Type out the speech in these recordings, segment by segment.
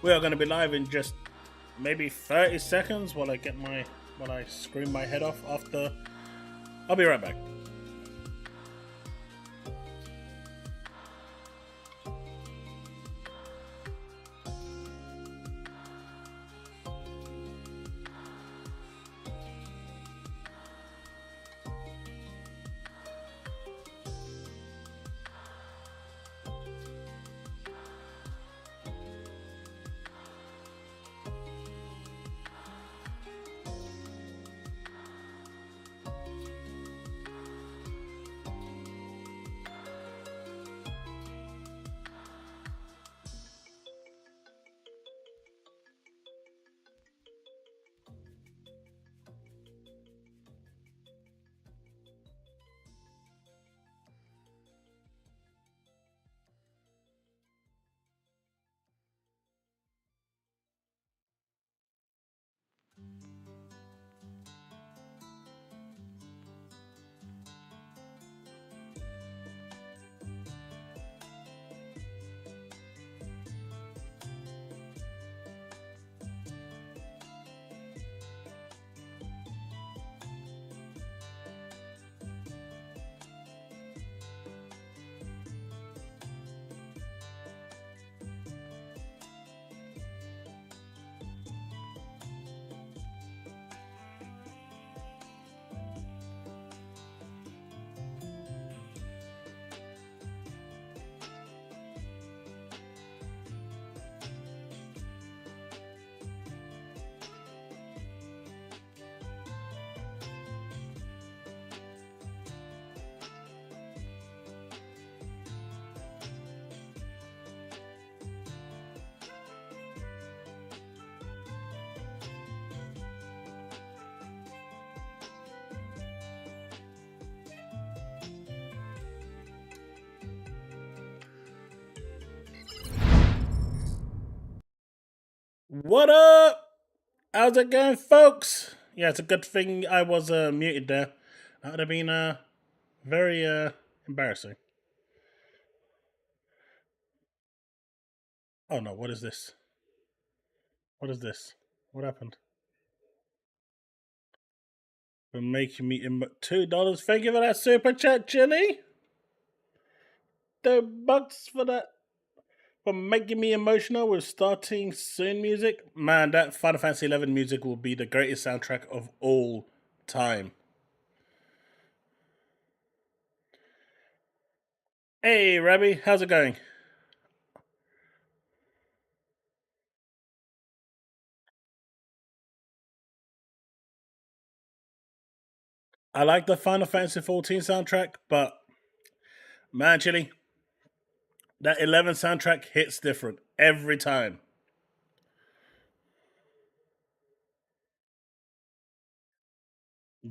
We are going to be live in just maybe 30 seconds while I scream my head off after. I'll be right back. What up? How's it going, folks? Yeah, it's a good thing I was muted there. That would have been very embarrassing. Oh no, what is this? What is this? What happened? For making me $2. Thank you for that super chat, Chille. $2 for that. For making me emotional with starting soon music. Man, that Final Fantasy XI music will be the greatest soundtrack of all time. Hey, Rabbi, how's it going? I like the Final Fantasy XIV soundtrack, but man, Chille, that 11 soundtrack hits different every time.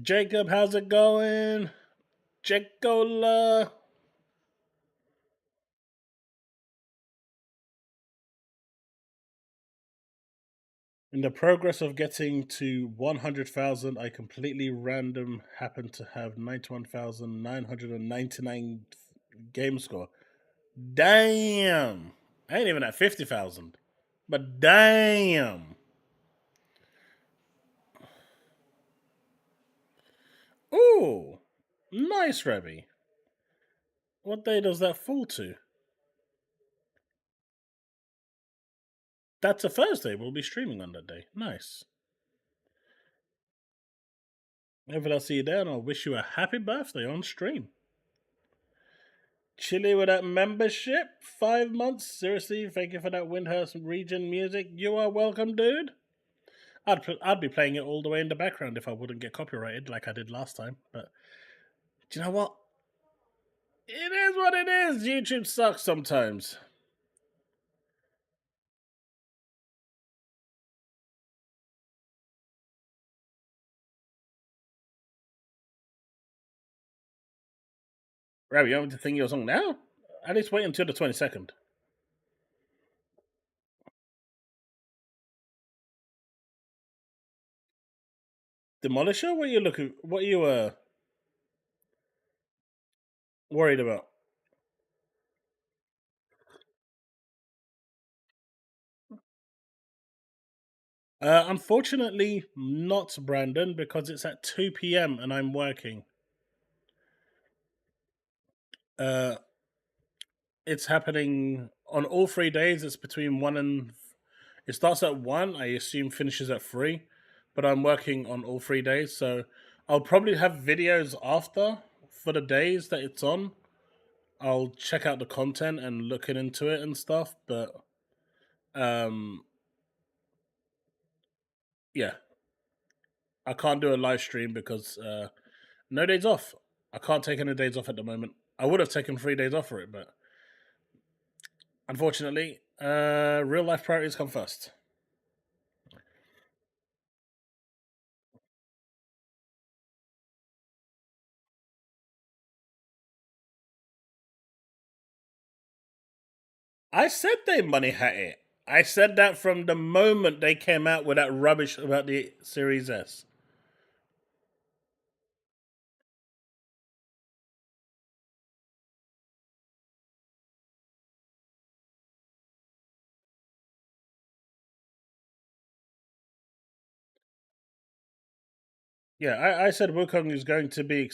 Jacob, how's it going? Jacola. In the progress of getting to 100,000, I completely random happened to have 91,999 game score. Damn! I ain't even at 50,000. But damn! Ooh! Nice, Rebby. What day does that fall to? That's a Thursday. We'll be streaming on that day. Nice. Hopefully I'll see you there and I'll wish you a happy birthday on stream. Chille with that membership. 5 months. Seriously, thank you for that Windhurst region music. You are welcome, dude. I'd be playing it all the way in the background if I wouldn't get copyrighted like I did last time. But do you know what? It is what it is. YouTube sucks sometimes. Rabbi, you want me to sing your song now? At least wait until the 22nd. Demolisher? What are you looking? What are you worried about? Unfortunately, not Brandon, because it's at 2 p.m. and I'm working. It's happening on all 3 days. It's between 1 and. It starts at 1, I assume finishes at 3, but I'm working on all 3 days, so I'll probably have videos after for the days that it's on. I'll check out the content and looking into it and stuff, but um yeah, I can't do a live stream because no days off. I can't take any days off at the moment. I would have taken 3 days off for it, but unfortunately, real life priorities come first. I said they money hat it. I said that from the moment they came out with that rubbish about the Series S. Yeah, I said Wukong is going to be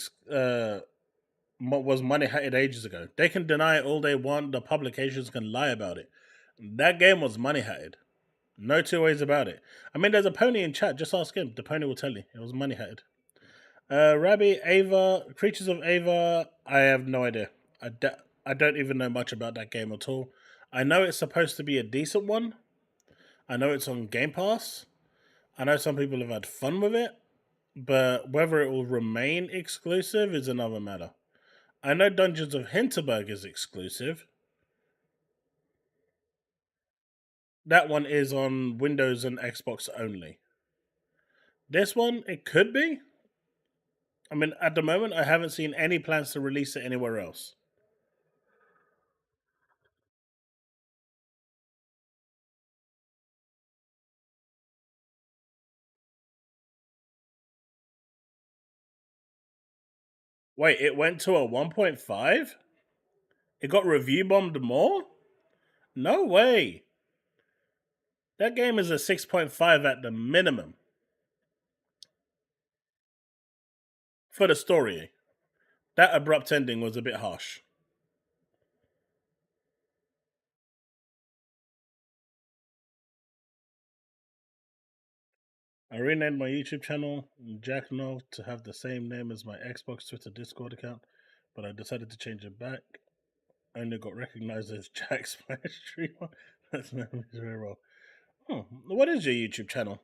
was money hatted ages ago. They can deny it all they want. The publications can lie about it. That game was money hatted. No two ways about it. I mean, there's a pony in chat. Just ask him. The pony will tell you. It was money hatted. Rabbi, Ava, Creatures of Ava. I have no idea. I don't even know much about that game at all. I know it's supposed to be a decent one. I know it's on Game Pass. I know some people have had fun with it, but whether it will remain exclusive is another matter. I know Dungeons of Hinterberg is exclusive. That one is on Windows and Xbox only. This one, it could be. I mean, at the moment, I haven't seen any plans to release it anywhere else. Wait, it went to a 1.5? It got review bombed more? No way. That game is a 6.5 at the minimum. For the story. That abrupt ending was a bit harsh. I renamed my YouTube channel Jack No to have the same name as my Xbox, Twitter, Discord account, but I decided to change it back. I only got recognized as Jack Smash Streamer. That's very well. Oh, what is your YouTube channel?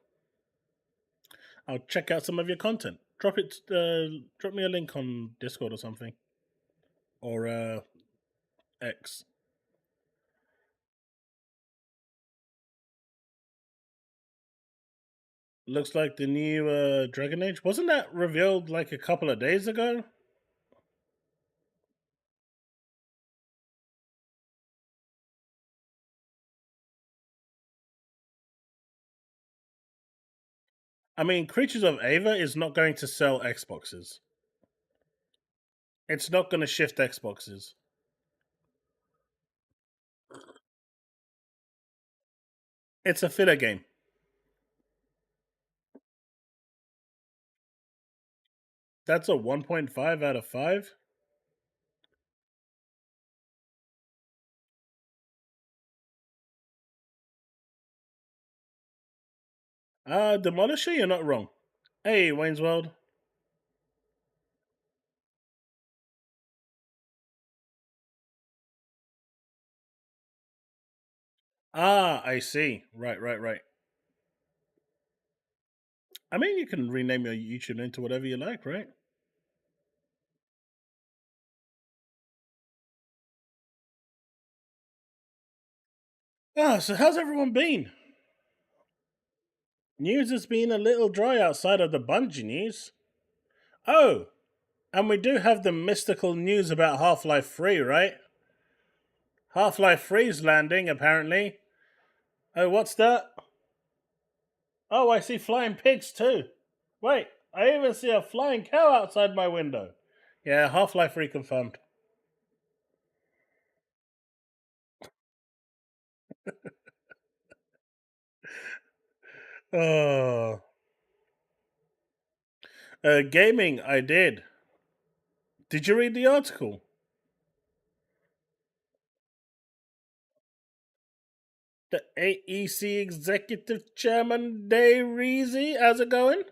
I'll check out some of your content. Drop me a link on Discord or something, or X. Looks like the new Dragon Age. Wasn't that revealed like a couple of days ago? I mean, Creatures of Ava is not going to sell Xboxes. It's not going to shift Xboxes. It's a filler game. That's a 1.5 out of 5. Demolisher, you're not wrong. Hey, Wayne's World. Ah, I see. Right. I mean, you can rename your YouTube name to whatever you like, right? So how's everyone been? News has been a little dry outside of the Bungie news. Oh, and we do have the mystical news about Half-Life 3, right? Half-Life 3's landing, apparently. Oh, what's that? Oh, I see flying pigs too. Wait, I even see a flying cow outside my window. Yeah, Half-Life 3 confirmed. Oh. Gaming, I did. Did you read the article? The AEC Executive Chairman Day Reezy, how's it going?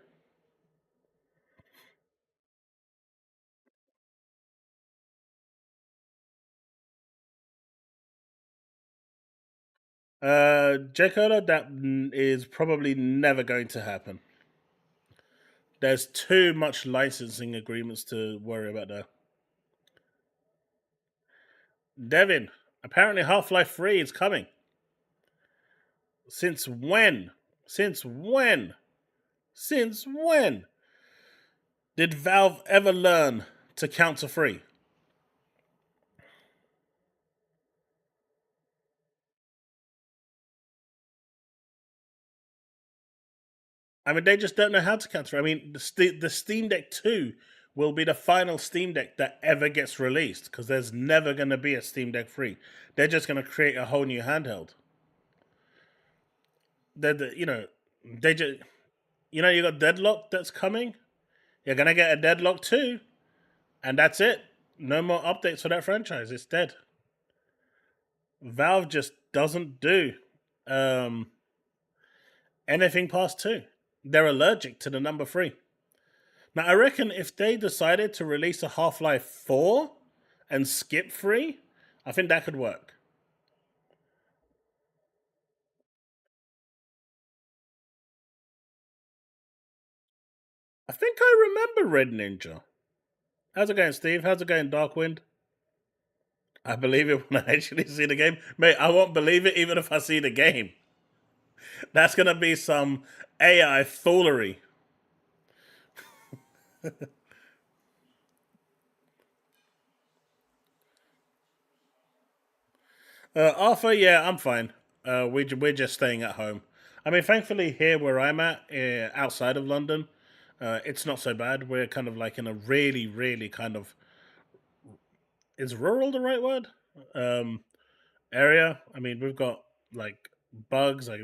Jacoda, that is probably never going to happen. There's too much licensing agreements to worry about there. Devin, apparently Half-Life 3 is coming. Since when? Since when? Since when did Valve ever learn to counter free? I mean, they just don't know how to counter. I mean, the Steam Deck 2 will be the final Steam Deck that ever gets released because there's never going to be a Steam Deck 3. They're just going to create a whole new handheld. You know, they just, you got Deadlock that's coming. You're going to get a Deadlock 2, and that's it. No more updates for that franchise. It's dead. Valve just doesn't do um, anything past 2. They're allergic to the number 3. Now, I reckon if they decided to release a Half-Life 4 and skip 3, I think that could work. I think I remember Red Ninja. How's it going, Steve? How's it going, Darkwind? I believe it when I actually see the game. Mate, I won't believe it even if I see the game. That's going to be some AI foolery. Arthur, yeah, I'm fine. We're just staying at home. I mean, thankfully, here where I'm at, outside of London, it's not so bad. We're kind of like in a really, really kind of, is rural the right word? Area. I mean, we've got like bugs. Like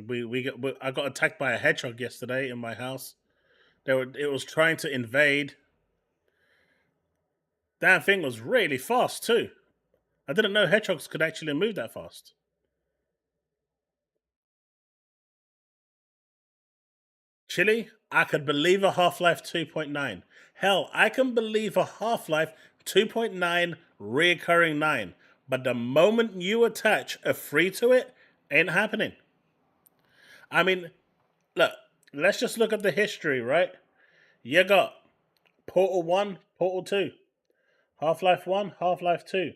I got attacked by a hedgehog yesterday in my house. It was trying to invade. That thing was really fast too. I didn't know hedgehogs could actually move that fast. Chille, I could believe a Half Life 2.9. Hell, I can believe a Half Life 2.9 reoccurring 9. But the moment you attach a free to it, ain't happening. I mean, look, let's just look at the history, right? You got Portal 1, Portal 2, Half Life 1, Half Life 2,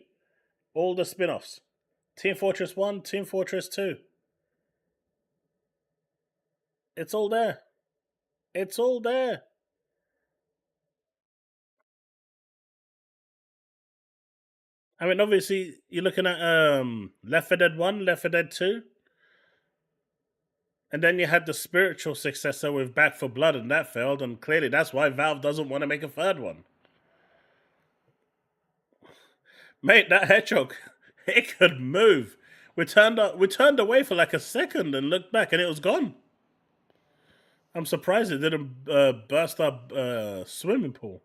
all the spin offs. Team Fortress 1, Team Fortress 2. It's all there. It's all there. I mean, obviously, you're looking at Left 4 Dead 1, Left 4 Dead 2, and then you had the spiritual successor with Back for Blood, and that failed, and clearly that's why Valve doesn't want to make a third one. Mate, that hedgehog, it could move. We turned away for like a second and looked back, and it was gone. I'm surprised it didn't burst our swimming pool.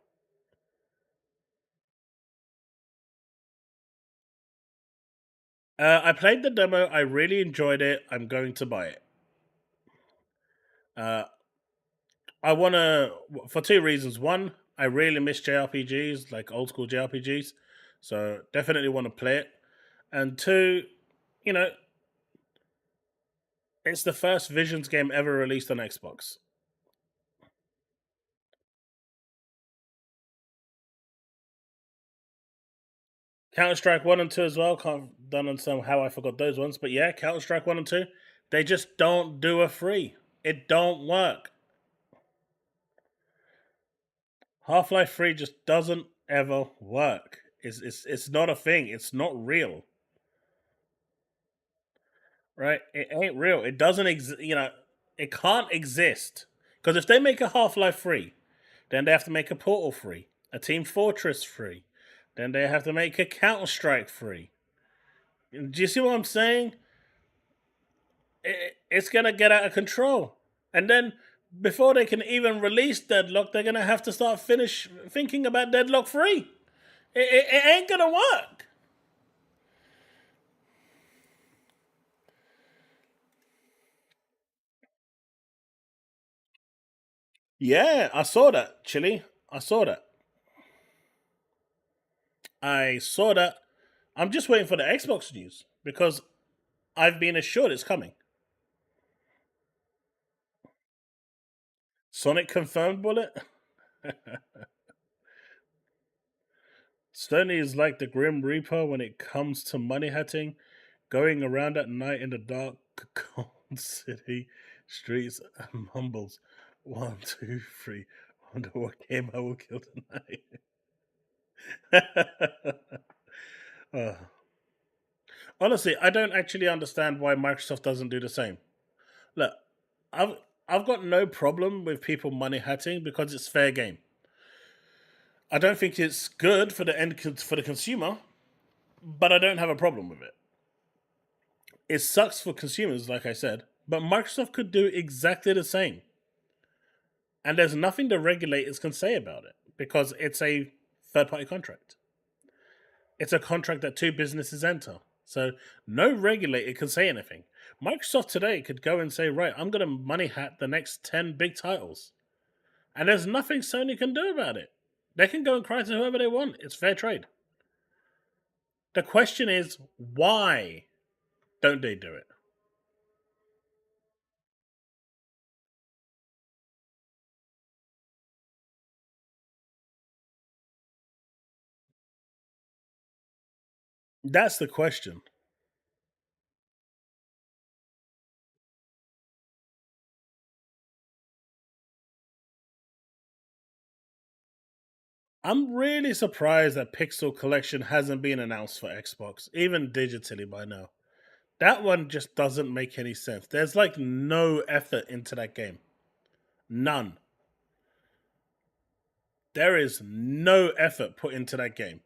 I played the demo. I really enjoyed it. I'm going to buy it. Uh, I want to, for two reasons. One, I really miss JRPGs, like old school JRPGs. So definitely want to play it. And two, you know, it's the first Visions game ever released on Xbox. Counter Strike 1 and 2 as well. Don't understand how I forgot those ones. But yeah, Counter Strike 1 and 2, they just don't do a free. It don't work. Half Life 3 just doesn't ever work. It's not a thing. It's not real. Right? It ain't real. It doesn't exist. It can't exist. Because if they make a Half Life 3, then they have to make a Portal 3, a Team Fortress 3, then they have to make a Counter Strike 3. Do you see what I'm saying? It's going to get out of control. And then before they can even release Deadlock, they're gonna have to start thinking about Deadlock 3. It ain't gonna work. Yeah, I saw that, Chille. I saw that. I saw that. I'm just waiting for the Xbox news because I've been assured it's coming. Sonic confirmed bullet. Stoney is like the Grim Reaper when it comes to money hatting, going around at night in the dark cold city streets and mumbles, 1, 2, 3. Wonder what game I will kill tonight. uh, honestly, I don't actually understand why Microsoft doesn't do the same. Look, I've I've got no problem with people money hatting because it's fair game. I don't think it's good for the consumer, but I don't have a problem with it. It sucks for consumers, like I said, but Microsoft could do exactly the same. And there's nothing the regulators can say about it because it's a third party contract. It's a contract that two businesses enter. So no regulator can say anything. Microsoft today could go and say, right, I'm going to money hat the next 10 big titles. And there's nothing Sony can do about it. They can go and cry to whoever they want. It's fair trade. The question is, why don't they do it? That's the question. I'm really surprised that Pixel Collection hasn't been announced for Xbox, even digitally by now. That one just doesn't make any sense. There's like no effort into that game. None. There is no effort put into that game.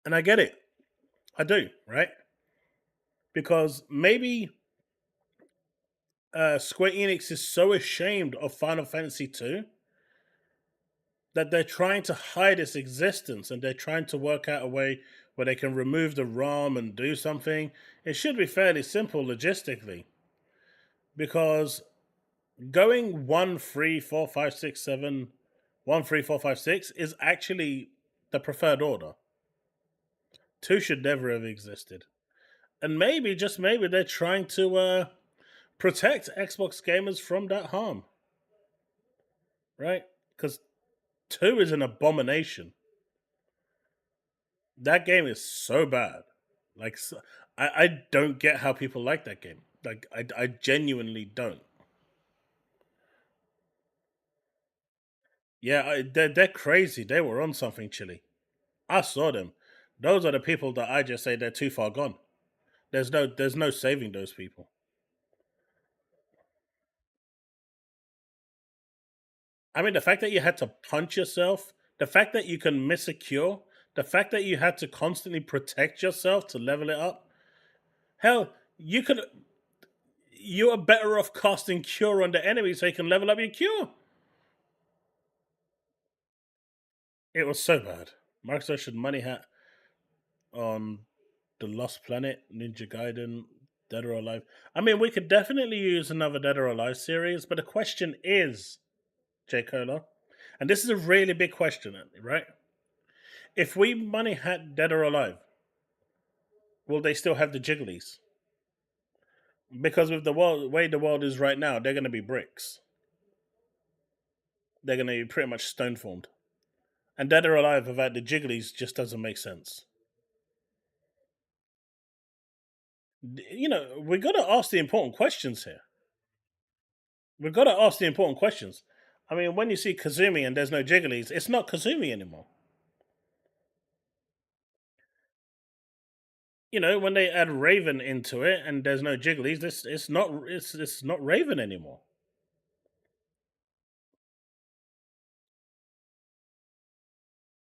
And I get it. I do, right? Because maybe Square Enix is so ashamed of Final Fantasy 2 that they're trying to hide its existence and they're trying to work out a way where they can remove the ROM and do something. It should be fairly simple logistically because going 1, 3, 4, 5, 6, 7, 1, 3, 4, 5, 6 is actually the preferred order. 2 should never have existed. And maybe, just maybe, they're trying to protect Xbox gamers from that harm. Right? Because 2 is an abomination. That game is so bad. Like, I don't get how people like that game. Like, I genuinely don't. Yeah, they're crazy. They were on something, Chille. I saw them. Those are the people that I just say they're too far gone. There's no saving those people. I mean, the fact that you had to punch yourself, the fact that you can miss a cure, the fact that you had to constantly protect yourself to level it up. Hell, you are better off casting cure on the enemy so you can level up your cure. It was so bad. Microsoft should money hat on the Lost Planet, Ninja Gaiden, Dead or Alive. I mean, we could definitely use another Dead or Alive series, but the question is, J. Cola, and this is a really big question, right? If we money hat Dead or Alive, will they still have the jigglies? Because with the way the world is right now, they're going to be bricks. They're going to be pretty much stone formed. And Dead or Alive without the jigglies just doesn't make sense. You know, we got to ask the important questions here. We've got to ask the important questions. I mean, when you see Kazumi and there's no jigglies, it's not Kazumi anymore. You know, when they add Raven into it and there's no jigglies, this it's not Raven anymore.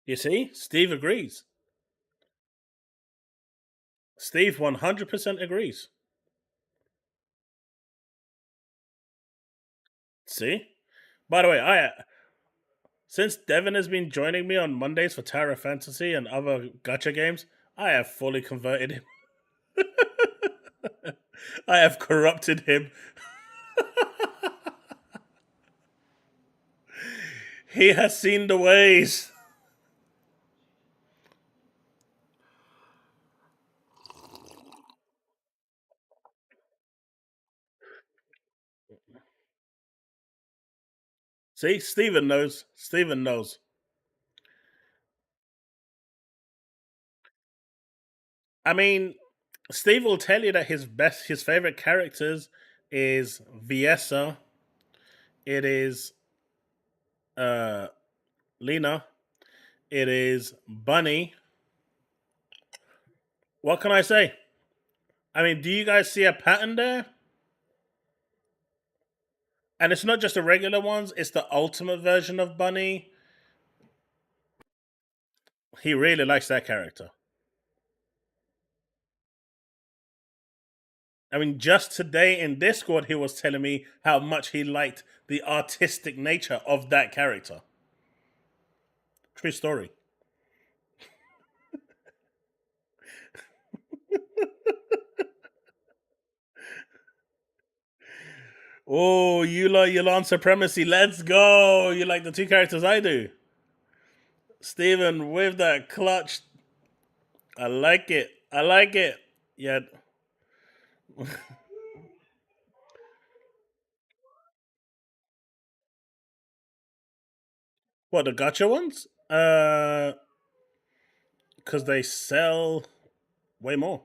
You see, Steve agrees. Steve 100% agrees. See? By the way, since Devin has been joining me on Mondays for Tower Fantasy and other gacha games, I have fully converted him. I have corrupted him. He has seen the ways. See, Steven knows. Steven knows. I mean, Steve will tell you that his favorite characters is Viesa. It is uh Lena. It is Bunny. What can I say? I mean, do you guys see a pattern there? And it's not just the regular ones, it's the ultimate version of Bunny. He really likes that character. I mean, just today in Discord, he was telling me how much he liked the artistic nature of that character. True story. Oh, you like Yulan Supremacy. Let's go. You like the two characters I do. Steven with that clutch. I like it. I like it. Yeah. What, the gotcha ones? Because they sell way more.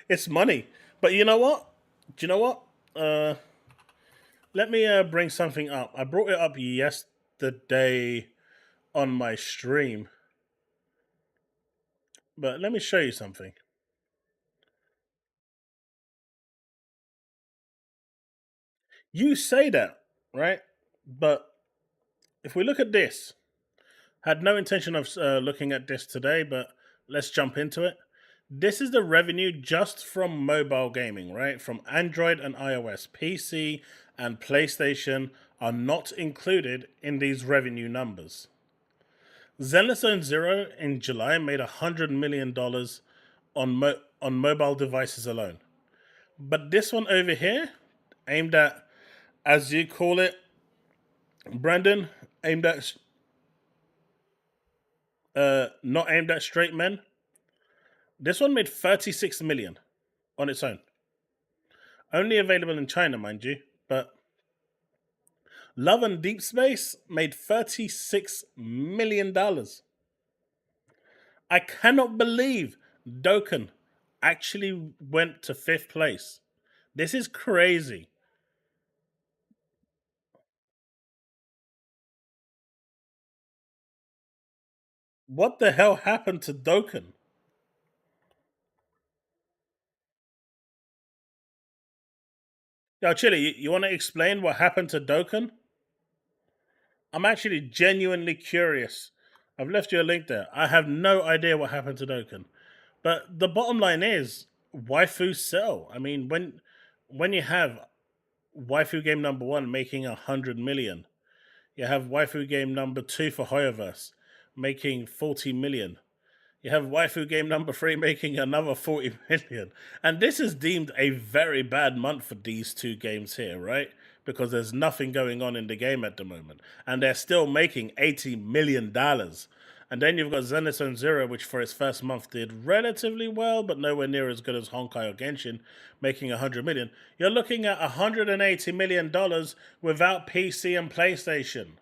it's money. But you know what? Do you know what? Let me bring something up. I brought it up yesterday on my stream. But let me show you something. You say that, right? But if we look at this, had no intention of looking at this today, but let's jump into it. This is the revenue just from mobile gaming, right? From Android and iOS. PC and PlayStation are not included in these revenue numbers. Zenless Zone Zero in July made $100 million on mobile devices alone. But this one over here, aimed at, as you call it, Brandon, aimed at not aimed at straight men. This one made 36 million on its own. Only available in China, mind you. But Love and Deep Space made $36 million. I cannot believe Dokkan actually went to fifth place. This is crazy. What the hell happened to Dokkan? Now, Chille, you want to explain what happened to Dokkan? I'm actually genuinely curious. I've left you a link there. I have no idea what happened to Dokkan. But the bottom line is, waifu sell. I mean, when you have waifu game number one making 100 million, you have waifu game number two for Hoyoverse making 40 million. You have waifu game number three making another 40 million. And this is deemed a very bad month for these two games here, right? Because there's nothing going on in the game at the moment. And they're still making $80 million. And then you've got Zenithzone Zero, which for its first month did relatively well, but nowhere near as good as Honkai or Genshin, making 100 million. You're looking at $180 million without PC and PlayStation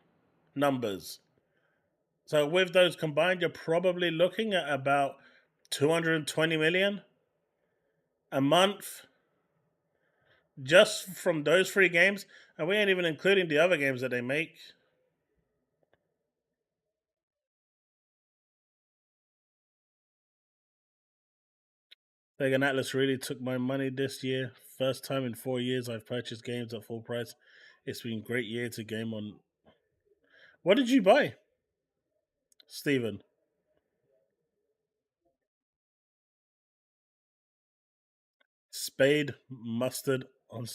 numbers. So with those combined, you're probably looking at about 220 million a month just from those three games, and we ain't even including the other games that they make. Pagan Atlas really took my money this year. First time in 4 years I've purchased games at full price. It's been a great year to game on. What did you buy, Stephen? Spade mustard on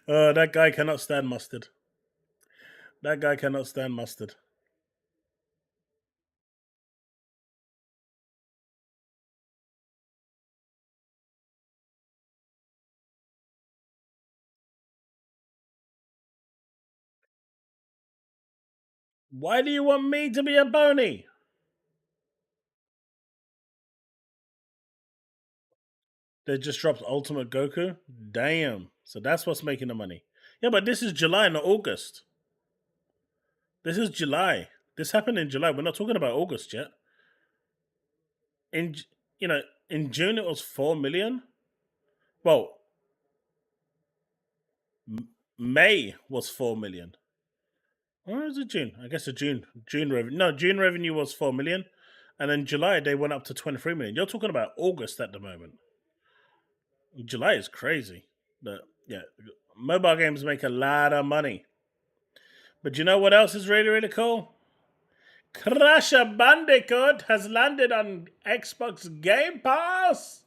that guy cannot stand mustard. That guy cannot stand mustard. Why do you want me to be a bony? They just dropped Ultimate Goku? Damn. So that's what's making the money. Yeah, but this is July, not August. This is July. This happened in July. We're not talking about August yet. In in June it was 4 million. Well, May was 4 million. Or is it June? I guess it's June revenue. No, June revenue was 4 million, and then July they went up to 23 million. You're talking about August at the moment. July is crazy. But yeah, mobile games make a lot of money. But you know what else is really really cool? Crash Bandicoot has landed on Xbox Game Pass.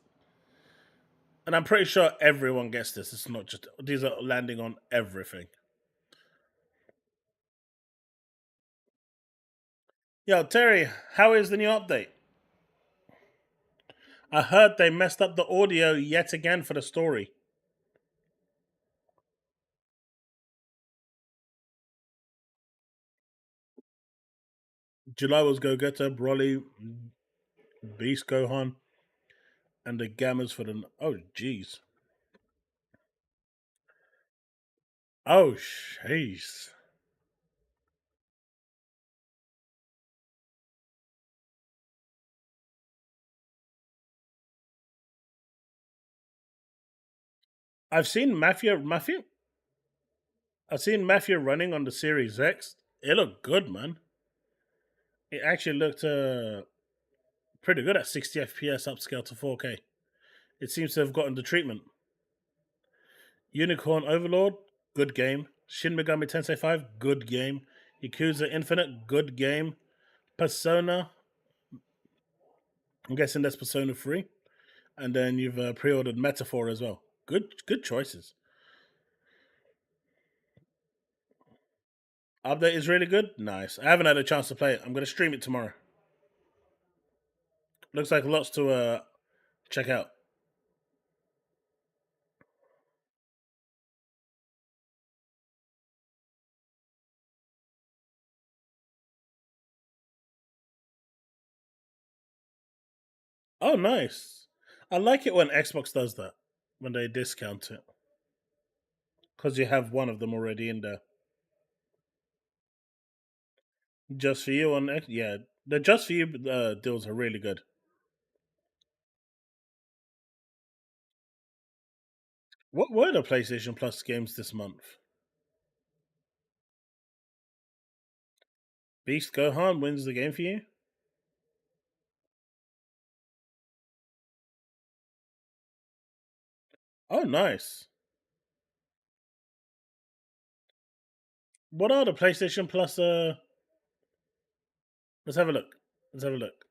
And I'm pretty sure everyone gets this. It's not just these are landing on everything. Yo, Terry, how is the new update? I heard they messed up the audio yet again for the story. July was Go Getter, Broly, Beast Gohan, and the Gammas for the. Oh, jeez. Oh, jeez. I've seen Mafia. I've seen Mafia running on the Series X. It looked good, man. It actually looked pretty good at 60 FPS upscale to 4K. It seems to have gotten the treatment. Unicorn Overlord, good game. Shin Megami Tensei 5, good game. Yakuza Infinite, good game. Persona, I'm guessing that's Persona 3. And then you've pre-ordered Metaphor as well. Good choices. Update is really good. Nice. I haven't had a chance to play it. I'm going to stream it tomorrow. Looks like lots to check out. Oh, nice. I like it when Xbox does that, when they discount it. Because you have one of them already in there. Just for you on X? Yeah, the Just for You deals are really good. What were the PlayStation Plus games this month? Beast Gohan wins the game for you? Oh, nice. What are the PlayStation Plus? Let's have a look. Let's have a look.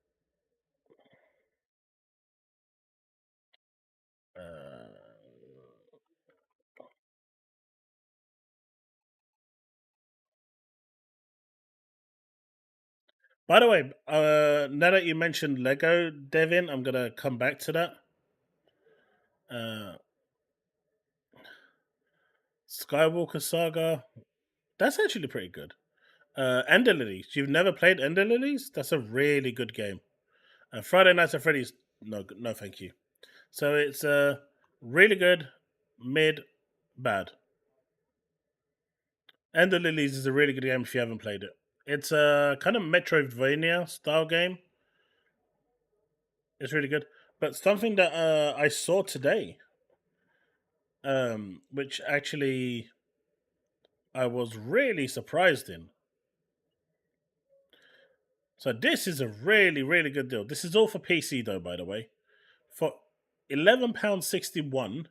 By the way, now that you mentioned Lego, Devin, I'm gonna come back to that. Skywalker Saga, that's actually pretty good. Ender Lilies, you've never played Ender Lilies? That's a really good game. Friday Nights at Freddy's, no, thank you. So it's really good, mid, bad. Ender Lilies is a really good game if you haven't played it. It's a kind of Metroidvania style game. It's really good. But something that I saw today, which actually I was really surprised in. So this is a really, really good deal. This is all for PC though, by the way. For £11.61,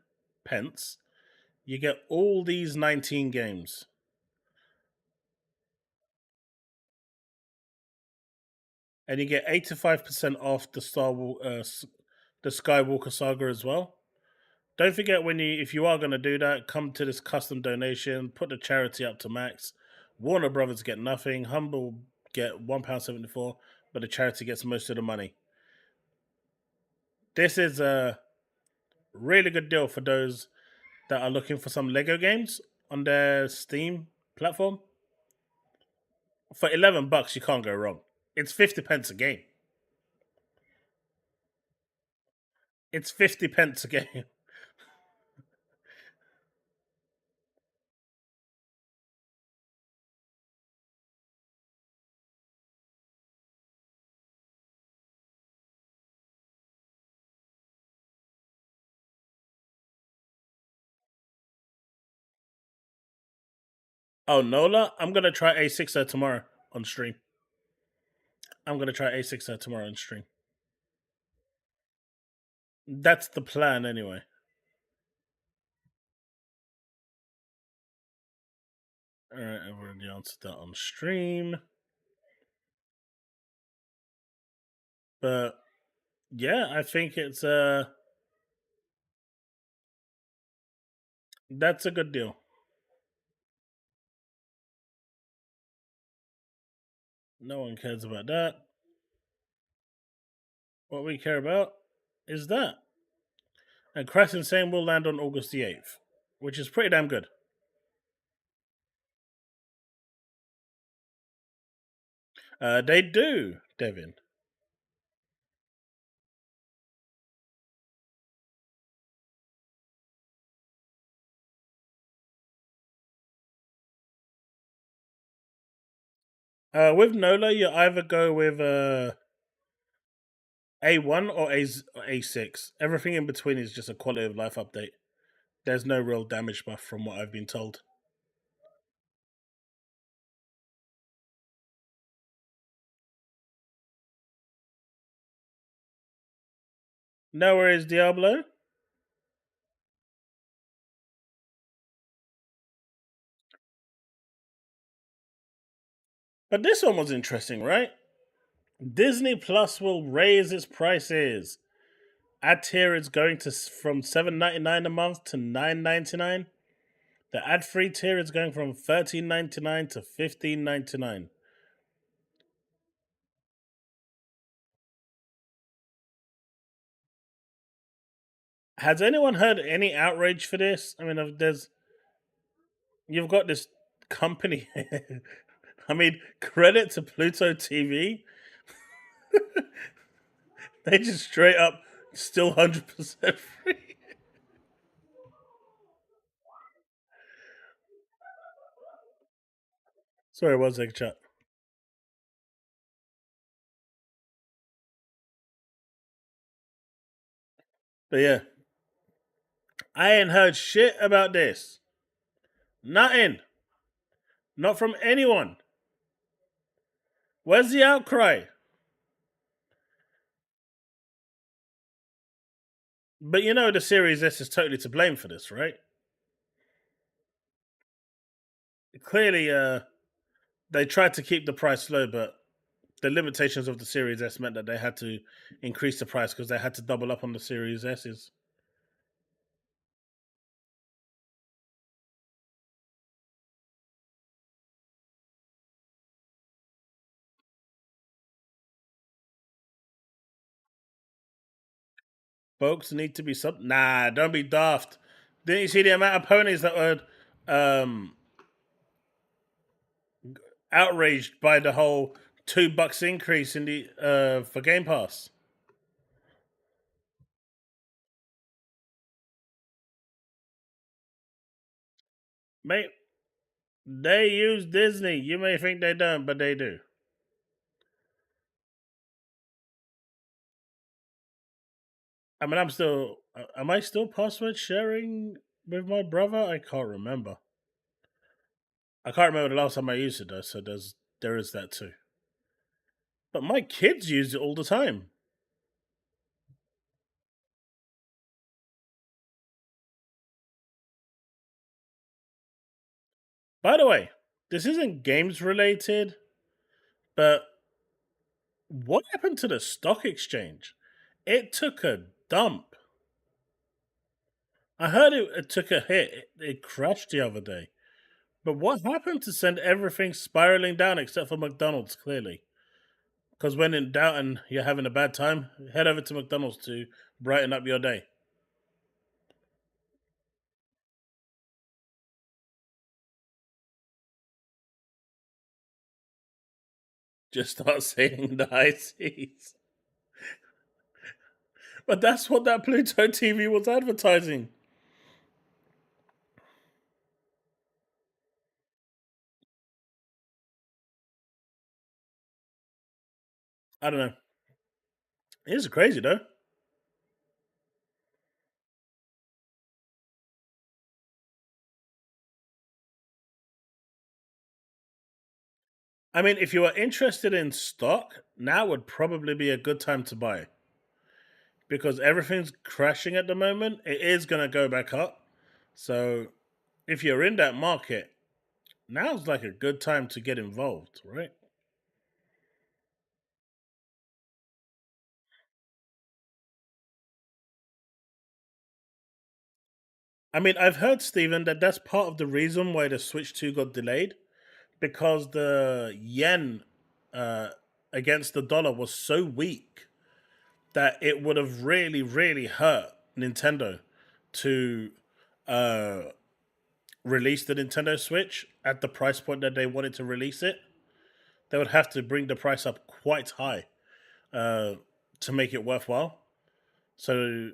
you get all these 19 games. And you get 85% off the the Skywalker Saga as well. Don't forget if you are going to do that, come to this custom donation, put the charity up to max. Warner Brothers get nothing, Humble get £1.74, but the charity gets most of the money. This is a really good deal for those that are looking for some Lego games on their Steam platform. For $11, you can't go wrong. It's 50 pence a game. It's 50 pence a game. Oh, Nola, I'm gonna try A6 tomorrow on stream. I'm gonna try A6 tomorrow on stream. That's the plan, anyway. All right, I've already answered that on stream. But yeah, I think it's that's a good deal. No one cares about that. What we care about is that. And Crash Insane will land on August the 8th, which is pretty damn good. They do, Devin. With Nola, you either go with A1 or A6. Everything in between is just a quality of life update. There's no real damage buff from what I've been told. No worries, Diablo. But this one was interesting, right? Disney Plus will raise its prices. Ad tier is going to from $7.99 a month to $9.99. The ad-free tier is going from $13.99 to $15.99. Has anyone heard any outrage for this? I mean, you've got this company. I mean, credit to Pluto TV. They just straight up still 100% free. Sorry, one second, chat. But yeah, I ain't heard shit about this. Nothing. Not from anyone. Where's the outcry? But you know the Series S is totally to blame for this, right? Clearly, they tried to keep the price low, but the limitations of the Series S meant that they had to increase the price because they had to double up on the Series S's. Folks need to be Nah, don't be daft. Didn't you see the amount of ponies that were outraged by the whole $2 increase in the for Game Pass? Mate, they use Disney. You may think they don't, but they do. I mean, Am I still password sharing with my brother? I can't remember. I can't remember the last time I used it though. So there is that too. But my kids use it all the time. By the way, this isn't games related, but what happened to the stock exchange? It took a dump. I heard it took a hit. It crashed the other day. But what happened to send everything spiraling down except for McDonald's, clearly? Because when in doubt and you're having a bad time, head over to McDonald's to brighten up your day. Just start saying the high seas. But that's what that Pluto TV was advertising. I don't know. It's crazy though. I mean, if you are interested in stock, now would probably be a good time to buy because everything's crashing at the moment. It is going to go back up. So if you're in that market, now's like a good time to get involved, right? I mean, I've heard, Stephen, that that's part of the reason why the Switch 2 got delayed because the yen uh, against the dollar was so weak that it would have really, really hurt Nintendo to uh, release the Nintendo Switch at the price point that they wanted to release it. They would have to bring the price up quite high uh, to make it worthwhile. So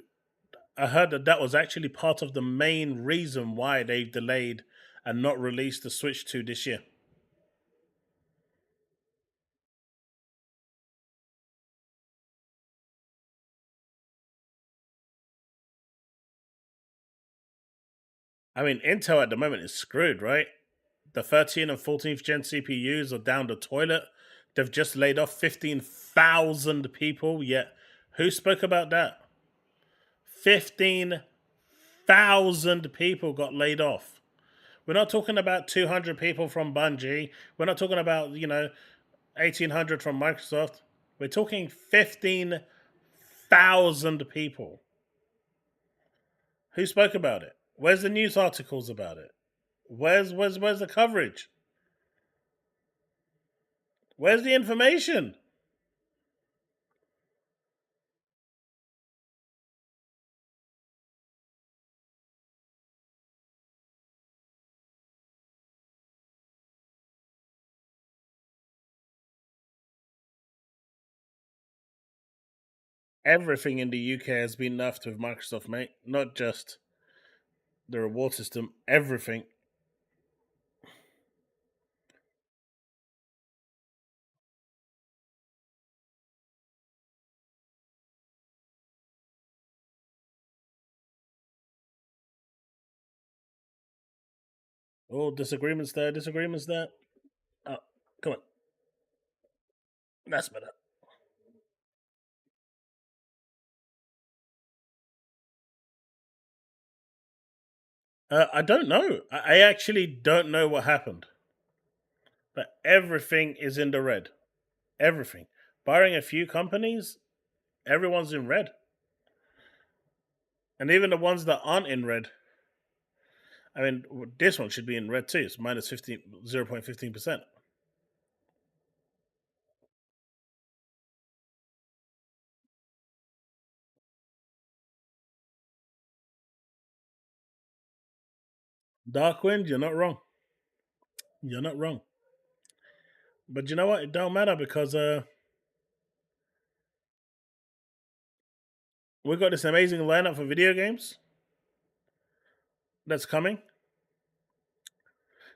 I heard that that was actually part of the main reason why they delayed and not released the Switch 2 this year. I mean, Intel at the moment is screwed, right? The 13th and 14th gen CPUs are down the toilet. They've just laid off 15,000 people. Yet, who spoke about that? 15,000 people got laid off. We're not talking about 200 people from Bungie. We're not talking about, 1,800 from Microsoft. We're talking 15,000 people. Who spoke about it? Where's the news articles about it? Where's the coverage? Where's the information? Everything in the UK has been nerfed with Microsoft, mate. Not just the reward system, everything. Oh, disagreements there, disagreements there. Oh, come on. That's better. I don't know. I actually don't know what happened. But everything is in the red. Everything. Barring a few companies, everyone's in red. And even the ones that aren't in red, I mean, this one should be in red too. It's minus 0.15%. Darkwind, you're not wrong. You're not wrong. But you know what? It don't matter because we've got this amazing lineup for video games that's coming.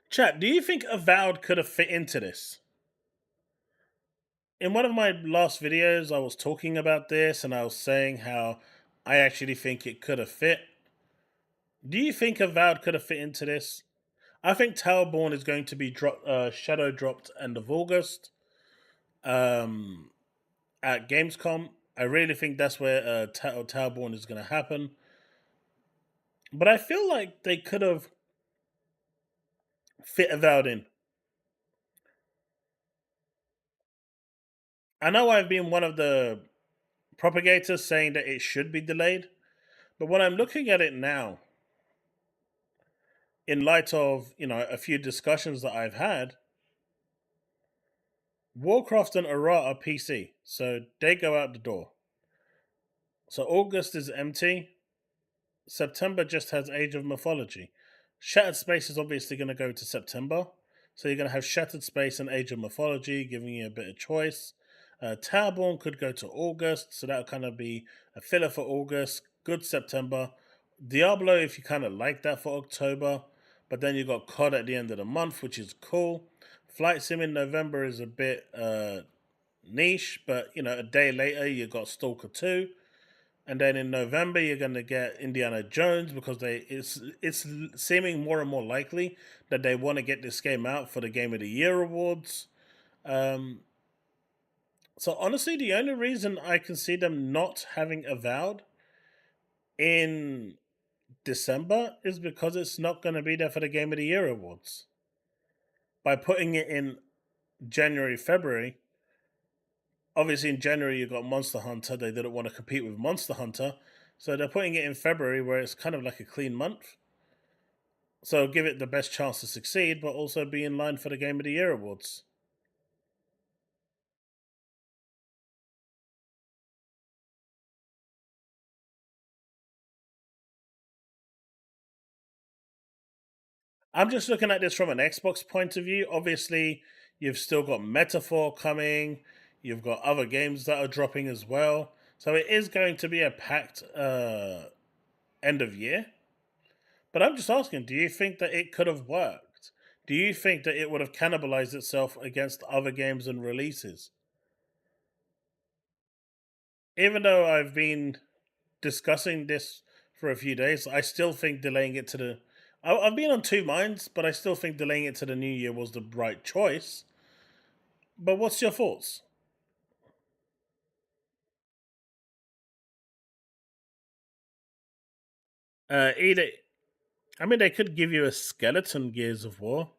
Chat, do you think Avowed could have fit into this? In one of my last videos, I was talking about this and I was saying how I actually think it could have fit. Do you think Avowed could have fit into this? I think Talborn is going to be shadow dropped end of August um, at Gamescom. I really think that's where Talborn is going to happen. But I feel like they could have fit Avowed in. I know I've been one of the propagators saying that it should be delayed, but when I'm looking at it now, in light of a few discussions that I've had, Warcraft and Ara are PC, so they go out the door. So August is empty. September just has Age of Mythology. Shattered Space is obviously going to go to September. So you're going to have Shattered Space and Age of Mythology, giving you a bit of choice. Towerborn could go to August, so that'll kind of be a filler for August. Good September. Diablo, if you kind of like that for October. But then you got COD at the end of the month, which is cool. Flight Sim in November is a bit niche, but a day later you got Stalker 2. And then in November you're going to get Indiana Jones because it's seeming more and more likely that they want to get this game out for the Game of the Year awards. Um, so honestly, the only reason I can see them not having Avowed in December is because it's not going to be there for the Game of the Year awards. By putting it in January, February, obviously in January you got Monster Hunter. They didn't want to compete with Monster Hunter, so they're putting it in February where it's kind of like a clean month. So give it the best chance to succeed, but also be in line for the Game of the Year awards. I'm just looking at this from an Xbox point of view. Obviously, you've still got Metaphor coming. You've got other games that are dropping as well. So it is going to be a packed end of year. But I'm just asking, do you think that it could have worked? Do you think that it would have cannibalized itself against other games and releases? Even though I've been discussing this for a few days, I still think delaying it to the. I've been on two minds, but I still think delaying it to the new year was the right choice. But what's your thoughts? Either, I mean, they could give you a skeleton Gears of War.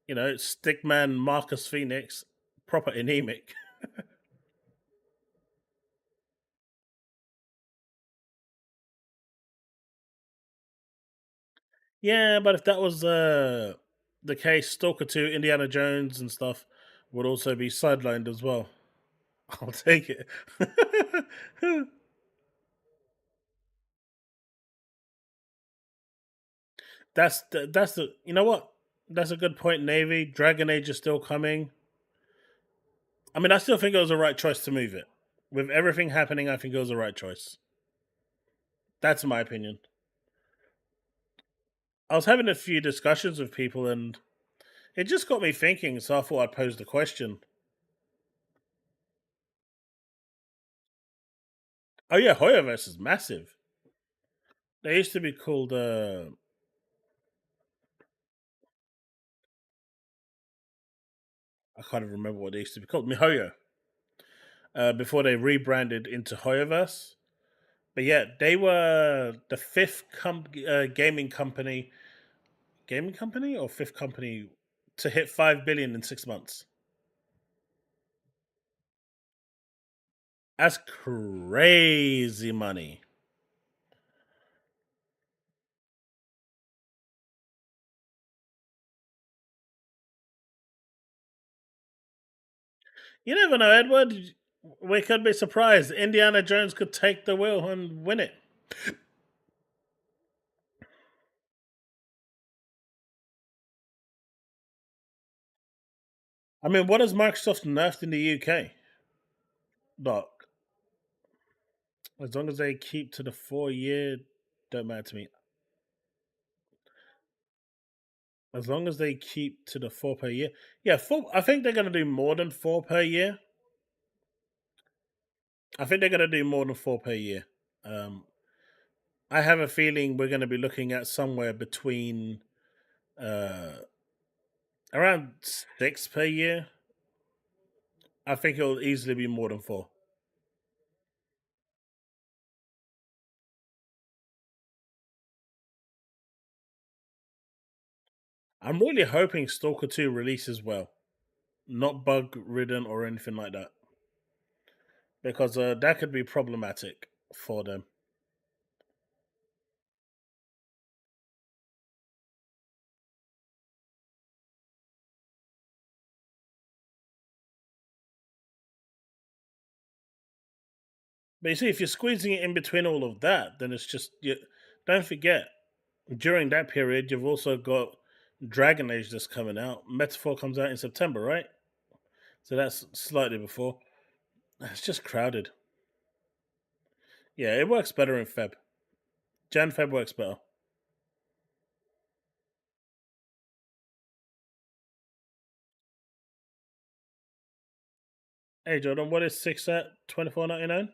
Stickman Marcus Phoenix, proper anemic. Yeah, but if that was the case, Stalker 2, Indiana Jones, and stuff would also be sidelined as well. I'll take it. That's the you know what? That's a good point, Navy. Dragon Age is still coming. I mean, I still think it was the right choice to move it. With everything happening, I think it was the right choice. That's my opinion. I was having a few discussions with people, and it just got me thinking. So I thought I'd pose the question. Oh yeah, Hoyoverse is massive. They used to be called. I can't even remember what they used to be called. Mihoyo. Before they rebranded into Hoyoverse. But yeah, they were the fifth gaming company or fifth company to hit 5 billion in 6 months. That's crazy money. You never know, Edward. We could be surprised. Indiana Jones could take the wheel and win it. I mean, what has Microsoft nerfed in the UK? Doc, as long as they keep to the 4 year, don't matter to me. As long as they keep to the four per year, yeah, four. I think they're gonna do more than four per year. I think they're gonna do more than four per year. Um, I have a feeling we're gonna be looking at somewhere between uh, around six per year. I think it'll easily be more than four. I'm really hoping Stalker 2 releases well, not bug ridden or anything like that, because that could be problematic for them. But you see, if you're squeezing it in between all of that, then it's just don't forget during that period you've also got Dragon Age that's coming out. Metaphor comes out in September, right? So that's slightly before. It's just crowded. Yeah, it works better in Feb. Jan Feb works better. Hey Jordan, what is 6 at $24.99?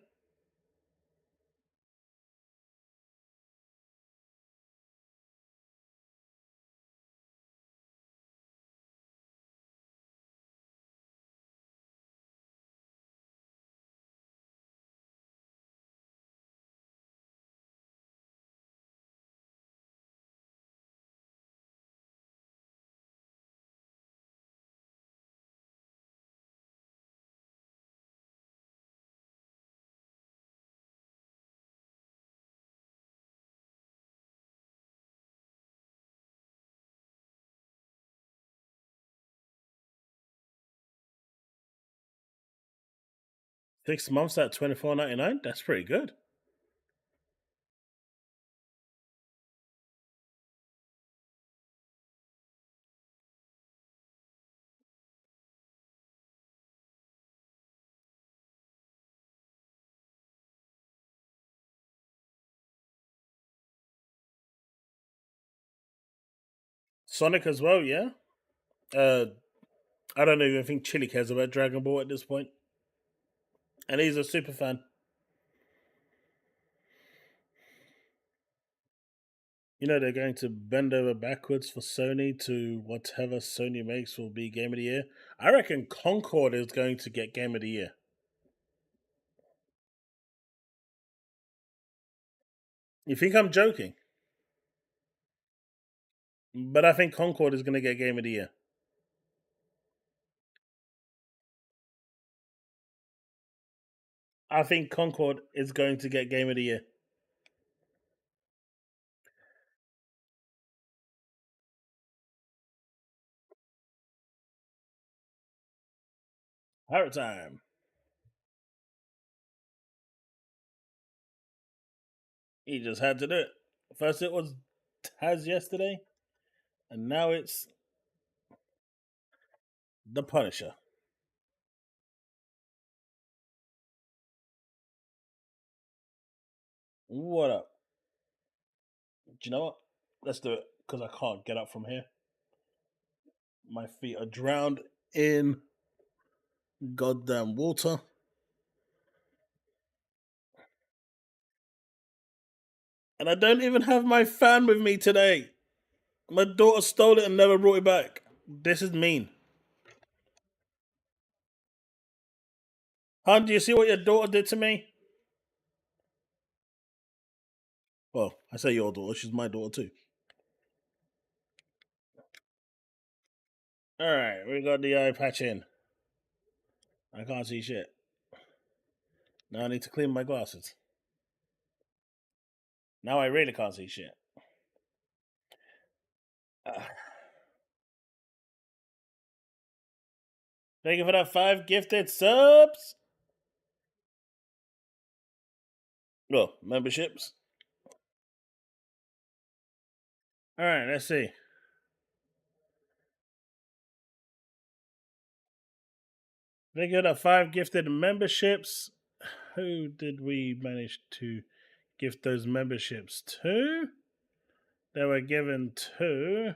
$6 at $24.99? That's pretty good. Sonic as well, yeah. Uh, I don't even think Chille cares about Dragon Ball at this point, and he's a super fan. You know they're going to bend over backwards for Sony to whatever Sony makes will be Game of the Year. I reckon Concord is going to get Game of the Year. You think I'm joking? But I think Concord is going to get Game of the Year. I think Concord is going to get Game of the Year. Pirate time. He just had to do it. First it was Taz yesterday, and now it's the Punisher. What up? Do you know what? Let's do it because I can't get up from here. My feet are drowned in goddamn water. And I don't even have my fan with me today. My daughter stole it and never brought it back. This is mean. Hon, do you see what your daughter did to me? Well, I say your daughter, she's my daughter too. Alright, we got the eye patch in. I can't see shit. Now I need to clean my glasses. Now I really can't see shit. Thank you for that 5 gifted subs. Well, memberships. Alright, let's see. Thank you for that 5 gifted memberships. Who did we manage to gift those memberships to? They were given to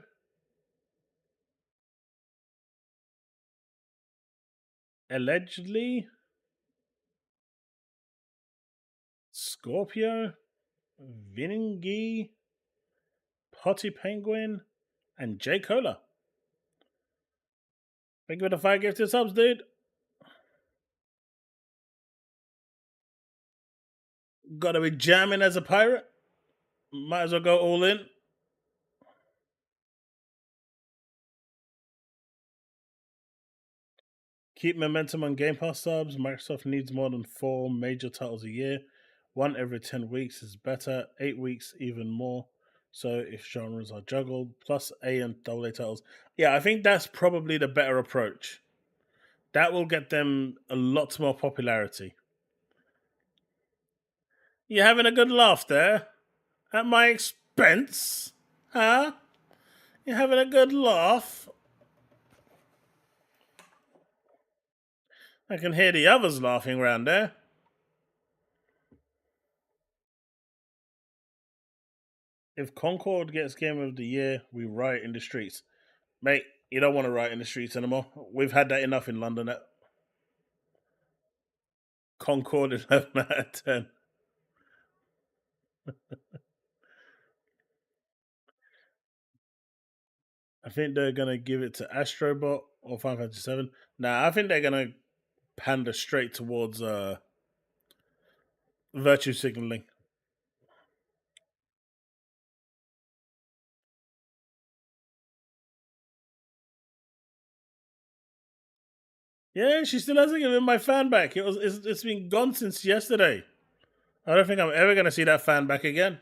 allegedly Scorpio, Viningi, Potty Penguin, and J Cola. Thank you for the 5 gifted subs, dude. Gotta be jamming as a pirate. Might as well go all in. Keep momentum on Game Pass subs. Microsoft needs more than 4 major titles a year. One every 10 weeks is better. 8 weeks, even more. So if genres are juggled, plus A and AA titles. Yeah, I think that's probably the better approach. That will get them a lot more popularity. You having a good laugh there? At my expense? Huh? You having a good laugh? I can hear the others laughing round there. If Concord gets Game of the Year, we riot in the streets. Mate, you don't want to riot in the streets anymore. We've had that enough in London. Concord 11 out of 10. I think they're going to give it to Astrobot or 557. Nah, I think they're going to pander straight towards virtue signaling. Yeah, she still hasn't given my fan back. It's been gone since yesterday. I don't think I'm ever going to see that fan back again.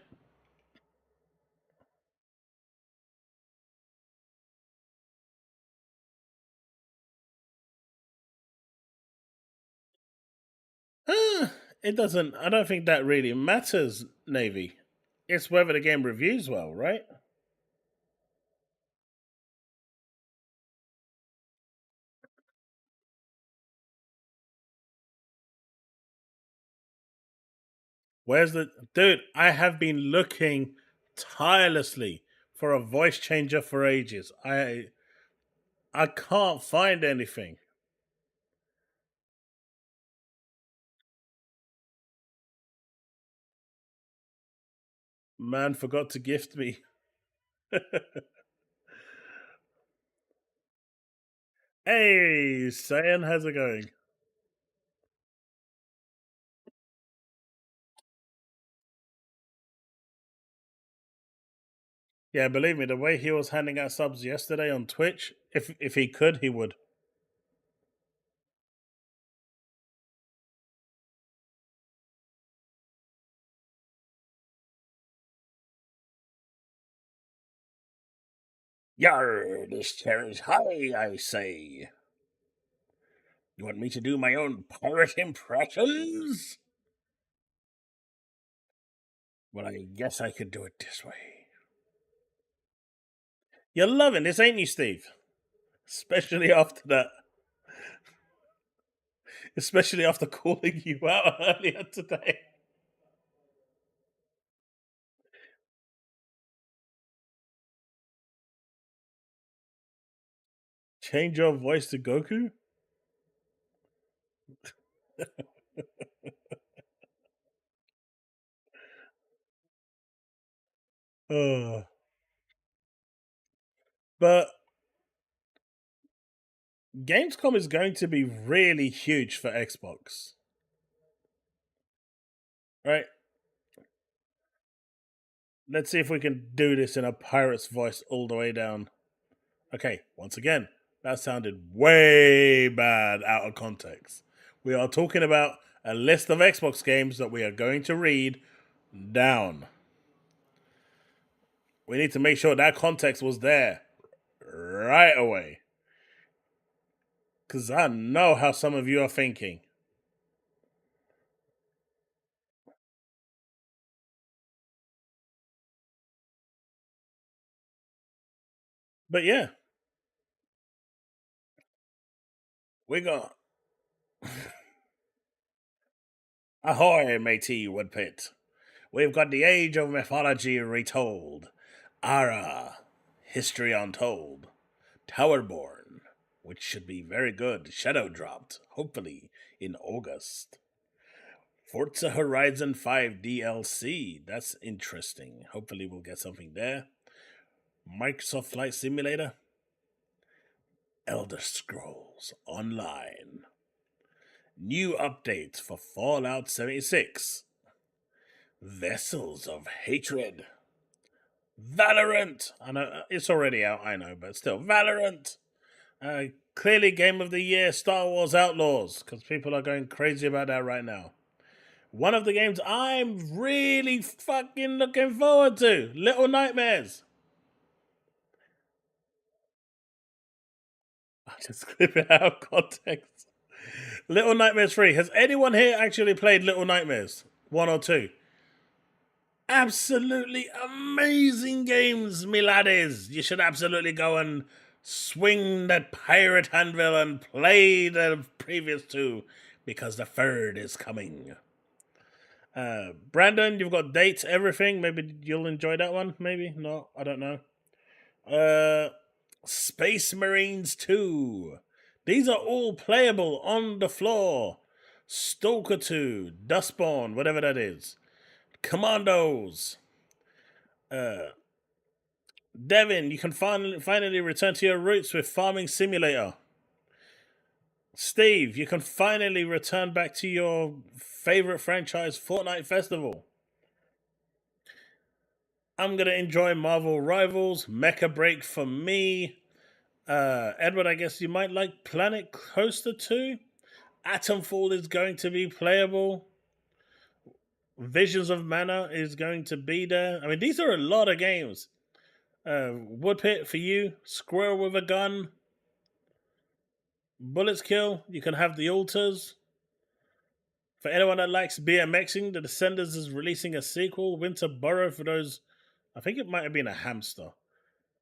It doesn't. I don't think that really matters, Navy. It's whether the game reviews well, right? Where's the dude? I have been looking tirelessly for a voice changer for ages. I can't find anything. Man forgot to gift me. Hey, Cyan, how's it going? Yeah, believe me, the way he was handing out subs yesterday on Twitch, if he could, he would. Yar, this chair is high, I say. You want me to do my own pirate impressions? Well, I guess I could do it this way. You're loving this, ain't you, Steve? Especially after that. Especially after calling you out earlier today. Change your voice to Goku? Oh. But Gamescom is going to be really huge for Xbox. Right? Let's see if we can do this in a pirate's voice all the way down. Okay, once again, that sounded way bad out of context. We are talking about a list of Xbox games that we are going to read down. We need to make sure that context was there right away. Because I know how some of you are thinking. But yeah, we got. Ahoy, matey Woodpit. We've got the age of mythology retold. Ara, history untold. Towerborn, which should be very good. Shadow dropped, hopefully in August. Forza Horizon 5 DLC. That's interesting. Hopefully, we'll get something there. Microsoft Flight Simulator. Elder Scrolls Online. New updates for Fallout 76. Vessels of Hatred. Valorant. I know it's already out, I know, but still. Valorant. Clearly, Game of the Year, Star Wars Outlaws, because people are going crazy about that right now. One of the games I'm really fucking looking forward to, Little Nightmares. I just clip it out of context. Little Nightmares 3. Has anyone here actually played Little Nightmares 1 or 2? Absolutely amazing games, me laddies. You should absolutely go and swing that pirate anvil and play the previous two because the third is coming. Brandon, you've got dates, everything. Maybe you'll enjoy that one. Maybe no, I don't know. Space Marines 2. These are all playable on the floor. Stalker 2, Dustborn, whatever that is. Commandos. Devin, you can finally return to your roots with Farming Simulator. Steve, you can finally return back to your favorite franchise, Fortnite Festival. I'm going to enjoy Marvel Rivals, Mecha Break for me. Edward, I guess you might like Planet Coaster 2. Atomfall is going to be playable. Visions of Mana is going to be there. I mean, these are a lot of games. Woodpit for you. Squirrel with a Gun. Bullets Kill. You can have the Altars. For anyone that likes BMXing, The Descendants is releasing a sequel. Winter Burrow for those. I think it might have been a hamster.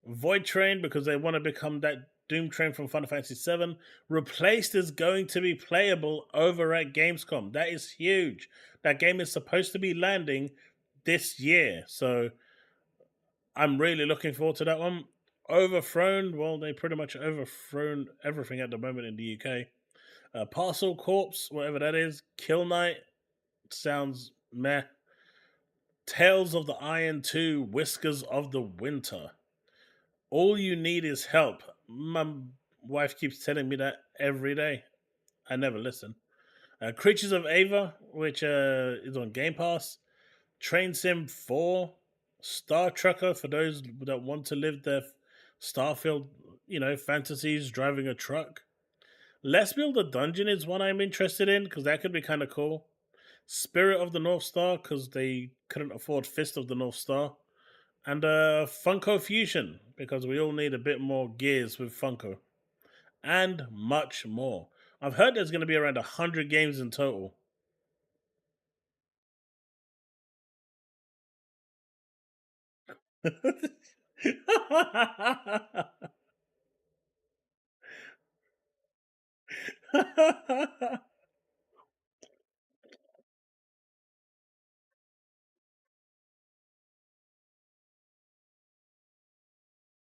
Void Train because they want to become that Doom Train from Final Fantasy VII. Replaced is going to be playable over at Gamescom. That is huge. That game is supposed to be landing this year. So I'm really looking forward to that one. Overthrown, well, they pretty much overthrown everything at the moment in the UK. Parcel Corpse, whatever that is. Kill Knight sounds meh. Tales of the Iron 2, Whiskers of the Winter. All you need is help. My wife keeps telling me that every day. I never listen. Creatures of Ava, which is on Game Pass. Train Sim 4. Star Trekker for those that want to live their Starfield, fantasies driving a truck. Let's Build a Dungeon is one I'm interested in because that could be kind of cool. Spirit of the North Star because they couldn't afford Fist of the North Star. And Funko Fusion because we all need a bit more gears with Funko. And much more. I've heard there's going to be around 100 games in total.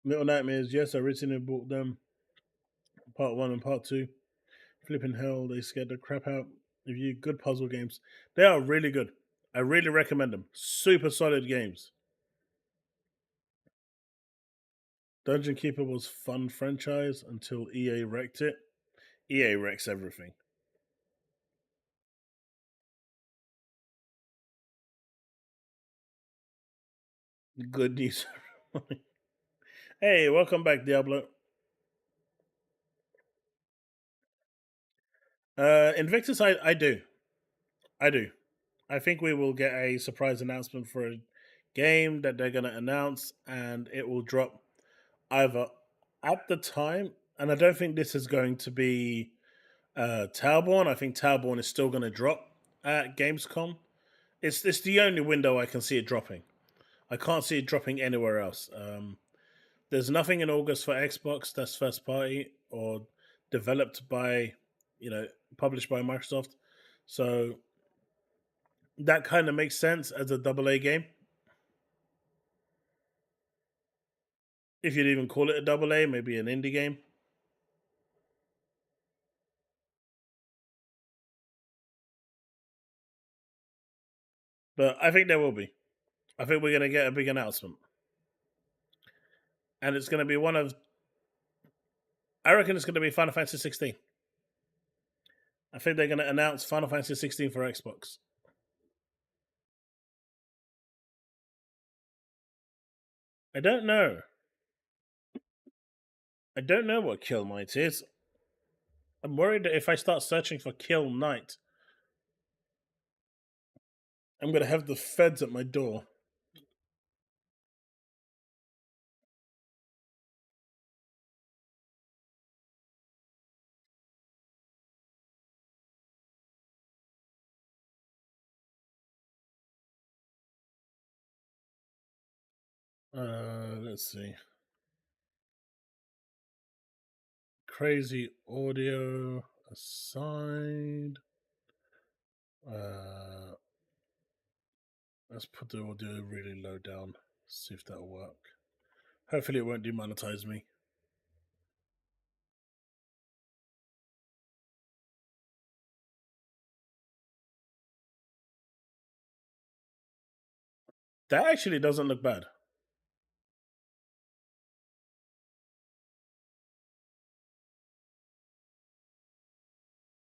Little Nightmares, yes, I originally bought them. Part 1 and Part 2. Flipping hell, they scared the crap out of you. Good puzzle games. They are really good. I really recommend them. Super solid games. Dungeon Keeper was fun franchise until EA wrecked it. EA wrecks everything. Good news. Hey, welcome back, Diablo. Invictus, I do. I do. I think we will get a surprise announcement for a game that they're going to announce, and it will drop either at the time, and I don't think this is going to be Talborn. I think Talborn is still going to drop at Gamescom. It's the only window I can see it dropping. I can't see it dropping anywhere else. There's nothing in August for Xbox that's first party or developed by, published by Microsoft. So that kind of makes sense as a AA game. If you'd even call it a AA, maybe an indie game. But I think there will be. I think we're going to get a big announcement. And it's going to be one of. I reckon it's going to be Final Fantasy 16. I think they're going to announce Final Fantasy 16 for Xbox. I don't know. I don't know what Kill Might is. I'm worried that if I start searching for Kill Knight, I'm going to have the feds at my door. Let's see. Crazy audio aside. Let's put the audio really low down. See if that'll work. Hopefully it won't demonetize me. That actually doesn't look bad.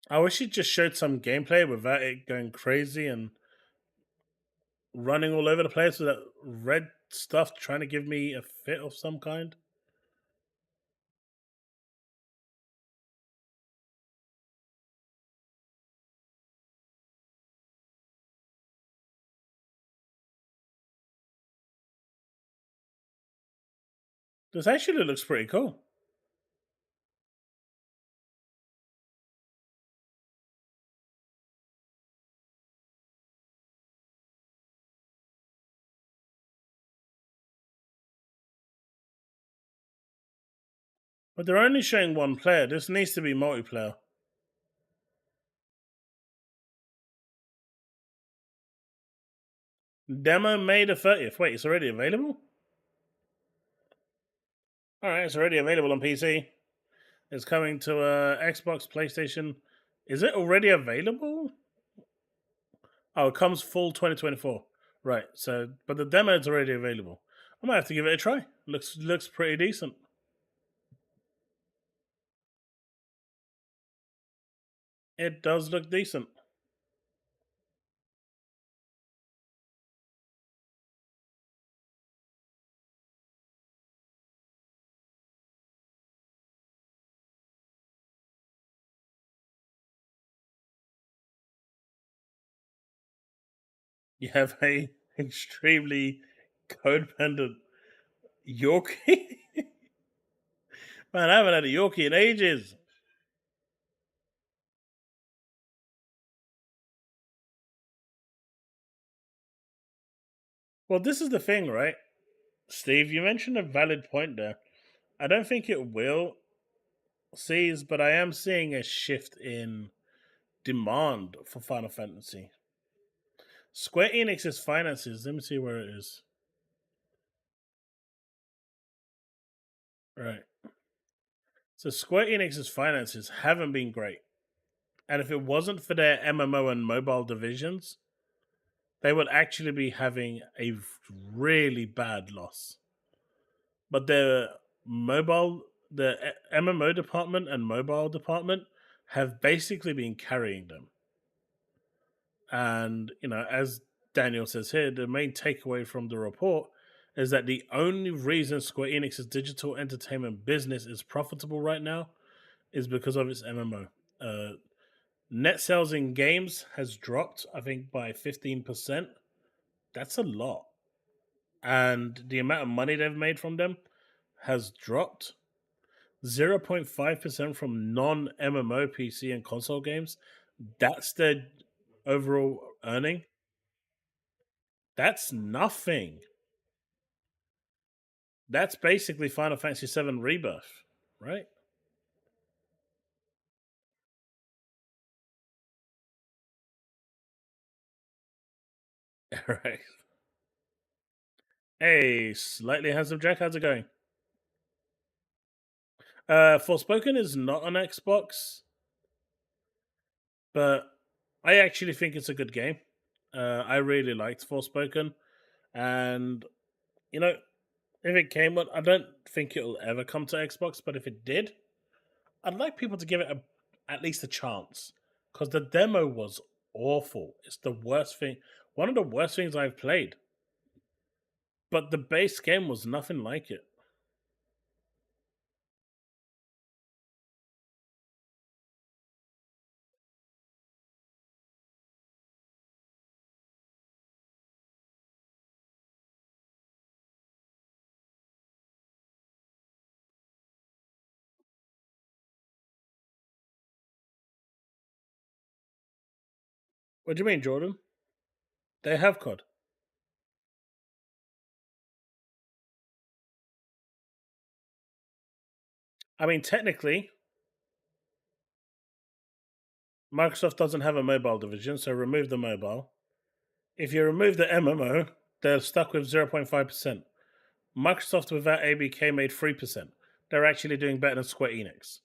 I wish it just showed some gameplay without it going crazy and running all over the place with that red stuff trying to give me a fit of some kind. This actually looks pretty cool. But they're only showing one player. This needs to be multiplayer. Demo May the 30th. Wait, it's already available? Alright, it's already available on PC. It's coming to Xbox, PlayStation. Is it already available? Oh, it comes full 2024. Right, so, but the demo is already available. I might have to give it a try. Looks pretty decent. It does look decent. You have a extremely codependent Yorkie. Man, I haven't had a Yorkie in ages. Well, this is the thing, right? Steve, you mentioned a valid point there. I don't think it will seize, but I am seeing a shift in demand for Final Fantasy. Square Enix's finances, let me see where it is. Right. So Square Enix's finances haven't been great. And if it wasn't for their MMO and mobile divisions, they would actually be having a really bad loss. But the MMO department and mobile department have basically been carrying them. And, as Daniel says here, the main takeaway from the report is that the only reason Square Enix's digital entertainment business is profitable right now is because of its MMO. Net sales in games has dropped, I think, by 15%. That's a lot. And the amount of money they've made from them has dropped 0.5% from non MMO PC and console games. That's their overall earning. That's nothing. That's basically Final Fantasy VII Rebirth, right? Right. Hey, SlightlyHandsomeJack, how's it going? Forspoken is not on Xbox, but I actually think it's a good game. I really liked Forspoken, and you know, if it came, I don't think it'll ever come to Xbox. But if it did, I'd like people to give it at least a chance, because the demo was awful. It's the worst thing, one of the worst things I've played. But the base game was nothing like it. What do you mean, Jordan? They have COD. I mean, technically, Microsoft doesn't have a mobile division, so remove the mobile. If you remove the MMO, they're stuck with 0.5%. Microsoft without ABK made 3%. They're actually doing better than Square Enix.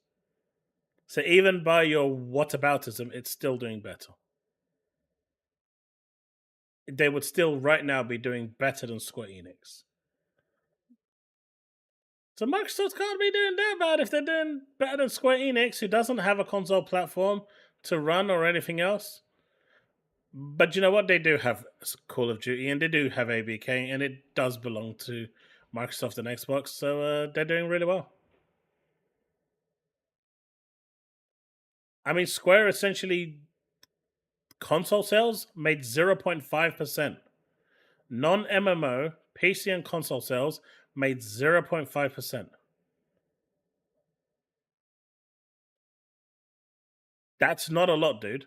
So even by your whataboutism, it's still doing better. They would still right now be doing better than Square Enix. So Microsoft can't be doing that bad if they're doing better than Square Enix, who doesn't have a console platform to run or anything else. But you know what? They do have Call of Duty and they do have ABK, and it does belong to Microsoft and Xbox, so they're doing really well. I mean, Square essentially console sales made 0.5%. Non MMO, PC, and console sales made 0.5%. That's not a lot, dude.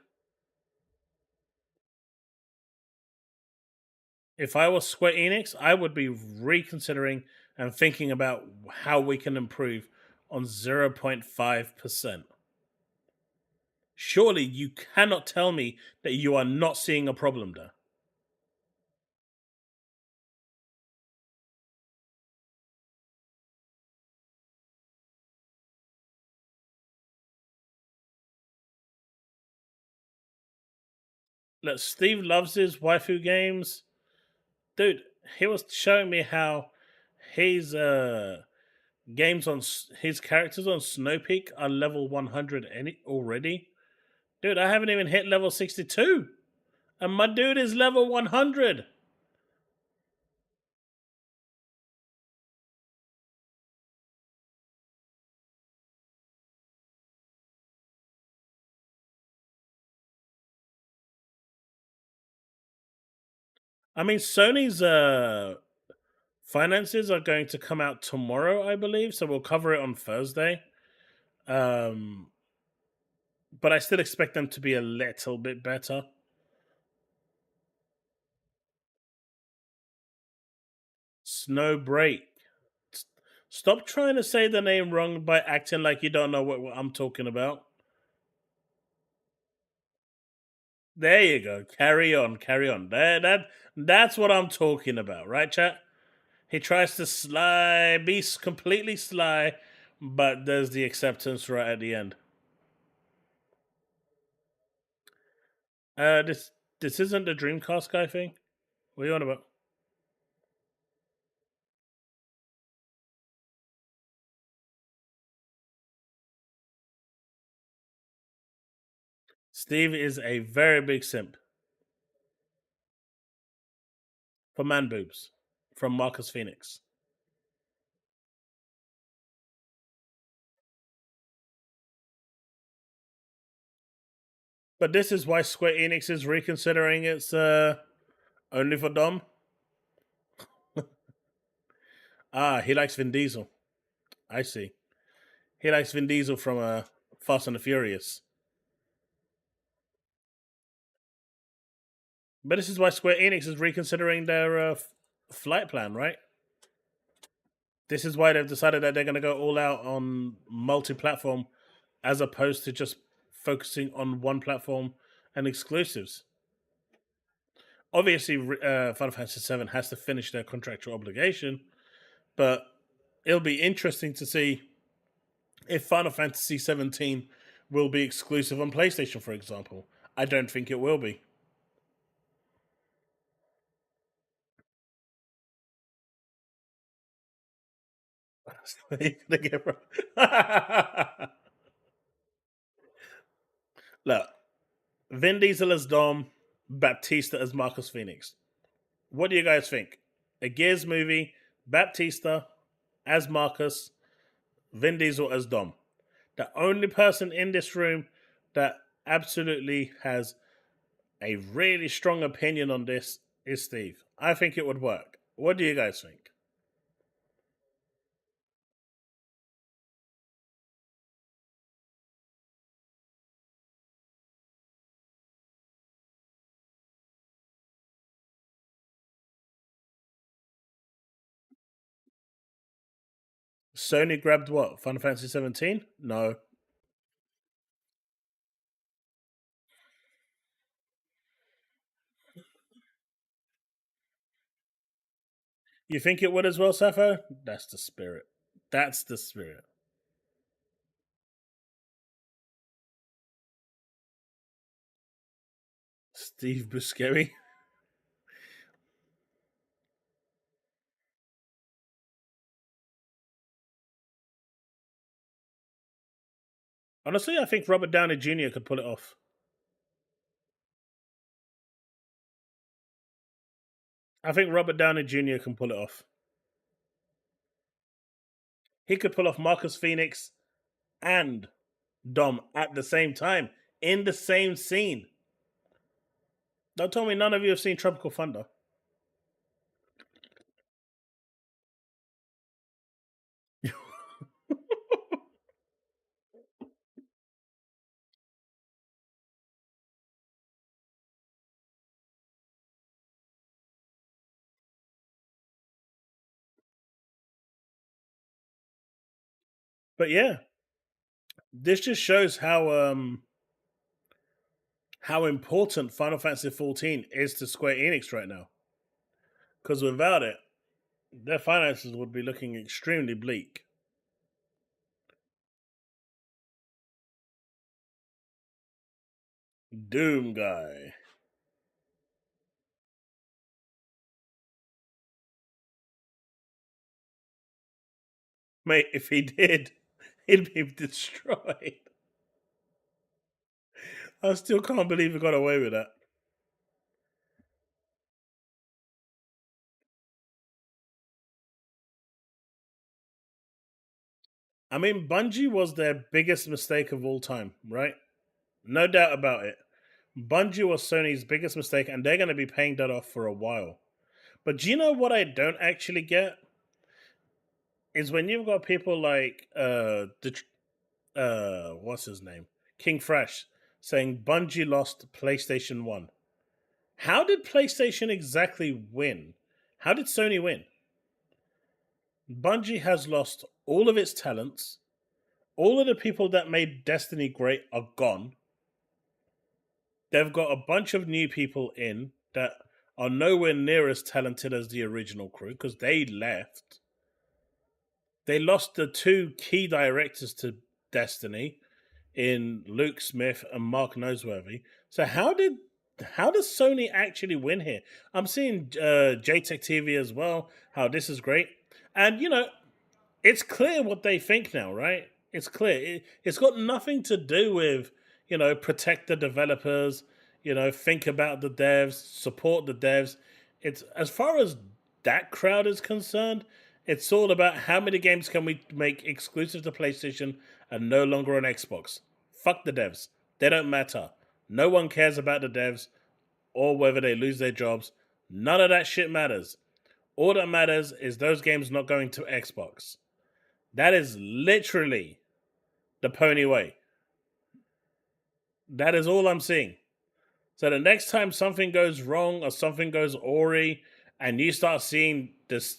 If I was Square Enix, I would be reconsidering and thinking about how we can improve on 0.5%. Surely you cannot tell me that you are not seeing a problem there. Look, Steve loves his waifu games. Dude, he was showing me how his games on his characters on Snow Peak are level 100 already. Dude, I haven't even hit level 62. And my dude is level 100. I mean, Sony's finances are going to come out tomorrow, I believe. So we'll cover it on Thursday. Um, but I still expect them to be a little bit better. Snowbreak. Stop trying to say the name wrong by acting like you don't know what I'm talking about. There you go. Carry on, carry on. That's what I'm talking about, right, chat? He tries to be completely sly, but there's the acceptance right at the end. This isn't the Dreamcast guy thing. What are you on about? Steve is a very big simp for man boobs from Marcus Phoenix. But this is why Square Enix is reconsidering its only for Dom. He likes Vin Diesel. I see. He likes Vin Diesel from Fast and the Furious. But this is why Square Enix is reconsidering their flight plan, right? This is why they've decided that they're going to go all out on multi-platform as opposed to just focusing on one platform and exclusives. Obviously, Final Fantasy VII has to finish their contractual obligation, but it'll be interesting to see if Final Fantasy 17 will be exclusive on PlayStation, for example. I don't think it will be. Look, Vin Diesel as Dom, Baptista as Marcus Phoenix. What do you guys think? A Gears movie, Baptista as Marcus, Vin Diesel as Dom. The only person in this room that absolutely has a really strong opinion on this is Steve. I think it would work. What do you guys think? Sony grabbed what? Final Fantasy 17? No. You think it would as well, Sappho? That's the spirit. That's the spirit. Steve Buscemi. Honestly, I think Robert Downey Jr. could pull it off. I think Robert Downey Jr. can pull it off. He could pull off Marcus Phoenix and Dom at the same time in the same scene. Don't tell me none of you have seen Tropical Thunder. But yeah, this just shows how important Final Fantasy 14 is to Square Enix right now. Because without it, their finances would be looking extremely bleak. Doom guy. Mate, if he did, he'd be destroyed. I still can't believe he got away with that. I mean, Bungie was their biggest mistake of all time, right? No doubt about it. Bungie was Sony's biggest mistake, and they're going to be paying that off for a while. But do you know what I don't actually get? Is when you've got people like what's his name? King Fresh saying Bungie lost PlayStation 1. How did PlayStation exactly win? How did Sony win? Bungie has lost all of its talents. All of the people that made Destiny great are gone. They've got a bunch of new people in that are nowhere near as talented as the original crew because they left. They lost the two key directors to Destiny in Luke Smith and Mark Noseworthy. So how does Sony actually win here? I'm seeing JTech TV as well. How this is great, and it's clear what they think now, right? It's clear. It's got nothing to do with protect the developers. Think about the devs, support the devs. It's as far as that crowd is concerned. It's all about how many games can we make exclusive to PlayStation and no longer on Xbox. Fuck the devs. They don't matter. No one cares about the devs or whether they lose their jobs. None of that shit matters. All that matters is those games not going to Xbox. That is literally the pony way. That is all I'm seeing. So the next time something goes wrong or something goes awry and you start seeing this,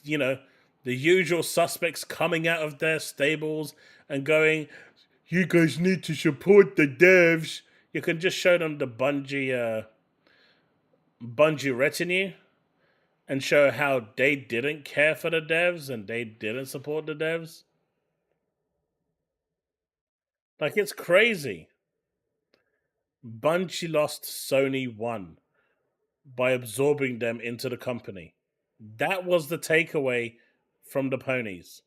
the usual suspects coming out of their stables and going, you guys need to support the devs. You can just show them the Bungie retinue and show how they didn't care for the devs and they didn't support the devs. Like, it's crazy. Bungie lost, Sony won by absorbing them into the company. That was the takeaway from the ponies.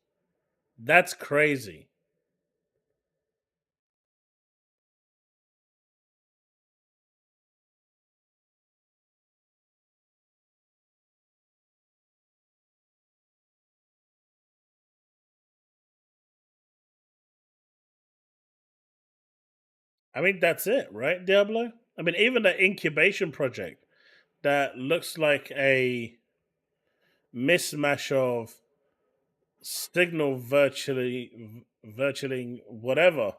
That's crazy. I mean, that's it, right, Diablo? I mean, even the incubation project that looks like a mismatch of Signal virtually whatever,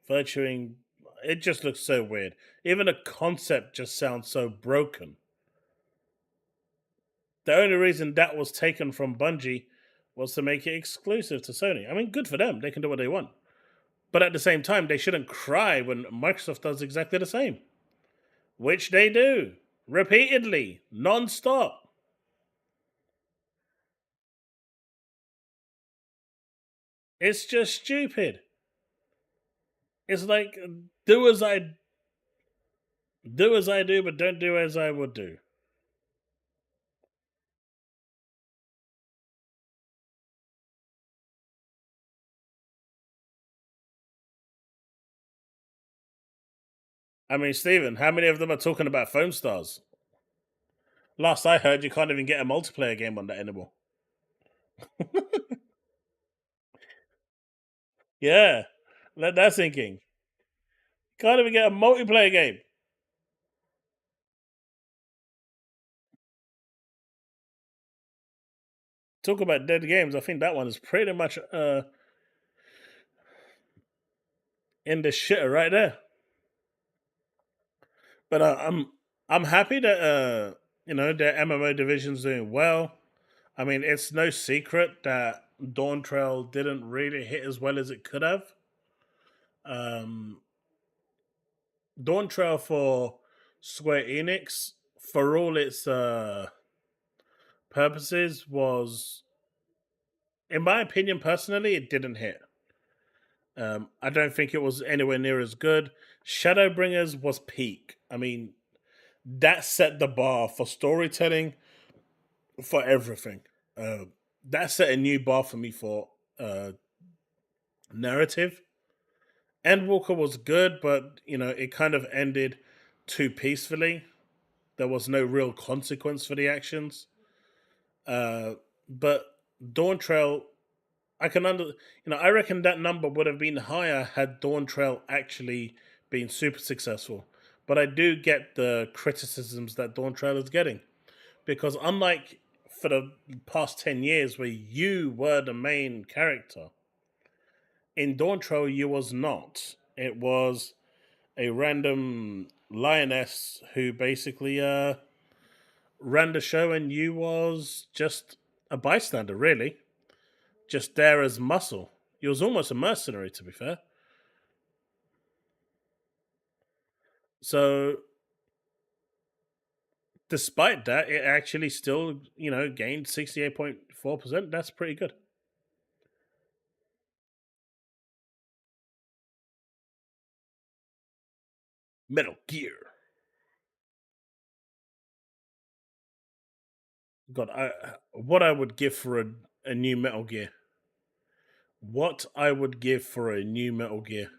virtuing. It just looks so weird. Even the concept just sounds so broken. The only reason that was taken from Bungie was to make it exclusive to Sony. I mean, good for them. They can do what they want. But at the same time, they shouldn't cry when Microsoft does exactly the same, which they do repeatedly, non-stop. It's just stupid. It's like do as I do, but don't do as I would do. I mean, Steven, how many of them are talking about Foam Stars? Last I heard, you can't even get a multiplayer game on that anymore. Yeah, let that sinking. Can't even get a multiplayer game. Talk about dead games. I think that one is pretty much in the shitter right there. But I'm happy that their MMO division's doing well. I mean, it's no secret that Dawn Trail didn't really hit as well as it could have. Um, Dawn Trail for Square Enix, for all its purposes, was, in my opinion, personally, it didn't hit. I don't think it was anywhere near as good. Shadowbringers was peak. I mean, that set the bar for storytelling, for everything. That set a new bar for me for narrative. Endwalker was good, but it kind of ended too peacefully. There was no real consequence for the actions. But Dawn Trail, I reckon that number would have been higher had Dawn Trail actually been super successful. But I do get the criticisms that Dawn Trail is getting, because unlike for the past 10 years where you were the main character, in Dawn Trail you was not. It was a random lioness who basically ran the show, and you was just a bystander, really, just there as muscle. You was almost a mercenary, to be fair. So, despite that, it actually still, gained 68.4%. That's pretty good. Metal Gear. God, what I would give for a new Metal Gear. What I would give for a new Metal Gear.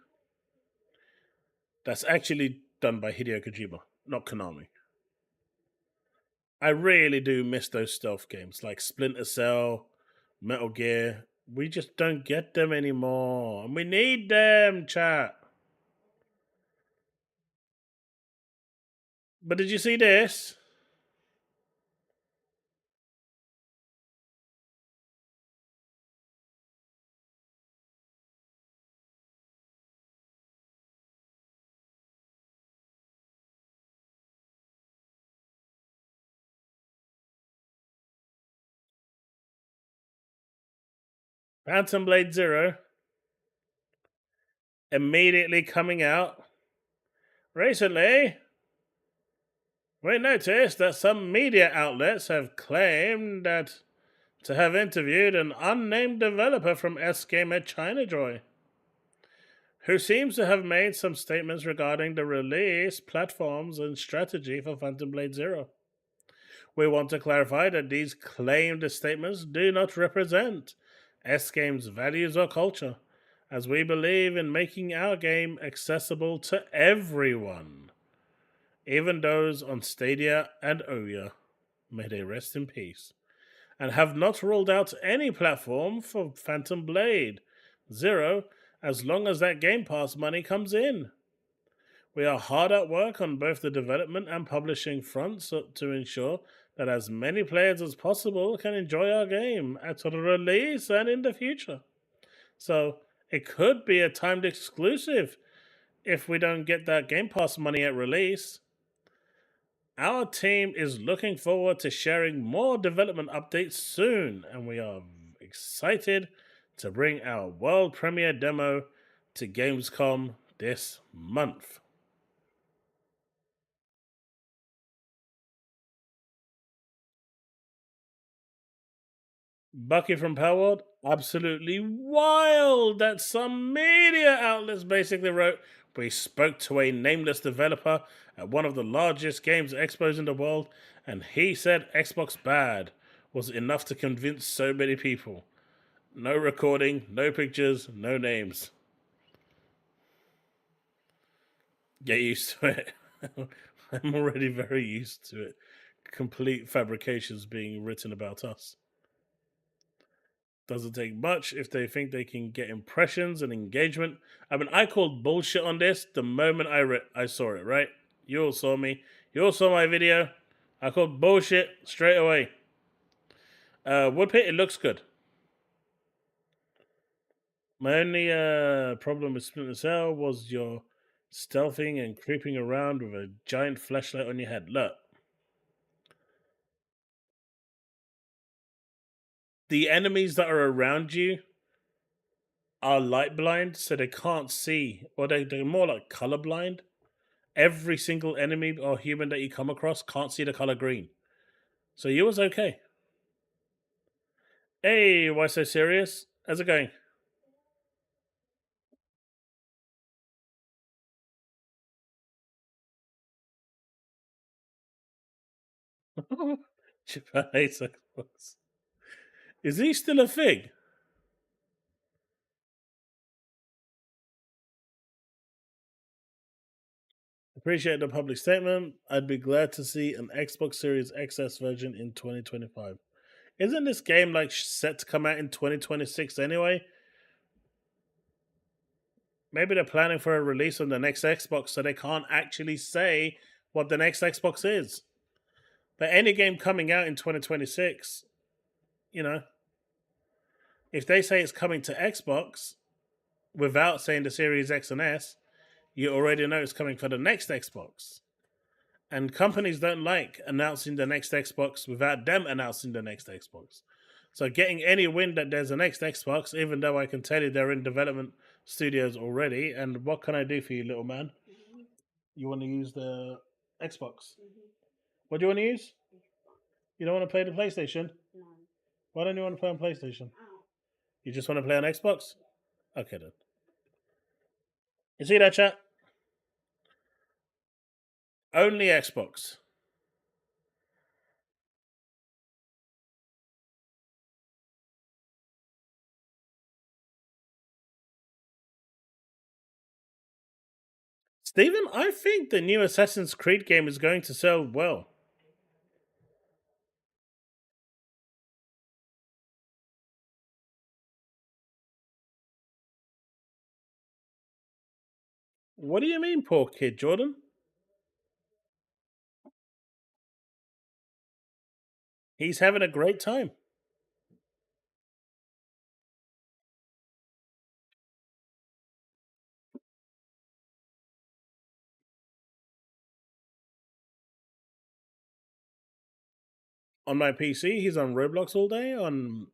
That's actually done by Hideo Kojima, not Konami. I really do miss those stealth games like Splinter Cell, Metal Gear. We just don't get them anymore. And we need them, chat. But did you see this? Phantom Blade Zero immediately coming out. Recently, we noticed that some media outlets have claimed that to have interviewed an unnamed developer from S Gamer China Joy, who seems to have made some statements regarding the release, platforms, and strategy for Phantom Blade Zero. We want to clarify that these claimed statements do not represent S Game's values or culture, as we believe in making our game accessible to everyone, even those on Stadia and Ouya. May they rest in peace. And have not rolled out any platform for Phantom Blade Zero as long as that Game Pass money comes in. We are hard at work on both the development and publishing fronts to ensure that as many players as possible can enjoy our game at the release and in the future. So it could be a timed exclusive if we don't get that Game Pass money at release. Our team is looking forward to sharing more development updates soon, and we are excited to bring our world premiere demo to Gamescom this month. Bucky from Powerworld, absolutely wild that some media outlets basically wrote, we spoke to a nameless developer at one of the largest games expos in the world, and he said Xbox bad was enough to convince so many people. No recording, no pictures, no names. Get used to it. I'm already very used to it. Complete fabrications being written about us. Doesn't take much if they think they can get impressions and engagement. I mean, I called bullshit on this the moment I saw it, right? You all saw me. You all saw my video. I called bullshit straight away. Woodpit, it looks good. My only problem with Splinter Cell was your stealthing and creeping around with a giant flashlight on your head. Look. The enemies that are around you are light blind, so they can't see, or they're more like color blind. Every single enemy or human that you come across can't see the color green. So you was okay. Hey, why so serious? How's it going? Japan hates Xbox. Is he still a fig? Appreciate the public statement. I'd be glad to see an Xbox Series XS version in 2025. Isn't this game like set to come out in 2026 anyway? Maybe they're planning for a release on the next Xbox so they can't actually say what the next Xbox is. But any game coming out in 2026, you know, if they say it's coming to Xbox without saying the Series X and S, you already know it's coming for the next Xbox. And companies don't like announcing the next Xbox without them announcing the next Xbox. So getting any wind that there's a next Xbox, even though I can tell you they're in development studios already, and what can I do for you, little man? You want to use the Xbox? What do you want to use? You don't want to play the PlayStation? Why don't you want to play on PlayStation? You just want to play on Xbox? Okay then. You see that, chat? Only Xbox. Steven, I think the new Assassin's Creed game is going to sell well. What do you mean, poor kid, Jordan? He's having a great time. On my PC, he's on Roblox all day. On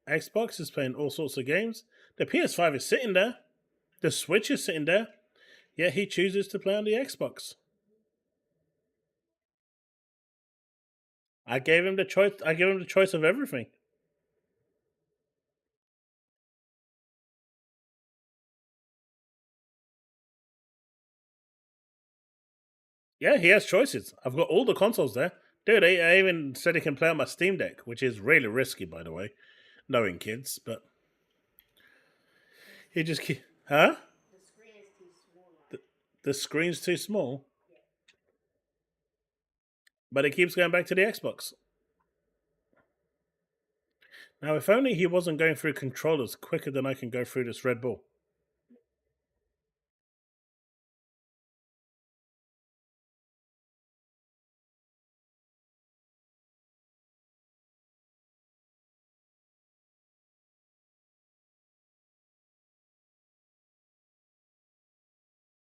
Xbox, he's playing all sorts of games. The PS5 is sitting there. The Switch is sitting there. Yet he chooses to play on the Xbox. I gave him the choice. I gave him the choice of everything. Yeah, he has choices. I've got all the consoles there. Dude, I even said he can play on my Steam Deck, which is really risky, by the way, knowing kids, but he just huh? The screen's too small, but it keeps going back to the Xbox. Now, if only he wasn't going through controllers quicker than I can go through this Red Bull.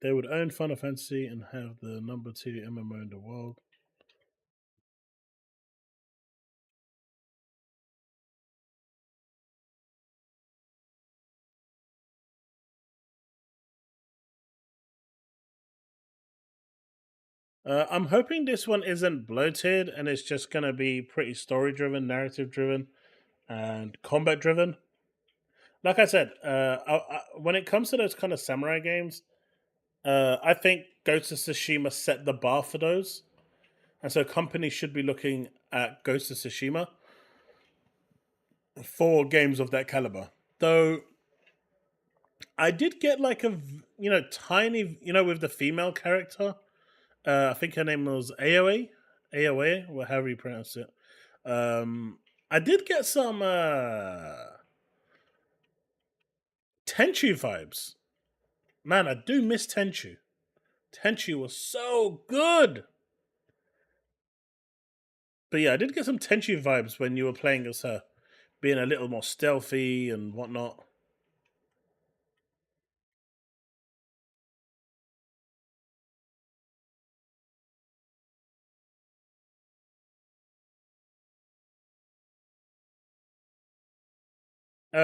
They would own Final Fantasy and have the number 2 MMO in the world. I'm hoping this one isn't bloated and it's just going to be pretty story driven, narrative driven, and combat driven. Like I said, when it comes to those kind of samurai games, I think Ghost of Tsushima set the bar for those. And so companies should be looking at Ghost of Tsushima for games of that caliber. Though I did get like tiny, with the female character. I think her name was AOA, or however you pronounce it. I did get some Tenchu vibes. Man, I do miss Tenchu. Tenchu was so good. But yeah, I did get some Tenchu vibes when you were playing as her, being a little more stealthy and whatnot.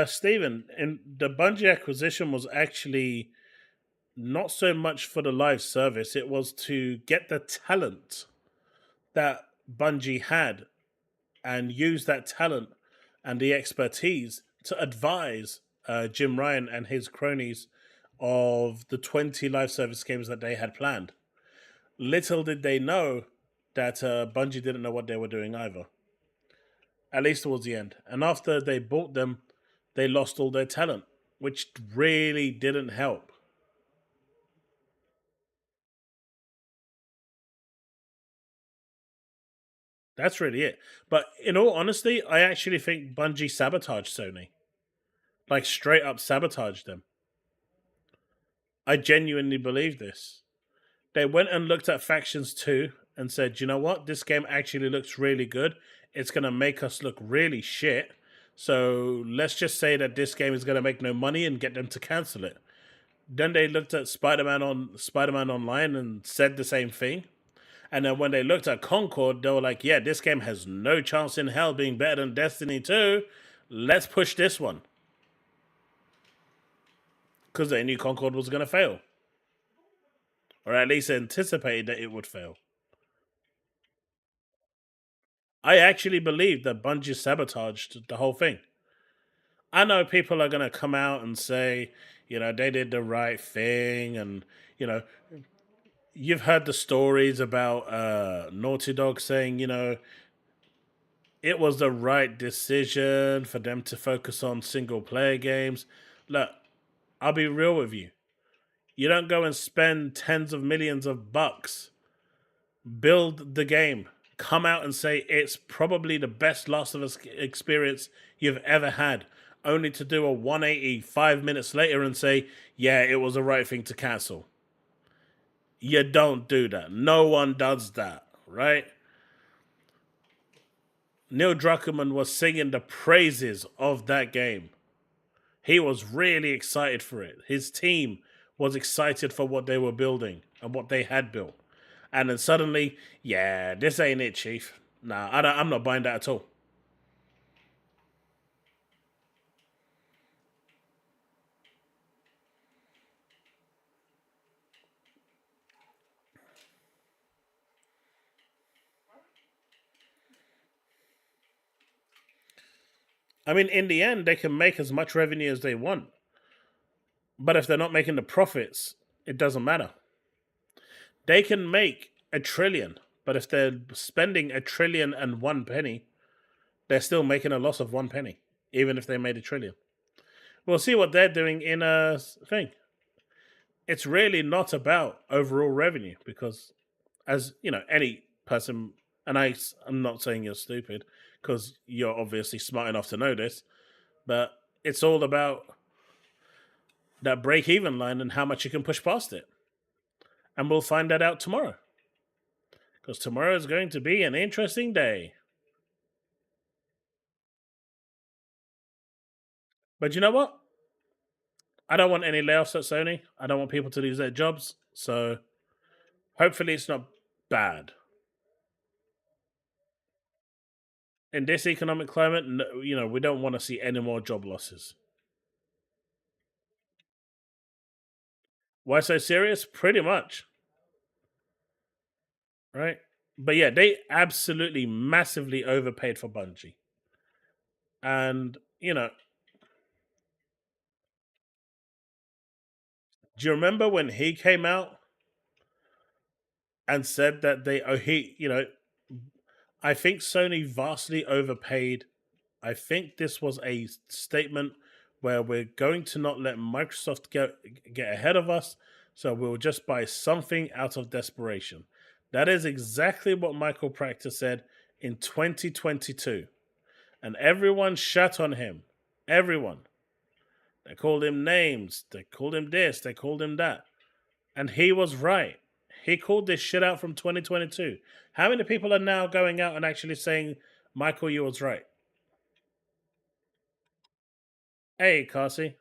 Steven, and the Bungie acquisition was actually not so much for the live service, it was to get the talent that Bungie had and use that talent and the expertise to advise Jim Ryan and his cronies of the 20 live service games that they had planned. Little did they know that Bungie didn't know what they were doing either, at least towards the end. And after they bought them, they lost all their talent, which really didn't help. That's really it. But in all honesty, I actually think Bungie sabotaged Sony. Like, straight up sabotaged them. I genuinely believe this. They went and looked at Factions 2 and said, you know what? This game actually looks really good. It's going to make us look really shit. So let's just say that this game is going to make no money and get them to cancel it. Then they looked at Spider-Man Online and said the same thing. And then when they looked at Concord, they were like, yeah, this game has no chance in hell being better than Destiny 2. Let's push this one. Because they knew Concord was going to fail. Or at least anticipated that it would fail. I actually believe that Bungie sabotaged the whole thing. I know people are going to come out and say, they did the right thing. And, you've heard the stories about Naughty Dog saying, it was the right decision for them to focus on single player games. Look, I'll be real with you. You don't go and spend tens of millions of bucks, build the game, come out and say it's probably the best Last of Us experience you've ever had, only to do a 180 5 minutes later and say, yeah, it was the right thing to cancel. You don't do that. No one does that, right? Neil Druckmann was singing the praises of that game. He was really excited for it. His team was excited for what they were building and what they had built. And then suddenly, yeah, this ain't it, Chief. Nah, I'm not buying that at all. I mean, in the end, they can make as much revenue as they want. But if they're not making the profits, it doesn't matter. They can make a trillion, but if they're spending a trillion and one penny, they're still making a loss of one penny, even if they made a trillion. We'll see what they're doing in a thing. It's really not about overall revenue because, as any person, and I'm not saying you're stupid because you're obviously smart enough to know this, but it's all about that break even line and how much you can push past it. And we'll find that out tomorrow. Because tomorrow is going to be an interesting day. But you know what? I don't want any layoffs at Sony. I don't want people to lose their jobs. So hopefully it's not bad. In this economic climate, we don't want to see any more job losses. Why so serious? Pretty much. right? But yeah, they absolutely massively overpaid for Bungie. And, do you remember when he came out and said that I think Sony vastly overpaid. I think this was a statement where we're going to not let Microsoft get ahead of us, so we'll just buy something out of desperation. That is exactly what Michael Proctor said in 2022. And everyone shat on him. Everyone. They called him names. They called him this. They called him that. And he was right. He called this shit out from 2022. How many people are now going out and actually saying, Michael, you was right? Hey, Cassie.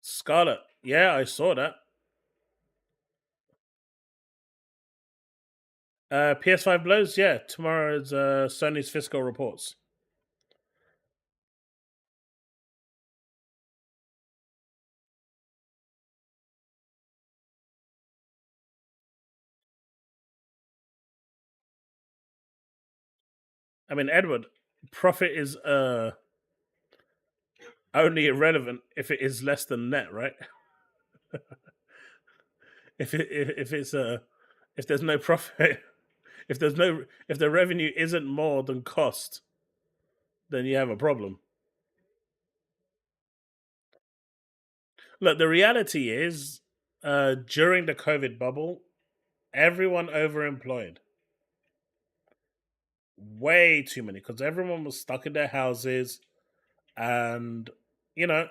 Scarlet. Yeah, I saw that. PS5 blows. Yeah, tomorrow's Sony's fiscal reports. I mean, Edward, profit is only irrelevant if it is less than net, right? If it's if there's no profit, if the revenue isn't more than cost, then you have a problem. Look, the reality is, during the COVID bubble, everyone overemployed. Way too many because everyone was stuck in their houses, and you know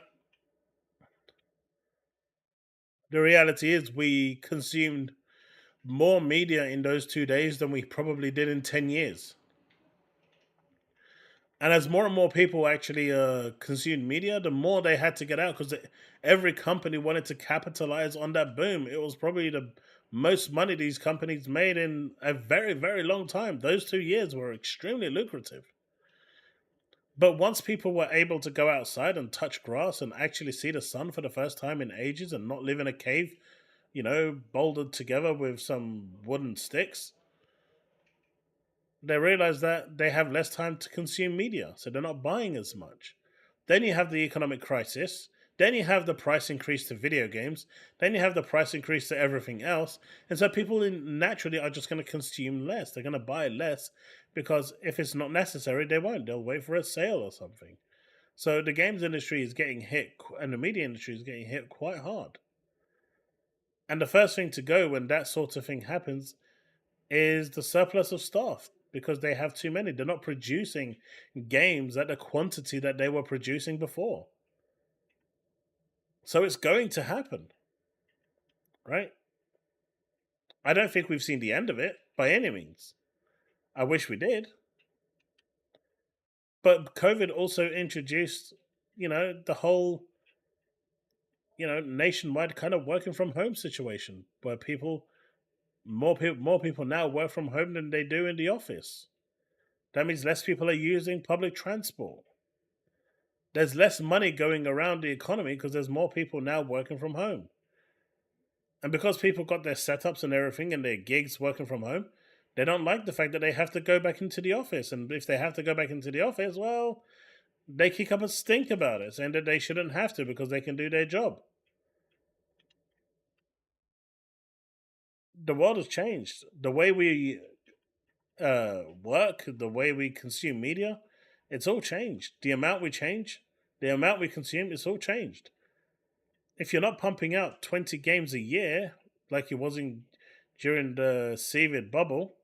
the reality is we consumed more media in those 2 days than we probably did in 10 years. And as more and more people actually consumed media, the more they had to get out because every company wanted to capitalize on that boom. It was probably the most money these companies made in a very, very long time. Those 2 years were extremely lucrative. But once people were able to go outside and touch grass and actually see the sun for the first time in ages and not live in a cave, bouldered together with some wooden sticks, they realize that they have less time to consume media, so they're not buying as much. Then you have the economic crisis. Then you have the price increase to video games. Then you have the price increase to everything else. And so people naturally are just going to consume less. They're going to buy less because if it's not necessary, they won't. They'll wait for a sale or something. So the games industry is getting hit, and the media industry is getting hit quite hard. And the first thing to go when that sort of thing happens is the surplus of staff because they have too many. They're not producing games at the quantity that they were producing before. So it's going to happen, right? I don't think we've seen the end of it by any means. I wish we did. But COVID also introduced, the whole, nationwide kind of working from home situation where more people now work from home than they do in the office. That means less people are using public transport. There's less money going around the economy because there's more people now working from home. And because people got their setups and everything and their gigs working from home, they don't like the fact that they have to go back into the office. And if they have to go back into the office, well, they kick up a stink about it, saying that they shouldn't have to because they can do their job. The world has changed. The way we work, the way we consume media, it's all changed. The amount we change, the amount we consume, it's all changed. If you're not pumping out 20 games a year like it was during the COVID bubble,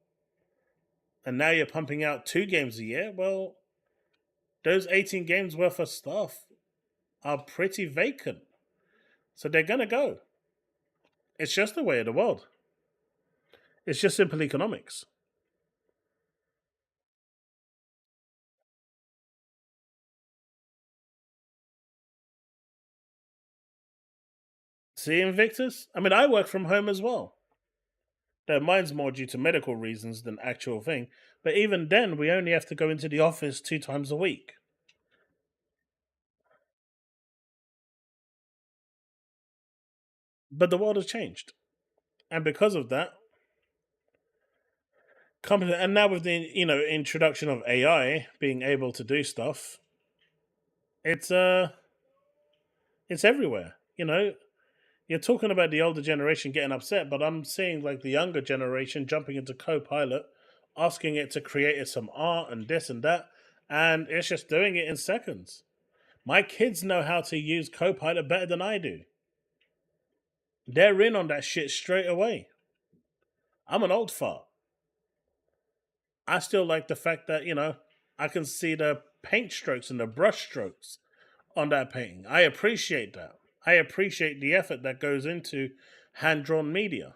and now you're pumping out 2 games a year, well, those 18 games worth of stuff are pretty vacant. So they're going to go. It's just the way of the world. It's just simple economics. See, Invictus? I mean, I work from home as well. Though mine's more due to medical reasons than actual thing. But even then, we only have to go into the office 2 times a week. But the world has changed. And because of that, company, and now with the introduction of AI being able to do stuff, it's it's everywhere. You're talking about the older generation getting upset, but I'm seeing like the younger generation jumping into Copilot, asking it to create it some art and this and that, and it's just doing it in seconds. My kids know how to use Copilot better than I do. They're in on that shit straight away. I'm an old fart. I still like the fact that, I can see the paint strokes and the brush strokes on that painting. I appreciate that. I appreciate the effort that goes into hand drawn media.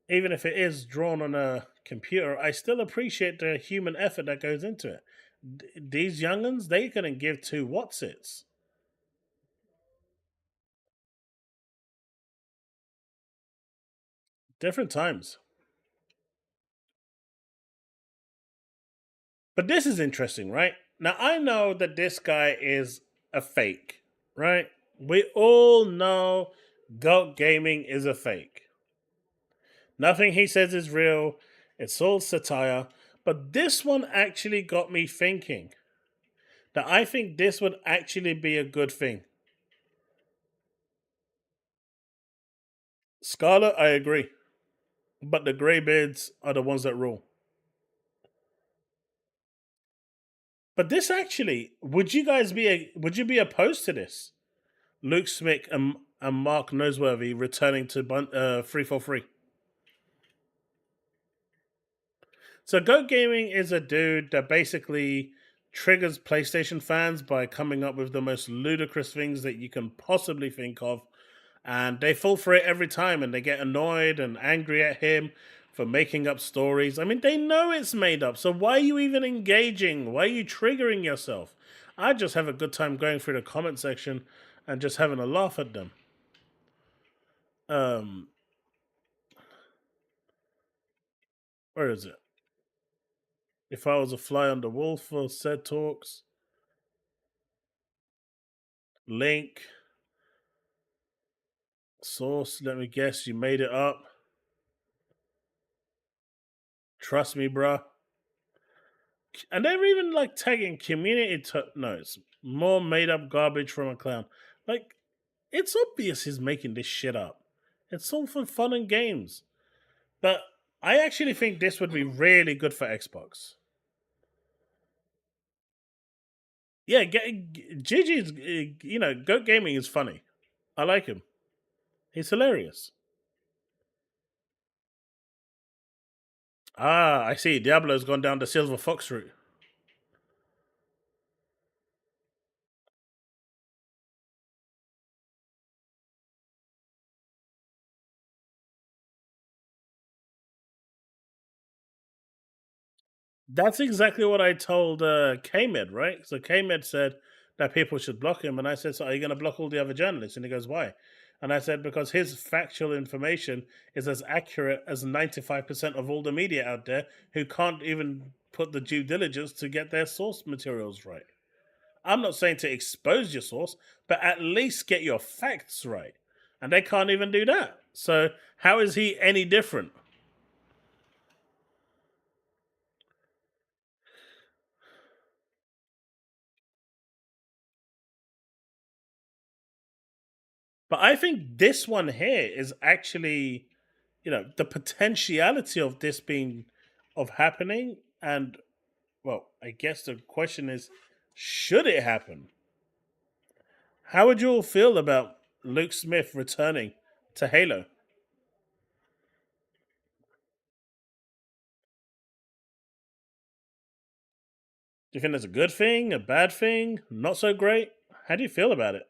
Even if it is drawn on a computer, I still appreciate the human effort that goes into it. These younguns, they couldn't give two what's its. Different times. But this is interesting, right? Now, I know that this guy is a fake, right? We all know Goat Gaming is a fake. Nothing he says is real. It's all satire. But this one actually got me thinking that I think this would actually be a good thing. Scarlet, I agree. But the greybeards are the ones that rule. But this actually, would you be opposed to this? Luke Smith and Mark Noseworthy returning to 343. So Goat Gaming is a dude that basically triggers PlayStation fans by coming up with the most ludicrous things that you can possibly think of. And they fall for it every time and they get annoyed and angry at him for making up stories. I mean, they know it's made up. So why are you even engaging? Why are you triggering yourself? I just have a good time going through the comment section and just having a laugh at them. Um, where is it? If I was a fly on the wall for said talks, link, source, let me guess, you made it up. Trust me, bruh. And they're even like tagging community notes. More made up garbage from a clown. Like, it's obvious he's making this shit up. It's all for fun and games. But I actually think this would be really good for Xbox. Yeah, Gigi's, Goat Gaming is funny. I like him. He's hilarious. Ah, I see. Diablo's gone down the Silver Fox route. That's exactly what I told KMed, right? So KMed said that people should block him, and I said, "So are you going to block all the other journalists?" And he goes, "Why?" And I said, "Because his factual information is as accurate as 95% of all the media out there who can't even put the due diligence to get their source materials right." I'm not saying to expose your source, but at least get your facts right. And they can't even do that. So how is he any different? But I think this one here is actually, the potentiality of this being of happening. And well, I guess the question is, should it happen? How would you all feel about Luke Smith returning to Halo? Do you think that's a good thing, a bad thing, not so great? How do you feel about it?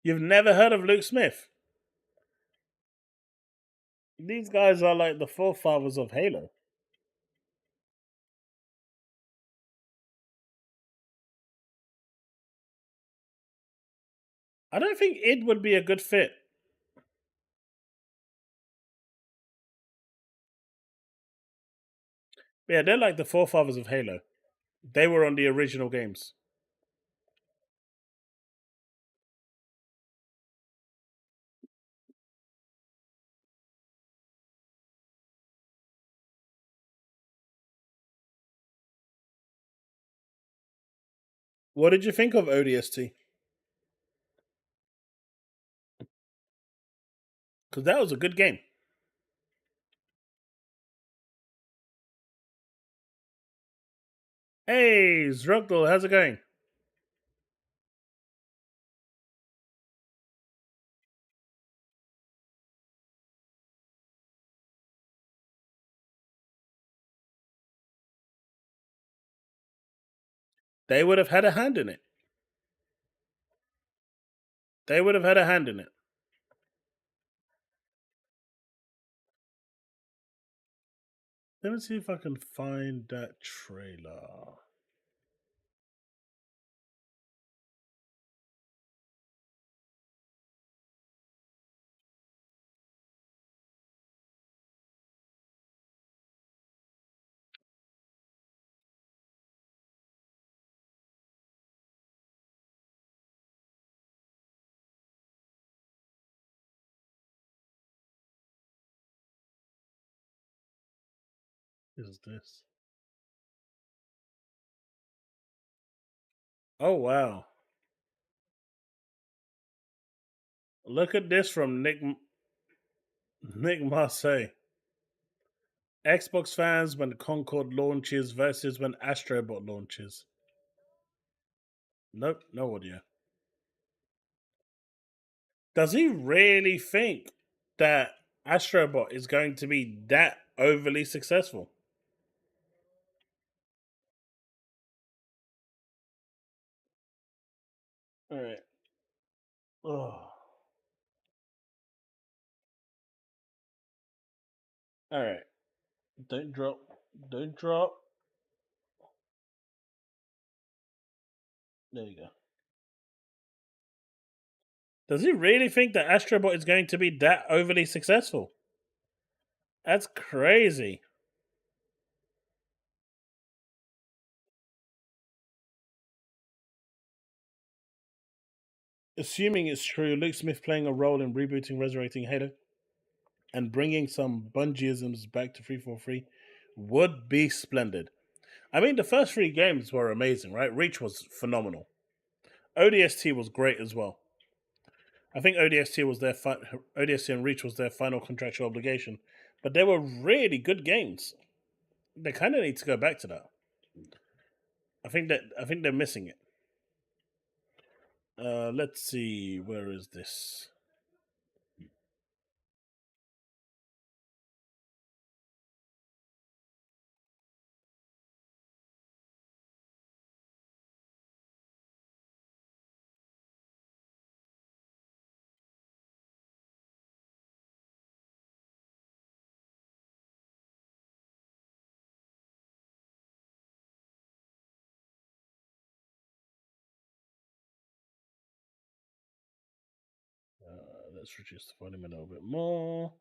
You've never heard of Luke Smith? These guys are like the forefathers of Halo. I don't think id would be a good fit. Yeah, they're like the forefathers of Halo. They were on the original games. What did you think of ODST? Because that was a good game. Hey, Zrugdal, how's it going? They would have had a hand in it. They would have had a hand in it. Let me see if I can find that trailer. Is this? Oh wow! Look at this from Nick Marseille. Xbox fans when Concord launches versus when Astrobot launches. Nope, no audio. Does he really think that Astrobot is going to be that overly successful? All right. Oh. All right. Don't drop. Don't drop. There you go. Does he really think that Astrobot is going to be that overly successful? That's crazy. Assuming it's true, Luke Smith playing a role in rebooting Resurrecting Halo and bringing some Bungieisms back to 343 would be splendid. I mean, the first three games were amazing, right? Reach was phenomenal. ODST was great as well. I think ODST and Reach was their final contractual obligation, but they were really good games. They kind of need to go back to that. I think they're missing it. Let's see, where is this? Let's reduce the volume a little bit more.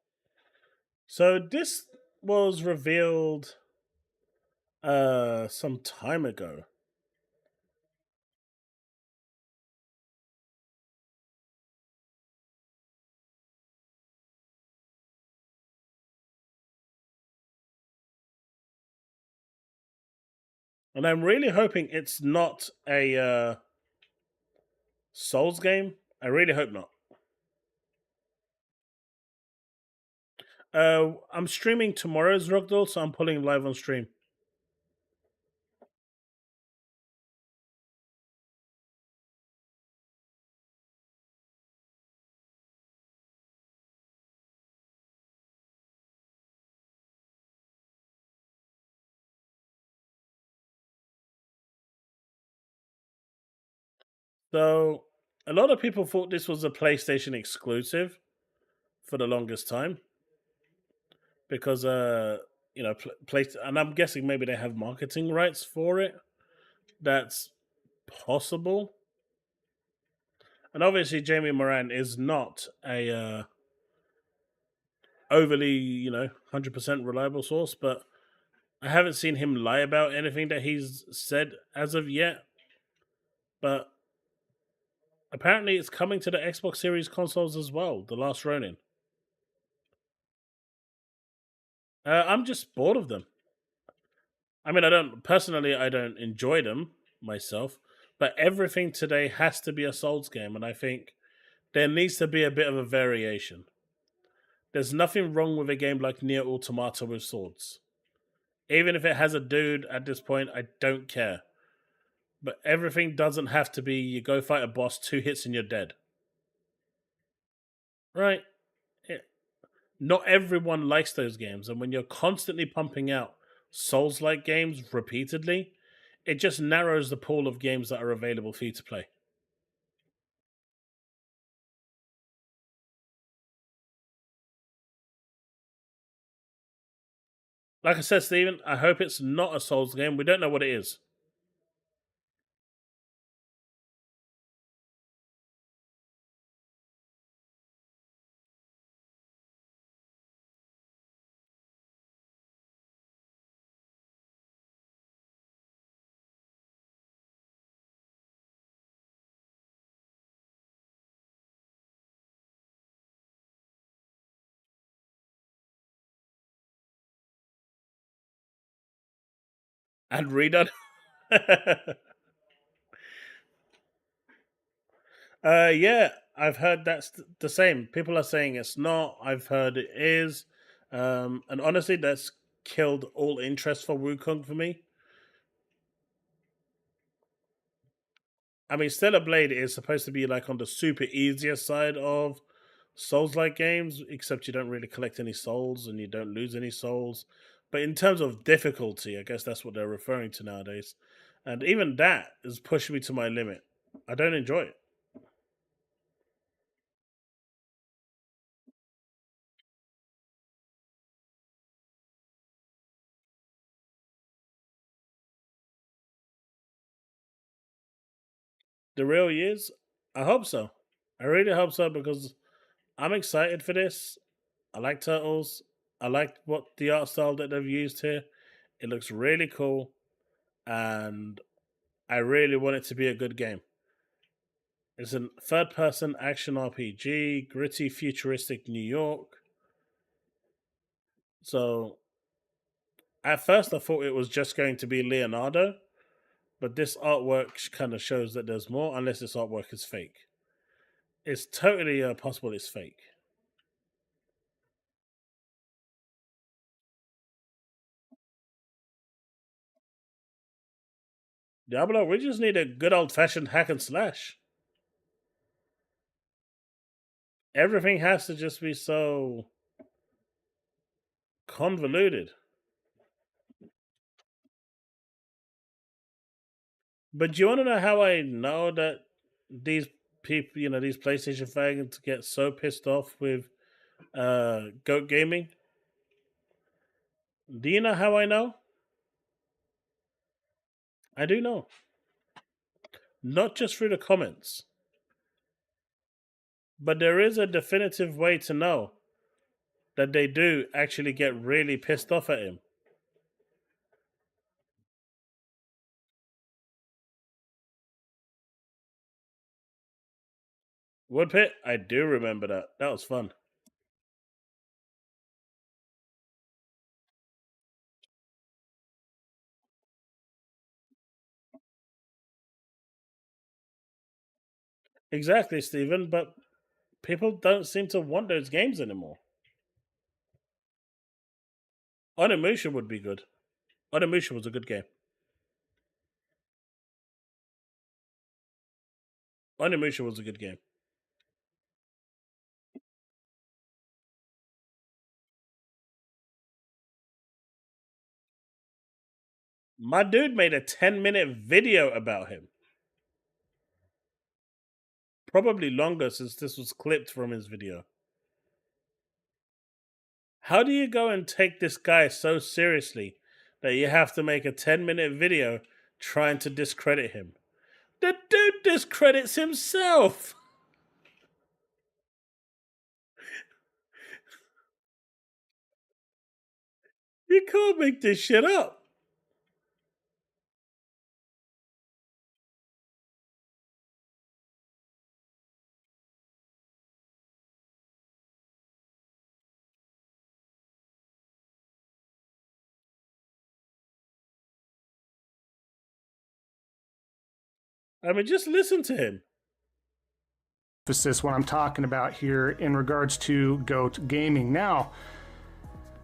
So this was revealed some time ago. And I'm really hoping it's not a Souls game. I really hope not. I'm streaming tomorrow's Rugdoll, so I'm pulling live on stream. So A lot of people thought this was a PlayStation exclusive for the longest time because place, and I'm guessing maybe they have marketing rights for it. That's possible. And obviously, Jamie Moran is not a overly, 100% reliable source, but I haven't seen him lie about anything that he's said as of yet. But apparently, it's coming to the Xbox Series consoles as well. The Last Ronin. I'm just bored of them. I mean, I don't enjoy them myself, but everything today has to be a Souls game, and I think there needs to be a bit of a variation. There's nothing wrong with a game like Nier Automata with swords. Even if it has a dude at this point, I don't care. But everything doesn't have to be you go fight a boss, 2 hits and you're dead. Right? Yeah. Not everyone likes those games, and when you're constantly pumping out Souls like games repeatedly, it just narrows the pool of games that are available for you to play. Like I said, Steven, I hope it's not a Souls game. We don't know what it is. And redone. Yeah, I've heard that's the same. People are saying it's not. I've heard it is. And honestly, that's killed all interest for Wukong for me. I mean, Stellar Blade is supposed to be like on the super easier side of Souls like games, except you don't really collect any souls and you don't lose any souls. But in terms of difficulty, I guess that's what they're referring to nowadays. And even that is pushing me to my limit. I don't enjoy it. The real years, I hope so. I really hope so because I'm excited for this. I like turtles. I like what the art style that they've used here. It looks really cool, and I really want it to be a good game. It's a third-person action RPG, gritty, futuristic New York. So at first, I thought it was just going to be Leonardo, but this artwork kind of shows that there's more, unless this artwork is fake. It's totally possible it's fake. Diablo, we just need a good old-fashioned hack and slash. Everything has to just be so convoluted. But do you want to know how I know that these people, these PlayStation fans get so pissed off with Goat Gaming? Do you know how I know? I do know. Not just through the comments, but there is a definitive way to know that they do actually get really pissed off at him. Woodpit, I do remember that. That was fun. Exactly, Stephen, but people don't seem to want those games anymore. Onimusha would be good. Onimusha was a good game. Onimusha was a good game. My dude made a 10-minute video about him. probably longer since this was clipped from his video. How do you go and take this guy so seriously that you have to make a 10-minute video trying to discredit him? The dude discredits himself! You can't make this shit up. I mean, just listen to him. Emphasis what I'm talking about here in regards to GOAT Gaming. Now,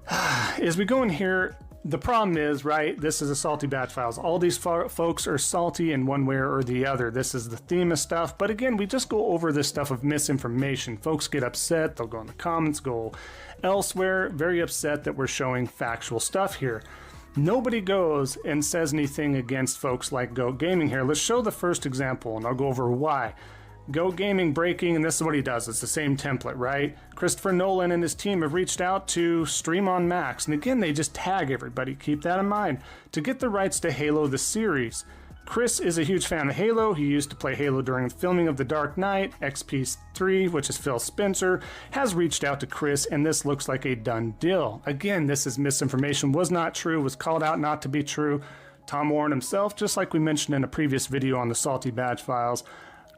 as we go in here, the problem is, right, this is a salty batch files. All these folks are salty in one way or the other. This is the theme of stuff. But again, we just go over this stuff of misinformation. Folks get upset. They'll go in the comments, go elsewhere, very upset that we're showing factual stuff here. Nobody goes and says anything against folks like GOAT Gaming here. Let's show the first example, and I'll go over why. GOAT Gaming breaking, and this is what he does. It's the same template, right? Christopher Nolan and his team have reached out to Stream on Max, and again, they just tag everybody. Keep that in mind. To get the rights to Halo the series. Chris is a huge fan of Halo. He used to play Halo during the filming of The Dark Knight. XP3, which is Phil Spencer, has reached out to Chris, and this looks like a done deal. Again, this is misinformation. Was not true. Was called out not to be true. Tom Warren himself, just like we mentioned in a previous video on the Salty Badge Files,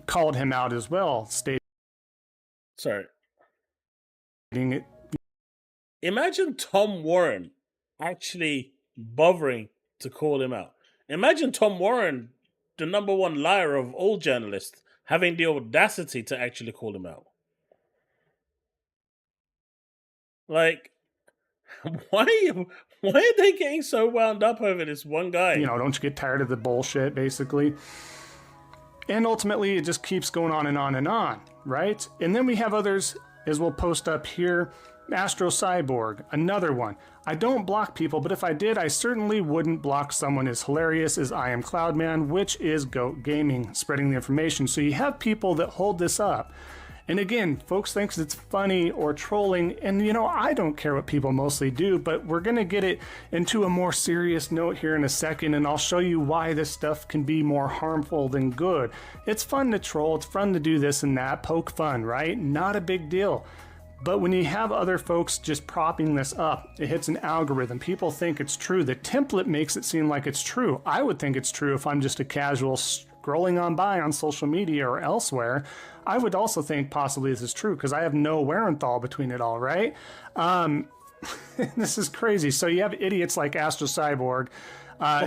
called him out as well, stating it. Imagine Tom Warren actually bothering to call him out. Imagine Tom Warren, the #1 liar of all journalists, having the audacity to actually call him out. Like, why are they getting so wound up over this one guy? You know, don't you get tired of the bullshit, basically? And ultimately, it just keeps going on and on and on, right? And then we have others, as we'll post up here. Astro Cyborg, another one. I don't block people, but if I did, I certainly wouldn't block someone as hilarious as I Am Cloudman, which is GOAT Gaming, spreading the information. So you have people that hold this up. And again, folks think it's funny or trolling, and you know, I don't care what people mostly do, but we're gonna get it into a more serious note here in a second, and I'll show you why this stuff can be more harmful than good. It's fun to troll, it's fun to do this and that, poke fun, right? Not a big deal. But when you have other folks just propping this up, it hits an algorithm. People think it's true. The template makes it seem like it's true. I would think it's true if I'm just a casual scrolling on by on social media or elsewhere. I would also think possibly this is true because I have no wherewithal between it all, right? This is crazy. So you have idiots like Astro Cyborg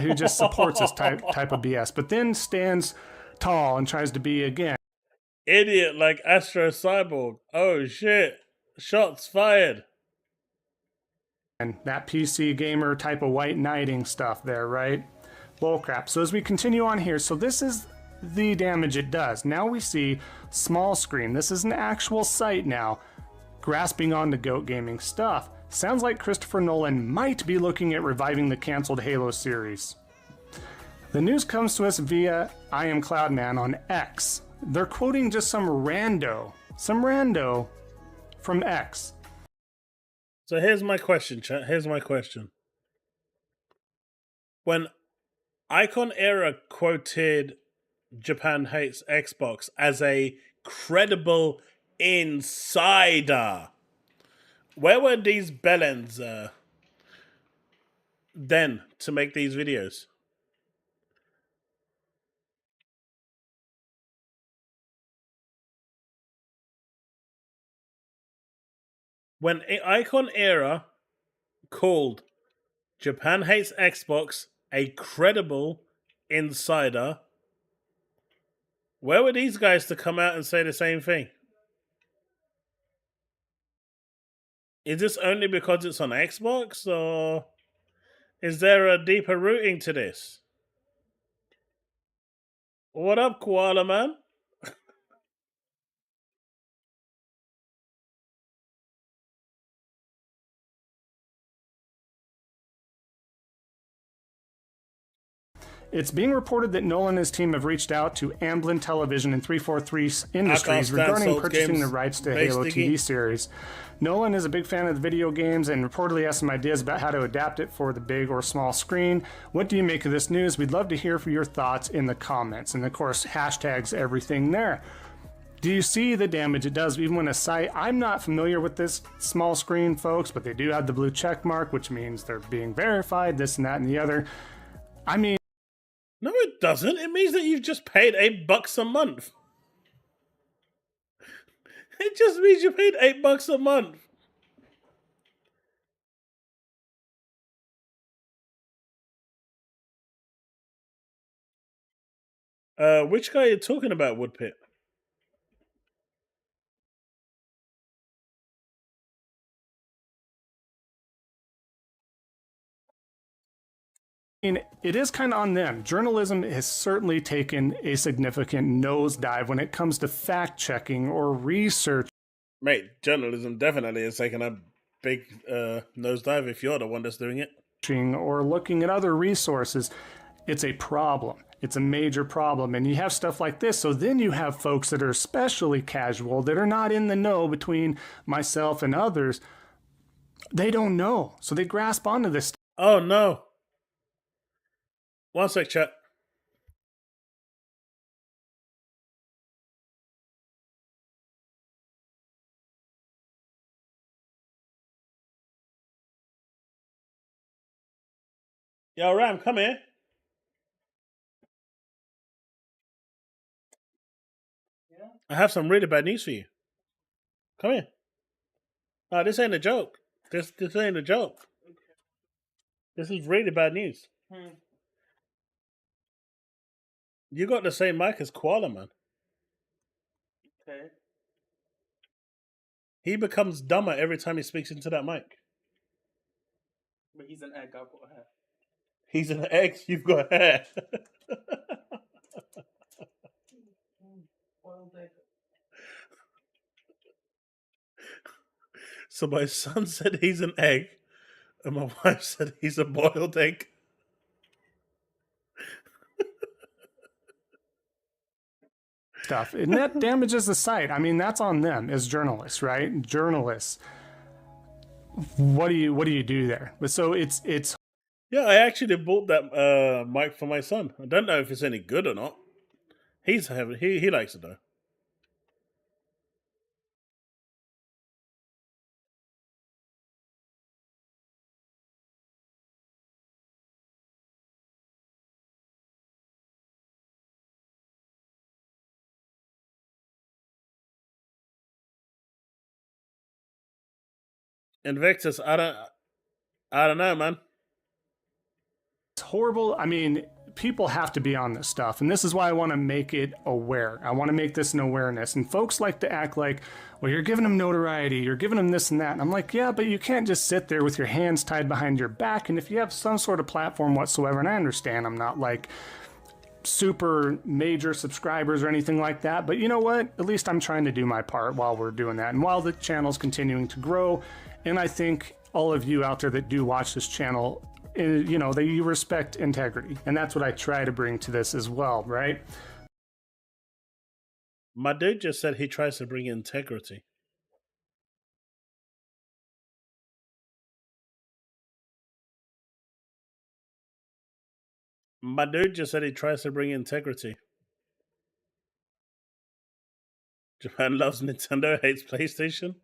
who just supports this type of BS, but then stands tall and tries to be, again, idiot like Astro Cyborg. Oh shit. Shots fired. And that PC gamer type of white knighting stuff there, right? Bullcrap. So as we continue on here, so this is the damage it does. Now we see small screen. This is an actual site now, grasping on to GOAT Gaming stuff. Sounds like Christopher Nolan might be looking at reviving the canceled Halo series. The news comes to us via I Am Cloudman on X. They're quoting just some rando from X. So here's my question, chat. Here's my question. When Icon Era quoted Japan Hates Xbox as a credible insider, where were these bellends then to make these videos? When Icon Era called Japan Hates Xbox a credible insider, where were these guys to come out and say the same thing? Is this only because it's on Xbox, or is there a deeper rooting to this? What up, Koala Man? It's being reported that Nolan and his team have reached out to Amblin Television and 343 Industries regarding purchasing the rights to Halo TV series. Nolan is a big fan of the video games and reportedly has some ideas about how to adapt it for the big or small screen. What do you make of this news? We'd love to hear for your thoughts in the comments. And of course, hashtags everything there. Do you see the damage it does even when a site... I'm not familiar with this small screen, folks, but they do have the blue check mark, which means they're being verified, this and that and the other. I mean... No, it doesn't. It means that you've just paid $8 a month. It just means you paid $8 a month. Which guy are you talking about, Woodpit? It is kind of on them. Journalism has certainly taken a significant nosedive when it comes to fact-checking or research. Mate, journalism definitely is taking a big nosedive if you're the one that's doing it. Or looking at other resources. It's a problem. It's a major problem. And you have stuff like this. So then you have folks that are especially casual, that are not in the know between myself and others. They don't know. So they grasp onto this. Oh, no. One sec, chat. Yo, Ram, come here. Yeah? I have some really bad news for you. Come here. Oh, this ain't a joke. This ain't a joke. Okay. This is really bad news. You got the same mic as Koala, man. Okay. He becomes dumber every time he speaks into that mic. But he's an egg, I've got hair. He's an egg, you've got hair. So my son said he's an egg, and my wife said he's a boiled egg. Stuff. And that damages the site. I mean, that's on them as journalists, right? Journalists. What do you do there? But so it's yeah, I actually bought that mic for my son. I don't know if it's any good or not. He likes it though. Invictus, I don't know, man. It's horrible. I mean, people have to be on this stuff, and this is why I want to make it aware. I want to make this an awareness. And folks like to act like, well, you're giving them notoriety, you're giving them this and that. And I'm like, yeah, but you can't just sit there with your hands tied behind your back. And if you have some sort of platform whatsoever, and I understand I'm not like super major subscribers or anything like that, but you know what? At least I'm trying to do my part while we're doing that. And while the channel's continuing to grow, and I think all of you out there that do watch this channel, you know, that you respect integrity. And that's what I try to bring to this as well, right? My dude just said he tries to bring integrity. My dude just said he tries to bring integrity. Japan loves Nintendo, hates PlayStation.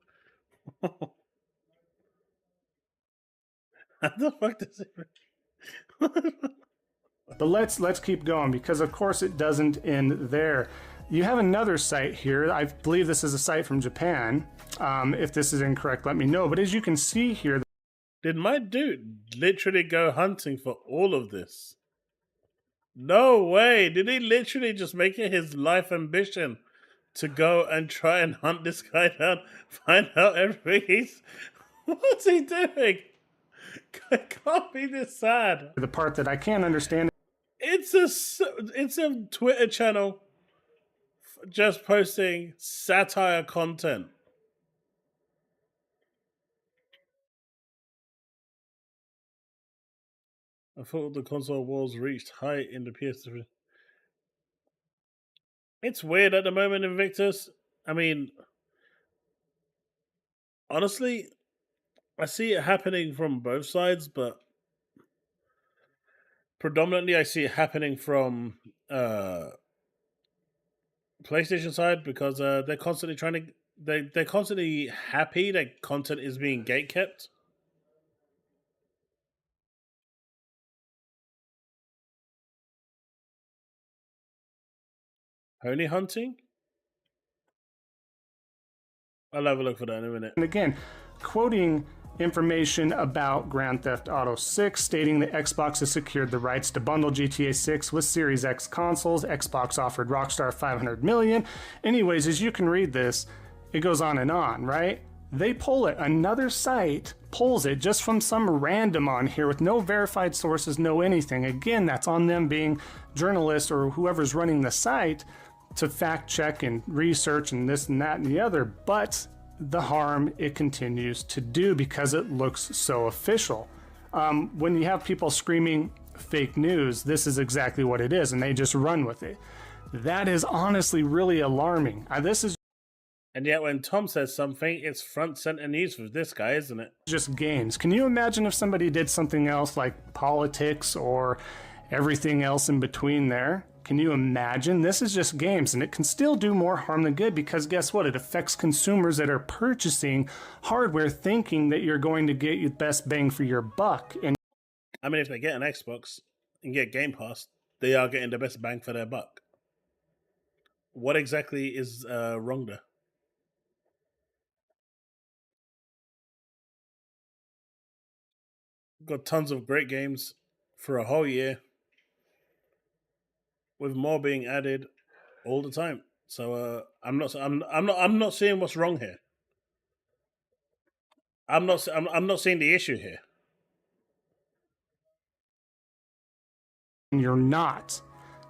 How the fuck does it... But let's keep going, because of course it doesn't end there. You have another site here. I believe this is a site from Japan. If this is incorrect, let me know. But as you can see here... Did my dude literally go hunting for all of this? No way! Did he literally just make it his life ambition to go and try and hunt this guy down, find out everything he's... What's he doing? I can't be this sad. The part that I can't understand... It's a Twitter channel just posting satire content. I thought the console wars reached height in the PS3. It's weird at the moment, Invictus. I mean, honestly, I see it happening from both sides, but predominantly I see it happening from PlayStation side because they're constantly trying to they're constantly happy that content is being gatekept. Pony hunting? I'll have a look for that in a minute. And again, quoting information about Grand Theft Auto 6, stating that Xbox has secured the rights to bundle GTA 6 with Series X consoles. Xbox offered Rockstar $500 million. Anyways, as you can read this, it goes on, right? They pull it. Another site pulls it just from some random on here with no verified sources, no anything. Again, that's on them being journalists or whoever's running the site to fact check and research and this and that and the other. But the harm it continues to do because it looks so official. When you have people screaming fake news, this is exactly what it is, and they just run with it. That is honestly really alarming. This is And yet when Tom says something, it's front center news for this guy, isn't it? just games. Can you imagine if somebody did something else like politics or everything else in between there? Can you imagine? This is just games, and it can still do more harm than good because guess what? It affects consumers that are purchasing hardware thinking that you're going to get your best bang for your buck. And I mean, if they get an Xbox and get Game Pass, they are getting the best bang for their buck. What exactly is wrong there? Got tons of great games for a whole year, with more being added all the time. So I'm not seeing what's wrong here. I'm not seeing the issue here. you're not.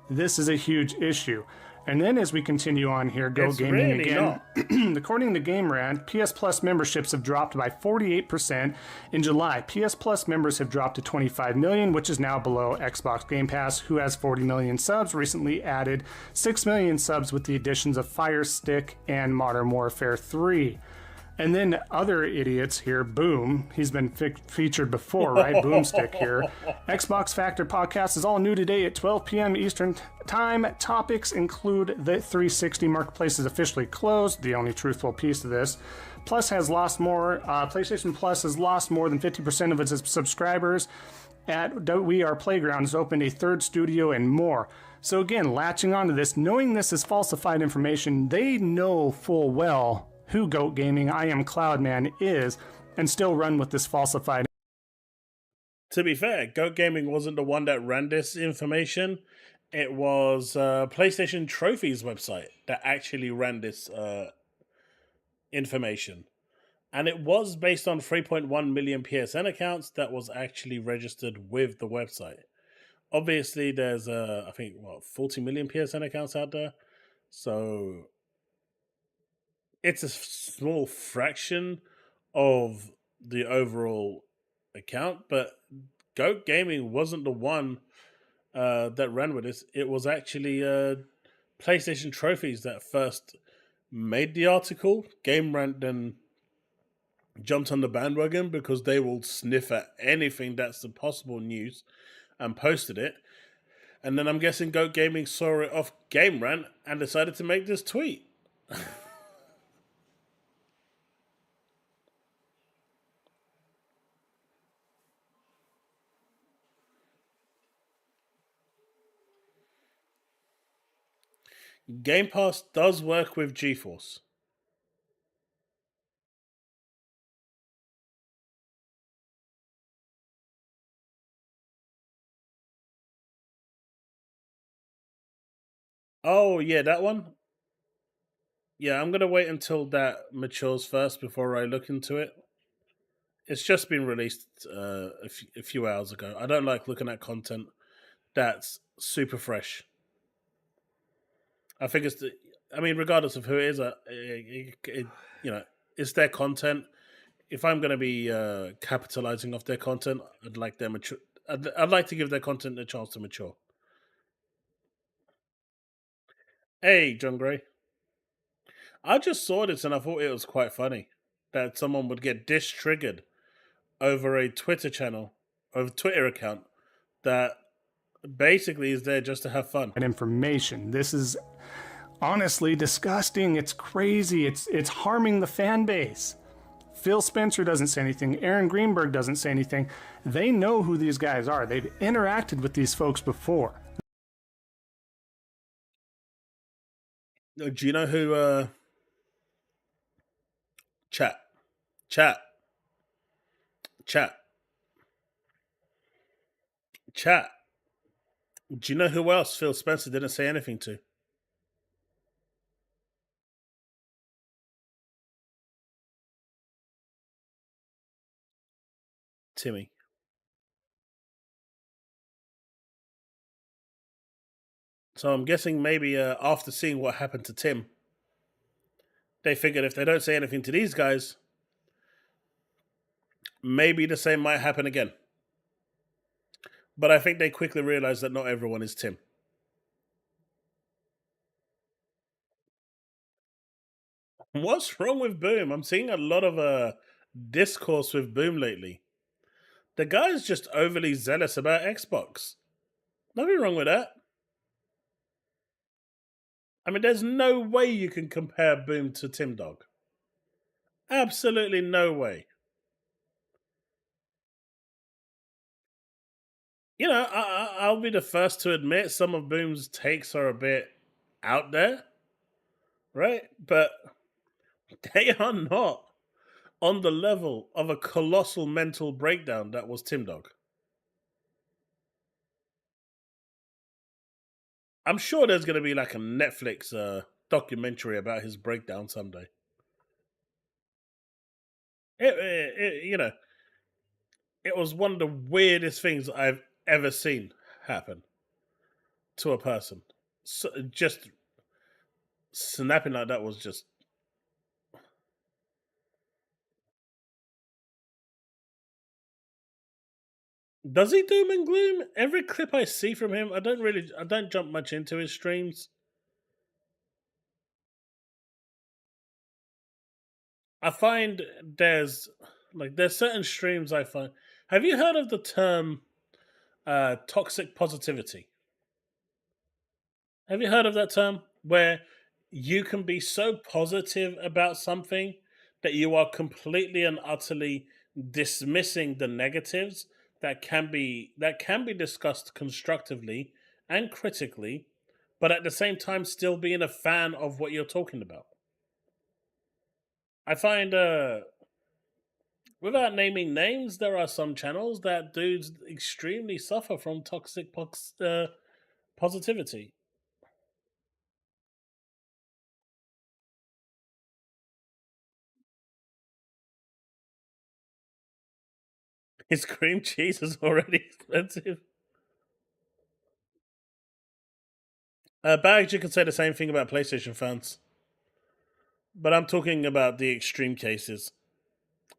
This is a huge issue. And then as we continue on here, Go It's Gaming really again. According to GameRant, PS Plus memberships have dropped by 48% in July. PS Plus members have dropped to 25 million, which is now below Xbox Game Pass, who has 40 million subs, recently added 6 million subs with the additions of Fire Stick and Modern Warfare 3. And then other idiots here, Boom, he's been featured before, right? Boomstick here. Xbox Factor podcast is all new today at 12 p.m. Eastern Time. Topics include the 360 marketplace is officially closed, the only truthful piece of this. PlayStation Plus has lost more than 50% of its subscribers. At We Are Playground has opened a third studio and more. So again, latching onto this, knowing this is falsified information, they know full well who Goat Gaming, I Am Cloudman is, and still run with this falsified. To be fair, Goat Gaming wasn't the one that ran this information. It was PlayStation Trophies website that actually ran this information. And it was based on 3.1 million PSN accounts that was actually registered with the website. Obviously, there's, 40 million PSN accounts out there. So it's a small fraction of the overall account, but Goat Gaming wasn't the one that ran with this. It was actually PlayStation Trophies that first made the article. GameRant then jumped on the bandwagon because they will sniff at anything that's the possible news and posted it. And then I'm guessing Goat Gaming saw it off GameRant and decided to make this tweet. Game Pass does work with GeForce. Oh, yeah, that one? Yeah, I'm going to wait until that matures first before I look into it. It's just been released a few hours ago. I don't like looking at content that's super fresh. I think regardless of who it is, it's their content. If I'm going to be capitalizing off their content, I'd like I'd like to give their content a chance to mature. Hey, John Gray. I just saw this and I thought it was quite funny that someone would get triggered over a Twitter channel, or a Twitter account that basically is there just to have fun. And information. This is honestly disgusting. It's crazy. It's harming the fan base. Phil Spencer doesn't say anything. Aaron Greenberg doesn't say anything. They know who these guys are. They've interacted with these folks before. Do you know who? Chat. Chat. Do you know who else Phil Spencer didn't say anything to? Timmy. So I'm guessing maybe after seeing what happened to Tim, they figured if they don't say anything to these guys, maybe the same might happen again. But I think they quickly realized that not everyone is Tim. What's wrong with Boom? I'm seeing a lot of discourse with Boom lately. The guy's just overly zealous about Xbox. Nothing wrong with that. I mean, there's no way you can compare Boom to Tim Dog. Absolutely no way. You know, I'll be the first to admit some of Boom's takes are a bit out there, right? But they are not on the level of a colossal mental breakdown that was Tim Dog. I'm sure there's going to be like a Netflix documentary about his breakdown someday. You know, it was one of the weirdest things I've ever seen happen to a person. So just snapping like that was just. Does he doom and gloom? Every clip I see from him, I don't jump much into his streams. I find there's certain streams I find. Have you heard of the term toxic positivity? Have you heard of that term? Where you can be so positive about something that you are completely and utterly dismissing the negatives that can be discussed constructively and critically, but at the same time still being a fan of what you're talking about. I find without naming names, there are some channels that dudes extremely suffer from toxic positivity. His cream cheese is already expensive. Bags, you could say the same thing about PlayStation fans. But I'm talking about the extreme cases.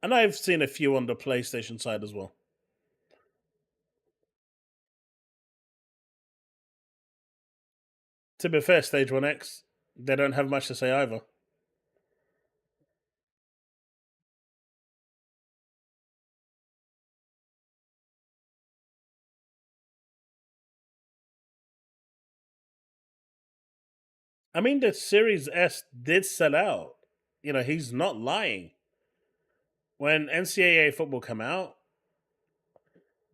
And I've seen a few on the PlayStation side as well. To be fair, Stage 1X, they don't have much to say either. I mean, the Series S did sell out. You know, he's not lying. When NCAA football came out,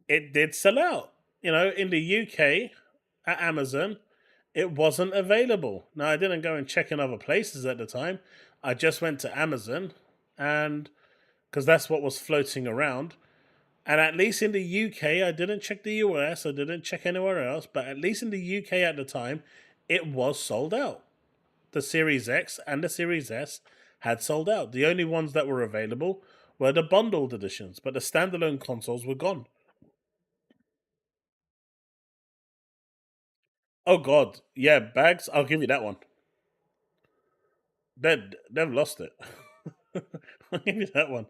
it did sell out. You know, in the UK, at Amazon, it wasn't available. Now, I didn't go and check in other places at the time. I just went to Amazon, and because that's what was floating around. And at least in the UK, I didn't check the US, I didn't check anywhere else, but at least in the UK at the time, it was sold out. The Series X and the Series S had sold out. The only ones that were available were the bundled editions, but the standalone consoles were gone. Oh god, yeah, Bags, I'll give you that one. They've lost it. I'll give you that one.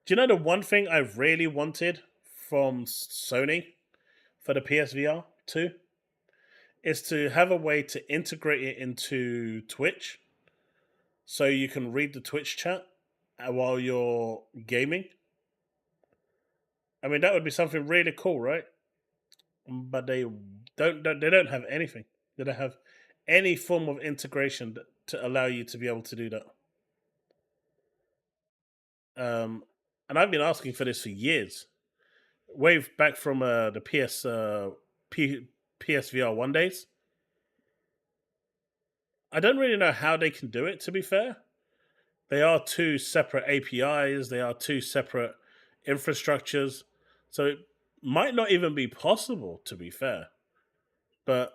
Do you know the one thing I really wanted from Sony for the PSVR 2 is to have a way to integrate it into Twitch so you can read the Twitch chat while you're gaming. I mean, that would be something really cool, right? But they don't have anything. They don't have any form of integration to allow you to be able to do that. And I've been asking for this for years, way back from the PSVR 1 days. I don't really know how they can do it, to be fair. They are two separate APIs, they are two separate infrastructures, so it might not even be possible, to be fair. But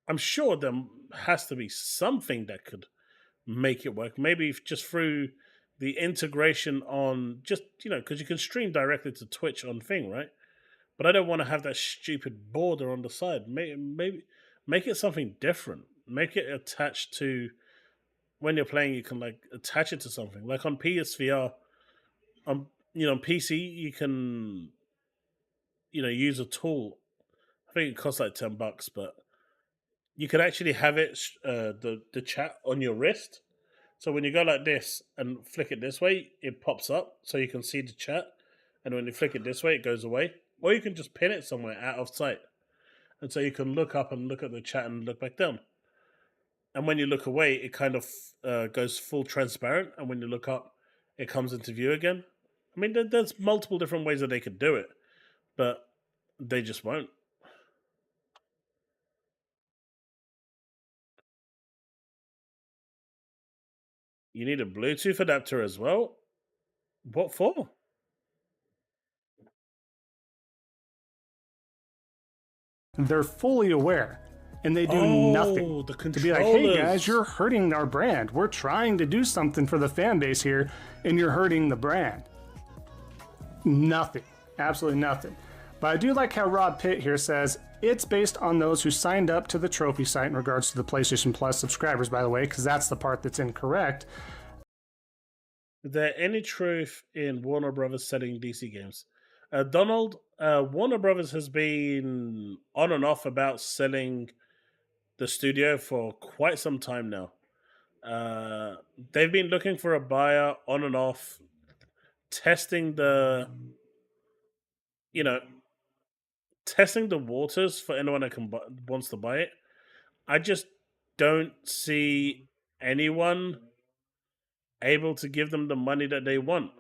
I'm sure there has to be something that could make it work. Maybe just through the integration on just, because you can stream directly to Twitch on thing, right? But I don't want to have that stupid border on the side. Maybe make it something different. Make it attached to when you're playing. You can like attach it to something. Like on PSVR, on PC, you can use a tool. I think it costs like $10, but you can actually have it the chat on your wrist. So when you go like this and flick it this way, it pops up so you can see the chat. And when you flick it this way, it goes away. Or you can just pin it somewhere out of sight. And so you can look up and look at the chat and look back down. And when you look away, it kind of goes full transparent. And when you look up, it comes into view again. I mean, there's multiple different ways that they could do it. But they just won't. You need a Bluetooth adapter as well? What for? They're fully aware, and they do nothing to be like, hey guys, you're hurting our brand. We're trying to do something for the fan base here, and you're hurting the brand. Nothing. Absolutely nothing. But I do like how Rob Pitt here says, it's based on those who signed up to the trophy site in regards to the PlayStation Plus subscribers, by the way, because that's the part that's incorrect. Is there any truth in Warner Brothers selling DC games? Donald, Warner Brothers has been on and off about selling the studio for quite some time now. They've been looking for a buyer on and off, testing the waters for anyone that wants to buy it. I just don't see anyone able to give them the money that they want.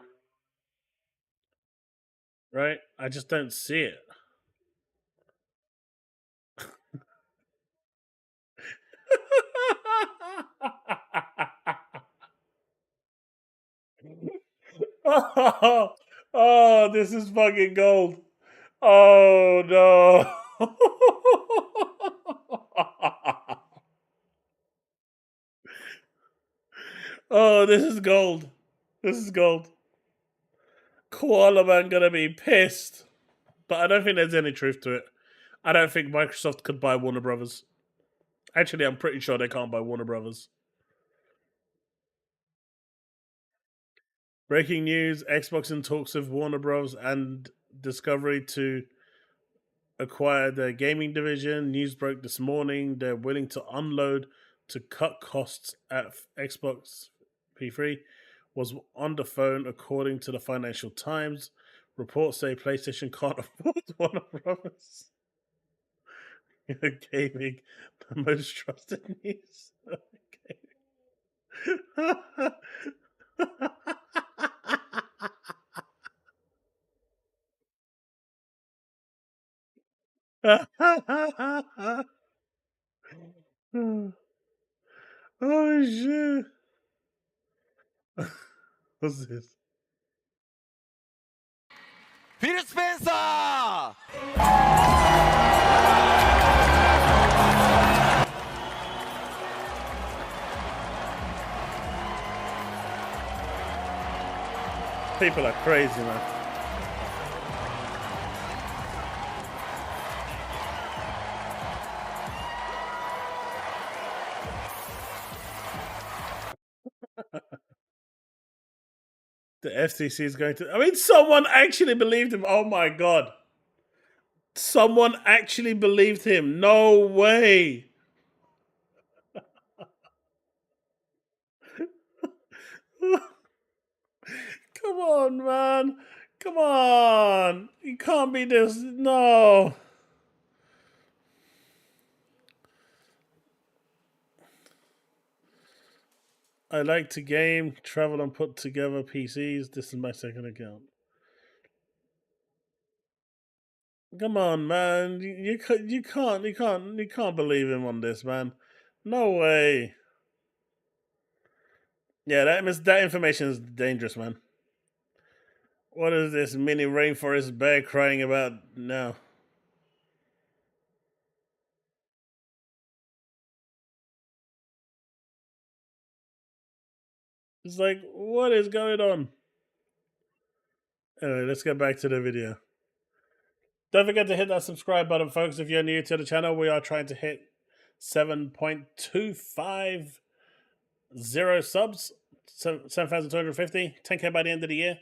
Right? I just don't see it. Oh, this is fucking gold. Oh no. Oh, this is gold. This is gold. Koala Man gonna be pissed. But I don't think there's any truth to it. I don't think Microsoft could buy Warner Brothers. Actually, I'm pretty sure they can't buy Warner Brothers. Breaking news, Xbox in talks with Warner Bros. And Discovery to acquire their gaming division. News broke this morning. They're willing to unload to cut costs at Xbox. P3 was on the phone, according to the Financial Times. Reports say PlayStation can't afford Warner Brothers. Gaming, the most trusted news. Oh shit. What's this? Phil Spencer! People are crazy, man. The FTC is going to... I mean, someone actually believed him. Oh my god. Someone actually believed him. No way. Come on, man. Come on. You can't be this. No. I like to game, travel, and put together PCs. This is my second account. Come on, man. You can't believe him on this, man. No way. Yeah, that information is dangerous, man. What is this mini rainforest bear crying about now? It's like, what is going on? Anyway, let's get back to the video. Don't forget to hit that subscribe button, folks. If you're new to the channel, we are trying to hit 7.250 subs, 7,250, 10k by the end of the year.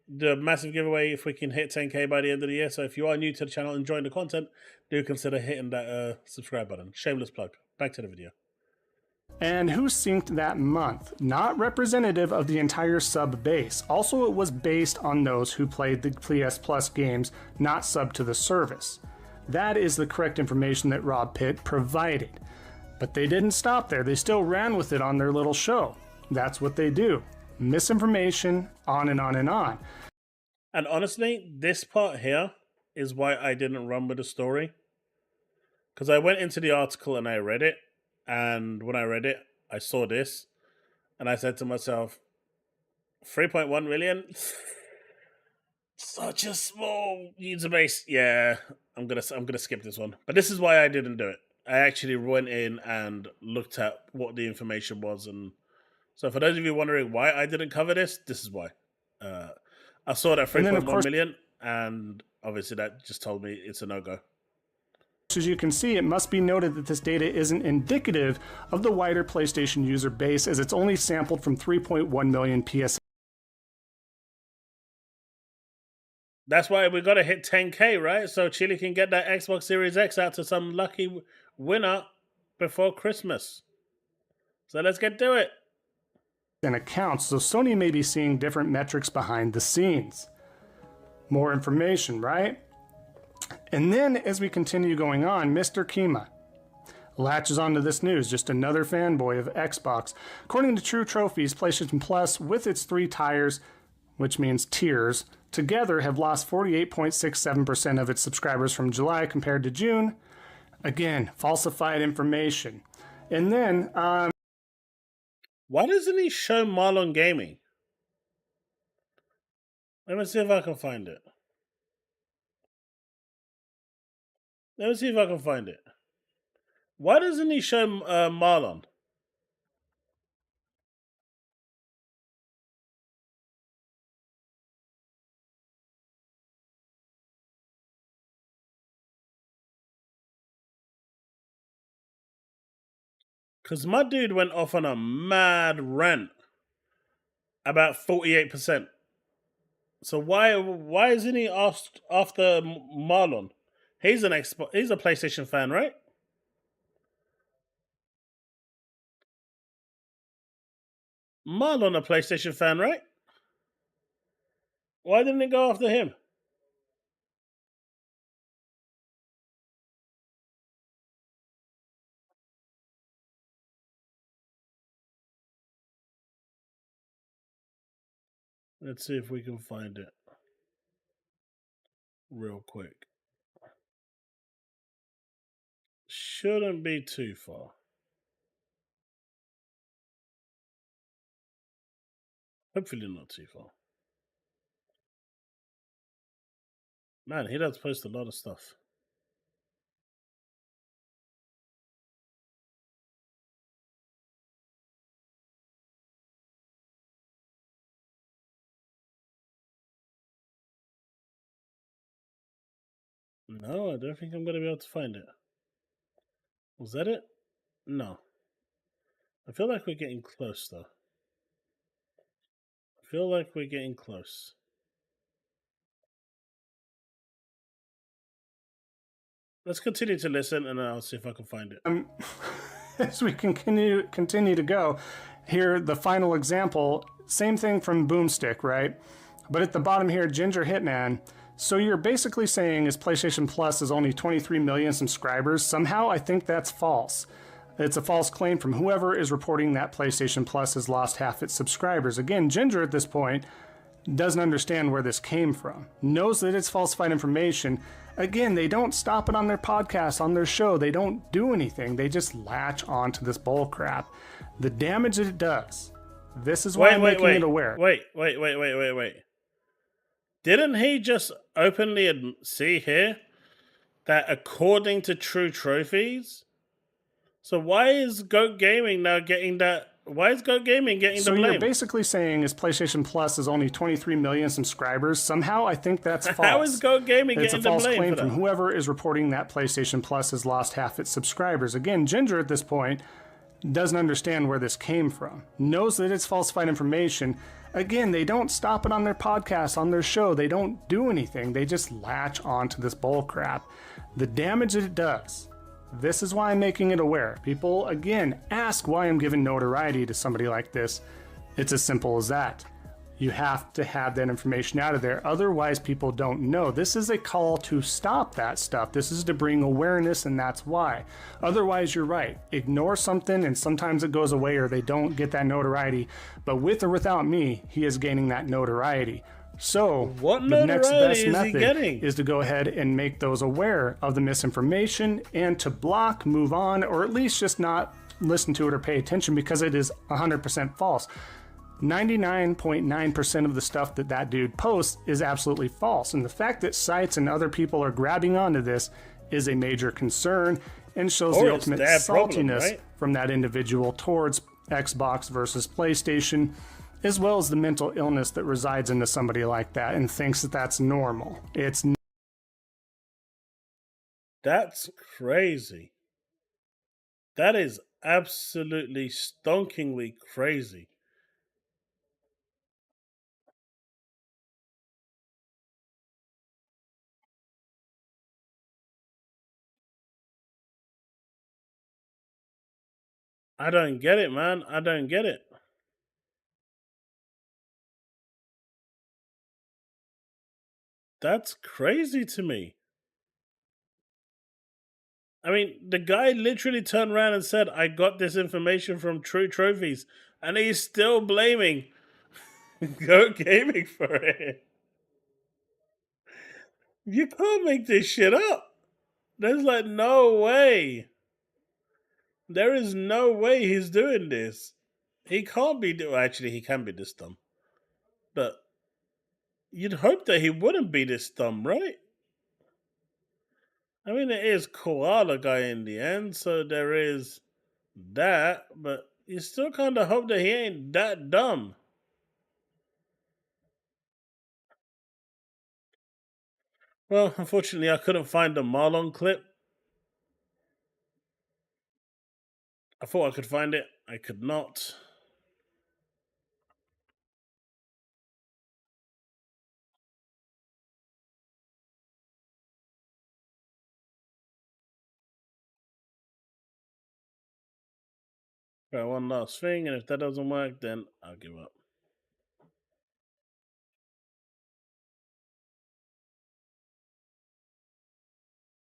The massive giveaway if we can hit 10k by the end of the year. So if you are new to the channel and enjoying the content, do consider hitting that subscribe button. Shameless plug. Back to the video. And who synced that month? Not representative of the entire sub base. Also, it was based on those who played the PS Plus games, not subbed to the service. That is the correct information that Rob Pitt provided. But they didn't stop there. They still ran with it on their little show. That's what they do. Misinformation, on and on and on. And honestly, this part here is why I didn't run with the story. Because I went into the article and I read it. And when I read it, I saw this. And I said to myself, 3.1 million? Such a small user base. Yeah, I'm gonna skip this one. But this is why I didn't do it. I actually went in and looked at what the information was. And so for those of you wondering why I didn't cover this is why. I saw that 3.1 million, and obviously that just told me it's a no-go. As you can see, it must be noted that this data isn't indicative of the wider PlayStation user base, as it's only sampled from 3.1 million PS. That's why we got to hit 10k, right? So Chille can get that Xbox Series X out to some lucky winner before Christmas. So let's get to it. And accounts, so Sony may be seeing different metrics behind the scenes. More information, right? And then, as we continue going on, Mr. Kima latches onto this news, just another fanboy of Xbox. According to True Trophies, PlayStation Plus, with its 3 tiers, which means tiers, together have lost 48.67% of its subscribers from July compared to June. Again, falsified information. And then, why doesn't he show Marlon Gaming? Let me see if I can find it. Why doesn't he show Marlon? Because my dude went off on a mad rant about 48%. So why isn't he asked after Marlon? He's a PlayStation fan, right? Marlon a PlayStation fan, right? Why didn't it go after him? Let's see if we can find it real quick. Shouldn't be too far. Hopefully not too far. Man, he does post a lot of stuff. No, I don't think I'm going to be able to find it. Was that it? No. I feel like we're getting close, though. I feel like we're getting close. Let's continue to listen, and I'll see if I can find it. As we continue to go, here the final example, same thing from Boomstick, right? But at the bottom here, Ginger Hitman. So you're basically saying is PlayStation Plus is only 23 million subscribers. Somehow I think that's false. It's a false claim from whoever is reporting that PlayStation Plus has lost half its subscribers. Again, Ginger at this point doesn't understand where this came from, knows that it's falsified information. Again, they don't stop it on their podcast, on their show. They don't do anything. They just latch onto this bull crap. The damage that it does. This is why I'm making it aware. Wait. Didn't he just openly see here that according to True Trophies? So why is Goat Gaming now getting that? Why is Goat Gaming getting the blame? So you're basically saying is PlayStation Plus is only 23 million subscribers. Somehow I think that's false. How is Goat Gaming getting the blame? It's a false claim from whoever is reporting that PlayStation Plus has lost half its subscribers. Again, Ginger at this point doesn't understand where this came from, knows that it's falsified information. Again, they don't stop it on their podcast, on their show. They don't do anything. They just latch onto this bull crap. The damage that it does. This is why I'm making it aware. People, again, ask why I'm giving notoriety to somebody like this. It's as simple as that. You have to have that information out of there. Otherwise, people don't know. This is a call to stop that stuff. This is to bring awareness, and that's why. Otherwise, you're right. Ignore something, and sometimes it goes away or they don't get that notoriety. But with or without me, he is gaining that notoriety. So the next best method is to go ahead and make those aware of the misinformation and to block, move on, or at least just not listen to it or pay attention because it is 100% false. 99.9% of the stuff that dude posts is absolutely false. And the fact that sites and other people are grabbing onto this is a major concern and shows the ultimate saltiness from that individual towards Xbox versus PlayStation, as well as the mental illness that resides into somebody like that and thinks that that's normal. That's crazy. That is absolutely stonkingly crazy. I don't get it, man. I don't get it. That's crazy to me. I mean, the guy literally turned around and said, I got this information from True Trophies, and he's still blaming Goat Gaming for it. You can't make this shit up. There's like no way. There is no way he's doing this. He can't be actually, he can be this dumb. But you'd hope that he wouldn't be this dumb, right? I mean, it is Koala Guy in the end, so there is that, but you still kind of hope that he ain't that dumb. Well, unfortunately, I couldn't find the Marlon clip. I thought I could find it. I could not. Right, one last thing, and if that doesn't work, then I'll give up.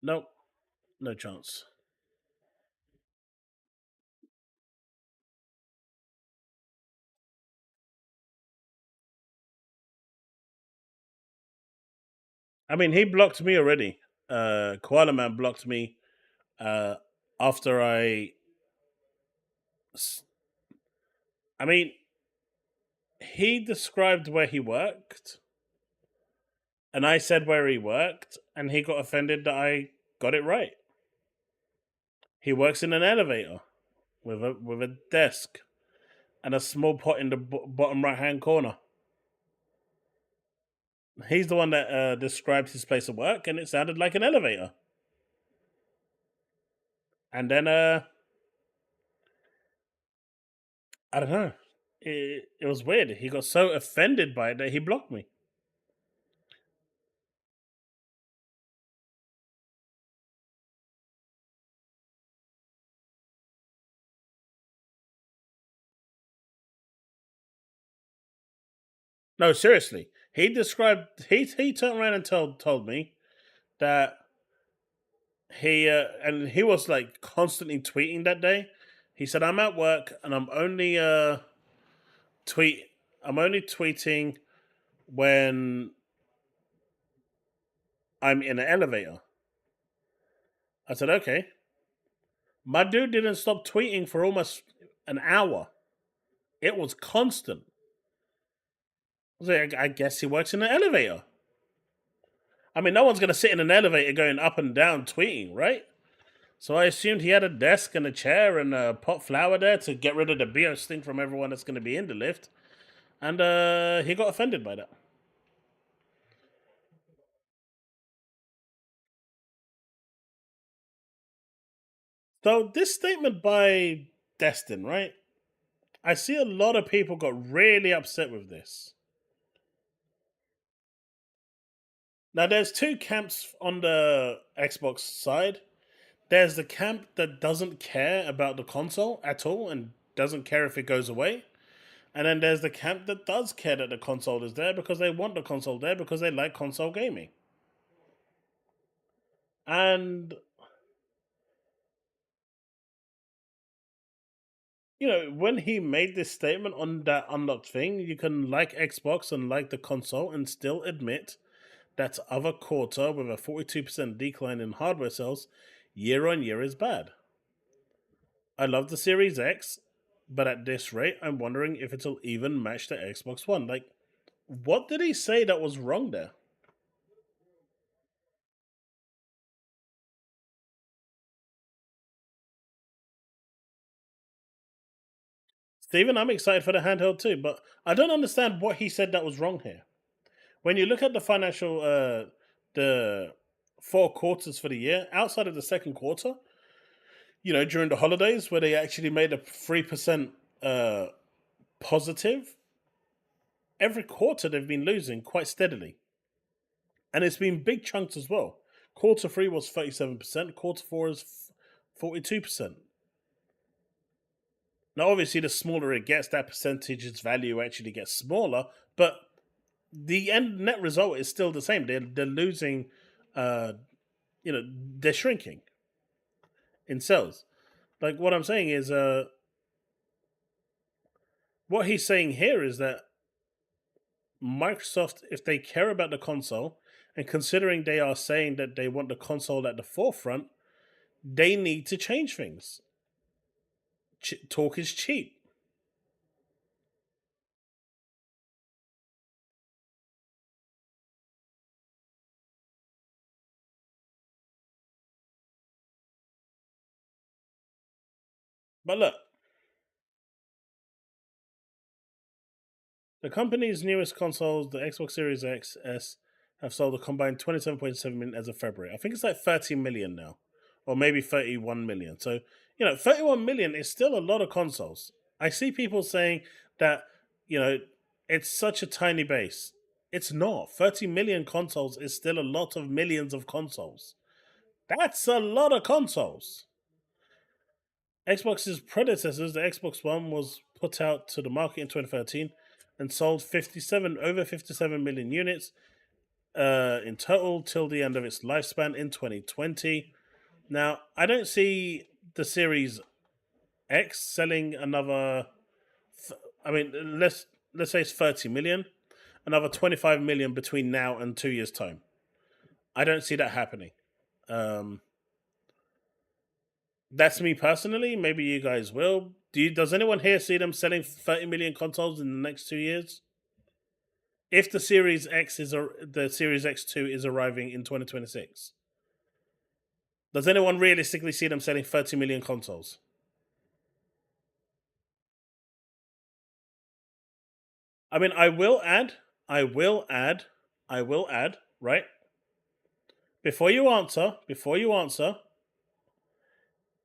Nope, no chance. I mean, he blocked me already. Koala Man blocked me after I mean, he described where he worked, and I said where he worked, and he got offended that I got it right. He works in an elevator with a desk and a small pot in the bottom right-hand corner. He's the one that described his place of work, and it sounded like an elevator. And then, I don't know. it was weird. He got so offended by it that he blocked me. No, seriously. He turned around and told me that and he was like constantly tweeting that day. He said, "I'm at work and I'm only tweeting when I'm in an elevator." I said, "Okay." My dude didn't stop tweeting for almost an hour. It was constant. I was like, I guess he works in an elevator. I mean, no one's going to sit in an elevator going up and down tweeting, right? So I assumed he had a desk and a chair and a pot flower there to get rid of the BO stink from everyone that's going to be in the lift. And he got offended by that. So this statement by Destin, right? I see a lot of people got really upset with this. Now, there's two camps on the Xbox side. There's the camp that doesn't care about the console at all and doesn't care if it goes away. And then there's the camp that does care that the console is there because they want the console there because they like console gaming. And, you know, when he made this statement on that unlocked thing, you can like Xbox and like the console and still admit that other quarter with a 42% decline in hardware sales year on year is bad. I love the Series X, but at this rate, I'm wondering if it'll even match the Xbox One. Like, what did he say that was wrong there? Steven, I'm excited for the handheld too, but I don't understand what he said that was wrong here. When you look at the financial, the 4 quarters for the year, outside of the second quarter, you know, during the holidays where they actually made a 3% positive, every quarter they've been losing quite steadily. And it's been big chunks as well. Quarter 3 was 37%, quarter 4 is 42%. Now, obviously, the smaller it gets, that percentage's value actually gets smaller, but the end net result is still the same. They're losing, they're shrinking in sales. Like, what I'm saying is, what he's saying here is that Microsoft, if they care about the console, and considering they are saying that they want the console at the forefront, they need to change things. Talk is cheap. But look, the company's newest consoles, the Xbox Series X, S, have sold a combined 27.7 million as of February. I think it's like 30 million now, or maybe 31 million. So, 31 million is still a lot of consoles. I see people saying that, it's such a tiny base. It's not. 30 million consoles is still a lot of millions of consoles. That's a lot of consoles. Xbox's predecessors, the Xbox One, was put out to the market in 2013 and sold over 57 million units in total till the end of its lifespan in 2020. Now, I don't see the Series X selling another. Let's say it's 30 million, another 25 million between now and 2 years' time. I don't see that happening. That's me personally. Maybe you guys will. Does anyone here see them selling 30 million consoles in the next 2 years? If the Series the Series X2 is arriving in 2026, does anyone realistically see them selling 30 million consoles? I mean, I will add, right? Before you answer,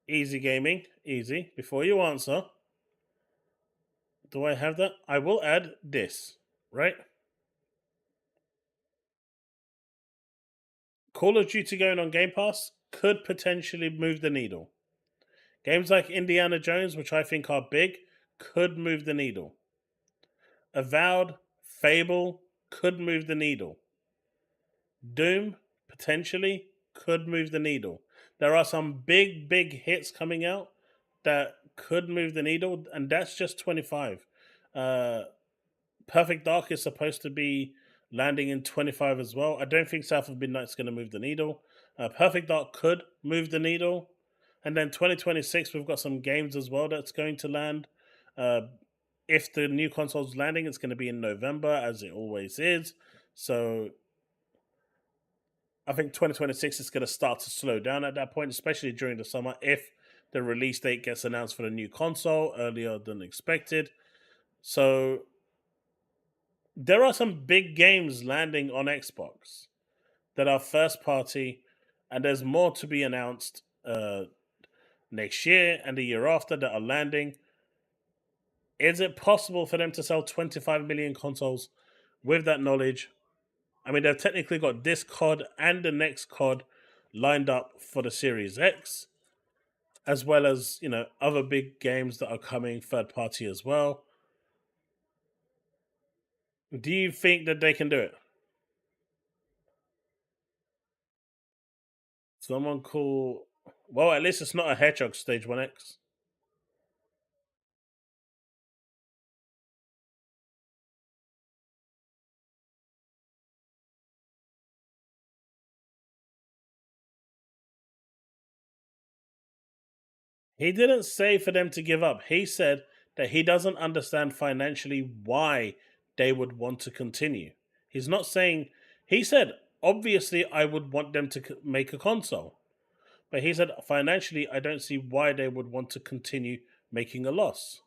easy gaming, easy. Before you answer, Do I have that? I will add this, right? Call of Duty going on Game Pass could potentially move the needle. Games like Indiana Jones, which I think are big, could move the needle. Avowed, Fable could move the needle. Doom potentially could move the needle. There are some big hits coming out that could move the needle, and that's just 25. Perfect Dark is supposed to be landing in 25 as well. I don't think South of Midnight's going to move the needle. Perfect Dark could move the needle. And then 2026, we've got some games as well that's going to land. If the new console's landing, it's going to be in November, as it always is. So I think 2026 is going to start to slow down at that point, especially during the summer, if the release date gets announced for the new console earlier than expected. So there are some big games landing on Xbox that are first party, and there's more to be announced next year and the year after that are landing. Is it possible for them to sell 25 million consoles with that knowledge? I mean, they've technically got this COD and the next COD lined up for the Series X, as well as, other big games that are coming third party as well. Do you think that they can do it? Someone call. Well, at least it's not a Hedgehog Stage 1X. He didn't say for them to give up. He said that he doesn't understand financially why they would want to continue. He's not saying. He said, obviously, I would want them to make a console. But he said, financially, I don't see why they would want to continue making a loss.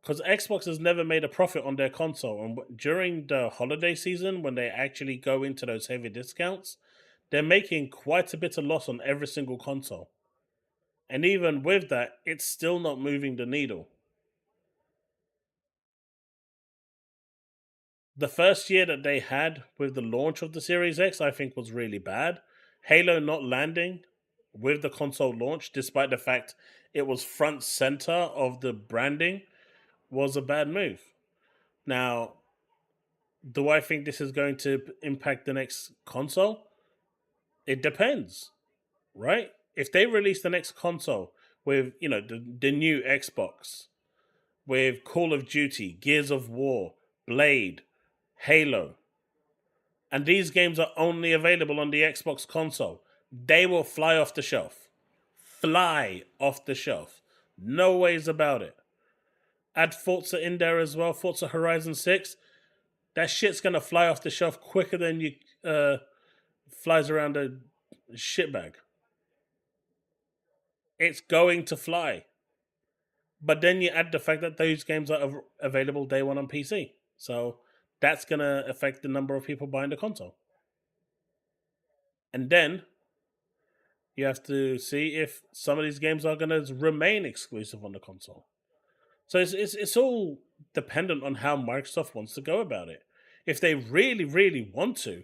Because Xbox has never made a profit on their console. And during the holiday season, when they actually go into those heavy discounts, they're making quite a bit of loss on every single console. And even with that, it's still not moving the needle. The first year that they had with the launch of the Series X, I think, was really bad. Halo not landing with the console launch, despite the fact it was front center of the branding, was a bad move. Now, do I think this is going to impact the next console? It depends, right? If they release the next console with, the new Xbox, with Call of Duty, Gears of War, Blade, Halo, and these games are only available on the Xbox console, they will fly off the shelf. Fly off the shelf. No ways about it. Add Forza in there as well, Forza Horizon 6. That shit's gonna fly off the shelf quicker than you flies around a shitbag. It's going to fly. But then you add the fact that those games are available day one on PC. So that's going to affect the number of people buying the console. And then you have to see if some of these games are going to remain exclusive on the console. So it's all dependent on how Microsoft wants to go about it. If they really, really want to,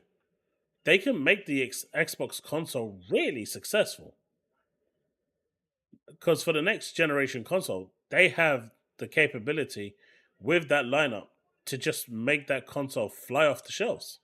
they can make the Xbox console really successful. Because for the next generation console, they have the capability with that lineup to just make that console fly off the shelves.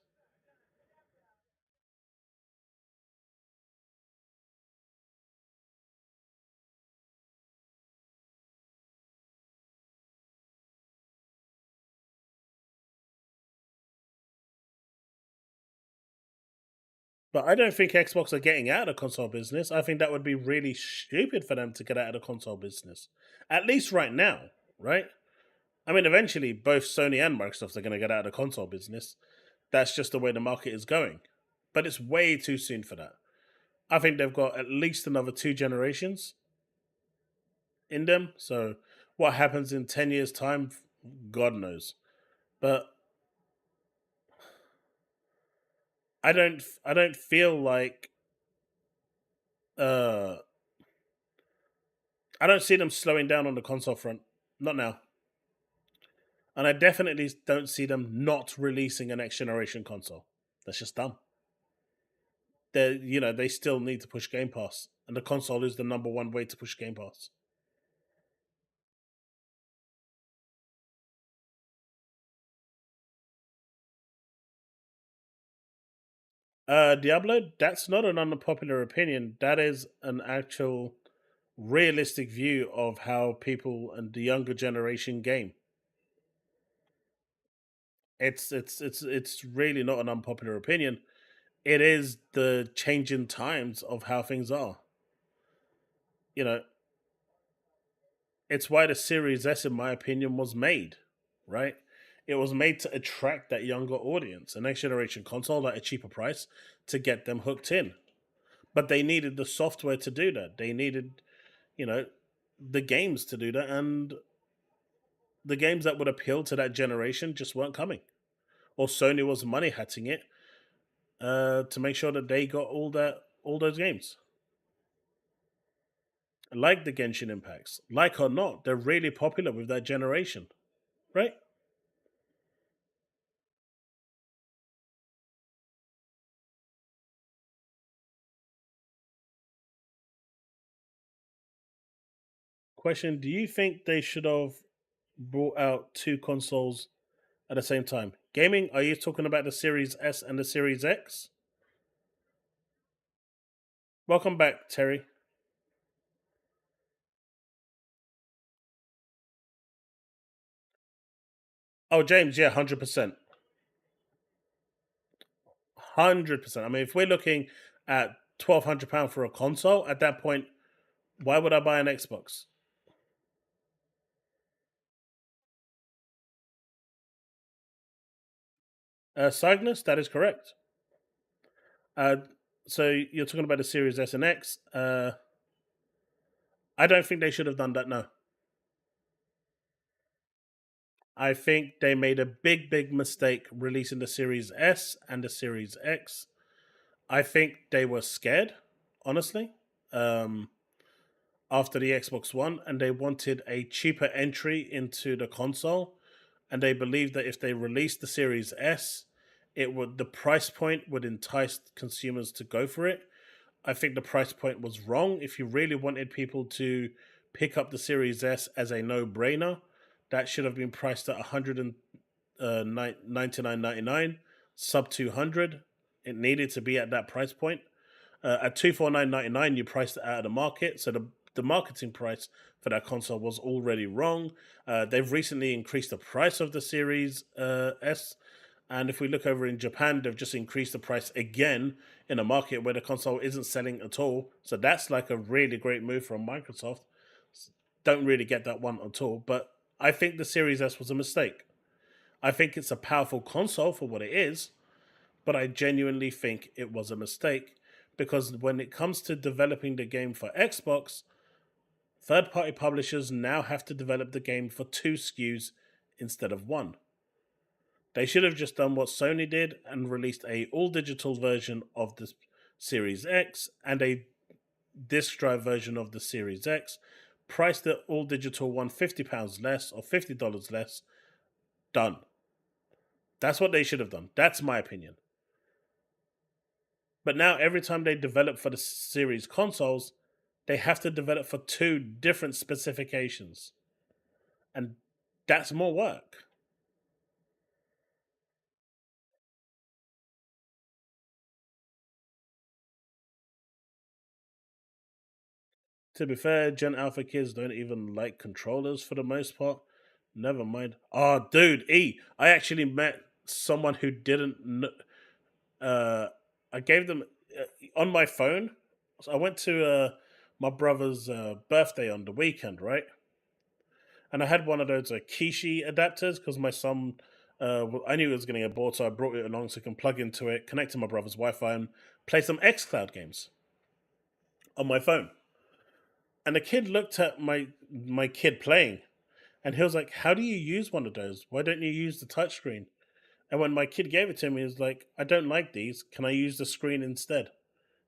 But I don't think Xbox are getting out of the console business. I think that would be really stupid for them to get out of the console business. At least right now, right? I mean, eventually, both Sony and Microsoft are going to get out of the console business. That's just the way the market is going. But it's way too soon for that. I think they've got at least another 2 generations in them. So what happens in 10 years' time, God knows. But I don't feel like I don't see them slowing down on the console front. Not now. And I definitely don't see them not releasing a next generation console. That's just dumb. They still need to push Game Pass, and the console is the number one way to push Game Pass. Diablo, that's not an unpopular opinion. That is an actual realistic view of how people and the younger generation game. It's really not an unpopular opinion. It is the changing times of how things are. You know, it's why the Series S, in my opinion, was made, right? It was made to attract that younger audience, a next generation console at a cheaper price to get them hooked in. But they needed the software to do that. They needed, you know, the games to do that, and the games that would appeal to that generation just weren't coming. Or Sony was money hatching it to make sure that they got all those games. Like the Genshin Impacts, like or not, they're really popular with that generation, right? Question: do you think they should have brought out two consoles at the same time? Gaming, are you talking about the Series S and the Series X? Welcome back, Terry. Oh, James, yeah, 100%. 100%. I mean, if we're looking at £1,200 for a console, at that point, why would I buy an Xbox? Cygnus, that is correct. Uh, so you're talking about the Series S and X. I don't think they should have done that, no. I think they made a big, big mistake releasing the Series S and the Series X. I think they were scared, honestly, after the Xbox One, and they wanted a cheaper entry into the console. And they believed that if they released the Series S, the price point would entice consumers to go for it. I think the price point was wrong. If you really wanted people to pick up the Series S as a no-brainer, that should have been priced at $199.99, sub 200. It needed to be at that price point. At $249.99, you priced it out of the market, so the marketing price for that console was already wrong. They've recently increased the price of the Series S, and if we look over in Japan, they've just increased the price again in a market where the console isn't selling at all. So that's like a really great move from Microsoft. Don't really get that one at all, but I think the Series S was a mistake. I think it's a powerful console for what it is, but I genuinely think it was a mistake because when it comes to developing the game for Xbox, third-party publishers now have to develop the game for two SKUs instead of one. They should have just done what Sony did and released a all-digital version of the Series X and a disc drive version of the Series X, priced the all-digital one £50 less or $50 less, done. That's what they should have done. That's my opinion. But now every time they develop for the series consoles, they have to develop for two different specifications. And that's more work. To be fair, Gen Alpha kids don't even like controllers for the most part. Never mind. Oh, dude, I actually met someone who didn't. I gave them on my phone. So I went to my brother's birthday on the weekend, right? And I had one of those Kishi adapters because my son, I knew he was going to get bored, so I brought it along so I can plug into it, connect to my brother's Wi-Fi, and play some XCloud games on my phone. And the kid looked at my kid playing, and he was like, "How do you use one of those? Why don't you use the touchscreen?" And when my kid gave it to me, he was like, "I don't like these. Can I use the screen instead?"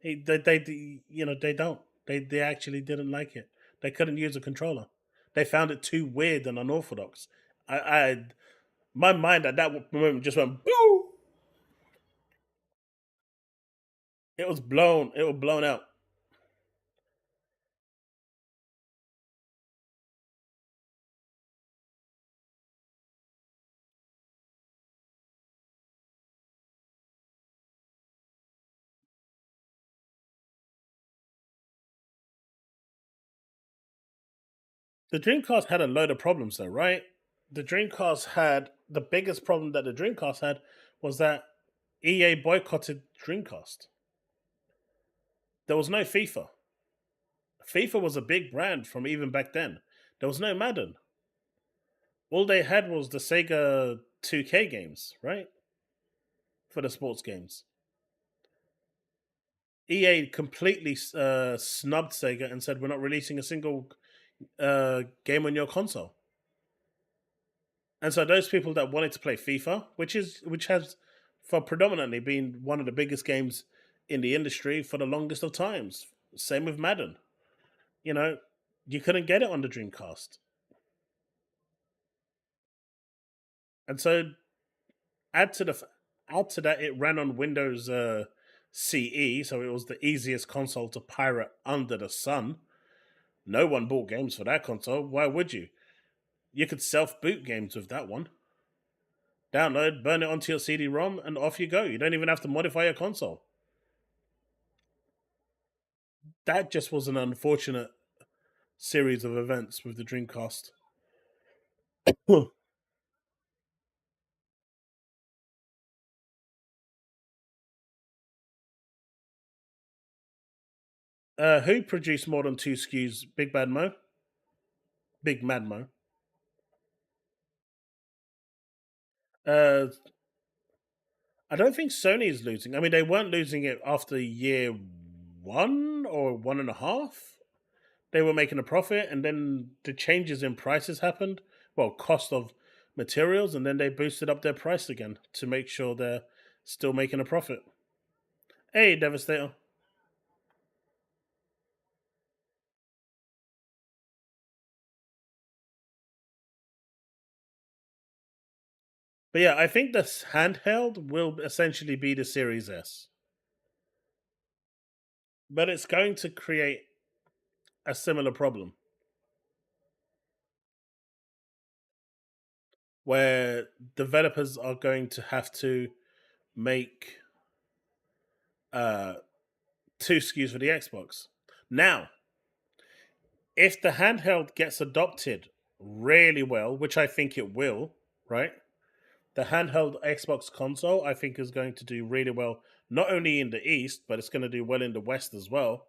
They don't. They actually didn't like it. They couldn't use a controller. They found it too weird and unorthodox. I My mind at that moment just went boo. It was blown. It was blown out. The Dreamcast had a load of problems, though, right? The Dreamcast had the biggest problem that the Dreamcast had was that EA boycotted Dreamcast. There was no FIFA. FIFA was a big brand from even back then. There was no Madden. All they had was the Sega 2K games, right? For the sports games. EA completely snubbed Sega and said, we're not releasing a single game on your console. And so those people that wanted to play FIFA, which has for predominantly been one of the biggest games in the industry for the longest of times. Same with Madden. You know, you couldn't get it on the Dreamcast. And so add to that it ran on Windows CE, so it was the easiest console to pirate under the sun. No one bought games for that console. Why would you? You could self-boot games with that one. Download, burn it onto your CD-ROM, and off you go. You don't even have to modify your console. That just was an unfortunate series of events with the Dreamcast. Who produced more than 2 SKUs? BigMADMoe? BigMADMoe. I don't think Sony is losing. I mean, they weren't losing it after year 1 or 1.5. They were making a profit, and then the changes in prices happened. Well, cost of materials, and then they boosted up their price again to make sure they're still making a profit. Hey, Devastator. But yeah, I think this handheld will essentially be the Series S. But it's going to create a similar problem. Where developers are going to have to make 2 SKUs for the Xbox. Now, if the handheld gets adopted really well, which I think it will, right? The handheld Xbox console, I think, is going to do really well, not only in the East, but it's going to do well in the West as well.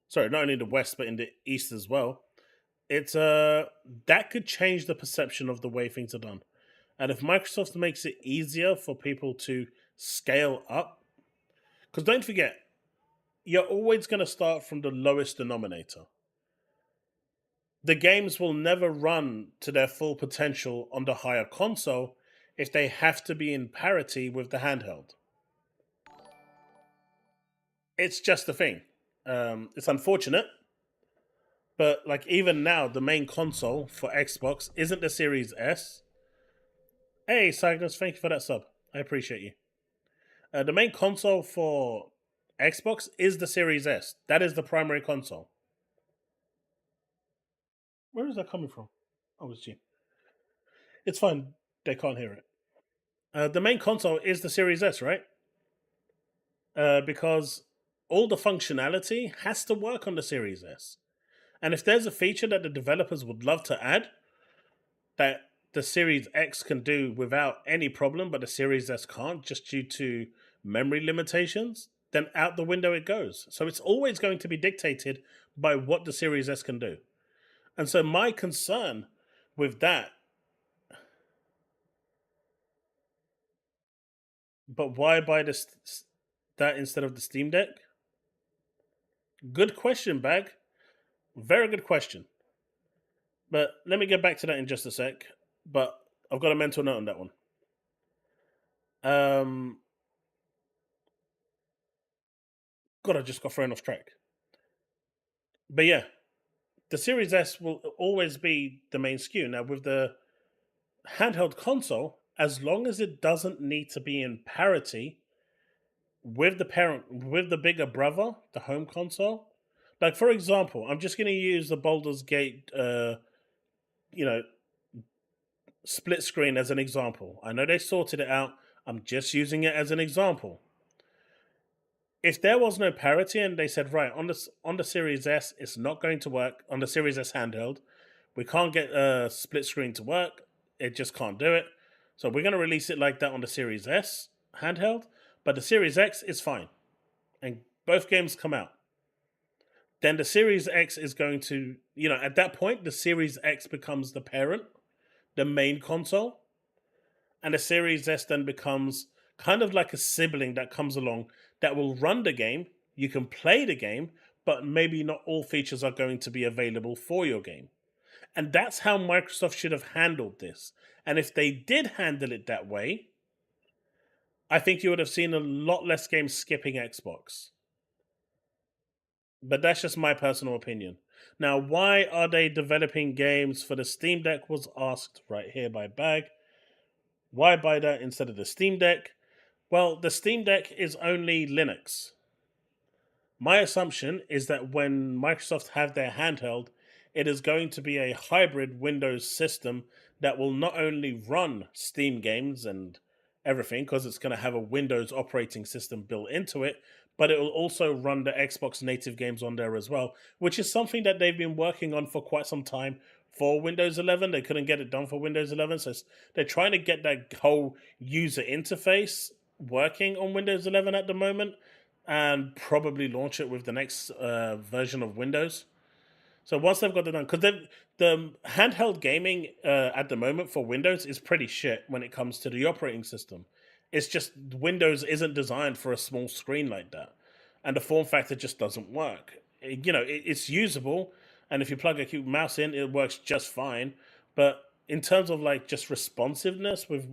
Sorry, not only in the West, but in the East as well. It's that could change the perception of the way things are done. And if Microsoft makes it easier for people to scale up, because don't forget, you're always going to start from the lowest denominator. The games will never run to their full potential on the higher console if they have to be in parity with the handheld. It's just a thing. It's unfortunate, but like even now, the main console for Xbox isn't the Series S. Hey, Cygnus, thank you for that sub. I appreciate you. The main console for Xbox is the Series S. That is the primary console. Where is that coming from? Oh, it's you. It's fine. They can't hear it. The main console is the Series S, right? Because all the functionality has to work on the Series S. And if there's a feature that the developers would love to add that the Series X can do without any problem, but the Series S can't just due to memory limitations, then out the window it goes. So it's always going to be dictated by what the Series S can do. And so my concern with that, but why buy that instead of the Steam Deck? Good question, Bag. Very good question. But let me get back to that in just a sec. But I've got a mental note on that one. God, I just got thrown off track. But yeah, the Series S will always be the main SKU. Now, with the handheld console, as long as it doesn't need to be in parity with the bigger brother, the home console. Like, for example, I'm just going to use the Baldur's Gate, split screen as an example. I know they sorted it out. I'm just using it as an example. If there was no parity and they said, right, on the Series S, it's not going to work, on the Series S handheld, we can't get a split screen to work, it just can't do it. So we're going to release it like that on the Series S handheld, but the Series X is fine. And both games come out. Then the Series X is going to, at that point, the Series X becomes the parent, the main console. And the Series S then becomes kind of like a sibling that comes along that will run the game. You can play the game, but maybe not all features are going to be available for your game. And that's how Microsoft should have handled this. And if they did handle it that way, I think you would have seen a lot less games skipping Xbox. But that's just my personal opinion. Now, why are they developing games for the Steam Deck was asked right here by Bag. Why buy that instead of the Steam Deck? Well, the Steam Deck is only Linux. My assumption is that when Microsoft have their handheld, it is going to be a hybrid Windows system that will not only run Steam games and everything, because it's going to have a Windows operating system built into it, but it will also run the Xbox native games on there as well, which is something that they've been working on for quite some time for Windows 11. They couldn't get it done for Windows 11, so they're trying to get that whole user interface working on Windows 11 at the moment, and probably launch it with the next version of Windows. So once they've got it done, because the handheld gaming at the moment for Windows is pretty shit when it comes to the operating system. It's just Windows isn't designed for a small screen like that, and the form factor just doesn't work. It's usable, and if you plug a mouse in, it works just fine. But in terms of like just responsiveness with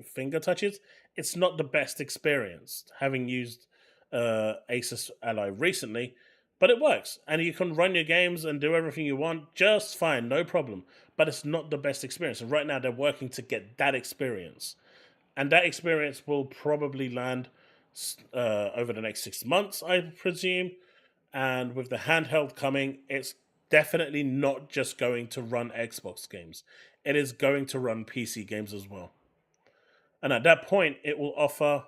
finger touches, it's not the best experience. Having used Asus Ally recently, but it works, and you can run your games and do everything you want just fine, no problem. But it's not the best experience, and right now they're working to get that experience, and that experience will probably land over the next 6 months, I presume. And with the handheld coming, it's definitely not just going to run Xbox games. It is going to run PC games as well. And at that point, it will offer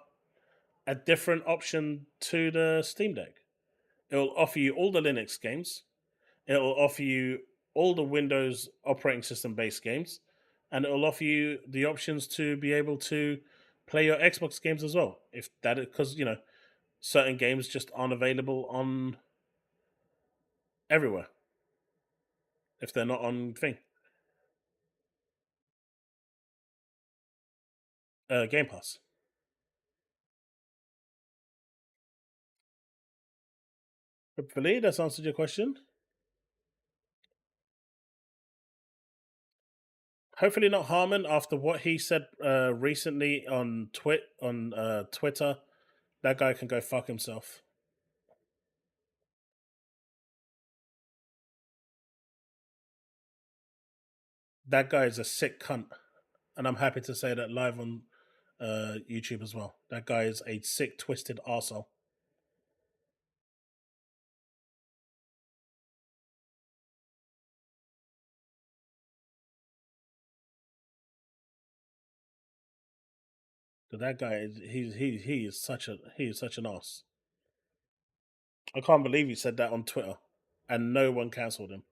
a different option to the Steam Deck. It will offer you all the Linux games. It will offer you all the Windows operating system based games. And it will offer you the options to be able to play your Xbox games as well. If that is, because, certain games just aren't available on everywhere. If they're not on Game Pass. Hopefully that's answered your question. Hopefully not Harmon after what he said recently on Twitter. That guy can go fuck himself. That guy is a sick cunt. And I'm happy to say that live on YouTube as well. That guy is a sick, twisted arsehole. So that guy is he is such an ass. I can't believe he said that on Twitter, and no one cancelled him.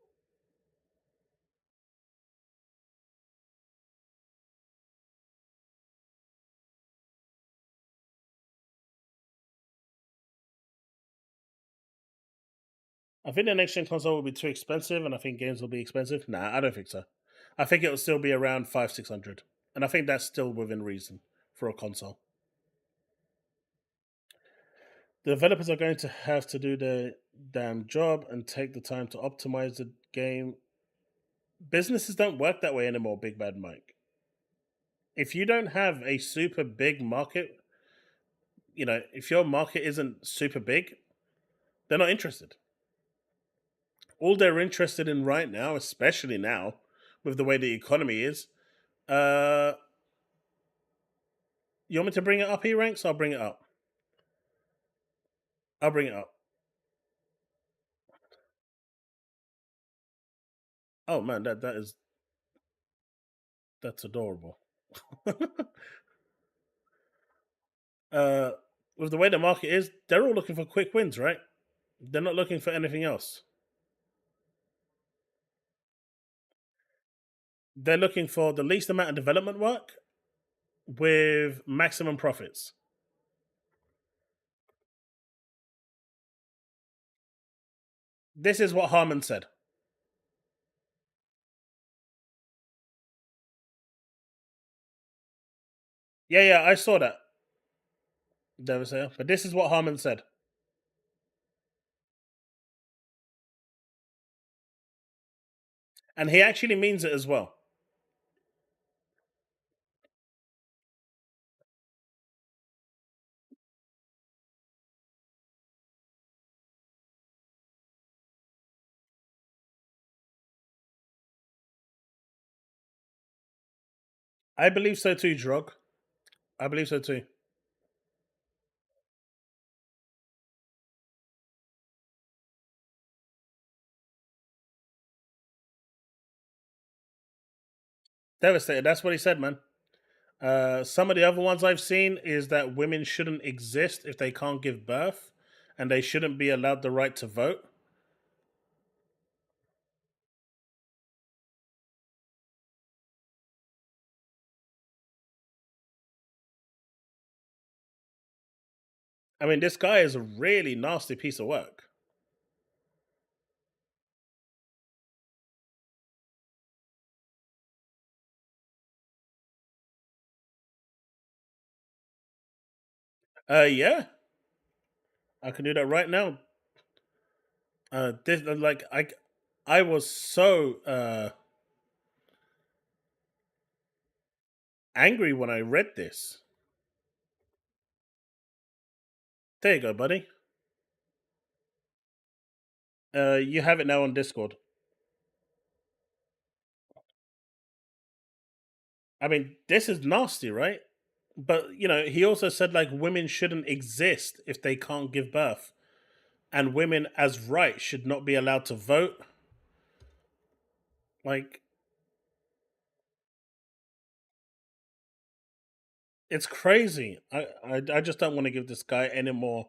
I think the next gen console will be too expensive, and I think games will be expensive. Nah, I don't think so. I think it will still be around 500-600, and I think that's still within reason for a console. The developers are going to have to do their damn job and take the time to optimize the game. Businesses don't work that way anymore, BigMADMoe. If you don't have a super big market, if your market isn't super big, they're not interested. All they're interested in right now, especially now, with the way the economy is, You want me to bring it up, E-Ranks? I'll bring it up. I'll bring it up. Oh man, that's adorable. With the way the market is, they're all looking for quick wins, right? They're not looking for anything else. They're looking for the least amount of development work with maximum profits. This is what Harmon said. Yeah, I saw that. Devastator. But this is what Harmon said. And he actually means it as well. I believe so too, Drog. I believe so too. Devastated. That's what he said, man. Some of the other ones I've seen is that women shouldn't exist if they can't give birth, and they shouldn't be allowed the right to vote. I mean, this guy is a really nasty piece of work. Yeah, I can do that right now. This like I was so angry when I read this. There you go, buddy. You have it now on Discord. I mean, this is nasty, right? But you know, he also said like women shouldn't exist if they can't give birth, and women as right should not be allowed to vote. Like, it's crazy. I just don't want to give this guy any more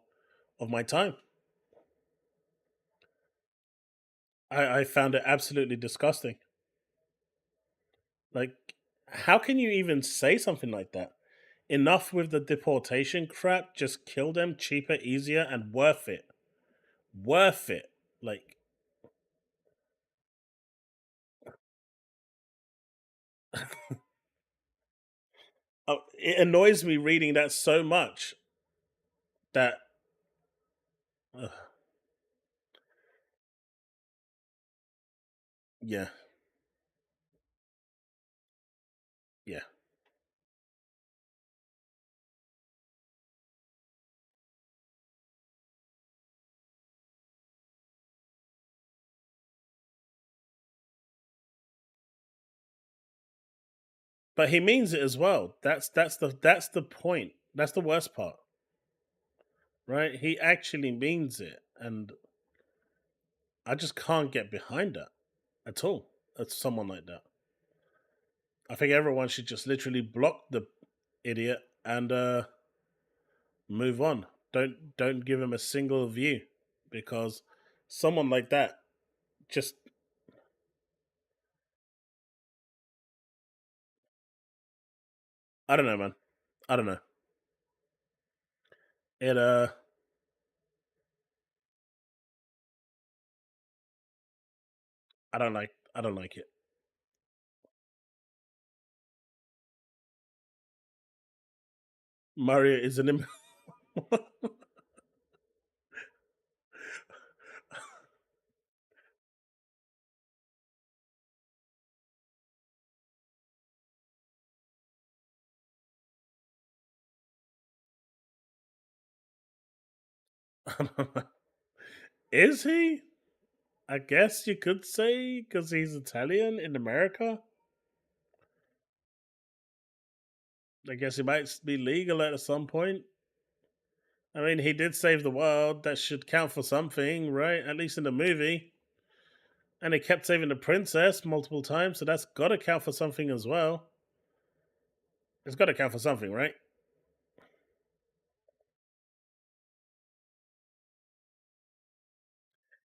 of my time. I found it absolutely disgusting. Like, how can you even say something like that? Enough with the deportation crap. Just kill them cheaper, easier, and worth it. Worth it. Like, it annoys me reading that so much that. Yeah, yeah. But he means it as well. That's the point. That's the worst part, right? He actually means it, and I just can't get behind that at all. As someone like that, I think everyone should just literally block the idiot and move on. Don't give him a single view because someone like that just I don't know, man. I don't know. It I don't like it. Mario is an Is he? I guess you could say because he's Italian in America. I guess it might be legal at some point. I mean, he did save the world. That should count for something, right? At least in the movie. And he kept saving the princess multiple times, so that's got to count for something as well. It's got to count for something, right?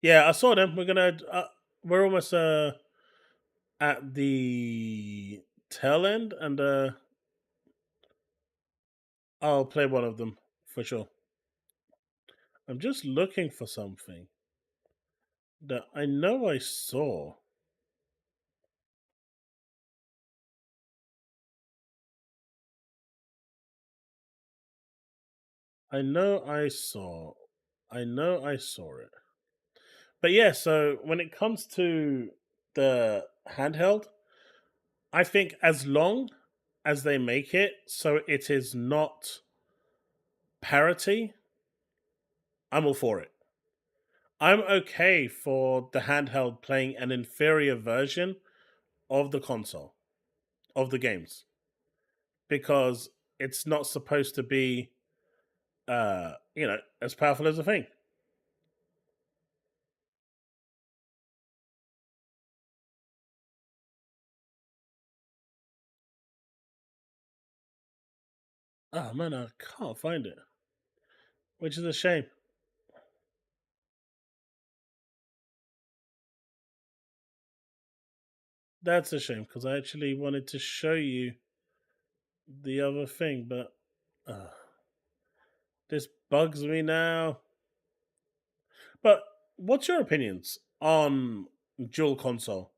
Yeah, I saw them. We're almost at the tail end, and I'll play one of them for sure. I'm just looking for something that I know I saw. I know I saw. I know I saw it. But yeah, so when it comes to the handheld, I think as long as they make it so it is not parity, I'm all for it. I'm okay for the handheld playing an inferior version of the console, of the games, because it's not supposed to be, as powerful as a thing. Oh man, I can't find it, which is a shame. That's a shame because I actually wanted to show you the other thing, but this bugs me now. But what's your opinions on dual console?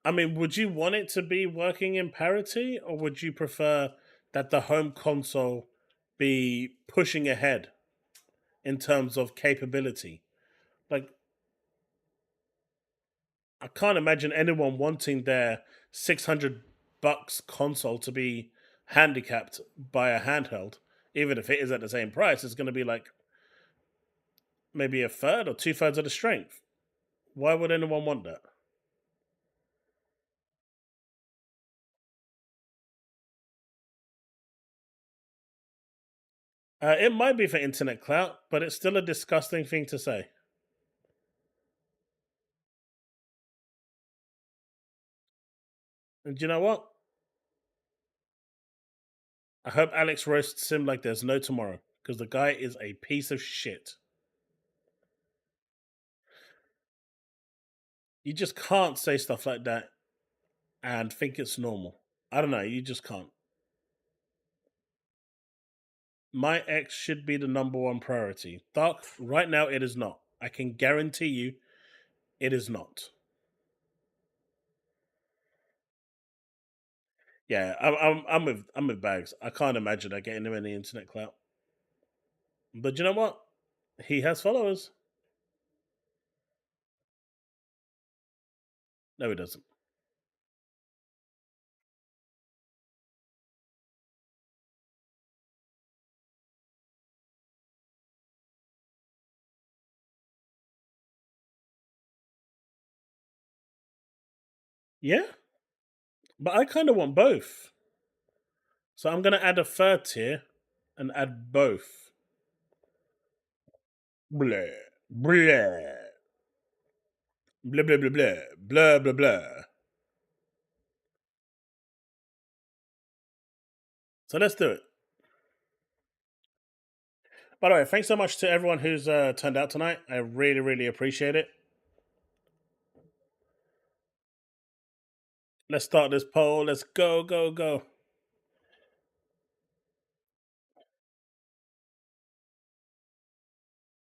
I mean, would you want it to be working in parity, or would you prefer that the home console be pushing ahead in terms of capability? Like, I can't imagine anyone wanting their $600 console to be handicapped by a handheld, even if it is at the same price. It's going to be like maybe a third or 2/3 of the strength. Why would anyone want that? It might be for internet clout, but it's still a disgusting thing to say. And do you know what? I hope Alex roasts him like there's no tomorrow, because the guy is a piece of shit. You just can't say stuff like that and think it's normal. I don't know, you just can't. My ex should be the number one priority. Dark, right now it is not. I can guarantee you it is not. Yeah, I'm with Bags. I can't imagine her getting him any internet clout. But you know what? He has followers. No, he doesn't. Yeah, but I kind of want both. So I'm gonna add a third tier and add both. Blah blah blah blah blah blah blah blah blah. So let's do it. By the way, thanks so much to everyone who's turned out tonight. I really, really appreciate it. Let's start this poll. Let's go, go, go.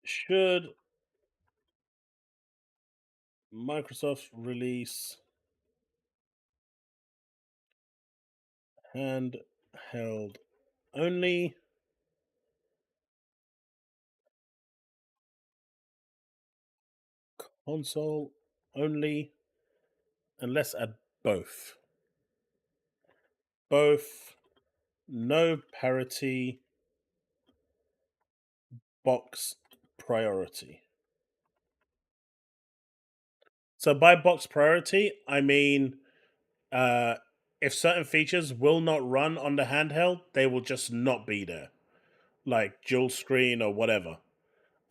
Should Microsoft release handheld only console only, and let's add both. Both, no parity, box priority. So by box priority, I mean if certain features will not run on the handheld, they will just not be there, like dual screen or whatever.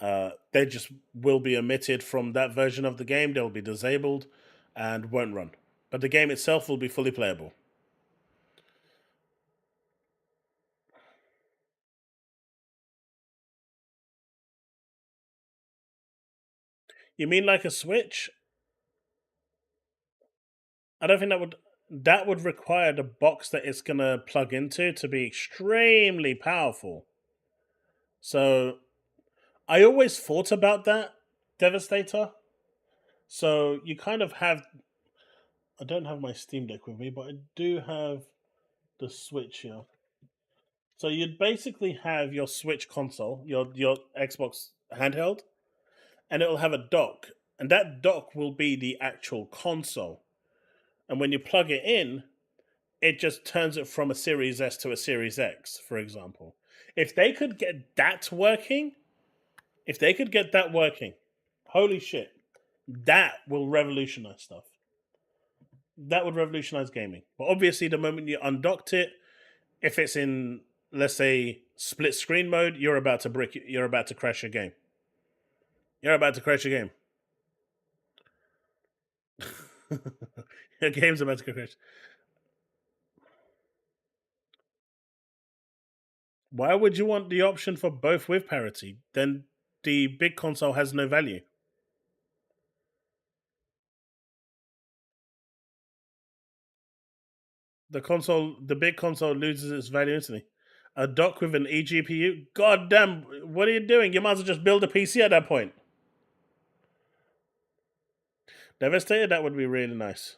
They just will be omitted from that version of the game. They'll be disabled and won't run. But the game itself will be fully playable. You mean like a Switch? I don't think that would require the box that it's gonna plug into to be extremely powerful. So I always thought about that, Devastator. So you kind of have. I don't have my Steam Deck with me, but I do have the Switch here. So you'd basically have your Switch console, your Xbox handheld, and it'll have a dock, and that dock will be the actual console. And when you plug it in, it just turns it from a Series S to a Series X, for example. If they could get that working, holy shit, that will revolutionize stuff. That would revolutionize gaming. But obviously, the moment you undocked it, if it's in, let's say, split screen mode, you're about to crash your game. You're about to crash your game. Your game's about to crash. Why would you want the option for both with parity? Then the big console has no value. The big console loses its value instantly. A dock with an eGPU? God damn, what are you doing? You might as well just build a PC at that point. Devastator, that would be really nice.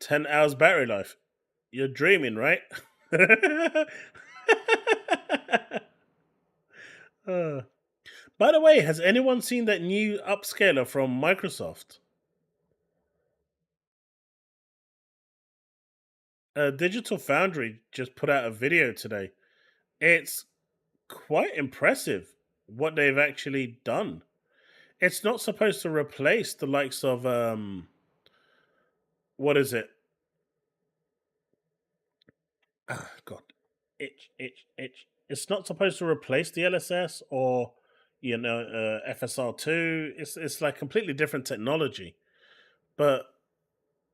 $10 battery life. You're dreaming, right? By the way, has anyone seen that new upscaler from Microsoft? Digital Foundry just put out a video today. It's quite impressive what they've actually done. It's not supposed to replace the likes of what is it? God, itch. It's not supposed to replace the LSS or FSR2. It's like completely different technology, but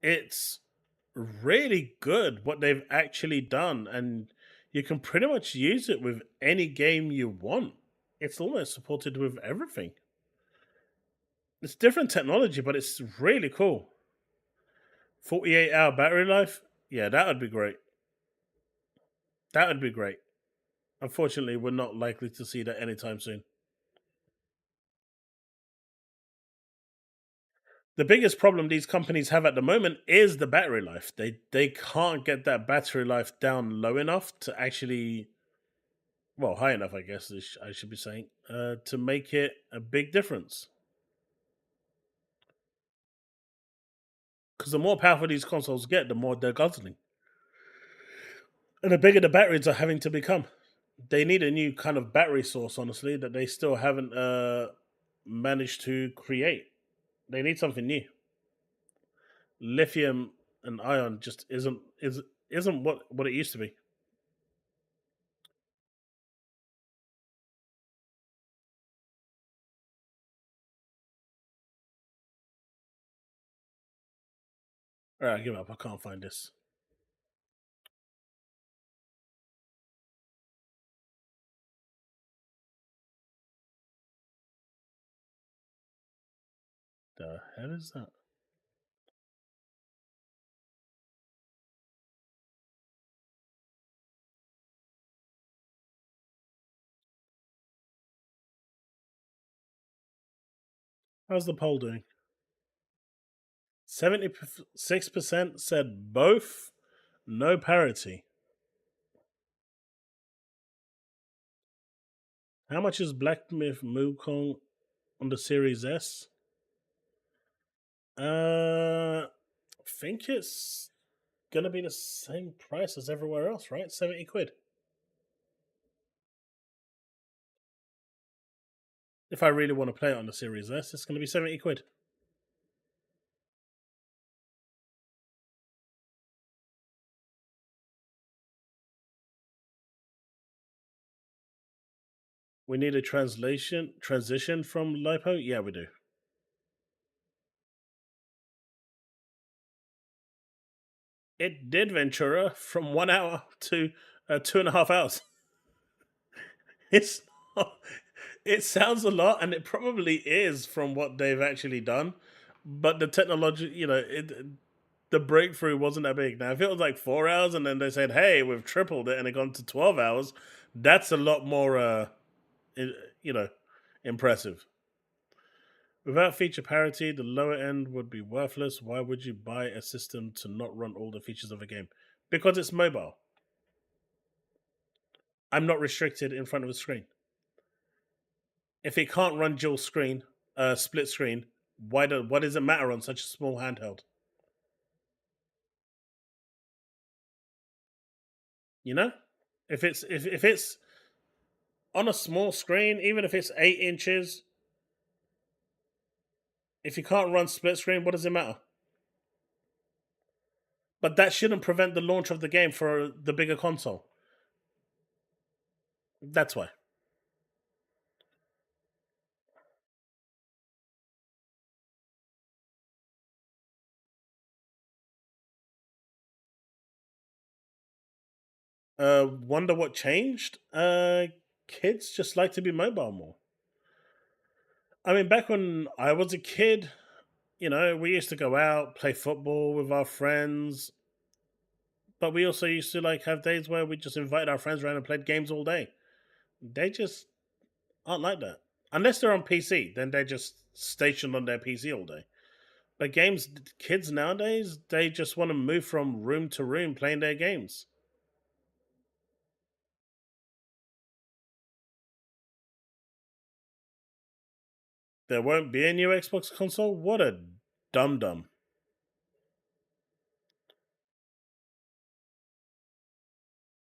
it's really good what they've actually done, and you can pretty much use it with any game you want. It's almost supported with everything. It's different technology, but it's really cool. 48-hour battery life? Yeah, that would be great. That would be great. Unfortunately, we're not likely to see that anytime soon. The biggest problem these companies have at the moment is the battery life. They can't get that battery life down low enough to actually, well, high enough, I guess I should be saying, to make it a big difference. Because the more powerful these consoles get, the more they're guzzling. And the bigger the batteries are having to become. They need a new kind of battery source, honestly, that they still haven't managed to create. They need something new. Lithium and ion just isn't what it used to be. All right, I give up. I can't find this. The hell is that? How's the poll doing? 76% said both, no parity. How much is BigMADMoe on the Series S? I think it's gonna be the same price as everywhere else, right? 70 quid. If I really want to play it on the Series S, it's gonna be 70 quid. We need a transition from LiPo? Yeah, we do. It did, Ventura, from 1 hour to 2.5 hours. It's not, it sounds a lot, and it probably is from what they've actually done, but the technology, the breakthrough wasn't that big. Now, if it was like 4 hours and then they said, hey, we've tripled it and it gone to 12 hours, that's a lot more, impressive. Without feature parity, the lower end would be worthless. Why would you buy a system to not run all the features of a game? Because it's mobile. I'm not restricted in front of a screen. If it can't run dual screen, split screen, what does it matter on such a small handheld? You know, if it's on a small screen, even if it's 8 inches, if you can't run split screen, what does it matter? But that shouldn't prevent the launch of the game for the bigger console. That's why. Wonder what changed? Kids just like to be mobile more. I mean, back when I was a kid, we used to go out, play football with our friends, but we also used to like have days where we just invited our friends around and played games all day. They just aren't like that. Unless they're on PC, then they're just stationed on their PC all day. But kids nowadays, they just want to move from room to room playing their games. There won't be a new Xbox console? What a dum dum.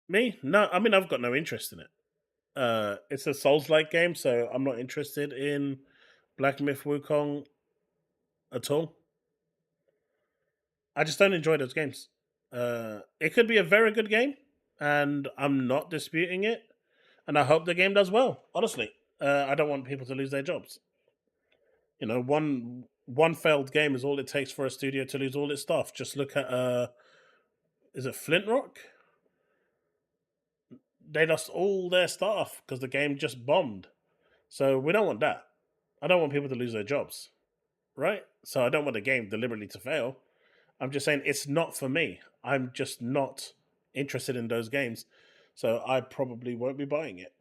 Me? No, I mean, I've got no interest in it. It's a Souls-like game, so I'm not interested in Black Myth Wukong at all. I just don't enjoy those games. It could be a very good game, and I'm not disputing it. And I hope the game does well. Honestly, I don't want people to lose their jobs. One failed game is all it takes for a studio to lose all its staff. Just look at is it Flint Rock? They lost all their staff because the game just bombed. So we don't want that. I don't want people to lose their jobs, right? So I don't want the game deliberately to fail. I'm just saying it's not for me. I'm just not interested in those games. So I probably won't be buying it.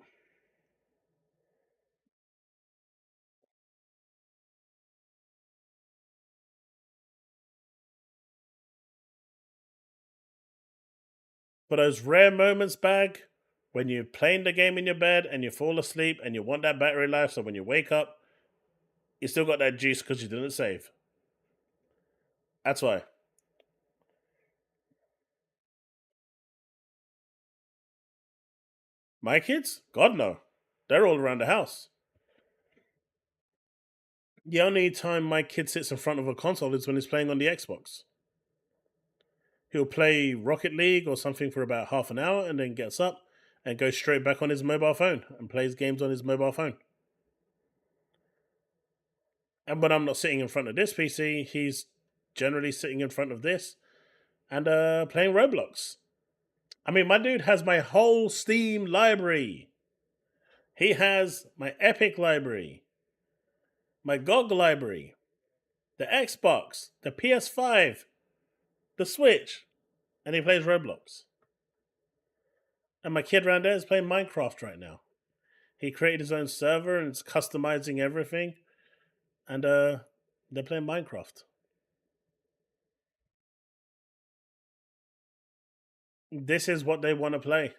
For those rare moments, Bag, when you're playing the game in your bed and you fall asleep and you want that battery life, so when you wake up, you still got that juice because you didn't save. That's why. My kids? God, no. They're all around the house. The only time my kid sits in front of a console is when he's playing on the Xbox. He'll play Rocket League or something for about half an hour and then gets up and goes straight back on his mobile phone and plays games on his mobile phone. And when I'm not sitting in front of this PC, he's generally sitting in front of this and playing Roblox. I mean, my dude has my whole Steam library. He has my Epic library, my GOG library, the Xbox, the PS5, the Switch, and he plays Roblox. And my kid around there is playing Minecraft right now. He created his own server and it's customizing everything. And they're playing Minecraft. This is what they want to play.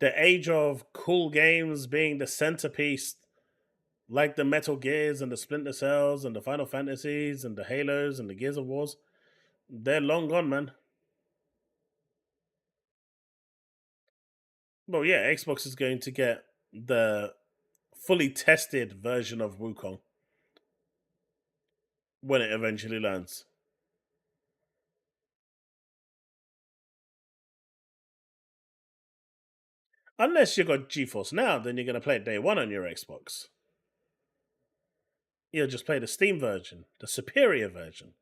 the age of cool games being the centerpiece, like the Metal Gears and the Splinter Cells and the Final Fantasies and the Halos and the Gears of Wars, they're long gone, man. Well, yeah, Xbox is going to get the fully tested version of Wukong when it eventually lands. Unless you got GeForce Now, then you're going to play it day one on your Xbox. You'll just play the Steam version, the superior version,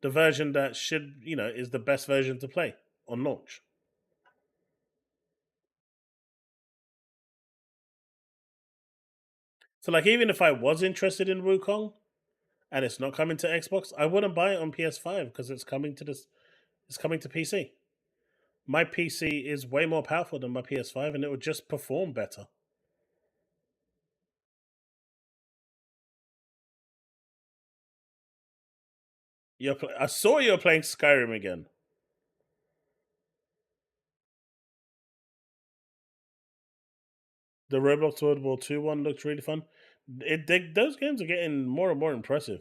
the version that should, is the best version to play on launch. So, like, even if I was interested in Wukong and it's not coming to Xbox, I wouldn't buy it on PS5 because it's coming to PC. My PC is way more powerful than my PS5, and it would just perform better. I saw you were playing Skyrim again. The Roblox World War II one looks really fun. Those games are getting more and more impressive.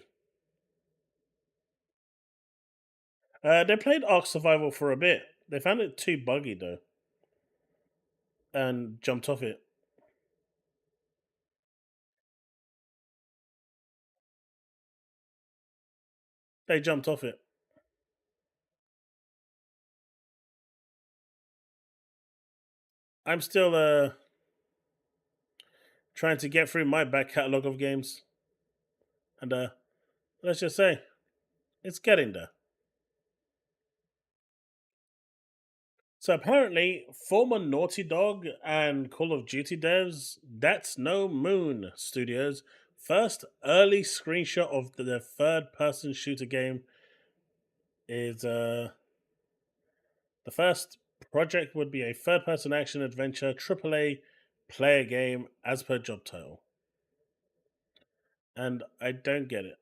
They played Ark Survival for a bit. They found it too buggy though, and jumped off it. They jumped off it. I'm still trying to get through my back catalogue of games, and let's just say it's getting there. So apparently, former Naughty Dog and Call of Duty devs, That's No Moon Studios, first early screenshot of the third-person shooter game is the first project would be a third-person action adventure AAA player game as per job title, and I don't get it.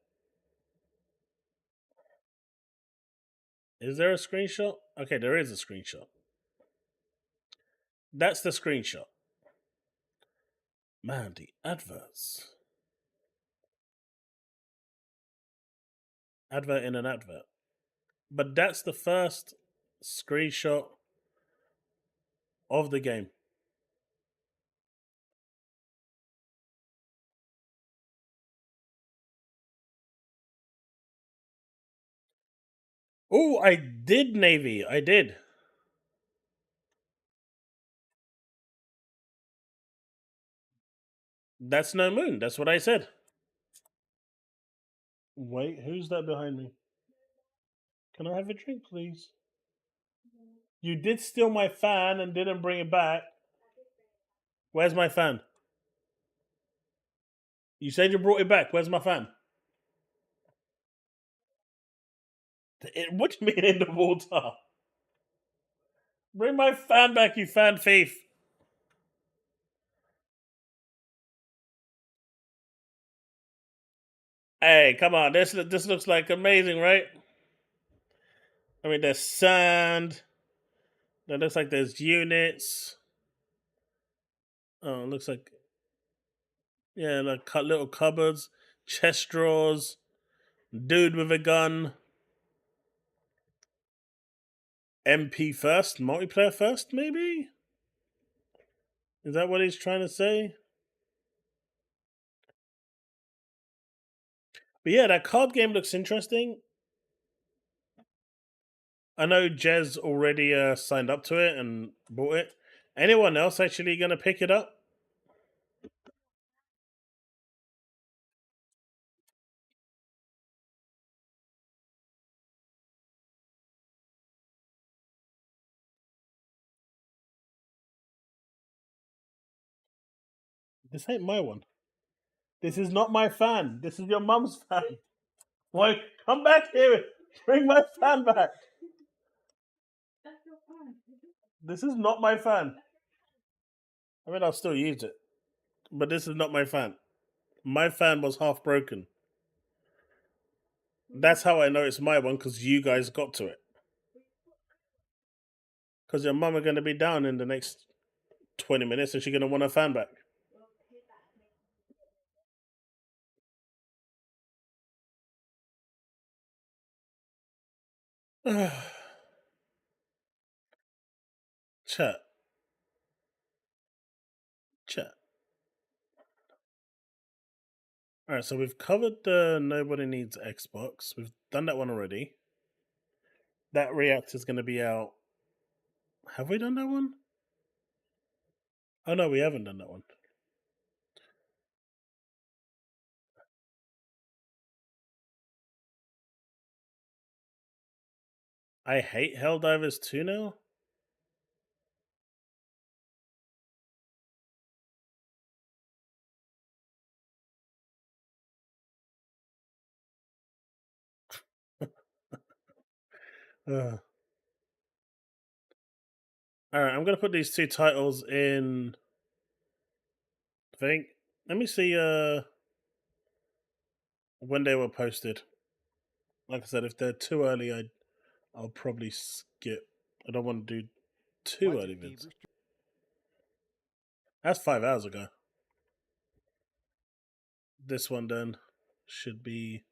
Is there a screenshot? Okay, there is a screenshot. That's the screenshot. Man, the adverts. Advert in an advert. But that's the first screenshot of the game. Oh, I did, Navy. I did. That's No Moon. That's what I said. Wait, who's that behind me? Can I have a drink, please? You did steal my fan and didn't bring it back. Where's my fan? You said you brought it back. Where's my fan? What do you mean in the water? Bring my fan back, you fan thief. Hey, come on. This looks like amazing, right? I mean, there's sand. That looks like there's units. Oh, it looks like, yeah, like little cupboards, chest drawers, dude with a gun. MP first, multiplayer first, maybe? Is that what he's trying to say? But yeah, that card game looks interesting. I know Jez already signed up to it and bought it. Anyone else actually going to pick it up? This ain't my one. This is not my fan. This is your mum's fan. Why? Come back here. Bring my fan back. This is not my fan. I mean, I'll still use it. But this is not my fan. My fan was half broken. That's how I know it's my one, because you guys got to it. Because your mum are going to be down in the next 20 minutes and she's going to want her fan back. Chat. Alright, so we've covered the Nobody Needs Xbox. We've done that one already. That React is going to be out. Have we done that one? Oh no, we haven't done that one. I hate Helldivers 2 now. Alright, I'm going to put these two titles in thing. Let me see when they were posted. Like I said, if they're too early, I'll probably skip. I don't want to do too early vids. That's 5 hours ago. This one then should be.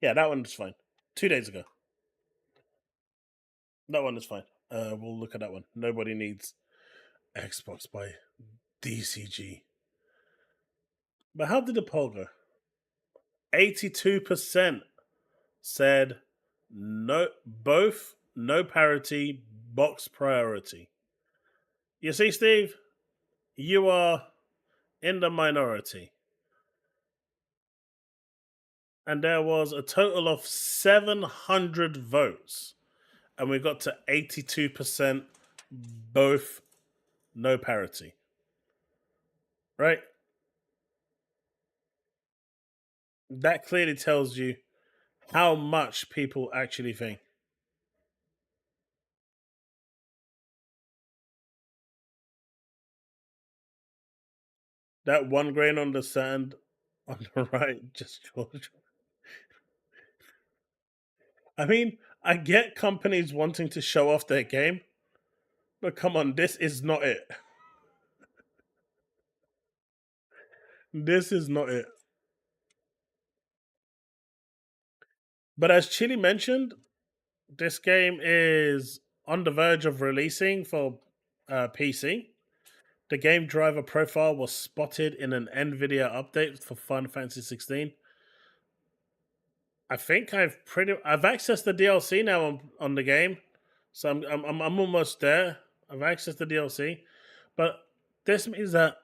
Yeah, that one's fine. 2 days ago. That one is fine. We'll look at that one. Nobody Needs Xbox by DCG. But how did the poll go? 82% said no, both no parity, box priority. You see, Steve, you are in the minority. And there was a total of 700 votes. And we got to 82% both no parity. Right? That clearly tells you how much people actually think. That one grain on the sand on the right, just George. I mean, I get companies wanting to show off their game, but come on, this is not it. This is not it. But as Chille mentioned, this game is on the verge of releasing for PC. The game driver profile was spotted in an NVIDIA update for Final Fantasy 16. I think I've accessed the DLC now on the game, so I'm almost there. I've accessed the DLC, but this means that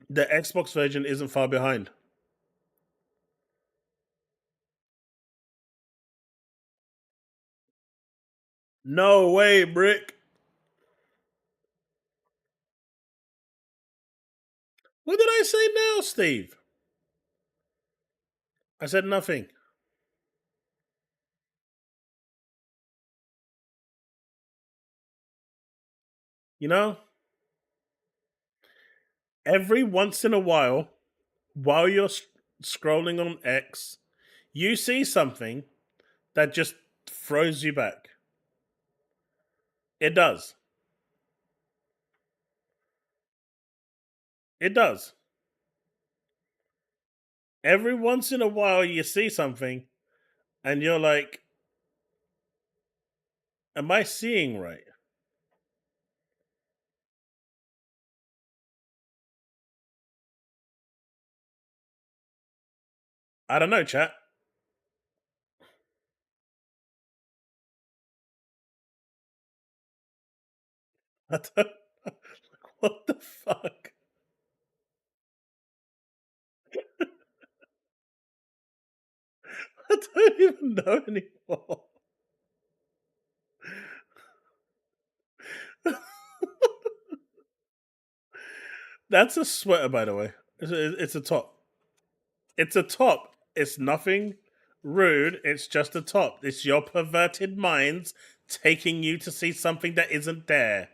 the Xbox version isn't far behind. No way, Brick. What did I say now, Steve? I said nothing. You know, every once in a while you're scrolling on X, you see something that just throws you back. It does. It does. Every once in a while you see something and you're like, am I seeing right? I don't know, chat. I don't, what the fuck? I don't even know anymore. That's a sweater, by the way. It's a top. It's a top. It's nothing rude. It's just a top. It's your perverted minds taking you to see something that isn't there.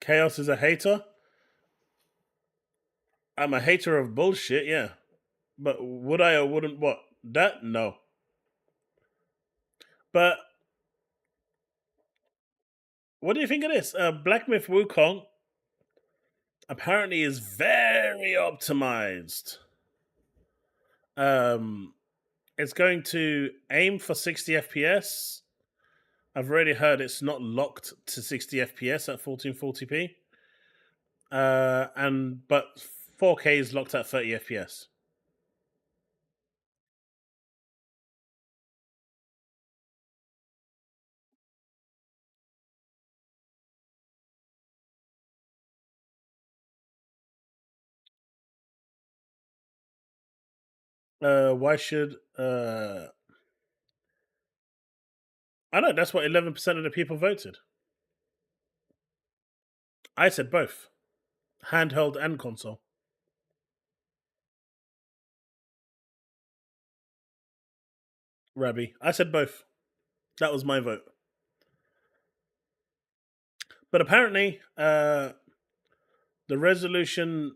Chaos is a hater. I'm a hater of bullshit, yeah. But would I or wouldn't what? That? No. But what do you think of this? Black Myth Wukong apparently is very optimized. It's going to aim for 60 FPS. I've already heard it's not locked to 60 FPS at 1440p. But 4K is locked at 30 FPS. Why should I know that's what 11% of the people voted. I said both, handheld and console. Rabbi, I said both. That was my vote. But apparently, the resolution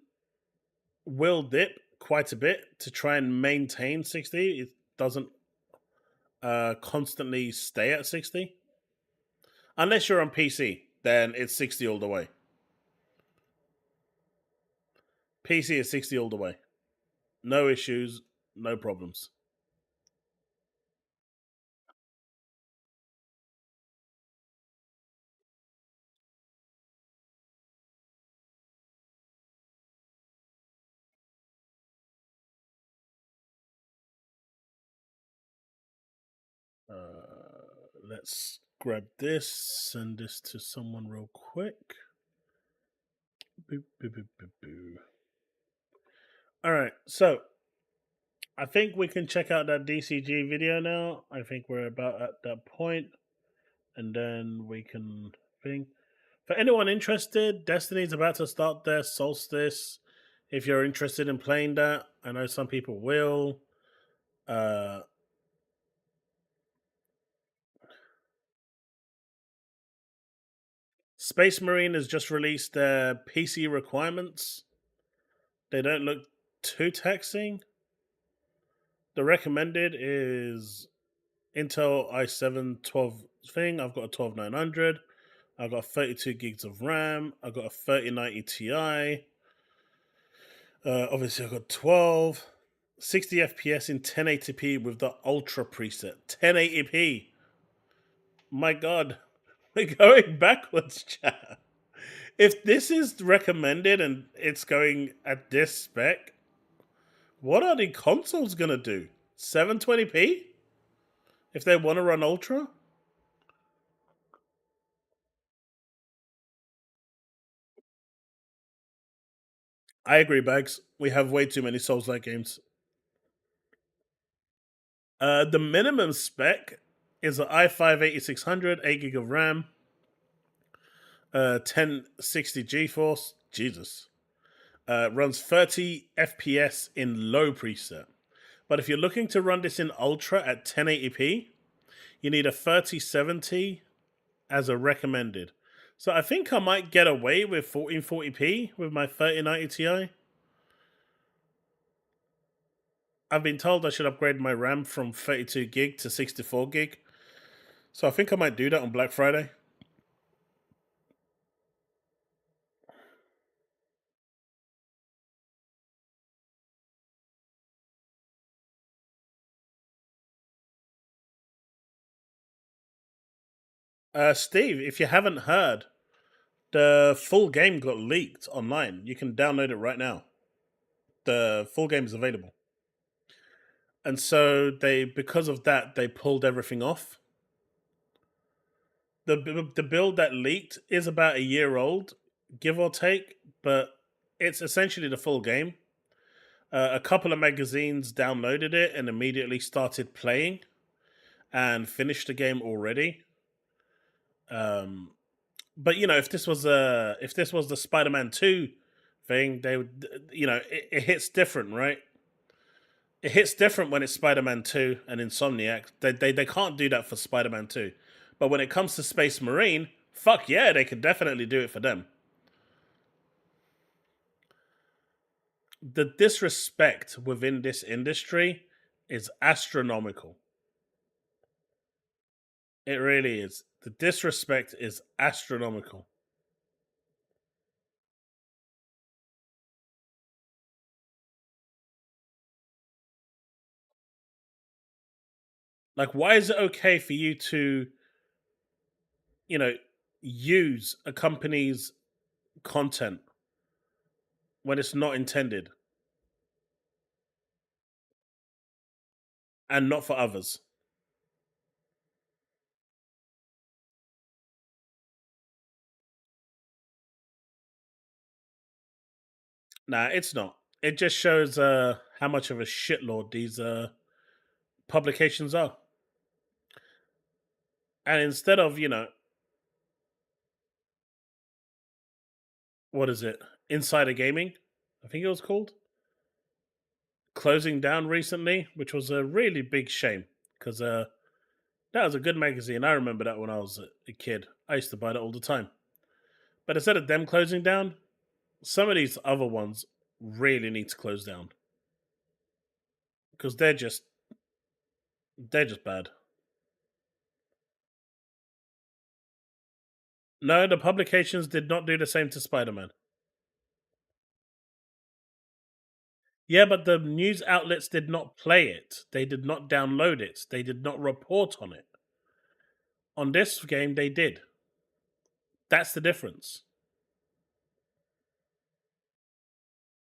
will dip quite a bit to try and maintain 60. It doesn't constantly stay at 60. Unless you're on PC, then it's 60 all the way. PC is 60 all the way. No issues, no problems. Let's grab this, send this to someone real quick. Boop, boop, boop, boop, boop. All right, so I think we can check out that DCG video now. I think we're about at that point, and then we can think. For anyone interested, Destiny's about to start their Solstice. If you're interested in playing that, I know some people will. Space Marine has just released their PC requirements. They don't look too taxing. The recommended is Intel i7 12 thing. I've got a 12900. I've got 32 gigs of RAM. I've got a 3090 Ti. Obviously, I've got 12. 60 FPS in 1080p with the Ultra preset. 1080p. My God. We're going backwards, chat. If this is recommended and it's going at this spec, what are the consoles going to do? 720p? If they want to run Ultra? I agree, Bags. We have way too many Souls-like games. The minimum spec is an i5 8600, 8 gig of RAM, 1060 GeForce. Jesus. Runs 30 FPS in low preset. But if you're looking to run this in Ultra at 1080p, you need a 3070 as a recommended. So I think I might get away with 1440p with my 3090 Ti. I've been told I should upgrade my RAM from 32 gig to 64 gig. So I think I might do that on Black Friday. Steve, if you haven't heard, the full game got leaked online. You can download it right now. The full game is available. And so because of that, they pulled everything off. The build that leaked is about a year old, give or take, but it's essentially the full game. A couple of magazines downloaded it and immediately started playing and finished the game already. But if this was the Spider-Man 2 thing, they would, it hits different, right? It hits different when it's Spider-Man 2 and Insomniac. They can't do that for Spider-Man 2. But when it comes to Space Marine, fuck yeah, they could definitely do it for them. the disrespect within this industry is astronomical. It really is. The disrespect is astronomical. Like, why is it okay for you to, use a company's content when it's not intended and not for others? Nah, it's not. It just shows how much of a shitlord these publications are. And instead of, what is it? Insider Gaming, I think it was called, closing down recently, which was a really big shame because that was a good magazine. I remember that when I was a kid. I used to buy that all the time. But instead of them closing down, some of these other ones really need to close down because they're just bad. No, the publications did not do the same to Spider-Man. Yeah, but the news outlets did not play it. They did not download it. They did not report on it. On this game, they did. That's the difference.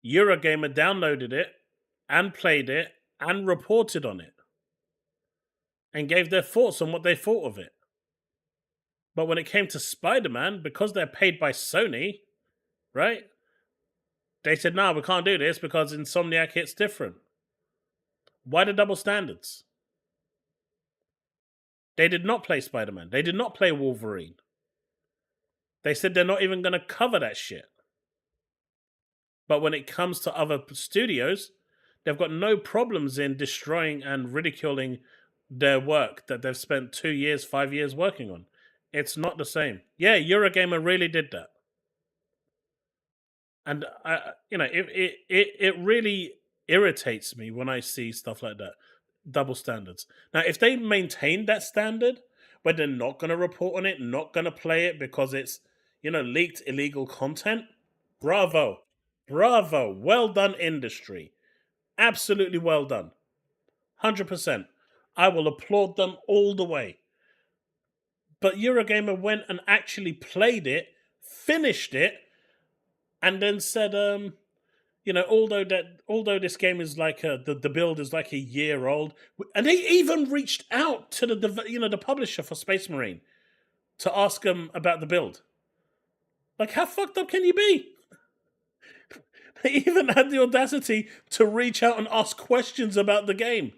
Eurogamer downloaded it and played it and reported on it and gave their thoughts on what they thought of it. But when it came to Spider-Man, because they're paid by Sony, right? They said, no, we can't do this because Insomniac hits different. Why the double standards? They did not play Spider-Man. They did not play Wolverine. They said they're not even going to cover that shit. But when it comes to other studios, they've got no problems in destroying and ridiculing their work that they've spent 2 years, 5 years working on. It's not the same. Yeah, Eurogamer really did that. And, it really irritates me when I see stuff like that. Double standards. Now, if they maintain that standard, where they're not going to report on it, not going to play it because it's, leaked illegal content, bravo. Bravo. Well done, industry. Absolutely well done. 100%. I will applaud them all the way. But Eurogamer went and actually played it, finished it, and then said, although this game is like the build is like a year old, and they even reached out to the publisher for Space Marine to ask them about the build. Like, how fucked up can you be? They even had the audacity to reach out and ask questions about the game.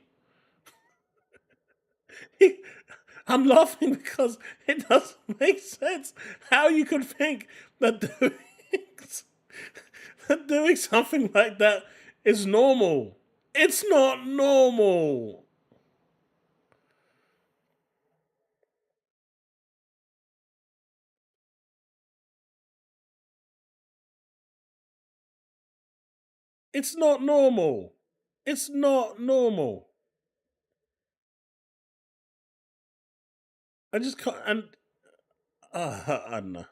I'm laughing because it doesn't make sense how you could think that doing something like that is normal. It's not normal. It's not normal. It's not normal. I just can't. And I don't know.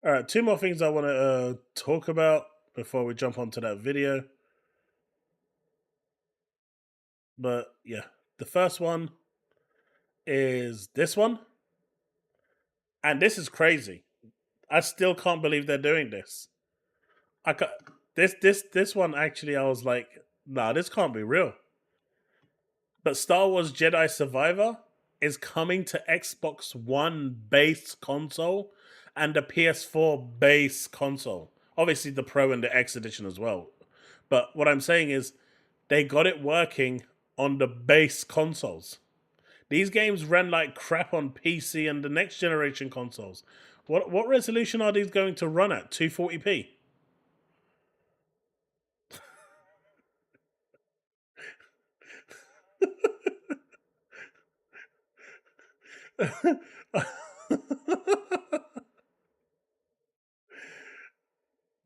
All right, two more things I want to talk about before we jump onto that video. But yeah, the first one is this one. And this is crazy. I still can't believe they're doing this. This one actually, I was like, nah, this can't be real. But Star Wars Jedi Survivor is coming to Xbox One base console and the PS4 base console. Obviously, the Pro and the X edition as well. But what I'm saying is, they got it working on the base consoles. These games ran like crap on PC and the next generation consoles. What resolution are these going to run at? 240p?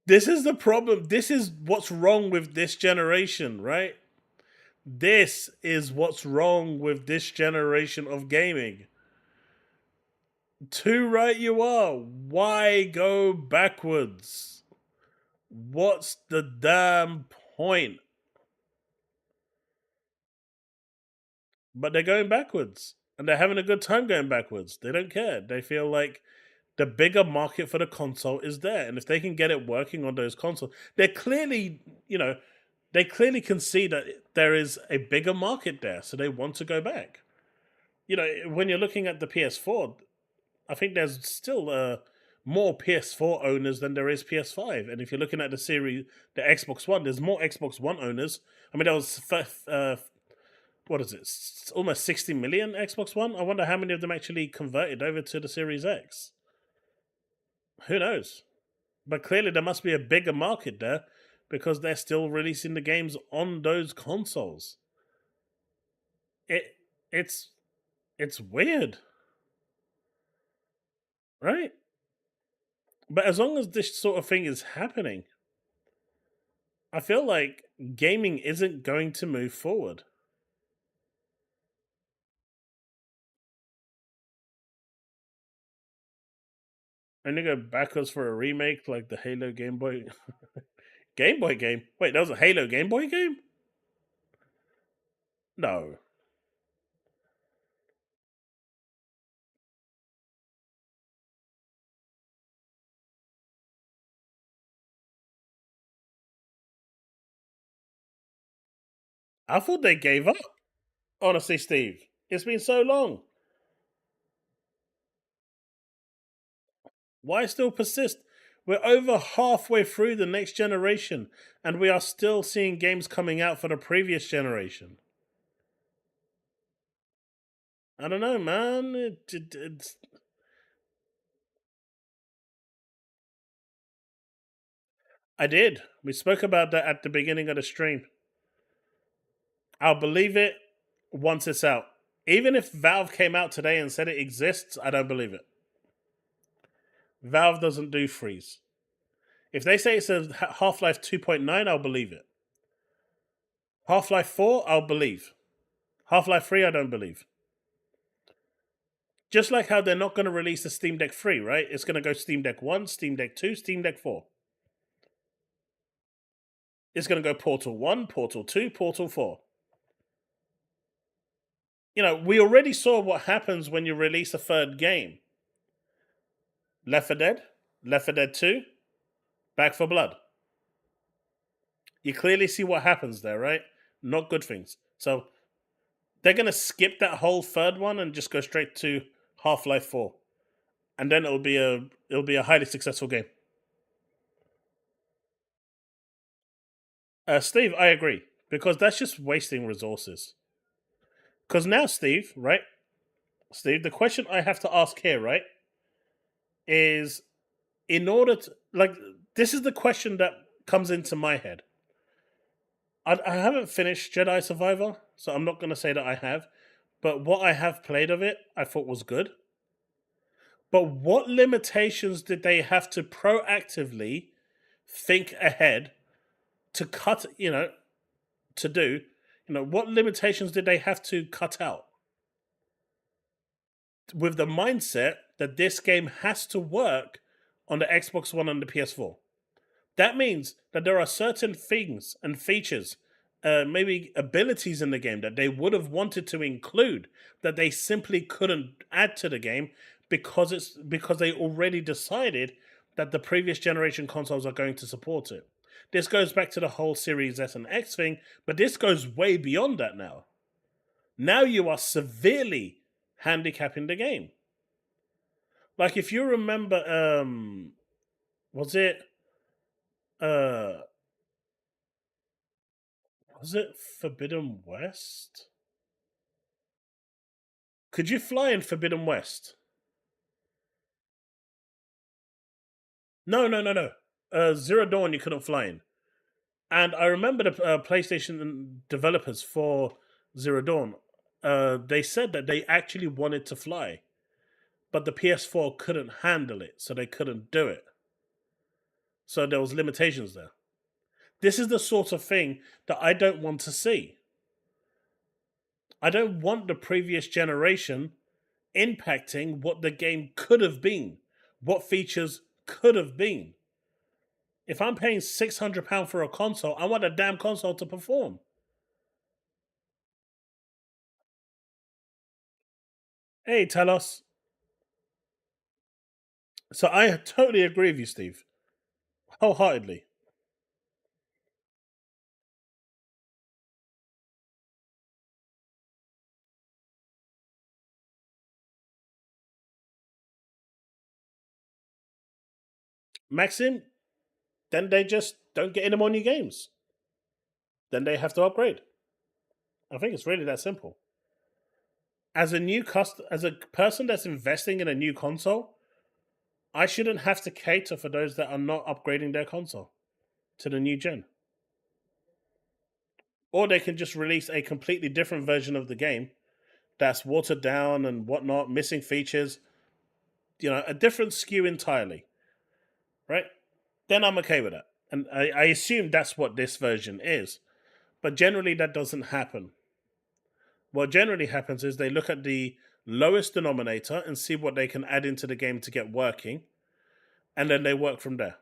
This is the problem. This is what's wrong with this generation, right? This is what's wrong with this generation of gaming. Too right you are. Why go backwards? What's the damn point? But they're going backwards. And they're having a good time going backwards. They don't care. They feel like the bigger market for the console is there. And if they can get it working on those consoles, they're clearly, they clearly can see that there is a bigger market there. So they want to go back. When you're looking at the PS4, I think there's still more PS4 owners than there is PS5. And if you're looking at the Xbox One, there's more Xbox One owners. I mean, there was what is it? It's almost 60 million Xbox One. I wonder how many of them actually converted over to the Series X. Who knows? But clearly there must be a bigger market there because they're still releasing the games on those consoles. It's weird. Right? But as long as this sort of thing is happening, I feel like gaming isn't going to move forward. And they go backwards for a remake like the Halo Game Boy Game Boy game. Wait, that was a Halo Game Boy game? No. I thought they gave up. Honestly, Steve, it's been so long. Why still persist? We're over halfway through the next generation, and we are still seeing games coming out for the previous generation. I don't know, man. It's... I did. We spoke about that at the beginning of the stream. I'll believe it once it's out. Even if Valve came out today and said it exists, I don't believe it. Valve doesn't do freeze. If they say it's a Half-Life 2.9, I'll believe it. Half-Life 4, I'll believe. Half-Life 3, I don't believe. Just like how they're not going to release the Steam Deck 3, right? It's going to go Steam Deck 1, Steam Deck 2, Steam Deck 4. It's going to go Portal 1, Portal 2, Portal 4. We already saw what happens when you release a third game. Left 4 Dead, Left 4 Dead 2, Back 4 Blood. You clearly see what happens there, right? Not good things. So they're going to skip that whole third one and just go straight to Half-Life 4. And then it'll be a highly successful game. Steve, I agree. Because that's just wasting resources. Because now, Steve, right? Steve, the question I have to ask here, right? Is in order to... this is the question that comes into my head. I haven't finished Jedi Survivor, so I'm not going to say that I have. But what I have played of it, I thought was good. But what limitations did they have to proactively think ahead to cut, to do? What limitations did they have to cut out? With the mindset that this game has to work on the Xbox One and the PS4. That means that there are certain things and features, maybe abilities in the game that they would have wanted to include that they simply couldn't add to the game because they already decided that the previous generation consoles are going to support it. This goes back to the whole Series S and X thing, but this goes way beyond that now. Now you are severely handicapping the game. Like if you remember, was it Forbidden West? Could you fly in Forbidden West? No. Zero Dawn you couldn't fly in. And I remember the PlayStation developers for Zero Dawn, they said that they actually wanted to fly but the PS4 couldn't handle it, so they couldn't do it. So there was limitations there. This is the sort of thing that I don't want to see. I don't want the previous generation impacting what the game could have been, what features could have been. If I'm paying £600 for a console, I want a damn console to perform. Hey, Talos. So I totally agree with you, Steve. Wholeheartedly. Maxim, then they just don't get any more new games. Then they have to upgrade. I think it's really that simple. As a person that's investing in a new console, I shouldn't have to cater for those that are not upgrading their console to the new gen. Or they can just release a completely different version of the game that's watered down and whatnot, missing features, a different SKU entirely. Right? Then I'm okay with that. And I assume that's what this version is. But generally, that doesn't happen. What generally happens is they look at the lowest denominator and see what they can add into the game to get working, and then they work from there.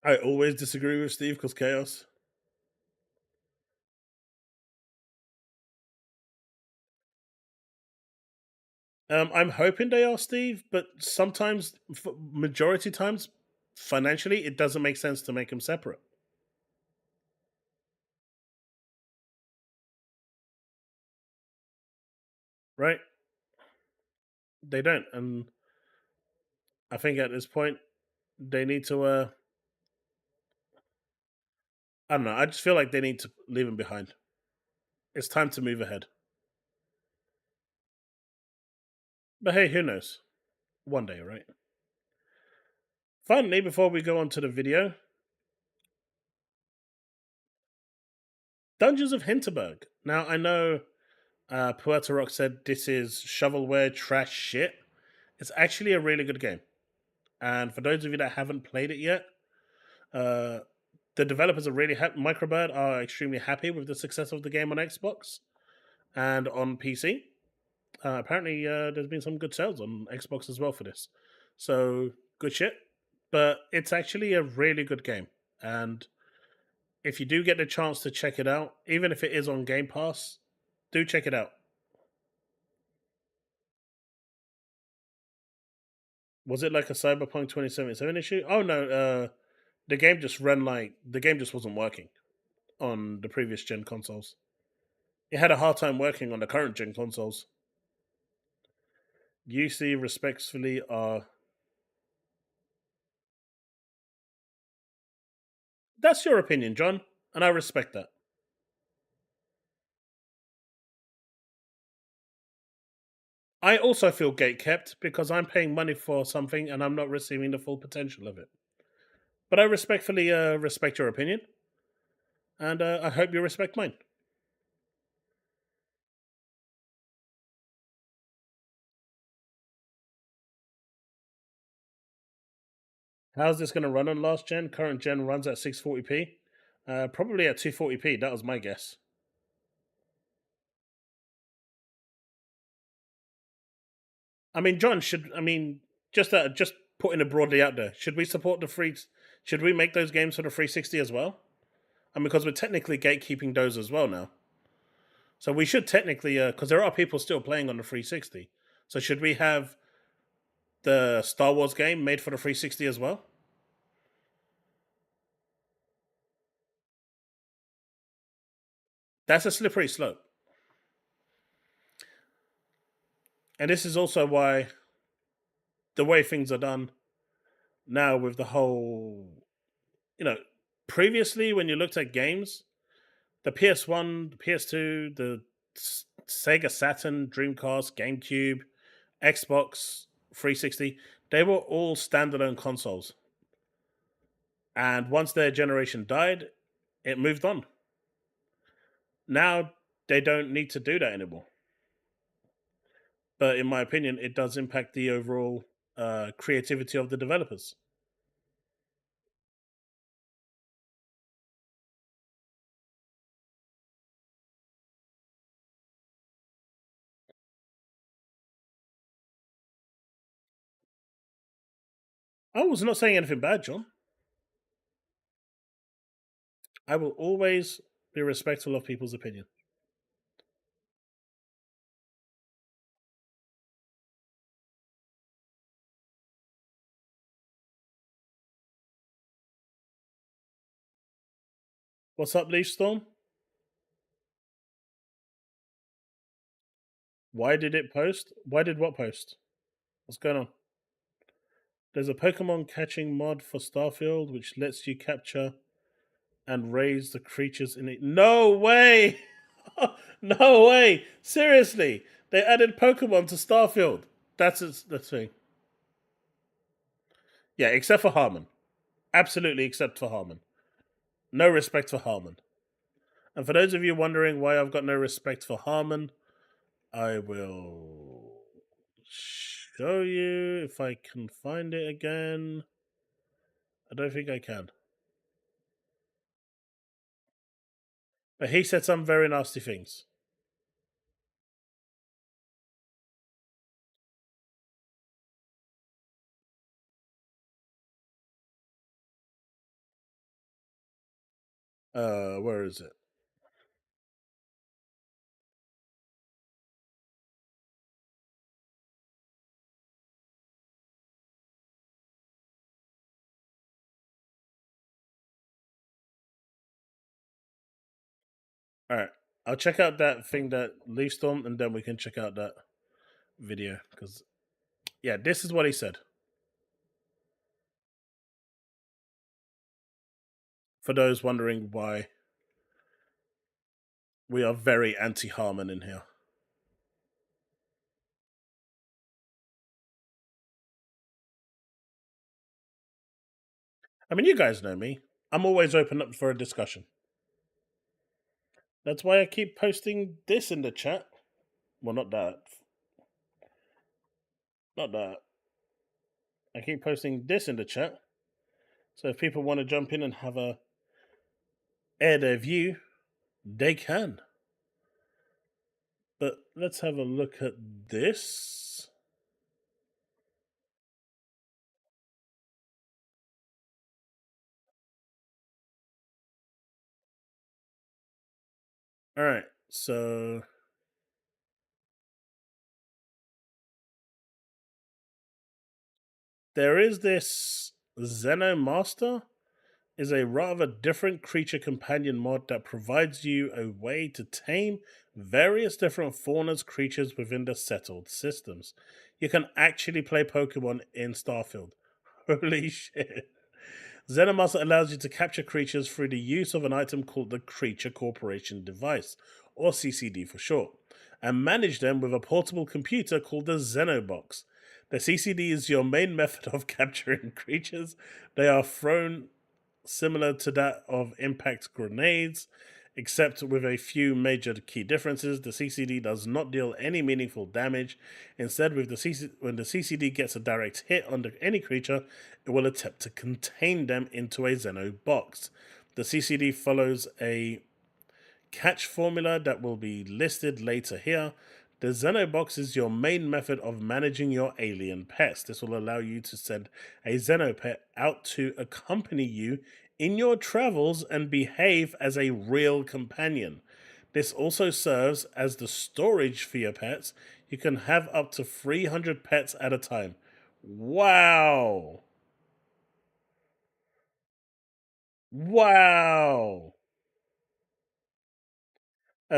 I always disagree with Steve because chaos. I'm hoping they are, Steve, but sometimes, majority times, financially, it doesn't make sense to make them separate. Right? They don't. And I think at this point, they need to, I don't know, I just feel like they need to leave them behind. It's time to move ahead. But hey, who knows? One day, right? Finally, before we go on to the video, Dungeons of Hinterberg. Now, I know Puerto Rock said this is shovelware trash shit. It's actually a really good game. And for those of you that haven't played it yet, the developers are really happy. Microbird are extremely happy with the success of the game on Xbox and on PC. Apparently, there's been some good sales on Xbox as well for this. So, good shit. But it's actually a really good game. And if you do get the chance to check it out, even if it is on Game Pass, do check it out. Was it like a Cyberpunk 2077 issue? Oh no, the game just wasn't working on the previous gen consoles. It had a hard time working on the current gen consoles. UC respectfully are. That's your opinion, John, and I respect that. I also feel gatekept because I'm paying money for something and I'm not receiving the full potential of it. But I respectfully respect your opinion, and I hope you respect mine. How's this going to run on last gen? Current gen runs at 640p. Probably at 240p. That was my guess. I mean, John, just putting it broadly out there, should we support the free? Should we make those games for the 360 as well? And because we're technically gatekeeping those as well now, so we should technically, because there are people still playing on the 360. So should we have the Star Wars game made for the 360 as well? That's a slippery slope. And this is also why the way things are done now with the whole, previously when you looked at games, the PS1, the PS2, the Sega Saturn, Dreamcast, GameCube, Xbox 360, they were all standalone consoles. And once their generation died, it moved on. Now they don't need to do that anymore. But in my opinion, it does impact the overall creativity of the developers. I was not saying anything bad, John. I will always be respectful of people's opinion. What's up, Leaf Storm? Why did it post? Why did what post? What's going on? There's a Pokemon catching mod for Starfield which lets you capture and raise the creatures in it. No way! No way! Seriously, they added Pokemon to Starfield. That's the thing. Yeah, except for Harmon. Absolutely, except for Harmon. No respect for Harmon. And for those of you wondering why I've got no respect for Harmon, I will show you if I can find it again. I don't think I can. But he said some very nasty things. Where is it? All right, I'll check out that thing that Leaf Storm, and then we can check out that video because, yeah, this is what he said. For those wondering why we are very anti-Harmon in here. I mean, you guys know me. I'm always open up for a discussion. That's why I keep posting this in the chat. Well, not that. Not that. I keep posting this in the chat. So if people want to jump in and have a air their view, they can. But let's have a look at this. All right, so there is this Xenomaster is a rather different creature companion mod that provides you a way to tame various different faunas creatures within the settled systems. You can actually play Pokemon in Starfield. Holy shit. Xenomaster allows you to capture creatures through the use of an item called the Creature Corporation Device, or CCD for short, and manage them with a portable computer called the Xenobox. The CCD is your main method of capturing creatures. They are thrown similar to that of impact grenades, except with a few major key differences. The CCD does not deal any meaningful damage. Instead, when the CCD gets a direct hit on any creature, it will attempt to contain them into a Xeno box. The CCD follows a catch formula that will be listed later here. The Xenobox is your main method of managing your alien pets. This will allow you to send a Xenopet out to accompany you in your travels and behave as a real companion. This also serves as the storage for your pets. You can have up to 300 pets at a time. Wow! Wow!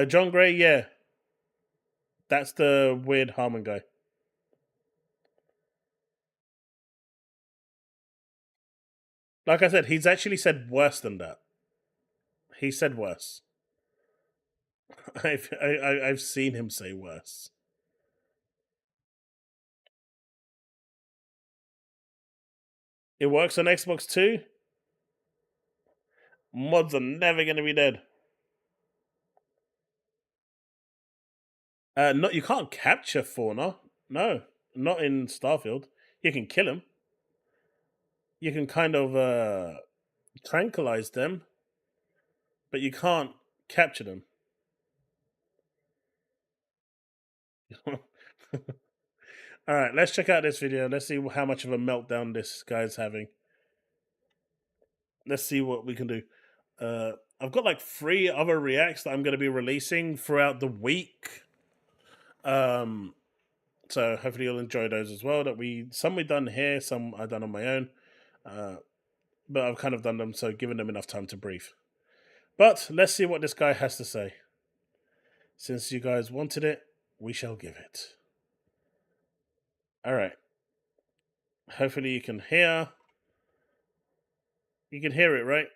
John Gray, yeah. That's the weird Harmon guy. Like I said, he's actually said worse than that. He said worse. I've seen him say worse. It works on Xbox too. Mods are never going to be dead. Not you can't capture fauna. No, not in Starfield. You can kill them. You can kind of tranquilize them, but you can't capture them. All right, let's check out this video. Let's see how much of a meltdown this guy's having. Let's see what we can do. I've got like 3 other reacts that I'm going to be releasing throughout the week. So hopefully you'll enjoy those as well. Some we've done here, some I've done on my own. But I've kind of done them, so giving them enough time to breathe. But let's see what this guy has to say. Since you guys wanted it, we shall give it. All right. Hopefully you can hear. You can hear it, right?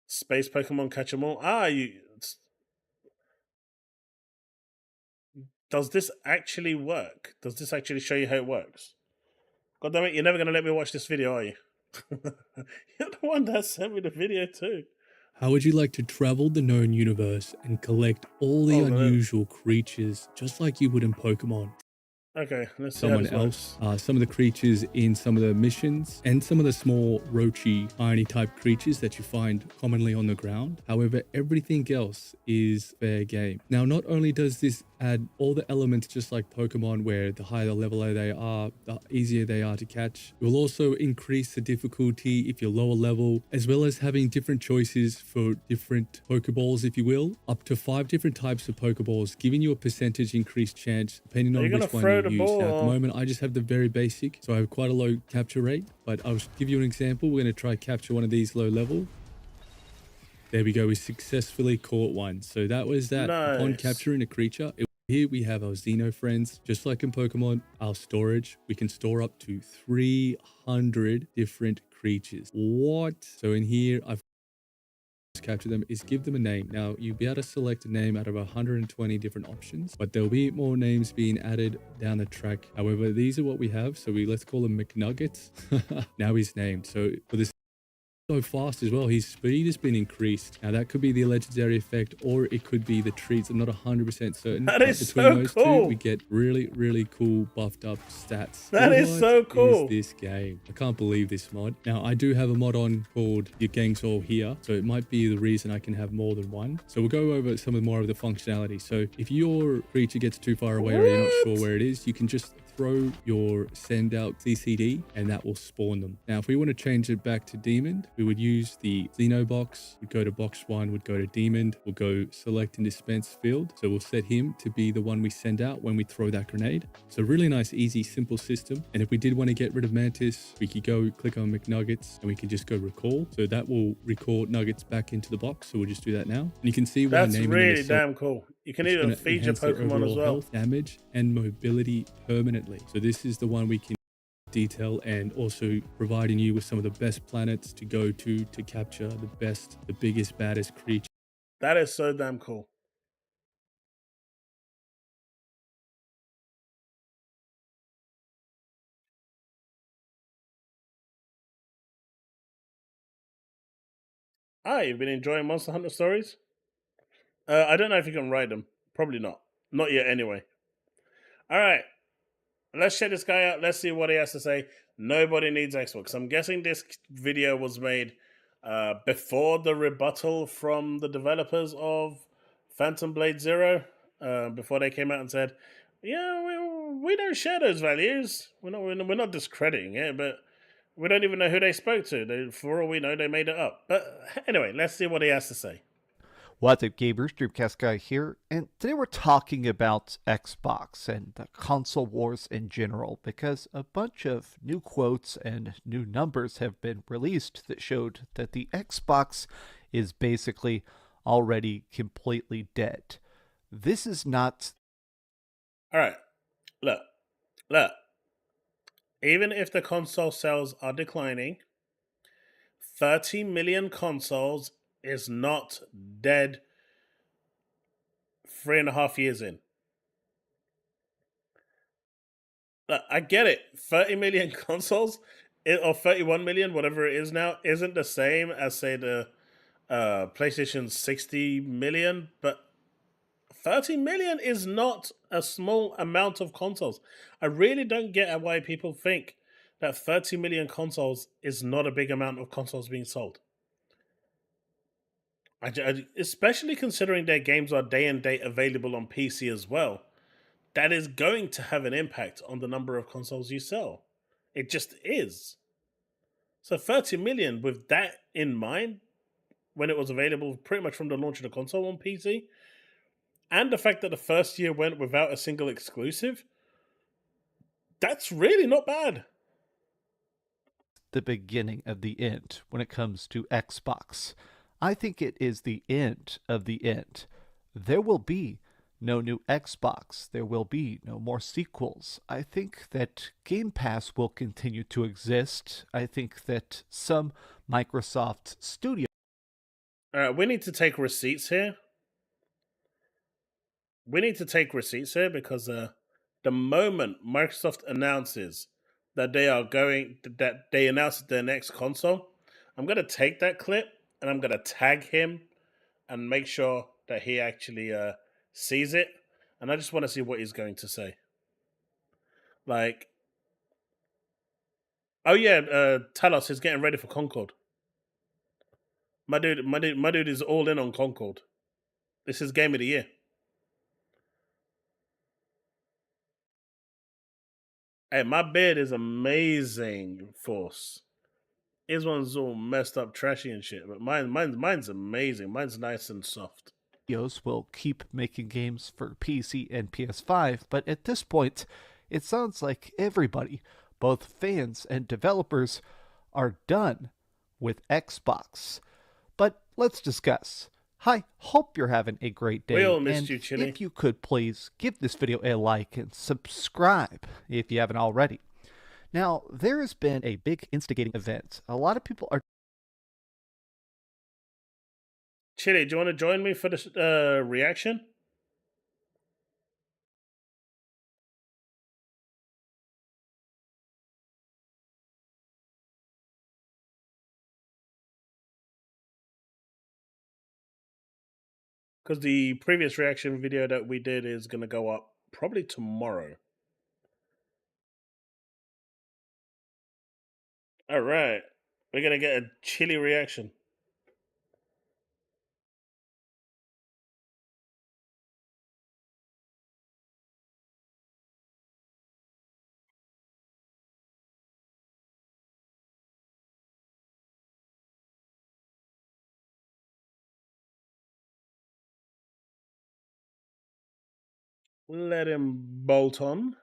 Space Pokemon catch 'em all. Does this actually work? Does this actually show you how it works? God damn it, you're never going to let me watch this video, are you? You're the one that sent me the video too. How would you like to travel the known universe and collect all the unusual creatures just like you would in Pokemon? Okay, let's see Someone else, some of the creatures in some of the missions, and some of the small roachy, irony type creatures that you find commonly on the ground. However, everything else is fair game. Now, not only does this add all the elements just like Pokemon, where the higher the level they are, the easier they are to catch. It will also increase the difficulty if you're lower level, as well as having different choices for different Pokeballs, if you will. Up to 5 different types of Pokeballs, giving you a percentage increased chance, depending on which one you use. Now, at the moment, I just have the very basic, so I have quite a low capture rate, but I'll give you an example. We're going to try capture one of these low level. There we go. We successfully caught one. So that was that. Nice. Upon capturing a creature, here we have our Xeno friends. Just like in Pokemon, our storage, we can store up to 300 different creatures. What? So in here, I've capture them is give them a name. Now, you'll be able to select a name out of 120 different options, but there'll be more names being added down the track. However, these are what we have. So let's call him McNuggets. Now he's named. So for this, so fast as well, his speed has been increased. Now that could be the legendary effect, or it could be the treats. I'm not 100% certain. That is between so those cool. Two, we get really cool buffed up stats. That is so cool. Is this game? I can't believe this mod. Now I do have a mod on called Your Gang's All Here, so it might be the reason I can have more than one. So we'll go over some more of the functionality. So if your creature gets too far away or you're not sure where it is, you can just throw your send out CCD and that will spawn them. Now, if we want to change it back to Demon, we would use the Xeno box. We'd go to box 1, would go to Demon. We'll go select and dispense field. So we'll set him to be the one we send out when we throw that grenade. So really nice, easy, simple system. And if we did want to get rid of Mantis, we could go click on McNuggets and we can just go recall. So that will recall Nuggets back into the box. So we'll just do that now. And you can see that's really damn cool. You can even feed your Pokemon as well. Health, damage, and mobility permanently. So this is the one we can detail, and also providing you with some of the best planets to go to capture the biggest, baddest creature. That is so damn cool. You've been enjoying Monster Hunter stories? I don't know if you can write them. Probably not. Not yet, anyway. All right. Let's check this guy out. Let's see what he has to say. Nobody needs Xbox. I'm guessing this video was made before the rebuttal from the developers of Phantom Blade Zero. Before they came out and said, yeah, we don't share those values. We're not discrediting it, but we don't even know who they spoke to. For all we know, they made it up. But anyway, let's see what he has to say. What's up, gamers? Dreamcast Guy here, and today we're talking about Xbox and the console wars in general, because a bunch of new quotes and new numbers have been released that showed that the Xbox is basically already completely dead. This is not... Alright, look. Even if the console sales are declining, 30 million consoles is not dead 3.5 years in. Look, I get it. 30 million consoles, or 31 million, whatever it is now, isn't the same as, say, the PlayStation's 60 million, but 30 million is not a small amount of consoles. I really don't get why people think that 30 million consoles is not a big amount of consoles being sold. Especially considering their games are day and date available on PC as well. That is going to have an impact on the number of consoles you sell. It just is. So 30 million with that in mind, when it was available pretty much from the launch of the console on PC, and the fact that the first year went without a single exclusive, that's really not bad. The beginning of the end when it comes to Xbox. I think it is the end of the end. There will be no new Xbox. There will be no more sequels. I think that Game Pass will continue to exist. I think that some Microsoft studio. We need to take receipts here. Because the moment Microsoft announces that they announced their next console, I'm gonna take that clip and I'm gonna tag him and make sure that he actually sees it. And I just want to see what he's going to say. Like, oh yeah, Talos is getting ready for Concord. My dude is all in on Concord. This is game of the year. Hey, my beard is amazing, Force. His one's all messed up, trashy and shit, but mine's amazing. Mine's nice and soft. Will keep making games for PC and PS5, but at this point, it sounds like everybody, both fans and developers, are done with Xbox. But let's discuss. Hi, hope you're having a great day. We all missed and you, Chille. if you could please give this video a like and subscribe if you haven't already. Now, there has been a big instigating event. A lot of people are... Chille, do you want to join me for the reaction? Because the previous reaction video that we did is going to go up probably tomorrow. All right. We're going to get a Chille reaction. Let him bolt on.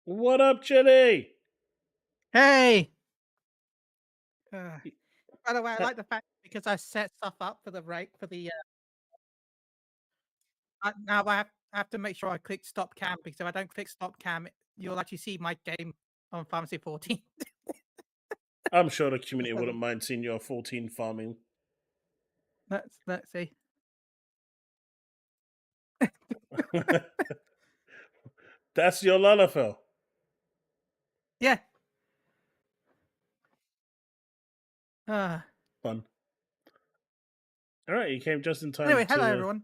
What up, Chille? Hey! By the way, I like the fact because I set stuff up for the now I have to make sure I click stop cam, because if I don't click stop cam, you'll actually see my game on Pharmacy 14. I'm sure the community wouldn't mind seeing your 14 farming. Let's see. That's your Lalafell. Yeah. Fun. All right, you came just in time. Anyway, hello everyone.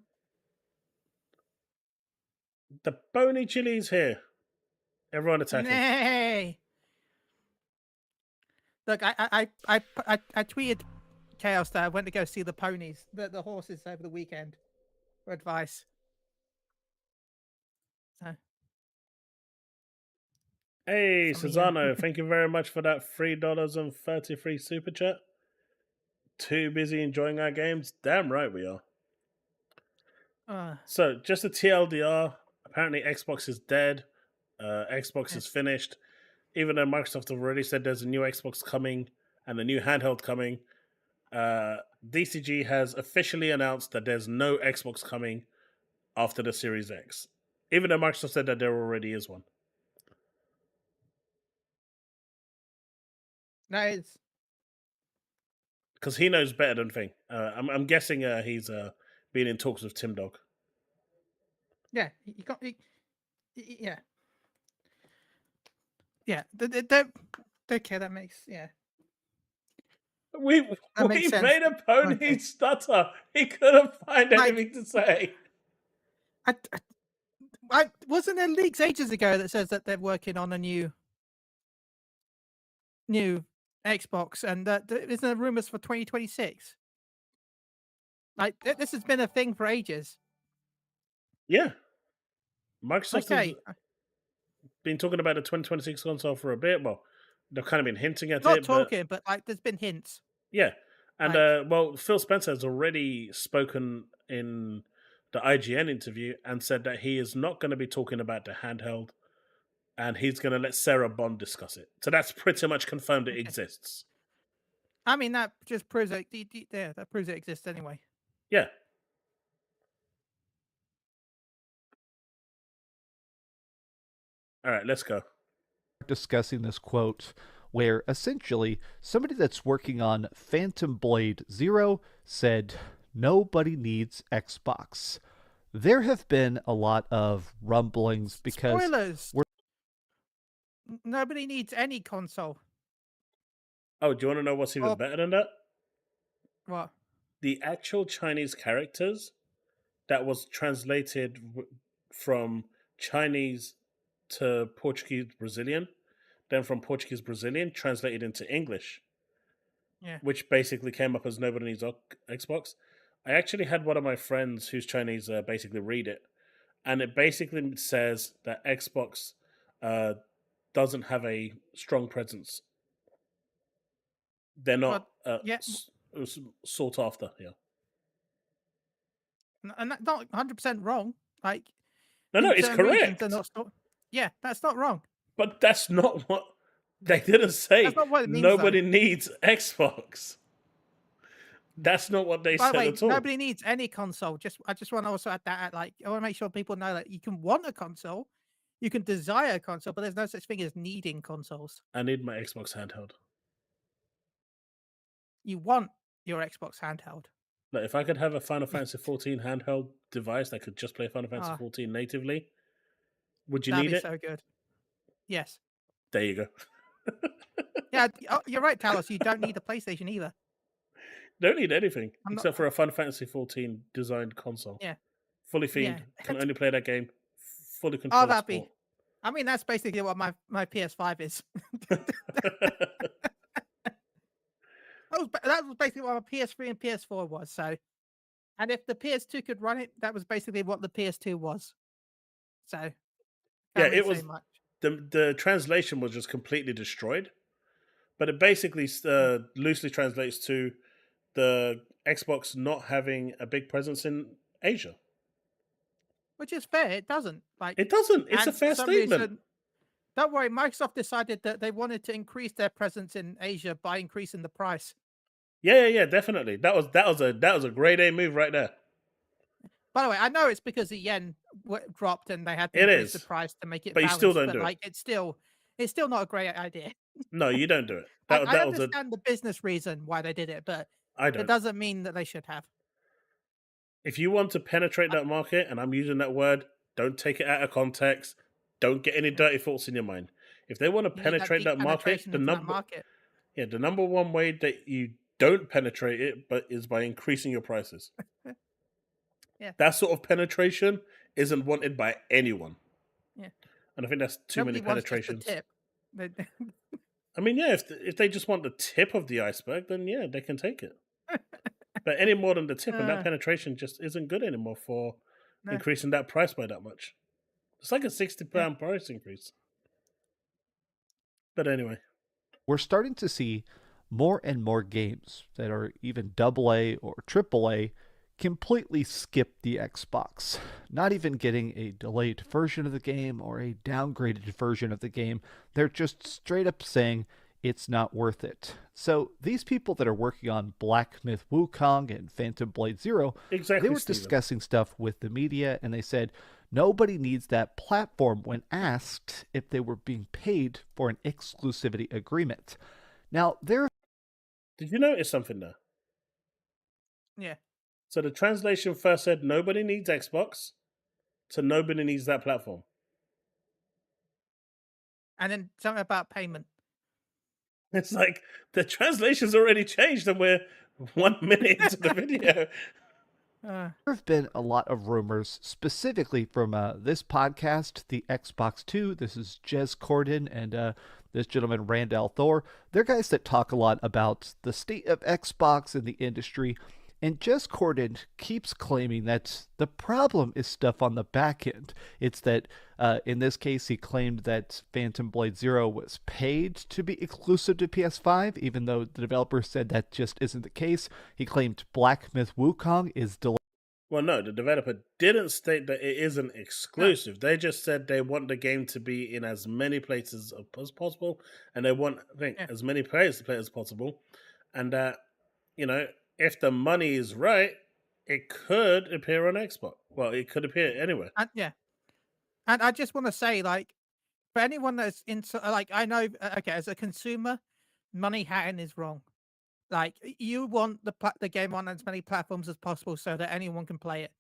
The bony Chille's here. Everyone attacking. Nay. Look, I tweeted Chaos that I went to go see the ponies, the horses over the weekend for advice. So. Hey, Cesano, thank you very much for that $3.33 super chat. Too busy enjoying our games? Damn right we are. So, just a TLDR. Apparently, Xbox is dead. Xbox is finished. Even though Microsoft have already said there's a new Xbox coming and a new handheld coming, DCG has officially announced that there's no Xbox coming after the Series X. Even though Microsoft said that there already is one. Nice. Because he knows better than Thing. I'm guessing he's been in talks with Tim Dog. Yeah, Yeah. Yeah. Okay, that makes We That makes sense. made a pony Okay. stutter. He couldn't find Like- anything to say. I wasn't there leaks ages ago that says that they're working on a new Xbox, and that isn't there rumors for 2026? Like this has been a thing for ages. Yeah. Microsoft has Okay, been talking about the 2026 console for a bit. Well, they've kind of been hinting at not it, talking, but like there's been hints. yeah. And Like- well, Phil Spencer has already spoken in the IGN interview and said that he is not going to be talking about the handheld, and he's going to let Sarah Bond discuss it. So that's pretty much confirmed it exists. I mean, that just proves that that proves it exists anyway. Yeah. All right, let's go. Discussing this quote where essentially somebody that's working on Phantom Blade Zero said, nobody needs Xbox. There have been a lot of rumblings because Spoilers. Nobody needs any console. Oh, do you want to know what's even better than that? What? The actual Chinese characters that was translated from Chinese to Portuguese Brazilian, then from Portuguese Brazilian translated into English. Yeah. Which basically came up as nobody needs Xbox. I actually had one of my friends who's Chinese basically read it, and it basically says that Xbox doesn't have a strong presence. They're not sought after. Yeah. And that's not 100% wrong. Like, No, it's correct. Yeah, that's not wrong. But that's not what they didn't say. That's not what it means, Nobody needs Xbox. That's not what they By said the way, at all. nobody needs any console. I just want to also add that. Like, I want to make sure people know that you can want a console, you can desire a console, but there's no such thing as needing consoles. I need my Xbox handheld. You want your Xbox handheld. Look, if I could have a Final Fantasy 14 handheld device that could just play Final Fantasy 14 natively, would you need it? That'd be so good. Yes. There you go. Yeah, you're right, Talos. You don't need a PlayStation either. Don't need anything except for a Final Fantasy 14 designed console. Yeah. Fully themed. Yeah. Can only play that game. Fully controlled. Oh, that'd be. I mean, that's basically what my PS5 is. That was basically what my PS3 and PS4 was. So, and if the PS2 could run it, that was basically what the PS2 was. So, yeah, it was. The translation was just completely destroyed, but it basically loosely translates to the Xbox not having a big presence in Asia. Which is fair. It doesn't. It doesn't. It's a fair statement. Don't worry. Microsoft decided that they wanted to increase their presence in Asia by increasing the price. Yeah, definitely. That was a grade A move right there. By the way, I know it's because the yen dropped and they had to increase the price to make it. But balanced, you still don't do it. It's still not a great idea. No, you don't do it. I understand the business reason why they did it, but it doesn't mean that they should have. If you want to penetrate that market, and I'm using that word, don't take it out of context. Don't get any dirty thoughts in your mind. If they want to penetrate that market, the number one way that you don't penetrate it, is by increasing your prices. Yeah. That sort of penetration isn't wanted by anyone. Yeah. And I think that's too many penetrations. Tip. I mean, yeah, if they just want the tip of the iceberg, then yeah, they can take it. But any more than the tip, and that penetration just isn't good anymore for increasing that price by that much. It's like a £60 price increase. But anyway. We're starting to see more and more games that are even AA or AAA completely skip the Xbox. Not even getting a delayed version of the game or a downgraded version of the game. They're just straight up saying it's not worth it. So these people that are working on Black Myth Wukong and Phantom Blade Zero, they were discussing stuff with the media, and they said nobody needs that platform when asked if they were being paid for an exclusivity agreement. Now, Did you notice something there? Yeah. So the translation first said nobody needs Xbox, so nobody needs that platform. and then something about payment. It's like the translation's already changed and we're 1 minute into the video. There have been a lot of rumors, specifically from this podcast, the Xbox 2. This is Jez Corden and this gentleman, Randall Thor. They're guys that talk a lot about the state of Xbox and the industry. And Jez Corden keeps claiming that the problem is stuff on the back end. It's that, in this case, he claimed that Phantom Blade Zero was paid to be exclusive to PS5, even though the developer said that just isn't the case. He claimed Black Myth Wukong is delayed. Well, no, the developer didn't state that it isn't exclusive. They just said they want the game to be in as many places as possible, and they want, I think, as many players to play as possible. And that, if the money is right, it could appear on Xbox. Well, it could appear anywhere. And I just want to say, like, for anyone that's into, like, I know, okay, as a consumer, money hatting is wrong. Like, you want the game on as many platforms as possible so that anyone can play it.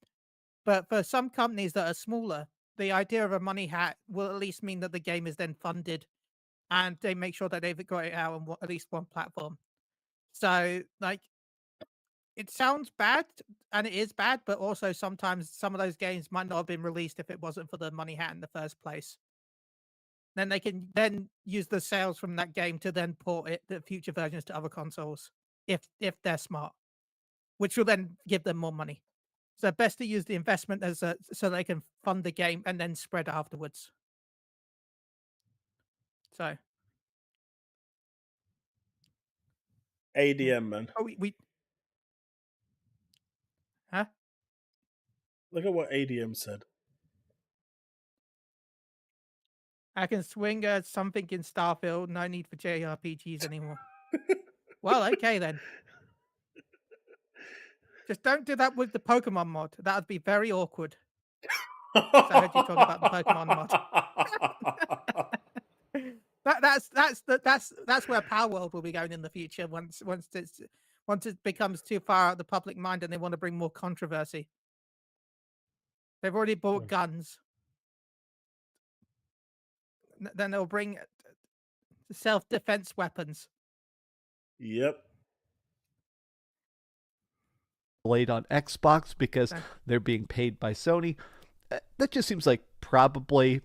But for some companies that are smaller, the idea of a money hat will at least mean that the game is then funded, and they make sure that they've got it out on at least one platform. So, like, it sounds bad, and it is bad, but also sometimes some of those games might not have been released if it wasn't for the money hat in the first place. Then they can then use the sales from that game to then port the future versions to other consoles, if they're smart, which will then give them more money. So best to use the investment as so they can fund the game and then spread afterwards. So ADM, man. oh, we huh? Look at what ADM said. I can swing something in Starfield. No need for JRPGs anymore. Well, okay then. Just don't do that with the Pokemon mod. That would be very awkward. So I heard you talk about the Pokemon mod. That's where Power World will be going in the future once it becomes too far out of the public mind and they want to bring more controversy. They've already bought guns. Then they'll bring self-defense weapons. Yep. Delayed on Xbox because they're being paid by Sony. That just seems like probably,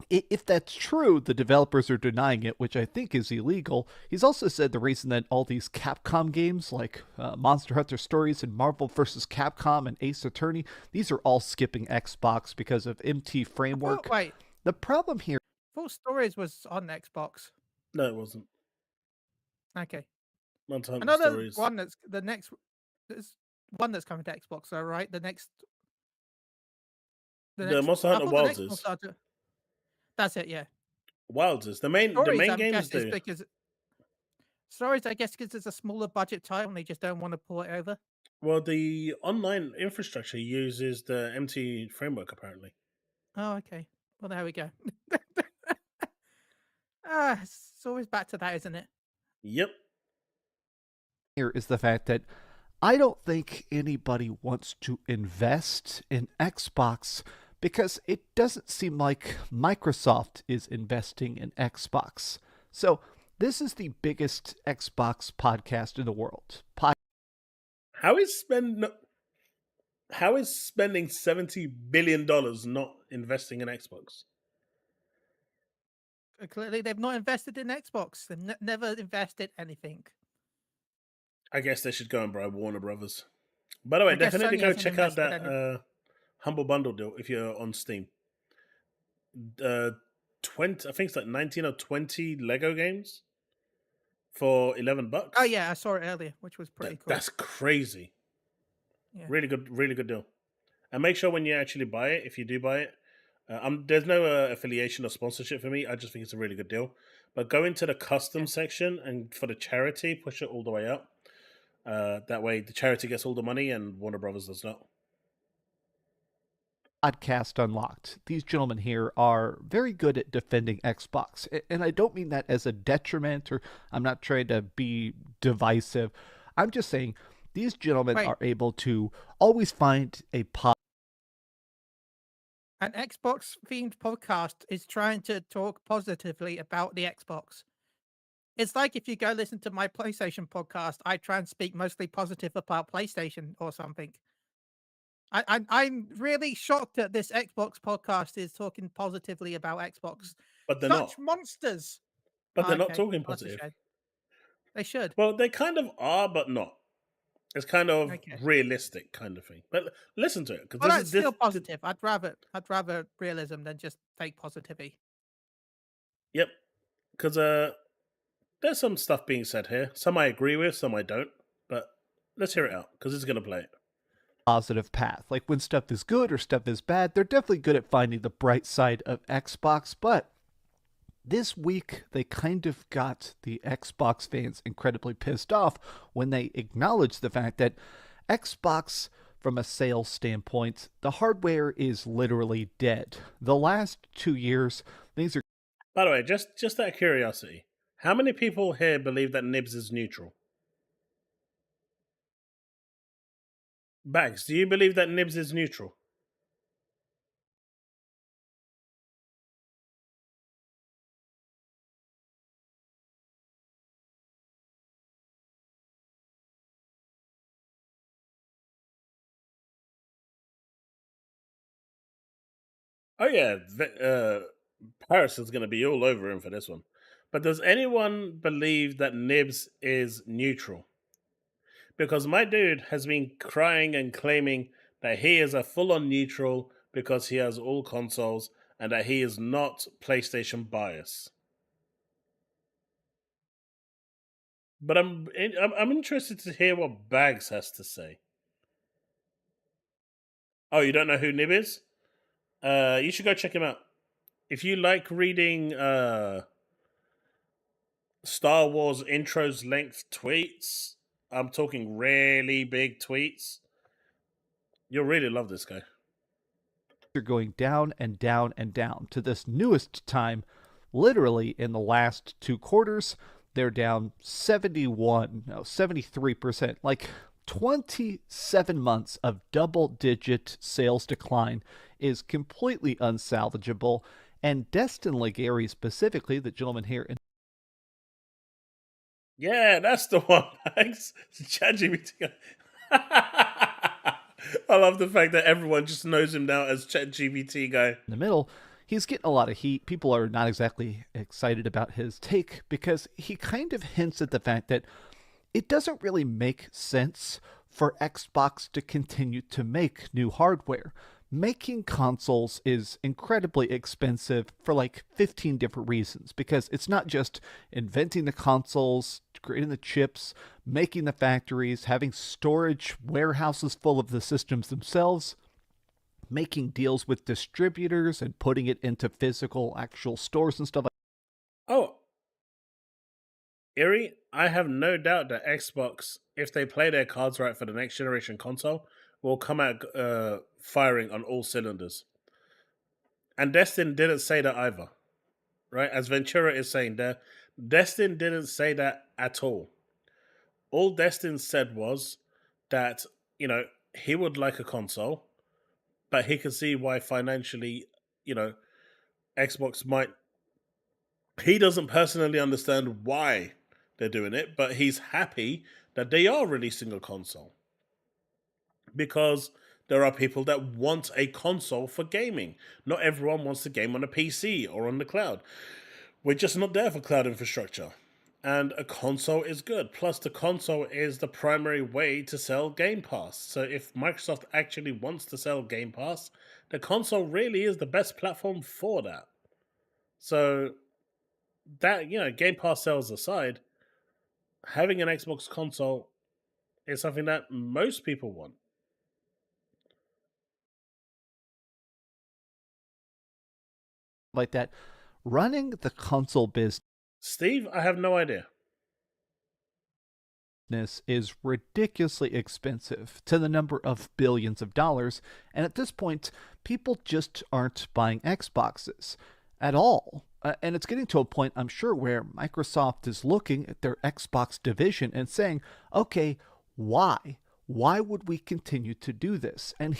if that's true, the developers are denying it, which I think is illegal. He's also said the reason that all these Capcom games like Monster Hunter Stories and Marvel vs. Capcom and Ace Attorney, these are all skipping Xbox because of MT framework. Oh, wait. The problem here... Full Stories was on Xbox. No, it wasn't. Okay. Monster Hunter Another Stories. one that's the next... There's one that's coming to Xbox, though, right? The Monster Hunter Wilds is. That's it, yeah. Wilds is. The main game is because Stories, I guess, because it's a smaller budget title and they just don't want to pull it over. Well, the online infrastructure uses the MT framework, apparently. Oh, okay. Well, there we go. It's always back to that, isn't it? Yep. Here is the fact that I don't think anybody wants to invest in Xbox because it doesn't seem like Microsoft is investing in Xbox. So this is the biggest Xbox podcast in the world. How is spending $70 billion not investing in Xbox? Clearly, they've not invested in Xbox. They've never invested anything. I guess they should go and buy Warner Brothers. By the way, definitely go check out that Humble Bundle deal if you're on Steam. 20, I think it's like 19 or 20 Lego games for $11. Oh yeah, I saw it earlier, which was pretty cool. That's crazy. Yeah. Really good deal. And make sure when you actually buy it, if you do buy it, there's no affiliation or sponsorship for me. I just think it's a really good deal. But go into the custom section and for the charity, push it all the way up. That way the charity gets all the money and Warner Brothers does not. Podcast Unlocked. These gentlemen here are very good at defending Xbox. And I don't mean that as a detriment, or I'm not trying to be divisive. I'm just saying these gentlemen are able to always find a An Xbox themed podcast is trying to talk positively about the Xbox. It's like if you go listen to my PlayStation podcast, I try and speak mostly positive about PlayStation or something. I'm really shocked that this Xbox podcast is talking positively about Xbox. But they're Such not. monsters. But they're not Okay. talking Well, that's a positive. shame. They should. Well, they kind of are, but not. It's kind of Okay. realistic kind of thing. But listen to it, because Well, this that's is this. still positive. I'd rather realism than just fake positivity. Yep, because there's some stuff being said here. Some I agree with, some I don't. But let's hear it out, because it's going to play it. Positive path. Like when stuff is good or stuff is bad, they're definitely good at finding the bright side of Xbox, but this week they kind of got the Xbox fans incredibly pissed off when they acknowledged the fact that Xbox, from a sales standpoint, the hardware is literally dead. The last 2 years, things are... By the way, just out of curiosity, how many people here believe that Nibs is neutral? Bags, do you believe that Nibs is neutral? Oh yeah, Paris is going to be all over him for this one. But does anyone believe that Nibs is neutral? Because my dude has been crying and claiming that he is a full-on neutral because he has all consoles and that he is not PlayStation biased. But I'm interested to hear what Bags has to say. Oh, you don't know who Nib is? You should go check him out. If you like reading Star Wars intros length tweets, I'm talking really big tweets, you'll really love this guy. They're going down and down and down to this newest time, literally in the last 2 quarters, they're down 73%. Like 27 months of double-digit sales decline is completely unsalvageable. And Destin Legary specifically, the gentleman here in... Yeah, that's the one, Max. ChatGPT. I love the fact that everyone just knows him now as ChatGPT guy. In the middle, he's getting a lot of heat. People are not exactly excited about his take because he kind of hints at the fact that it doesn't really make sense for Xbox to continue to make new hardware. Making consoles is incredibly expensive for like 15 different reasons, because it's not just inventing the consoles, creating the chips, making the factories, having storage warehouses full of the systems themselves, making deals with distributors and putting it into physical actual stores and stuff like that. Oh, Erie, I have no doubt that Xbox, if they play their cards right for the next generation console, will come out firing on all cylinders. And Destin didn't say that either, right? As Ventura is saying there, Destin didn't say that at all. All Destin said was that, he would like a console, but he could see why financially, Xbox might... He doesn't personally understand why they're doing it, but he's happy that they are releasing a console. Because there are people that want a console for gaming. Not everyone wants to game on a PC or on the cloud. We're just not there for cloud infrastructure. And a console is good. Plus, the console is the primary way to sell Game Pass. So if Microsoft actually wants to sell Game Pass, the console really is the best platform for that. So that, Game Pass sales aside, having an Xbox console is something that most people want. Like that, running the console business Steve, I have no idea. Is ridiculously expensive to the number of billions of dollars, and at this point, people just aren't buying Xboxes at all. And it's getting to a point, I'm sure, where Microsoft is looking at their Xbox division and saying, okay, why? Why would we continue to do this? And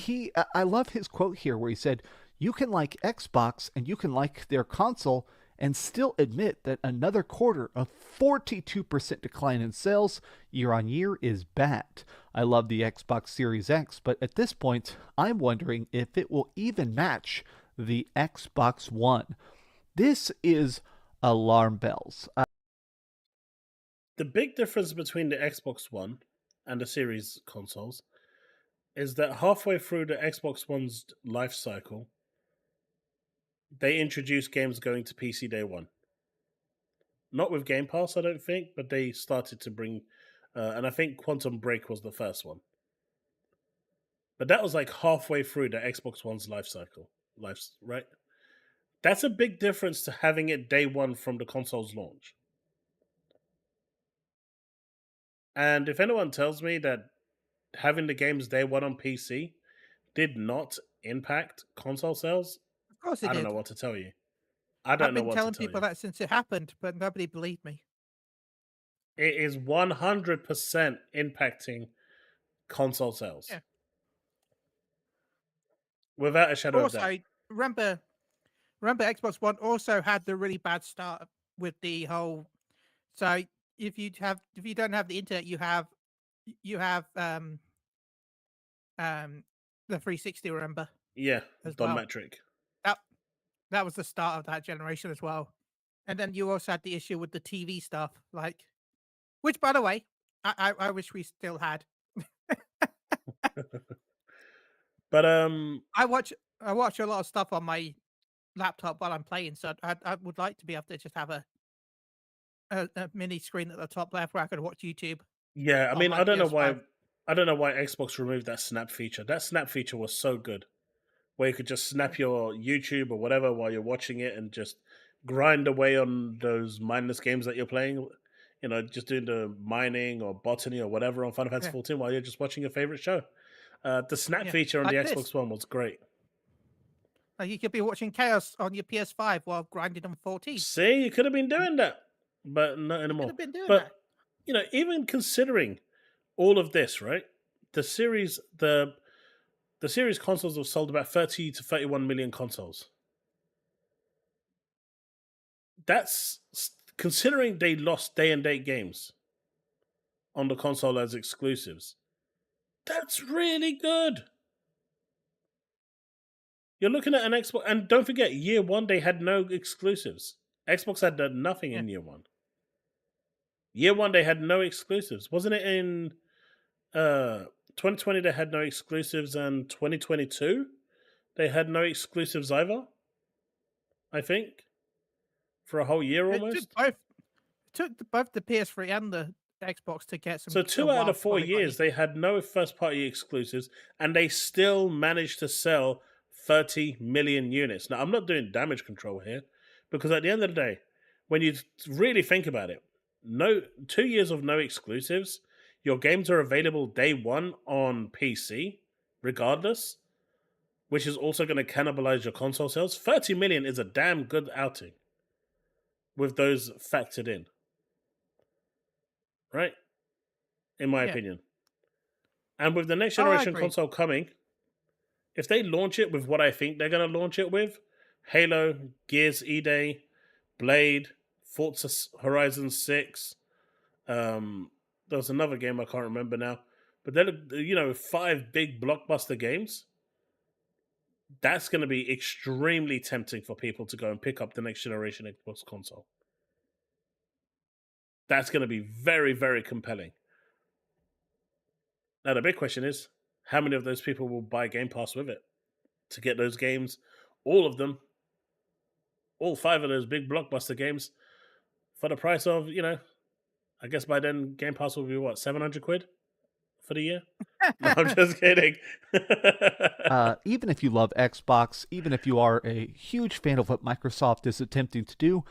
I love his quote here where he said, You can like Xbox and you can like their console and still admit that another quarter of 42% decline in sales year on year is bad. I love the Xbox Series X, but at this point, I'm wondering if it will even match the Xbox One. This is alarm bells. The big difference between the Xbox One and the Series consoles is that halfway through the Xbox One's life cycle, they introduced games going to PC day one. Not with Game Pass, I don't think, but they started to bring, and I think Quantum Break was the first one. But that was like halfway through the Xbox One's life cycle, right? That's a big difference to having it day one from the console's launch. And if anyone tells me that having the games day one on PC did not impact console sales, Of course it I don't did. know what to tell you. I don't I've know been what telling to tell people you. that since it happened, but nobody believed me. It is 100% impacting console sales. Yeah. Without a shadow of doubt. Also, remember Xbox One also had the really bad start with the whole. So if you don't have the internet, you have the 360. Remember? Yeah, As Don well. Metric. That was the start of that generation as well. And then you also had the issue with the TV stuff, like, which by the way, I wish we still had. But I watch a lot of stuff on my laptop while I'm playing, so I would like to be able to just have a mini screen at the top left where I could watch YouTube. yeah, I on mean, my I don't know why. PS5. I don't know why Xbox removed that snap feature. That snap feature was so good, where you could just snap your YouTube or whatever while you're watching it and just grind away on those mindless games that you're playing. You know, just doing the mining or botany or whatever on Final Fantasy Yeah. 14 while you're just watching your favorite show. The snap Yeah, feature on like the this. Xbox One was great. Like you could be watching Chaos on your PS5 while grinding on 14. See, you could have been doing that, but not Could anymore. have been doing But that. you know, even considering all of this, right? The series consoles have sold about 30 to 31 million consoles. That's considering they lost day and date games on the console as exclusives. That's really good. You're looking at an Xbox, and don't forget, year one they had no exclusives. Xbox had done nothing in year one. Year one they had no exclusives. Wasn't it in 2020 they had no exclusives, and 2022 they had no exclusives either? I think for a whole year It almost. took both the PS3 and the Xbox to get some. So 2 out of 4 quality. years they had no first party exclusives, and they still managed to sell 30 million units. Now I'm not doing damage control here, because at the end of the day, when you really think about it, 2 years of no exclusives, your games are available day one on PC, regardless, which is also going to cannibalize your console sales. 30 million is a damn good outing with those factored in. Right? In my opinion. And with the next generation console coming, if they launch it with what I think they're going to launch it with, Halo, Gears E-Day, Blade, Forza Horizon 6, there was another game I can't remember now, but they're 5 big blockbuster games. That's going to be extremely tempting for people to go and pick up the next generation Xbox console. That's going to be very, very compelling. Now, the big question is, how many of those people will buy Game Pass with it to get those games, all of them, all 5 of those big blockbuster games, for the price of, I guess by then Game Pass will be what, 700 quid for the year? No, I'm just kidding. Even if you love Xbox, even if you are a huge fan of what Microsoft is attempting to do,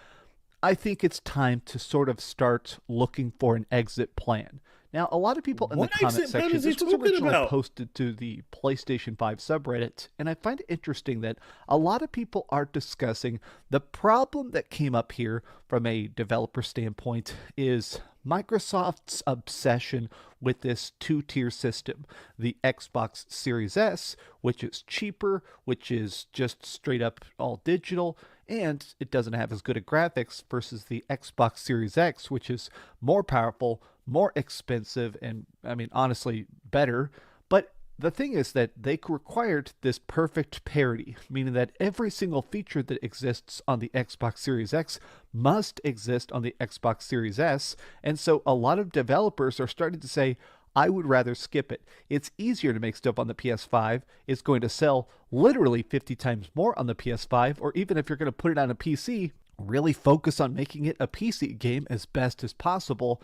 I think it's time to sort of start looking for an exit plan. Now, a lot of people in What the comment exit plan section, is he this was talking originally about? posted to the PlayStation 5 subreddit, and I find it interesting that a lot of people are discussing the problem that came up here from a developer standpoint is Microsoft's obsession with this two-tier system. The Xbox Series S, which is cheaper, which is just straight up all digital, and it doesn't have as good a graphics versus the Xbox Series X, which is more powerful, more expensive, and I mean, honestly, better. But the thing is that they required this perfect parity, meaning that every single feature that exists on the Xbox Series X must exist on the Xbox Series S. And so a lot of developers are starting to say, I would rather skip it. It's easier to make stuff on the PS5. It's going to sell literally 50 times more on the PS5, or even if you're going to put it on a PC, really focus on making it a PC game as best as possible.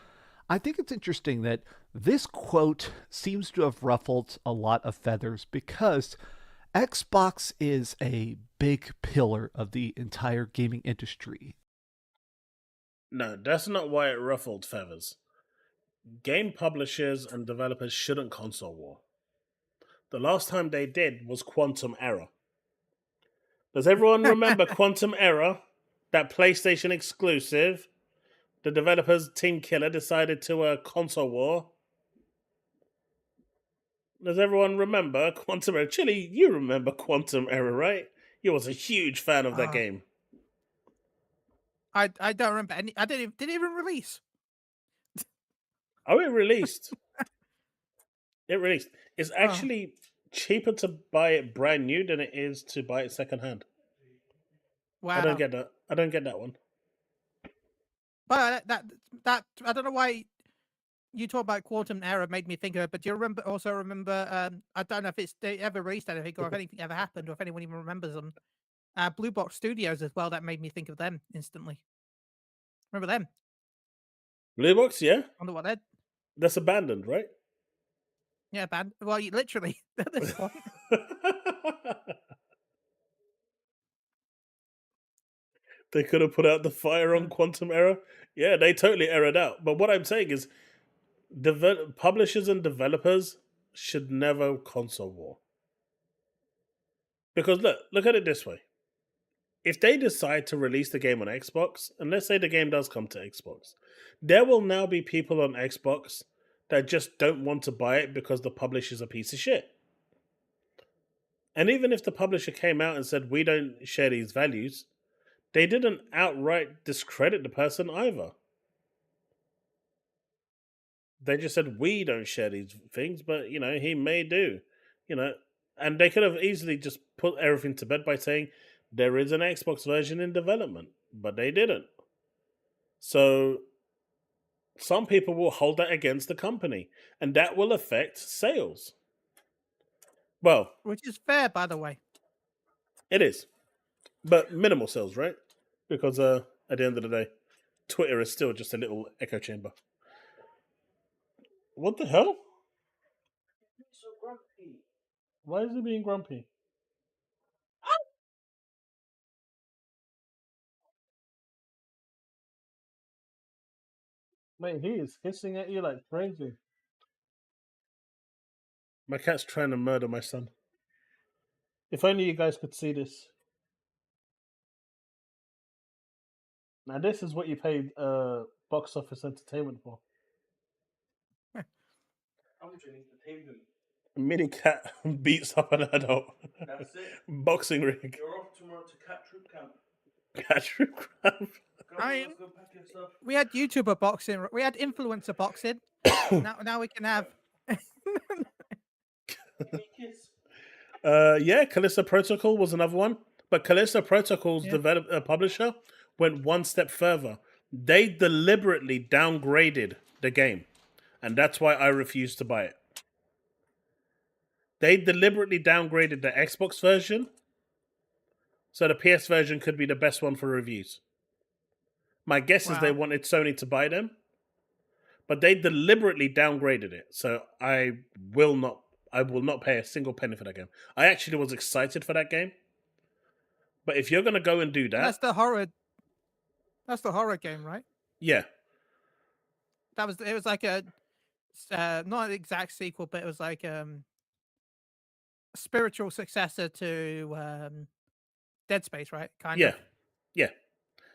I think it's interesting that this quote seems to have ruffled a lot of feathers because Xbox is a big pillar of the entire gaming industry. No, that's not why it ruffled feathers. Game publishers and developers shouldn't console war. The last time they did was Quantum Error. Does everyone remember Quantum Error? That PlayStation exclusive? The developers, Team Chille, decided to console war. Does everyone remember Quantum Error? Chille, you remember Quantum Error, right? You was a huge fan of that game. I don't remember any. I didn't. Did it even release? Oh, it released. It released. It's actually cheaper to buy it brand new than it is to buy it secondhand. Wow. I don't get that. I don't get that one. But that I don't know why you talk about Quantum Error made me think of it. But do you remember? I don't know if they ever released anything or if anything ever happened or if anyone even remembers them. Blue Box Studios as well. That made me think of them instantly. Remember them? Blue Box, yeah? Wonder what they're. That's abandoned, right? Yeah, bad. Well, literally at this point. They could have put out the fire on Quantum Error. Yeah, they totally errored out. But what I'm saying is, publishers and developers should never console war. Because look at it this way. If they decide to release the game on Xbox, and let's say the game does come to Xbox, there will now be people on Xbox that just don't want to buy it because the publisher's a piece of shit. And even if the publisher came out and said, we don't share these values, they didn't outright discredit the person either. They just said, we don't share these things, but, he may do. And they could have easily just put everything to bed by saying, there is an Xbox version in development, but they didn't. So some people will hold that against the company, and that will affect sales. Well, which is fair, by the way. It is, but minimal sales, right? Because at the end of the day, Twitter is still just a little echo chamber. What the hell? He's so grumpy. Why is he being grumpy? Mate, he is hissing at you like crazy. My cat's trying to murder my son. If only you guys could see this. Now this is what you paid box office entertainment for. How much you need to tame him? A mini cat beats up an adult. That's it. Boxing ring. You're off tomorrow to cat troop camp. Cat troop camp. Go, go pack your stuff. We had YouTuber boxing. We had influencer boxing. now we can have. Yeah, Callisto Protocol was another one, but Callisto Protocol's publisher went one step further. They deliberately downgraded the game, and that's why I refused to buy it. They deliberately downgraded the Xbox version, so the PS version could be the best one for reviews. My guess is they wanted Sony to buy them, but they deliberately downgraded it. So I will not pay a single penny for that game. I actually was excited for that game, but if you're going to go and do that, That's the horror game, right? Yeah. It was like a not an exact sequel, but it was like spiritual successor to Dead Space, right? Kind Yeah, of. yeah.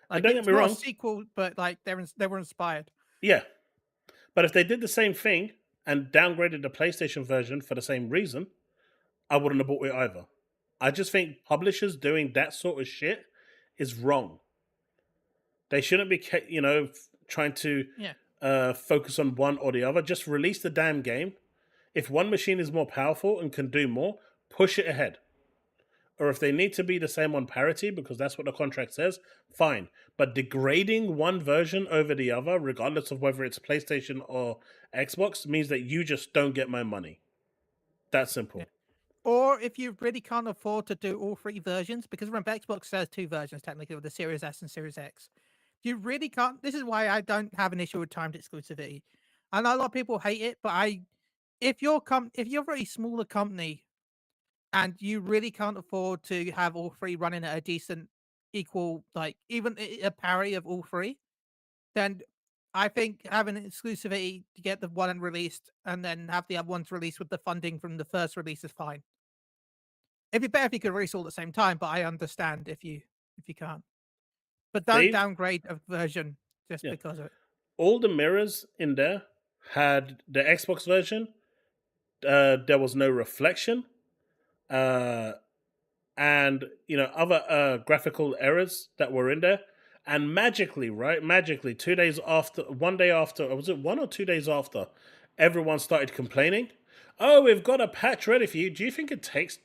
And Like don't get it's me not a wrong. sequel, but like they were inspired. Yeah, but if they did the same thing and downgraded the PlayStation version for the same reason, I wouldn't have bought it either. I just think publishers doing that sort of shit is wrong. They shouldn't be, trying to Yeah. focus on one or the other. Just release the damn game. If one machine is more powerful and can do more, push it ahead. Or if they need to be the same on parity, because that's what the contract says, fine. But degrading one version over the other, regardless of whether it's PlayStation or Xbox, means that you just don't get my money. That's simple. Yeah. Or if you really can't afford to do all three versions, because remember, Xbox says two versions technically with the Series S and Series X. You really can't. This is why I don't have an issue with timed exclusivity. I know a lot of people hate it, but if you're if you're a very smaller company and you really can't afford to have all three running at a decent equal, like even a parity of all three, then I think having an exclusivity to get the one released and then have the other ones released with the funding from the first release is fine. It'd be better if you could release all at the same time, but I understand if you can't. But don't They, downgrade a version just yeah, because of it. all the mirrors in there had the Xbox version. There was no reflection, and other graphical errors that were in there. And magically, right? Magically, 2 days after, one day after, or was it 1 or 2 days after, everyone started complaining. Oh, we've got a patch ready for you. Do you think it takes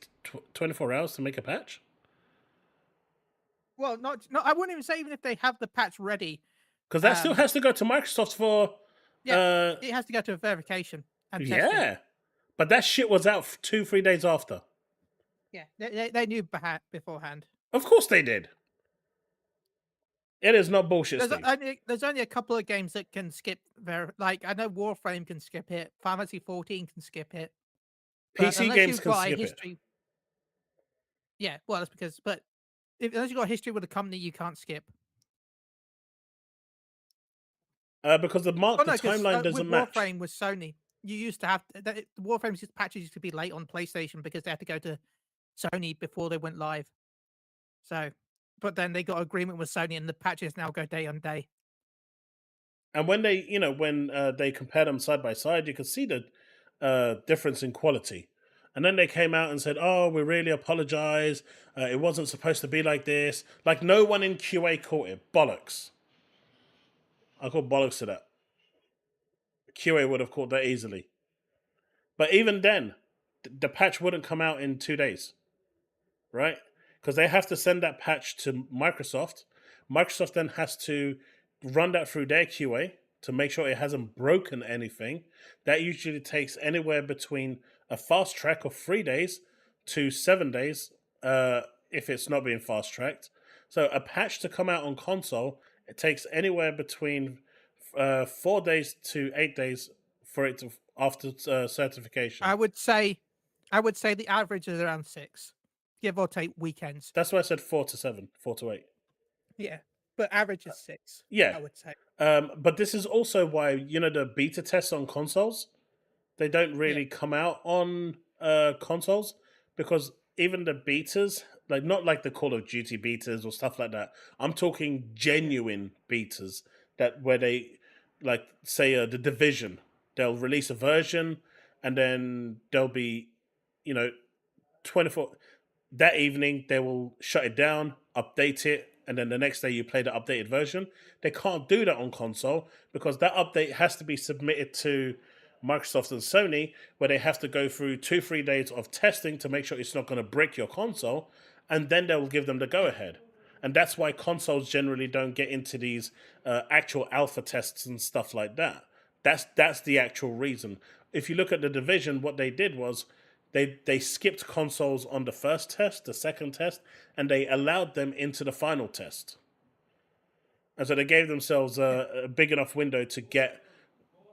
24 hours to make a patch? Well, not I wouldn't even say even if they have the patch ready. Because that still has to go to Microsoft for. Yeah, it has to go to a verification and testing. Yeah. But that shit was out 2-3 days after. Yeah, they knew beforehand. Of course they did. It is not bullshit, Steve. There's only a couple of games that can skip like I know Warframe can skip it, Final Fantasy 14 can skip it. PC games can skip it. Yeah, well, that's because, but unless you've got a history with a company, you can't skip. Because the timeline doesn't with match. Warframe with Sony, you used to have the Warframe patches used to be late on PlayStation because they had to go to Sony before they went live. So, but then they got agreement with Sony, and the patches now go day on day. And when they compare them side by side, you can see the difference in quality. And then they came out and said, "Oh, we really apologize. It wasn't supposed to be like this." Like no one in QA caught it. Bollocks. I call bollocks to that. QA would have caught that easily. But even then, the patch wouldn't come out in 2 days, right? Because they have to send that patch to Microsoft. Microsoft then has to run that through their QA to make sure it hasn't broken anything. That usually takes anywhere between a fast track of 3 days to 7 days if it's not being fast tracked. So a patch to come out on console, it takes anywhere between 4 days to 8 days for it to after certification. I would say the average is around 6, give or take weekends. That's why I said 4 to 7, 4 to 8. Yeah, but average is 6. Yeah, I would say. But this is also why the beta tests on consoles, they don't really come out on consoles, because even the betas, like not like the Call of Duty betas or stuff like that. I'm talking genuine betas that where they like say the Division, they'll release a version and then there'll be 24 that evening they will shut it down, update it, and then the next day you play the updated version. They can't do that on console because that update has to be submitted to Microsoft and Sony, where they have to go through 2-3 days of testing to make sure it's not going to break your console, and then they'll give them the go-ahead. And that's why consoles generally don't get into these actual alpha tests and stuff like that. That's the actual reason. If you look at the Division, what they did was they skipped consoles on the first test, the second test, and they allowed them into the final test. And so they gave themselves a big enough window to get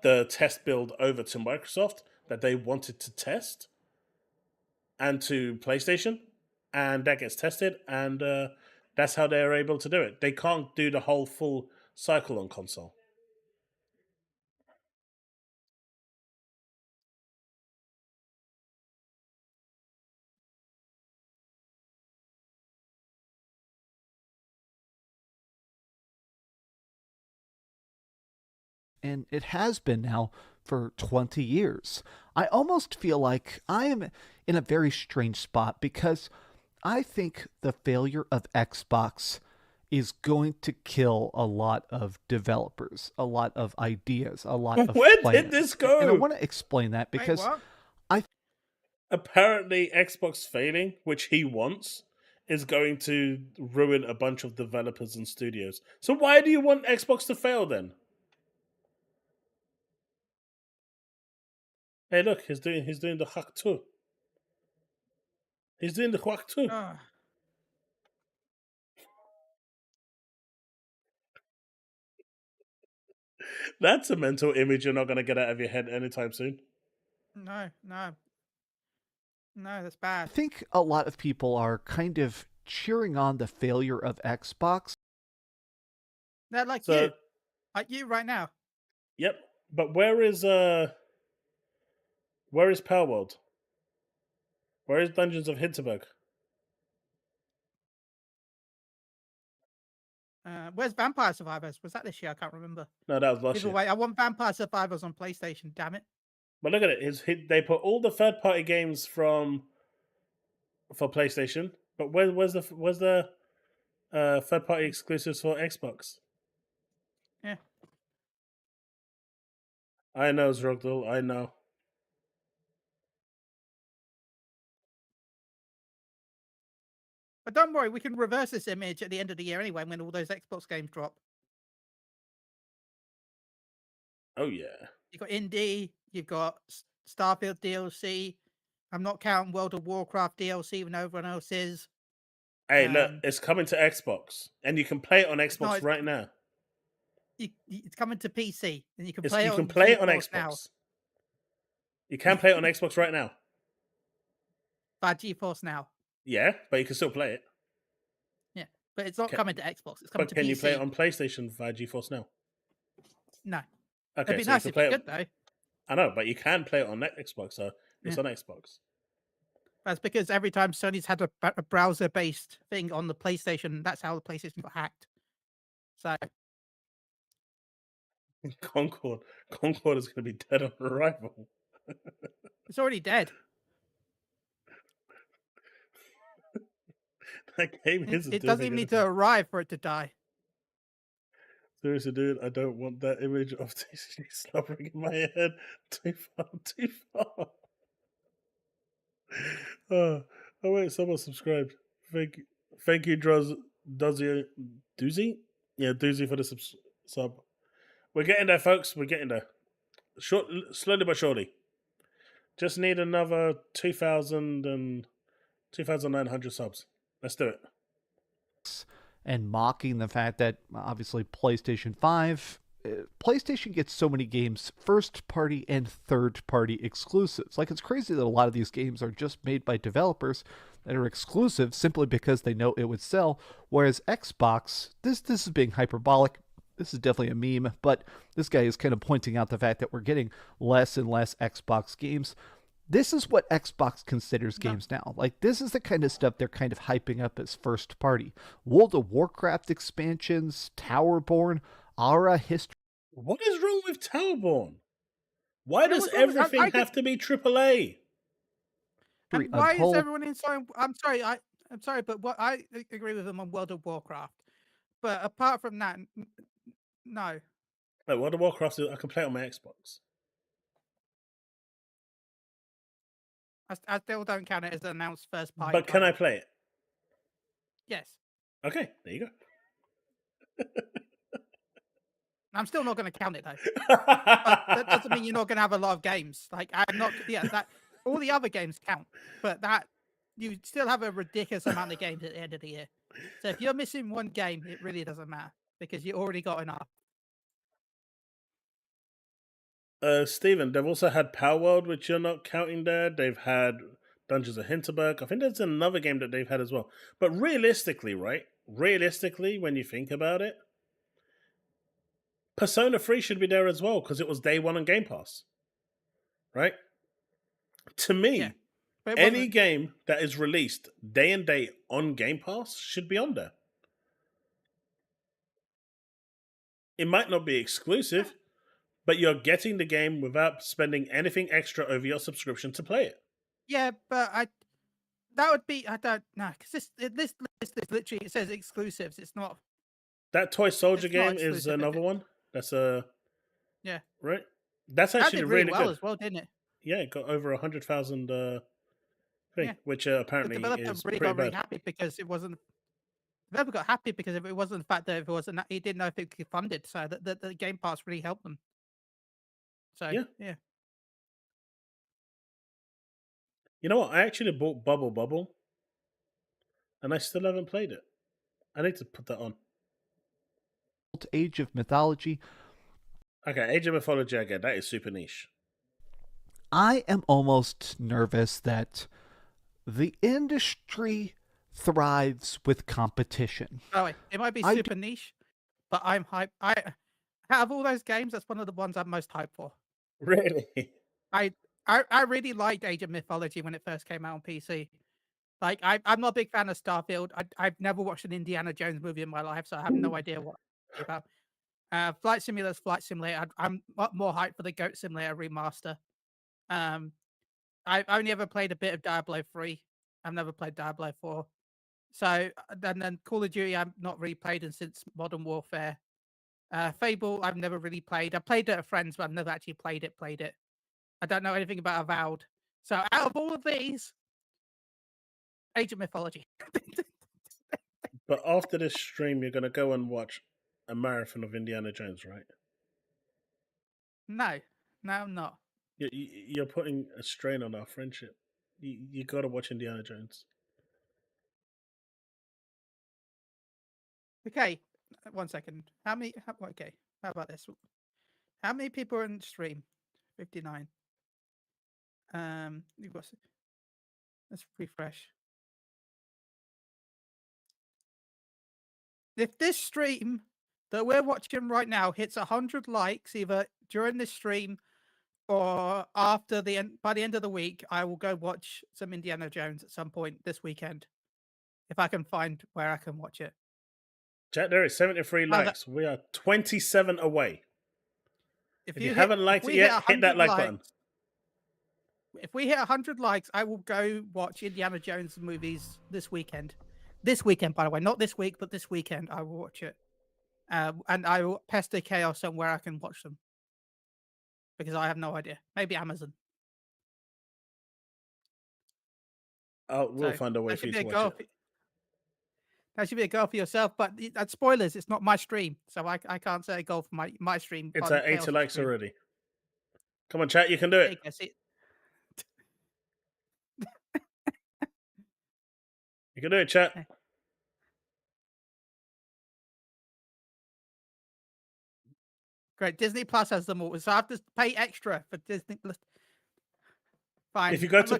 the test build over to Microsoft that they wanted to test and to PlayStation, and that gets tested, and that's how they're able to do it. They can't do the whole full cycle on console. and it has been now for 20 years. I almost feel like I am in a very strange spot because I think the failure of Xbox is going to kill a lot of developers, a lot of ideas, a lot of Where plans. did this go? And I want to explain that because Wait, what? Apparently, Xbox failing, which he wants, is going to ruin a bunch of developers and studios. So why do you want Xbox to fail then? Hey, look, he's doing the hack too. He's doing the quack too. Ugh. That's a mental image you're not going to get out of your head anytime soon. No, that's I bad. think a lot of people are kind of cheering on the failure of Xbox. They're like So, you right now. yep. But where is Power World? Where is Dungeons of Hinterberg? Where's Vampire Survivors? Was that this year? I can't remember. No, that was last Either year. way, I want Vampire Survivors on PlayStation. Damn it! But look at it. They put all the third-party games for PlayStation. But where's the third-party exclusives for Xbox? Yeah. I know, Zrogdal. I know. But don't worry, we can reverse this image at the end of the year anyway when all those Xbox games drop. Oh yeah. You've got Indie, you've got Starfield DLC. I'm not counting World of Warcraft DLC when everyone else is. Hey, look, it's coming to Xbox, and you can play it on Xbox right now. It's coming to PC, and you can You play can play it on GeForce Xbox. now. You can play it on Xbox right now. By GeForce Now. Yeah, but you can still play it. Yeah, but it's not coming to Xbox. It's coming But to can PC. you play it on PlayStation via GeForce Now? No. Okay, It'd be so nice you if can you play could, though. I know, but you can play it on Xbox, so it's Yeah. on Xbox. That's because every time Sony's had a browser-based thing on the PlayStation, that's how the PlayStation got hacked. So Concord is going to be dead on arrival. it's already dead. That game isn't. It doesn't even need to arrive for it to die. Seriously, dude, I don't want that image of TCG slobbering in my head. Too far. Oh wait, someone subscribed. Thank you, Doozy? Yeah, Doozy for the sub. We're getting there, folks. We're getting there. Slowly but surely. Just need another 2,900 subs. Let's do it. And mocking the fact that obviously PlayStation 5, PlayStation gets so many games, first party and third party exclusives. Like, it's crazy that a lot of these games are just made by developers that are exclusive simply because they know it would sell. Whereas Xbox, this is being hyperbolic. This is definitely a meme, but this guy is kind of pointing out the fact that we're getting less and less Xbox games. This is what Xbox considers games now. Like, this is the kind of stuff they're kind of hyping up as first party. World of Warcraft expansions, Towerborn, Aura history. What is wrong with Towerborn? Why does everything have to be AAA? And why is everyone in so? I'm sorry, but what I agree with them on World of Warcraft. But apart from that, no. Like, World of Warcraft, I can play it on my Xbox. I still don't count it as an announced first party. But can I play it? Yes. Okay, there you go. I'm still not going to count it though. But that doesn't mean you're not going to have a lot of games. Like I'm not. Yeah, that all the other games count, but that you still have a ridiculous amount of games at the end of the year. So if you're missing one game, it really doesn't matter because you already got enough. Stephen, they've also had Power World, which you're not counting there. They've had Dungeons of Hinterberg. I think there's another game that they've had as well. But realistically, right? Realistically, when you think about it, Persona 3 should be there as well because it was day one on Game Pass. Right? To me, any game that is released day and date on Game Pass should be on there. It might not be exclusive, but you're getting the game without spending anything extra over your subscription to play it. Yeah, but that would be, I don't know, because this list is literally, it says exclusives. It's not. That Toy Soldier It's not game is exclusive, is another it? one. That's Yeah. right. That's That actually did really well good. as well, didn't it? Yeah, it got over 100,000 thing, Yeah. which The apparently developer is really pretty got really bad. happy because it wasn't. The developer got happy because if it wasn't the fact that if it wasn't, he didn't know if it could be funded. So the Game Pass really helped them. So yeah. You know what? I actually bought Bubble, and I still haven't played it. I need to put that on. Age of Mythology. Okay, Age of Mythology, again, that is super niche. I am almost nervous that the industry thrives with competition. Oh wait, it might be super niche, but I'm hyped. Out of all those games, that's one of the ones I'm most hyped for. Really? I really liked Age of Mythology when it first came out on PC. Like I'm not a big fan of Starfield. I've never watched an Indiana Jones movie in my life, so I have no idea what it's about. Flight Simulator's Flight Simulator. I'm more hyped for the Goat Simulator remaster. I've only ever played a bit of Diablo 3. I've never played Diablo 4. So then Call of Duty I've not really played since Modern Warfare. Fable I've never really played. I played it at friends, but I've never actually played it. I don't know anything about Avowed. So out of all of these, Age of Mythology. But after this stream, you're going to go and watch a marathon of Indiana Jones, right? No, I'm not. You're putting a strain on our friendship. You got to watch Indiana Jones. Okay, 1 second. Okay, how about this? How many people are in the stream? 59. Let's refresh. If this stream that we're watching right now hits 100 likes, either during this stream or after by the end of the week, I will go watch some Indiana Jones at some point this weekend, if I can find where I can watch it. Jack, there is 73 likes. We are 27 away. If you haven't liked it yet, hit that like button. If we hit 100 likes, I will go watch Indiana Jones movies this weekend. This weekend, by the way, not this week, but this weekend, I will watch it. And I will pester Chaos on where I can watch them. Because I have no idea. Maybe Amazon. We'll find a way for you to watch it. That should be a goal for yourself, but that's spoilers. It's not my stream, so I can't say a goal for my stream. It's at 80 likes already. Come on, chat, you can do it. You can do it, chat. Great. Disney Plus has them all, so I have to pay extra for Disney Plus. Fine. If you go to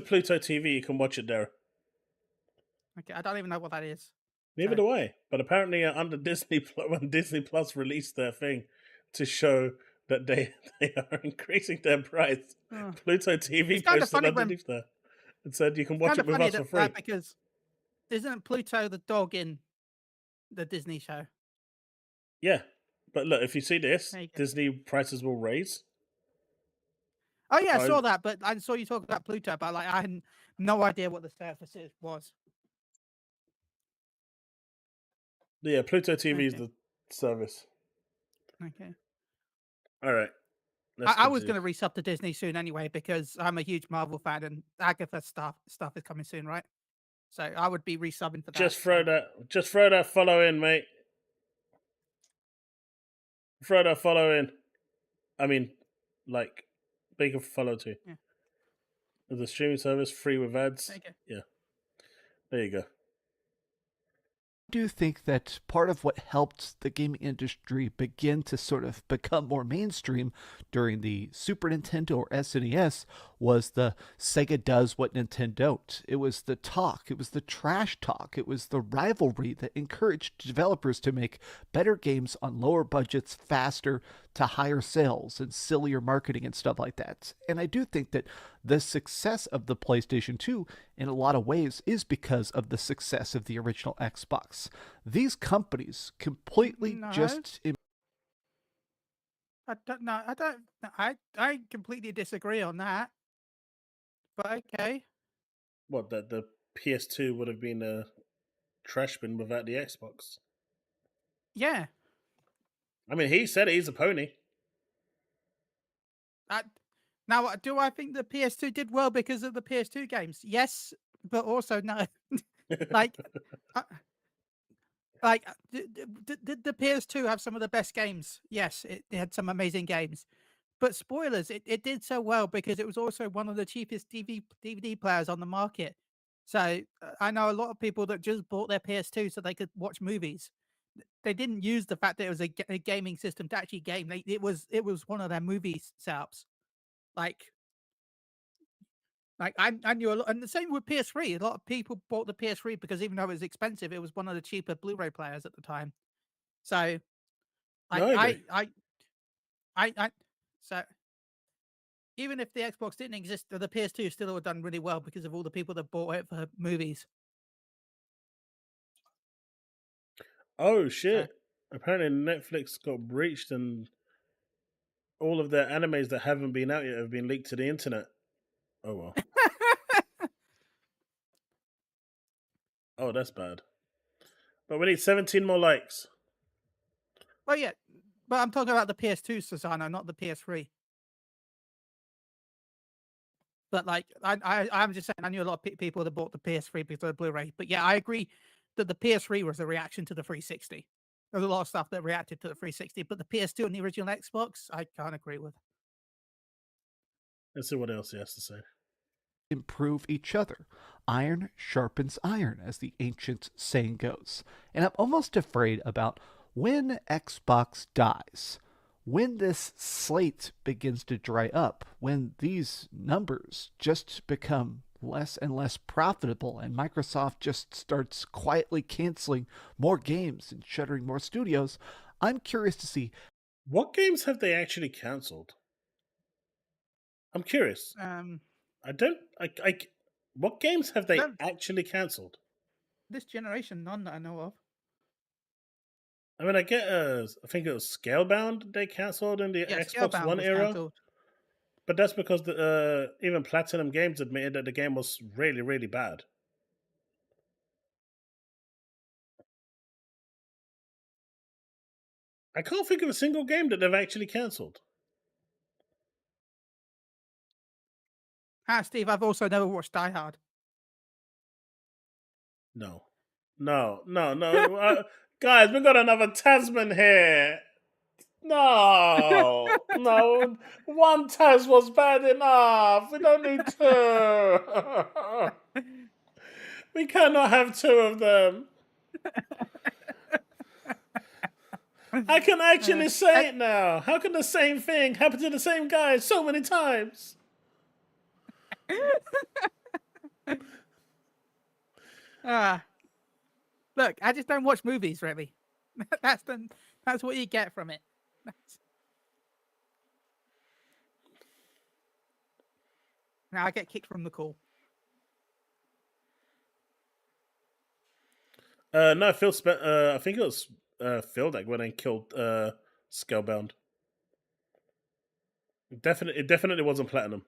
Pluto TV, you can watch it there. Okay, I don't even know what that is. Neither do I. But apparently, under Disney, when Disney Plus released their thing to show that they are increasing their price, Pluto TV posted underneath there and said you can watch it with us for free. Because isn't Pluto the dog in the Disney show? Yeah, but look, if you see this, Disney prices will raise. Oh yeah, I saw that, but I saw you talk about Pluto, but I had no idea what the service was. Yeah, Pluto TV is the service. Okay. All right. I was going to resub to Disney soon anyway because I'm a huge Marvel fan and Agatha stuff is coming soon, right? So I would be resubbing for that. Just throw that follow in, mate. Throw that follow in. I mean, like, big of follow too. Yeah. The streaming service free with ads. Okay. Yeah. There you go. I do think that part of what helped the gaming industry begin to sort of become more mainstream during the Super Nintendo or SNES was the Sega does what Nintendo don't. It was the talk, it was the trash talk, it was the rivalry that encouraged developers to make better games on lower budgets faster to higher sales and sillier marketing and stuff like that. And I do think that the success of the PlayStation 2 in a lot of ways is because of the success of the original Xbox. These companies completely just I don't know. I completely disagree on that. But okay. What, that the PS2 would have been a trash bin without the Xbox? Yeah. I mean, he said he's a pony. Now, do I think the PS2 did well because of the PS2 games? Yes, but also no. like, uh, did the PS2 have some of the best games? Yes, it had some amazing games. But spoilers, it did so well because it was also one of the cheapest DVD players on the market. So I know a lot of people that just bought their PS2 so they could watch movies. They didn't use the fact that it was a gaming system to actually game. It was one of their movie setups. Like I knew a lot, and the same with PS3. A lot of people bought the PS3 because even though it was expensive, it was one of the cheaper Blu-ray players at the time. So No, I agree. I so even if the Xbox didn't exist, the PS2 still would have done really well because of all the people that bought it for movies. Oh So shit! Apparently Netflix got breached, and all of their animes that haven't been out yet have been leaked to the internet. Oh well. Oh, that's bad. But we need 17 more likes. well, yeah, but I'm talking about the PS2, Susano, not the PS3. But like, I'm just saying, I knew a lot of people that bought the PS3 because of the Blu-ray. But yeah, I agree that the PS3 was a reaction to the 360. There's a lot of stuff that reacted to the 360, but the PS2 and the original Xbox, I can't agree with. Let's see what else he has to say. Improve each other. Iron sharpens iron, as the ancient saying goes. And I'm almost afraid about when Xbox dies, when this slate begins to dry up, when these numbers just become less and less profitable, and Microsoft just starts quietly canceling more games and shuttering more studios. I'm curious to see What games have they actually cancelled? I'm curious. What games have they actually cancelled? This generation, none that I know of. I mean, I think it was Scalebound they cancelled in the Xbox Scalebound One was era. cancelled. But that's because even Platinum Games admitted that the game was really, really bad. I can't think of a single game that they've actually cancelled. Steve, I've also never watched Die Hard. No. Guys, we've got another Tasman here. No. One Tas was bad enough. We don't need two. We cannot have two of them. I can actually say it now. How can the same thing happen to the same guy so many times? Look, I just don't watch movies, really. That's what you get from it. Now I get kicked from the call. No, Phil spent. I think it was Phil that went and killed Scalebound. It definitely wasn't Platinum.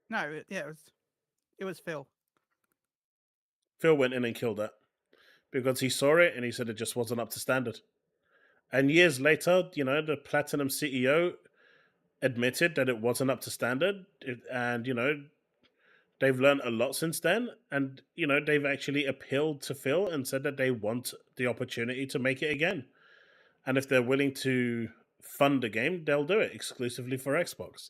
No, it was Phil. Phil went in and killed that because he saw it and he said it just wasn't up to standard. And years later, the Platinum CEO admitted that it wasn't up to standard, and they've learned a lot since then, and they've actually appealed to Phil and said that they want the opportunity to make it again, and if they're willing to fund the game, they'll do it exclusively for Xbox.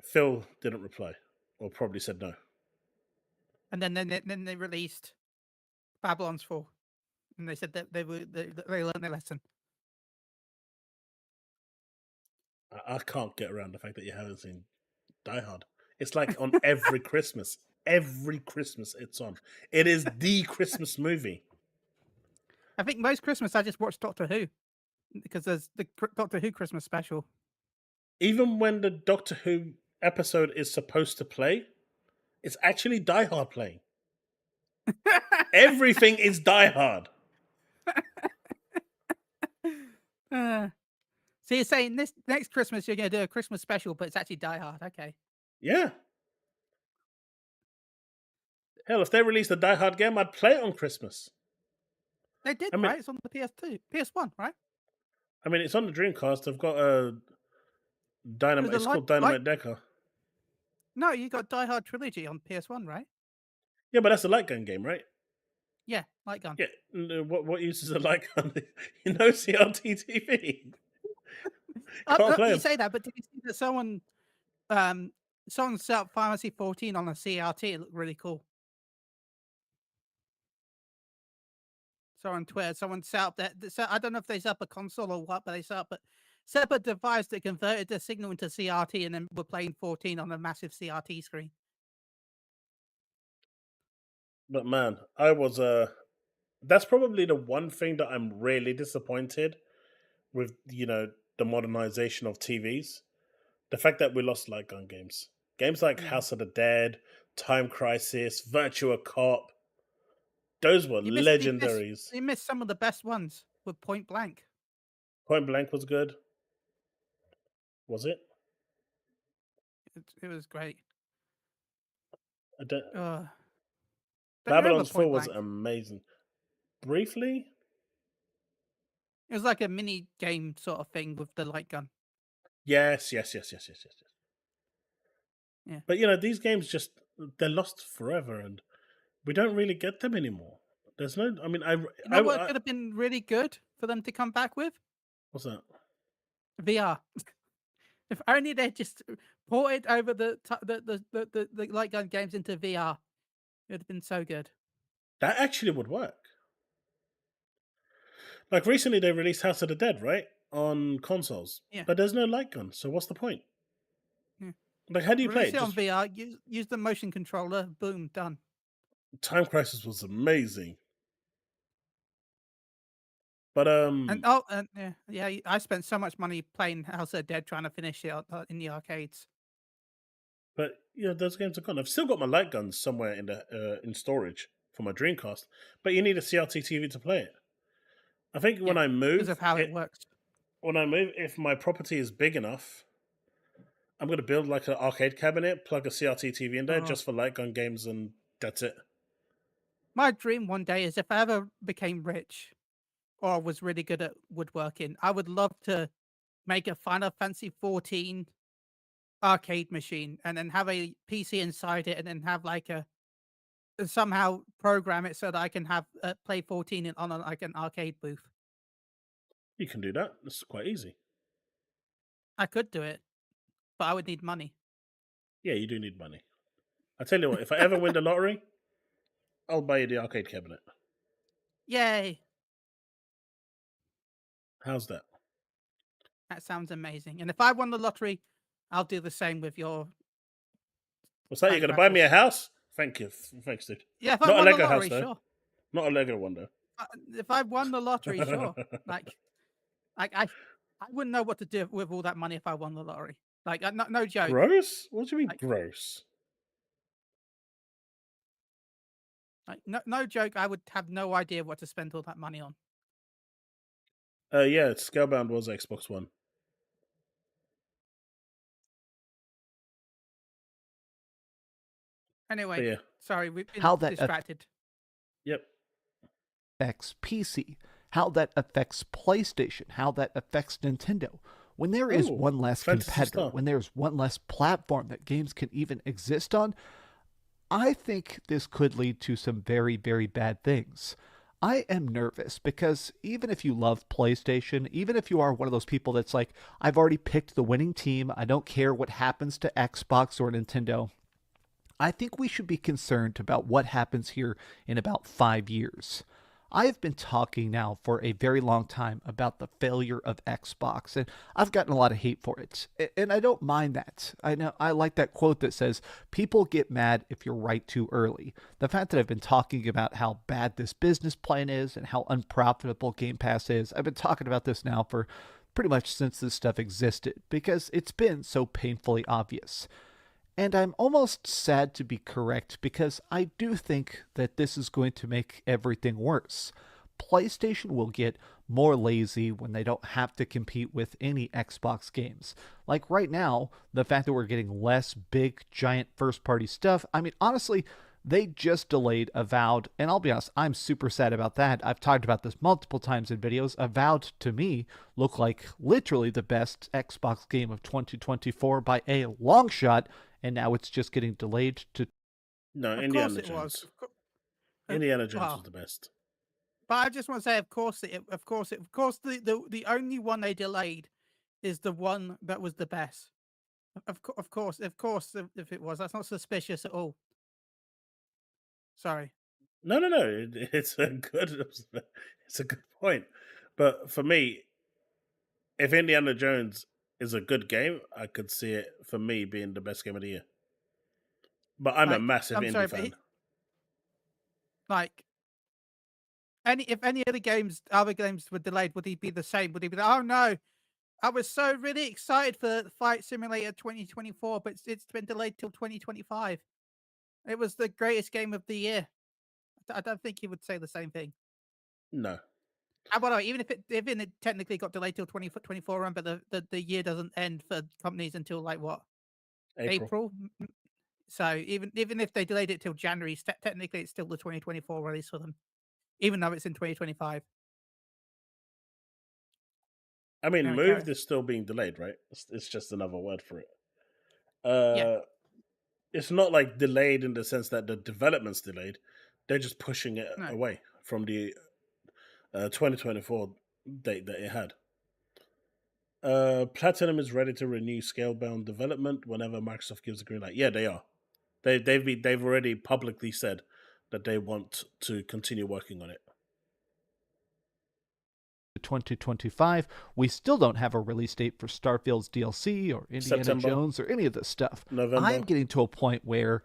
Phil didn't reply, or probably said no. And then they released Babylon's Fall, and they said that they learned their lesson. I can't get around the fact that you haven't seen Die Hard. It's like on every Christmas. Every Christmas it's on. It is the Christmas movie. I think most Christmas I just watch Doctor Who because there's the Doctor Who Christmas special. Even when the Doctor Who episode is supposed to play, it's actually Die Hard playing. Everything is Die Hard. So you're saying this next Christmas you're going to do a Christmas special, but it's actually Die Hard. Okay. Yeah. Hell, if they released a Die Hard game, I'd play it on Christmas. They did, I mean- right? It's on the PS2, PS1, right? I mean, it's on the Dreamcast. I've got a Dynamite. There's It's a called light- Dynamite Decker. No, you got Die Hard Trilogy on PS1, right? Yeah, but that's a light gun game, right? Yeah, light gun. Yeah. What use is a light gun? No CRT TV. Can't play You 'em. say that, but did you see that someone set up Final Fantasy 14 on a CRT? It looked really cool. So on Twitter, someone set up that. I don't know if they set up a console or what, but they set up a device that converted the signal into CRT, and then were playing 14 on a massive CRT screen. But man, I was that's probably the one thing that I'm really disappointed with, the modernization of TVs. The fact that we lost light gun games. Games like House of the Dead, Time Crisis, Virtua Cop. Those were legendaries. You missed some of the best ones with Point Blank. Point Blank was good. Was it? It was great. I don't... Don't remember Babylon's Point Fall was Blank. amazing. Briefly? It was like a mini game sort of thing with the light gun. Yes. Yeah. But these games they're lost forever, and we don't really get them anymore. There's no. I mean, You know what could have been really good for them to come back with? What's that? VR. If only they just ported over the light gun games into VR, it would have been so good. That actually would work. Like recently, they released House of the Dead, right, on consoles. Yeah. But there's no light gun, so what's the point? Yeah. Like, how do you play Release it? it on VR. Use the motion controller. Boom, done. Time Crisis was amazing. But I spent so much money playing House of the Dead trying to finish it in the arcades. But those games are gone. I've still got my light guns somewhere in storage for my Dreamcast. But you need a CRT TV to play it. I think when I move, because of how it works. When I move, if my property is big enough, I'm going to build like an arcade cabinet, plug a CRT TV in there just for light gun games, and that's it. My dream one day is if I ever became rich or was really good at woodworking, I would love to make a Final Fantasy 14 arcade machine and then have a PC inside it and then have like somehow program it so that I can have play 14 on like an arcade booth. You can do that. It's quite easy. I could do it, but I would need money. Yeah, you do need money. I tell you what, if I ever win the lottery, I'll buy you the arcade cabinet. Yay! How's that? That sounds amazing. And if I won the lottery, I'll do the same with your. What's that? You're going to buy me a house? Thank you. Thanks, dude. Yeah, if I Not a won Lego the lottery, house, though. sure. Not a Lego one, though. If I won the lottery, sure. I wouldn't know what to do with all that money if I won the lottery. Like, no joke. Gross? What do you mean gross? Like, no joke. I would have no idea what to spend all that money on. Yeah, Scalebound was Xbox One. Anyway, yeah. Sorry, we've been How that distracted. Yep. affects PC, how that affects PlayStation, how that affects Nintendo. When there is one less competitor, when there's one less platform that games can even exist on, I think this could lead to some very, very bad things. I am nervous because even if you love PlayStation, even if you are one of those people that's like, I've already picked the winning team, I don't care what happens to Xbox or Nintendo, I think we should be concerned about what happens here in about 5 years. I have been talking now for a very long time about the failure of Xbox, and I've gotten a lot of hate for it, and I don't mind that. I know I like that quote that says, people get mad if you're right too early. The fact that I've been talking about how bad this business plan is and how unprofitable Game Pass is, I've been talking about this now for pretty much since this stuff existed, because it's been so painfully obvious. And I'm almost sad to be correct because I do think that this is going to make everything worse. PlayStation will get more lazy when they don't have to compete with any Xbox games. Like right now, the fact that we're getting less big, giant first-party stuff, I mean, honestly, they just delayed Avowed, and I'll be honest, I'm super sad about that. I've talked about this multiple times in videos. Avowed, to me, looked like literally the best Xbox game of 2024 by a long shot, and now it's just getting delayed to... No, Of Indiana course it Jones. was. Indiana Jones well, was the best. But I just want to say, of course, the only one they delayed is the one that was the best. Of course, if it was, that's not suspicious at all. Sorry. No. It's a good point. But for me, if Indiana Jones is a good game, I could see it for me being the best game of the year. But I'm a massive indie fan. If any other games were delayed, would he be the same? Would he be like, oh no, I was so really excited for Flight Simulator 2024, but it's been delayed till 2025. It was the greatest game of the year. I don't think he would say the same thing. No. By the way, even if it technically got delayed till 2024, but the year doesn't end for companies until like what? April? So even if they delayed it till January, technically it's still the 2024 release for them, even though it's in 2025. I mean, There we Moved go. is still being delayed, right? It's just another word for it. Yeah. It's not like delayed in the sense that the development's delayed. They're just pushing it No. away from the 2024 date that it had. Platinum is ready to renew Scalebound development whenever Microsoft gives a green light. Yeah, they are. They've already publicly said that they want to continue working on it. 2025, we still don't have a release date for Starfield's DLC or Indiana September. Jones or any of this stuff. November. I'm getting to a point where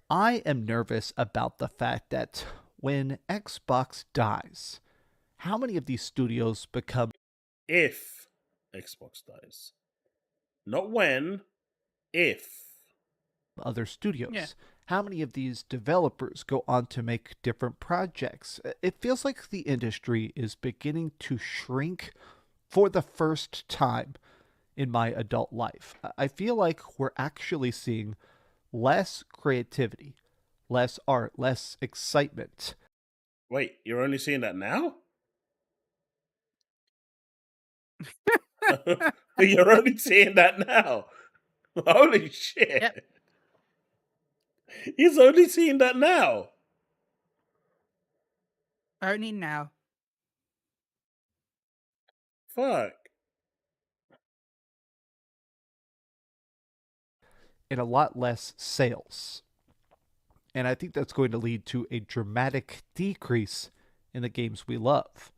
I am nervous about the fact that when Xbox dies, how many of these studios become... If Xbox dies. Not when, if. Other studios. Yeah. How many of these developers go on to make different projects? It feels like the industry is beginning to shrink for the first time in my adult life. I feel like we're actually seeing less creativity, less art, less excitement. Wait, you're only seeing that now? You're only seeing that now? Holy shit. Yep. He's only seeing that now. Only now. Fuck. And a lot less sales. And I think that's going to lead to a dramatic decrease in the games we love.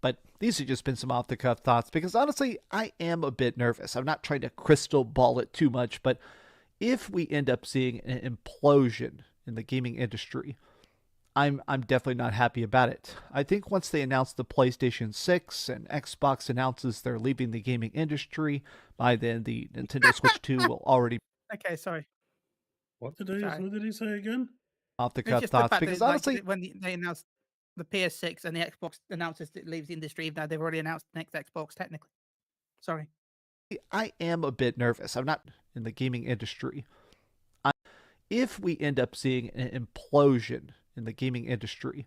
But these have just been some off-the-cuff thoughts because honestly, I am a bit nervous. I'm not trying to crystal ball it too much, but if we end up seeing an implosion in the gaming industry, I'm definitely not happy about it. I think once they announce the PlayStation 6 and Xbox announces they're leaving the gaming industry, by then the Nintendo Switch 2 will already... Okay, sorry. What did he say again? Off-the-cuff thoughts because honestly... when they announced the PS6 and the Xbox announces it leaves the industry, even though they've already announced the next Xbox technically. Sorry. I am a bit nervous. I'm not in the gaming industry. If we end up seeing an implosion in the gaming industry,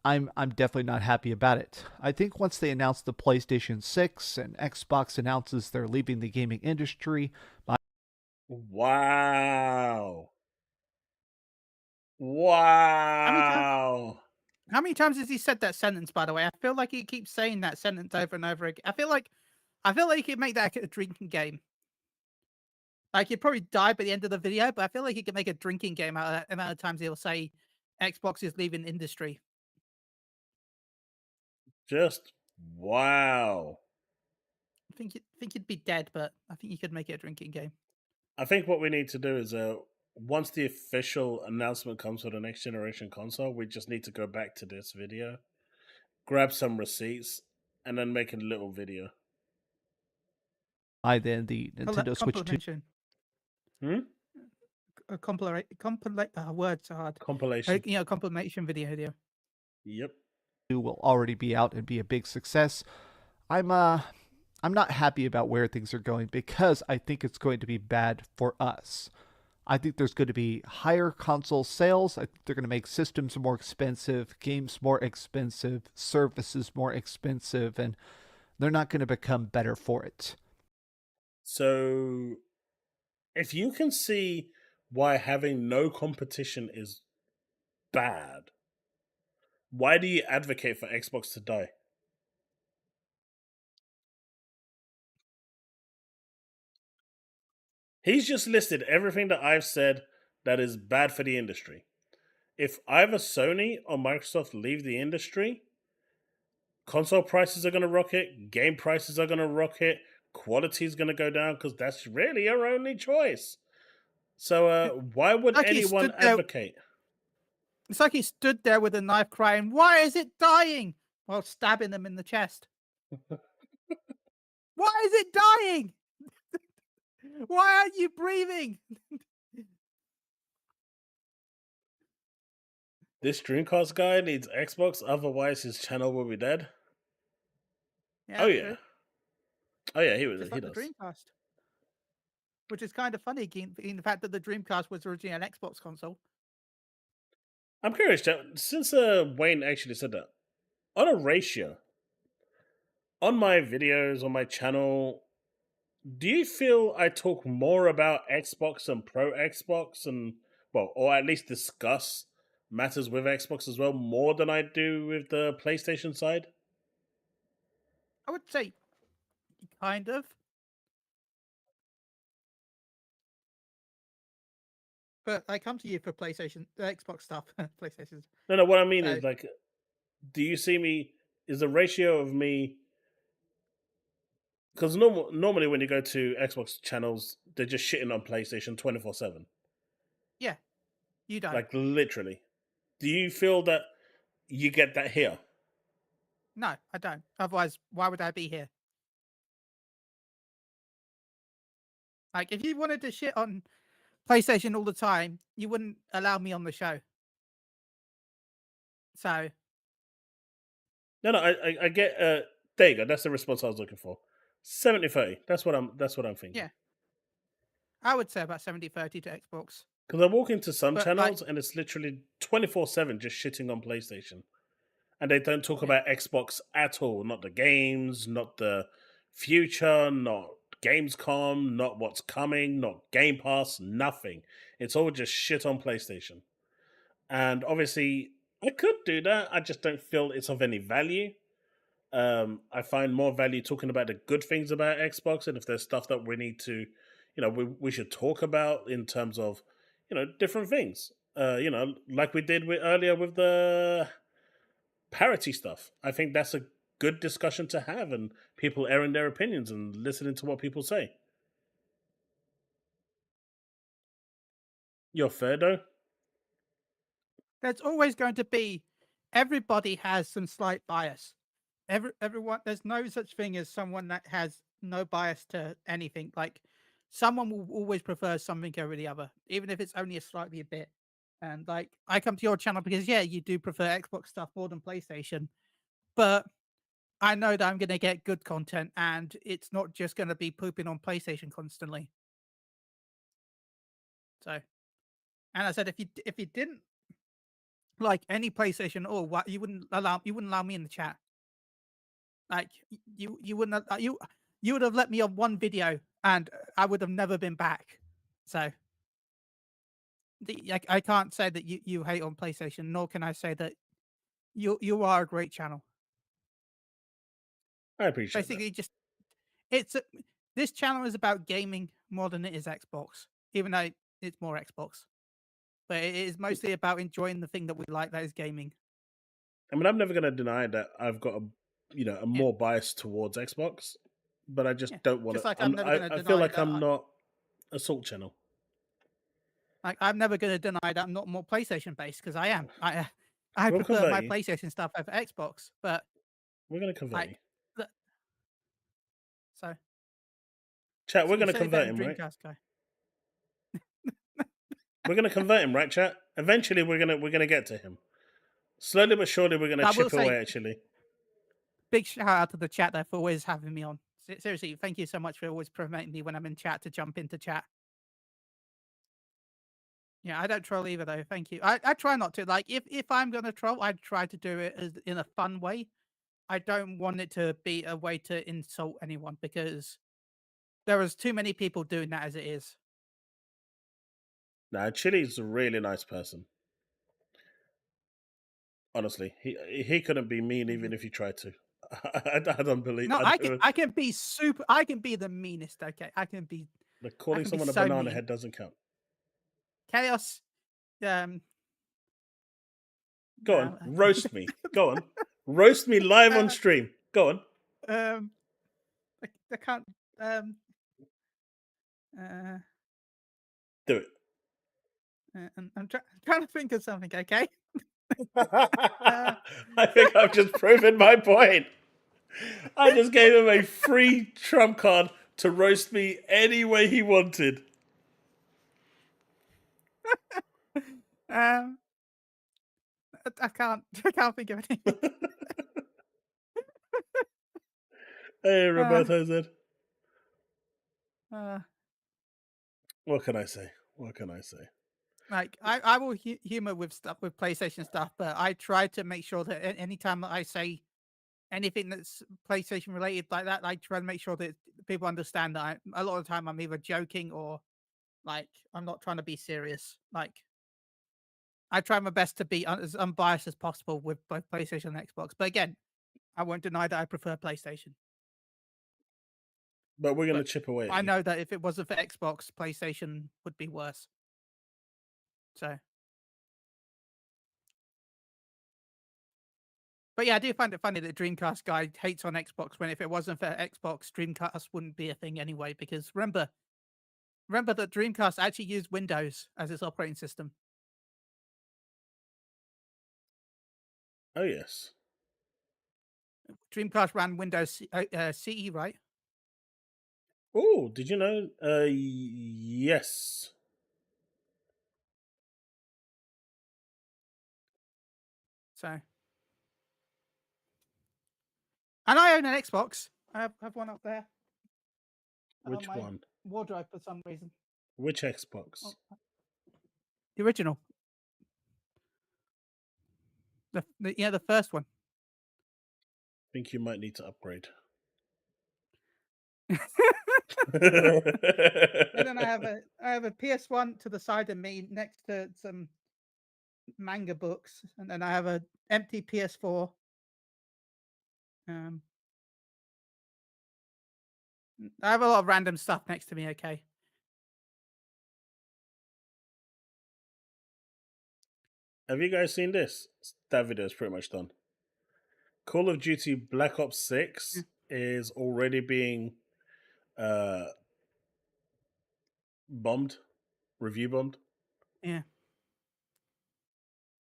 I'm definitely not happy about it. I think once they announce the PlayStation 6 and Xbox announces they're leaving the gaming industry... Wow. How many times has he said that sentence, by the way? I feel like he keeps saying that sentence over and over again. I feel like he could make that a drinking game. Like, he'd probably die by the end of the video, but I feel like he could make a drinking game out of that amount of times he'll say Xbox is leaving industry. Just wow. I think he'd be dead, but I think you could make it a drinking game. I think what we need to do is once the official announcement comes for the next generation console, we just need to go back to this video, grab some receipts, and then make a little video. By then, the Nintendo Switch 2... Words are hard. Compilation. Compilation video. Yep. will already be out and be a big success. I'm not happy about where things are going because I think it's going to be bad for us. I think there's going to be higher console sales. I think they're going to make systems more expensive, games more expensive, services more expensive, and they're not going to become better for it. So, if you can see why having no competition is bad, why do you advocate for Xbox to die? He's just listed everything that I've said that is bad for the industry. If either Sony or Microsoft leave the industry, console prices are going to rocket, game prices are going to rocket, quality is going to go down because that's really your only choice. So why would Like anyone advocate? It's like he stood there with a knife crying, "Why is it dying?" while stabbing them in the chest. Why is it dying? Why aren't you breathing? This Dreamcast guy needs Xbox, otherwise his channel will be dead. Yeah, Oh yeah. true. Oh yeah, he Just like does. the Dreamcast. Which is kind of funny, in the fact that the Dreamcast was originally an Xbox console. I'm curious, chat, since Wayne actually said that, on a ratio, on my videos, on my channel, do you feel I talk more about Xbox and Pro Xbox and, well, or at least discuss matters with Xbox as well more than I do with the PlayStation side? I would say, kind of. But I come to you for PlayStation, Xbox stuff. PlayStation. No, what I mean So, is, like, do you see me, is the ratio of me, because normally when you go to Xbox channels, they're just shitting on PlayStation 24/7. yeah, you don't. Like, literally. Do you feel that you get that here? No, I don't. Otherwise, why would I be here? Like, if you wanted to shit on PlayStation all the time, you wouldn't allow me on the show. So, No, I get. There you go. That's the response I was looking for. 70/30. That's what I'm thinking. yeah, I would say about 70-30 to Xbox. Because I walk into some But, channels and it's literally 24/7 just shitting on PlayStation, and they don't talk Yeah. about Xbox at all. Not the games, not the future, not GamesCom, not what's coming, not Game Pass, nothing. It's all just shit on PlayStation. And obviously, I could do that. I just don't feel it's of any value. I find more value talking about the good things about Xbox, and if there's stuff that we need to, we should talk about in terms of, different things. Like we did earlier with the parity stuff. I think that's a good discussion to have, and people airing their opinions and listening to what people say. You're fair though. There's always going to be, everybody has some slight bias. Everyone, there's no such thing as someone that has no bias to anything. Like, someone will always prefer something over the other, even if it's only a bit. And like, I come to your channel because, yeah, you do prefer Xbox stuff more than PlayStation, but I know that I'm going to get good content, and it's not just going to be pooping on PlayStation constantly. So, and I said, if you didn't like any PlayStation at all, what you wouldn't allow me in the chat. Like, you wouldn't you would have let me on one video, and I would have never been back. So, I can't say that you hate on PlayStation, nor can I say that you are a great channel. I appreciate Basically, just this channel is about gaming more than it is Xbox, even though it's more Xbox. But it is mostly about enjoying the thing that we like, that is gaming. I mean, I'm never going to deny that I've got a more bias towards Xbox, but I just don't want Just to. like I'm never going to I feel deny like that I'm not a salt channel. Like, I'm never going to deny that I'm not more PlayStation based, because I am. I We'll prefer convert my you. PlayStation stuff over Xbox, but We're going to convert you. like, so Chat, we're going to say convert that, him, right? Dreamcast guy. We're going to convert him, right, chat? Eventually, we're gonna get to him. Slowly but surely, we're going But I to will chip away say, actually. big shout out to the chat though for always having me on. Seriously, thank you so much for always promoting me when I'm in chat to jump into chat. Yeah, I don't troll either though. Thank you. I try not to. Like, if I'm gonna troll, I try to do it in a fun way. I don't want it to be a way to insult anyone because there is too many people doing that as it is. Nah, Chille's a really nice person. Honestly, he couldn't be mean even if he tried to. I don't believe. No, I can be super. I can be the meanest. Okay, I can be. But calling be someone a so banana mean. head doesn't count. Chaos. Go no. on, roast me. Go on, roast me live on stream. Go on. I can't. Do it. I'm trying to think of something. Okay. I think I've just proven my point. I just gave him a free trump card to roast me any way he wanted. I can't think of anything. Hey, Roberto said. Uh, What can I say? What can I say? Like I will humor with stuff with PlayStation stuff, but I try to make sure that anytime that I say anything that's PlayStation related like that, I try to make sure that people understand that a lot of the time I'm either joking or like I'm not trying to be serious. Like I try my best to be as unbiased as possible with both PlayStation and Xbox. But again, I won't deny that I prefer PlayStation. But we're going to chip away. I know that if it wasn't for Xbox, PlayStation would be worse. So. But yeah, I do find it funny that Dreamcast guy hates on Xbox when if it wasn't for Xbox, Dreamcast wouldn't be a thing anyway. Because remember that Dreamcast actually used Windows as its operating system. Oh yes. Dreamcast ran Windows CE, right? Oh, did you know? Yes. So, and I own an Xbox. I have one up there. Which on my one? Wardrobe for some reason. Which Xbox? The original. The first one. I think you might need to upgrade. And then I have a PS1 to the side of me next to some manga books, and then I have an empty PS4. I have a lot of random stuff next to me. Okay. Have you guys seen this? That video is pretty much done. Call of Duty Black Ops 6 is already being bombed, review bombed. Yeah.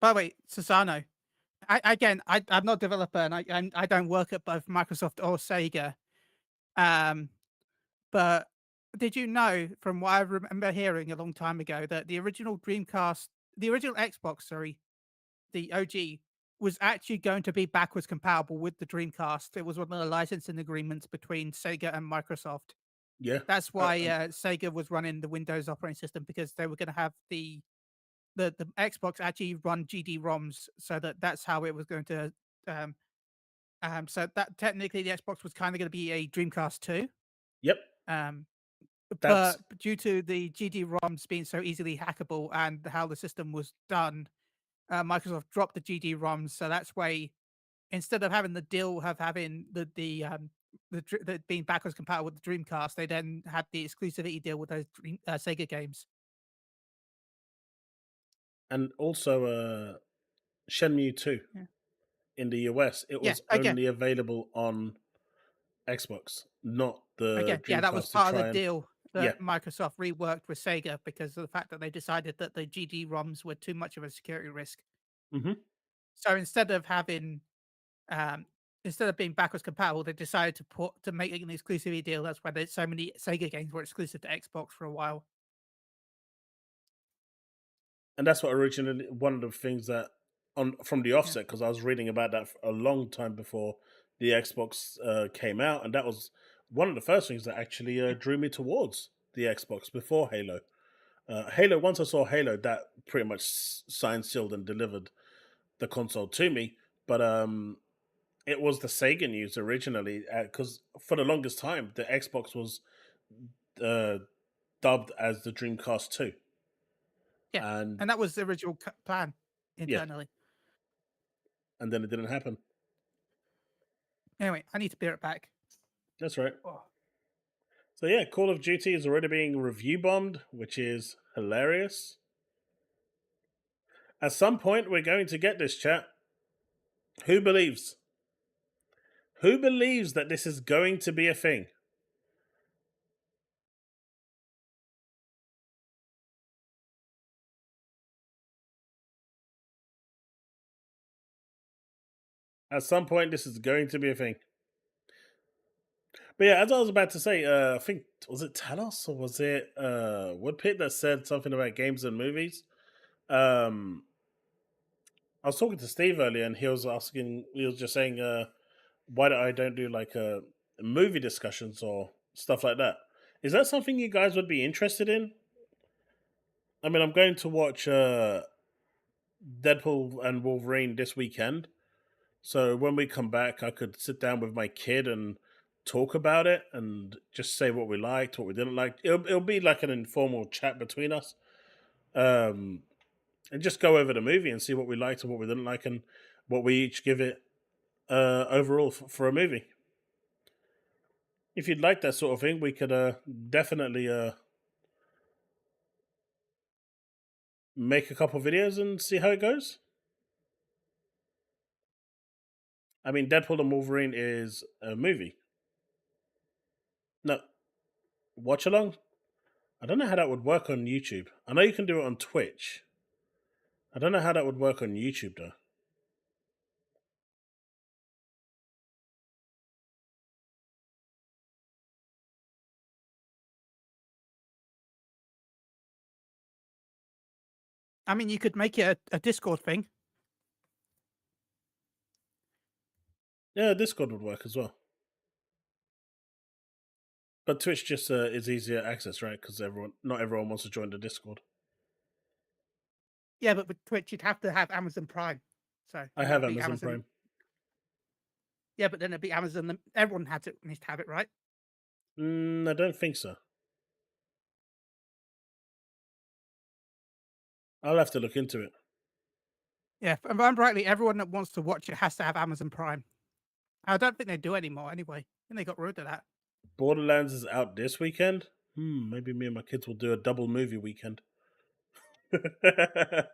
By the way, Susano, I'm not a developer, and I don't work at both Microsoft or Sega. But did you know, from what I remember hearing a long time ago, that the original Xbox, the OG, was actually going to be backwards compatible with the Dreamcast. It was one of the licensing agreements between Sega and Microsoft. Yeah. That's why Sega was running the Windows operating system, because they were going to have the Xbox actually run GD-ROMs, so that's how it was going to. So that technically the Xbox was kind of going to be a Dreamcast 2. Yep. But due to the GD-ROMs being so easily hackable and how the system was done, Microsoft dropped the GD-ROMs. So that's why instead of having the deal of having the being backwards compatible with the Dreamcast, they then had the exclusivity deal with those Sega games. And also Shenmue 2 in the US, it was only available on Xbox, not the Dreamcast. Yeah, that was part of the deal that Microsoft reworked with Sega because of the fact that they decided that the GD-ROMs were too much of a security risk. Mm-hmm. So instead of being backwards compatible, they decided to make an exclusivity deal. That's why there's so many Sega games were exclusive to Xbox for a while. And that's what originally one of the things that from the offset, because I was reading about that for a long time before the Xbox came out, and that was one of the first things that actually drew me towards the Xbox before Halo. Halo, once I saw Halo, that pretty much signed, sealed, and delivered the console to me. But it was the Sega news originally, because for the longest time, the Xbox was uh, dubbed as the Dreamcast 2. Yeah, And and that was the original plan yeah, internally. and then it didn't happen. Anyway, I need to bear it back. That's right. Oh. So yeah, Call of Duty is already being review bombed, which is hilarious. At some point, we're going to get this, chat. Who believes? Who believes that this is going to be a thing? At some point, this is going to be a thing. But yeah, as I was about to say, I think, was it Talos or was it Woodpit that said something about games and movies? I was talking to Steve earlier, and he was just saying, why I don't do like movie discussions or stuff like that. Is that something you guys would be interested in? I mean, I'm going to watch Deadpool and Wolverine this weekend. So when we come back, I could sit down with my kid and talk about it and just say what we liked, what we didn't like. It'll be like an informal chat between us. And just go over the movie and see what we liked and what we didn't like and what we each give it overall for a movie. If you'd like that sort of thing, we could definitely make a couple videos and see how it goes. I mean, Deadpool and Wolverine is a movie. No, watch along. I don't know how that would work on YouTube. I know you can do it on Twitch. I don't know how that would work on YouTube though. I mean, you could make it a Discord thing. Yeah, Discord would work as well. But Twitch just is easier access, right? Because not everyone wants to join the Discord. Yeah, but with Twitch, you'd have to have Amazon Prime. So I have Amazon Prime. Yeah, but then it'd be Amazon. Everyone needs to have it, right? I don't think so. I'll have to look into it. Yeah, if I remember rightly, everyone that wants to watch it has to have Amazon Prime. I don't think they do anymore anyway. And they got rid of that. Borderlands is out this weekend. Maybe me and my kids will do a double movie weekend. The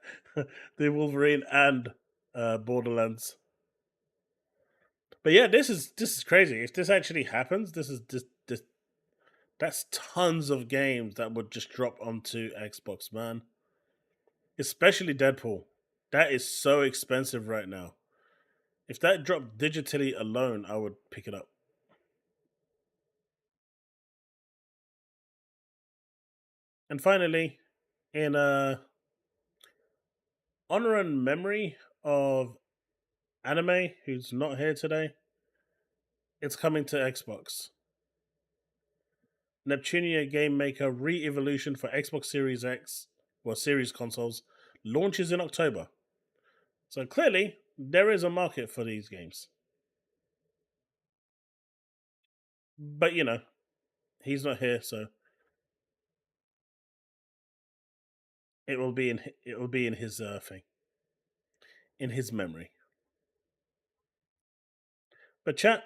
Wolverine and Borderlands. But yeah, this is crazy. If this actually happens, this that's tons of games that would just drop onto Xbox, man. Especially Deadpool. That is so expensive right now. If that dropped digitally alone, I would pick it up. And finally, in honor and memory of Anime, who's not here today, it's coming to Xbox. Neptunia Game Maker Re-Evolution for Xbox Series X, or Series consoles, launches in October. So clearly, there is a market for these games. But you know, he's not here, so it will be in his thing, in his memory. But chat,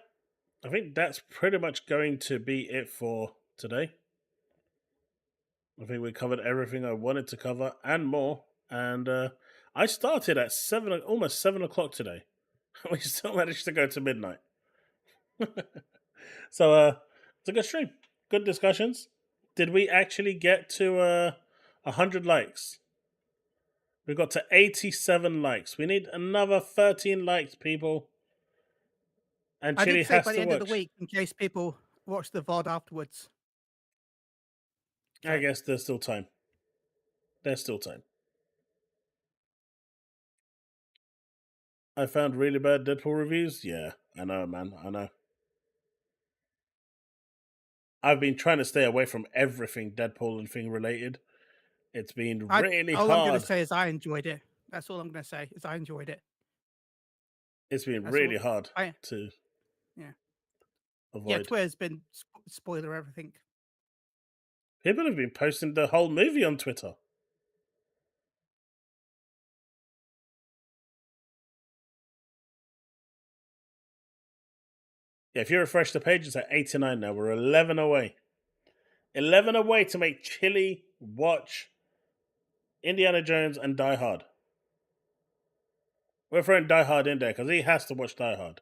I think that's pretty much going to be it for today. I think we covered everything I wanted to cover and more. And I started at almost 7 o'clock today. We still managed to go to midnight. So it's a good stream. Good discussions. Did we actually get to 100 likes? We got to 87 likes. We need another 13 likes, people. And I Chille did say has by the to end of the watch. week, in case people watch the VOD afterwards. I guess there's still time. There's still time. I found really bad Deadpool reviews. Yeah, I know, man. I know. I've been trying to stay away from everything Deadpool and thing related. It's been really all I'm going hard. to say is I enjoyed it. That's all I'm going to say is I enjoyed it. It's been That's really all. hard I to yeah avoid. Twitter's been spoiler everything. People have been posting the whole movie on Twitter. Yeah, if you refresh the page, it's at 89 now. We're 11 away. 11 away to make Chille watch Indiana Jones and Die Hard. We're throwing Die Hard in there because he has to watch Die Hard.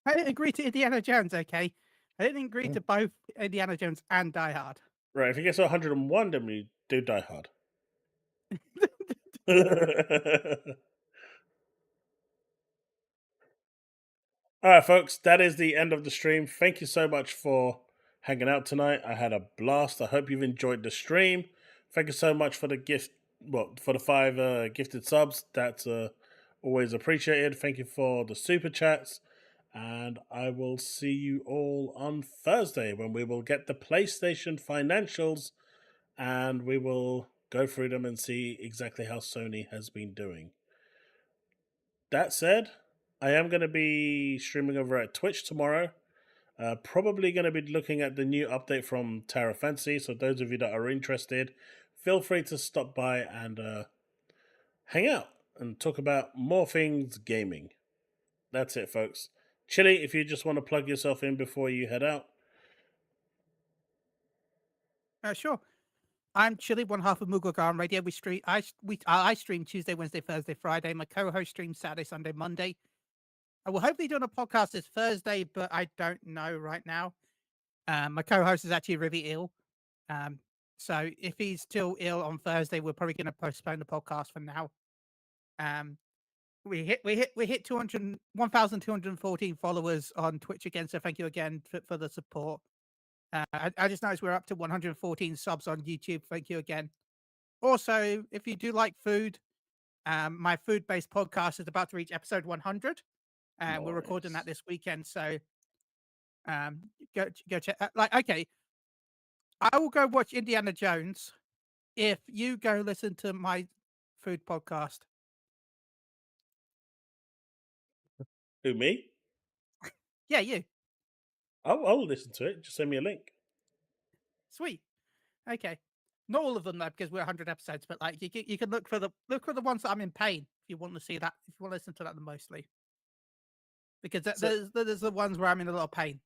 I didn't agree to Indiana Jones, okay? I didn't agree to both Indiana Jones and Die Hard. Right, if he gets to 101, then we do Die Hard. All right, folks, that is the end of the stream. Thank you so much for hanging out tonight. I had a blast. I hope you've enjoyed the stream. Thank you so much for the gift. Well, for the 5 gifted subs. That's always appreciated. Thank you for the super chats. And I will see you all on Thursday when we will get the PlayStation financials and we will go through them and see exactly how Sony has been doing. That said, I am going to be streaming over at Twitch tomorrow. Probably going to be looking at the new update from Tower of Fantasy. So those of you that are interested, feel free to stop by and hang out and talk about more things gaming. That's it, folks. Chille, if you just want to plug yourself in before you head out. Sure. I'm Chille, one half of Moogle Garden Radio. I stream Tuesday, Wednesday, Thursday, Friday. My co-host streams Saturday, Sunday, Monday. I will hopefully do a podcast this Thursday, but I don't know right now. My co-host is actually really ill. So if he's still ill on Thursday, we're probably going to postpone the podcast for now. We hit 1,214 followers on Twitch again. So thank you again for the support. I just noticed we're up to 114 subs on YouTube. Thank you again. Also, if you do like food, my food-based podcast is about to reach episode 100. And we're recording that this weekend. So go check. Okay, I will go watch Indiana Jones if you go listen to my food podcast. Who, me? Yeah, you. I'll listen to it. Just send me a link. Sweet. Okay. Not all of them though, because we're 100 episodes. But like, you can look for the ones that I'm in pain if you want to see that. If you want to listen to that the mostly, because there's the ones where I'm in a lot of pain.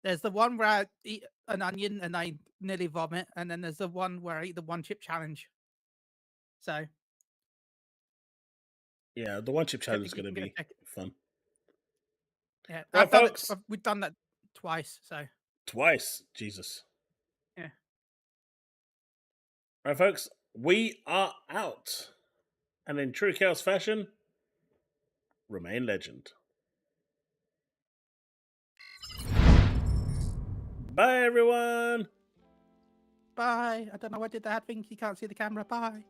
There's the one where I eat an onion and I nearly vomit, and then there's the one where I eat the one chip challenge. So yeah, the one chip challenge is going to be fun. Yeah, right, folks. We've done that twice. So twice, Jesus. Yeah. Right, folks, we are out, and in true Chaos fashion, remain legend. Bye, everyone. Bye. I don't know why I did that thing. You can't see the camera. Bye.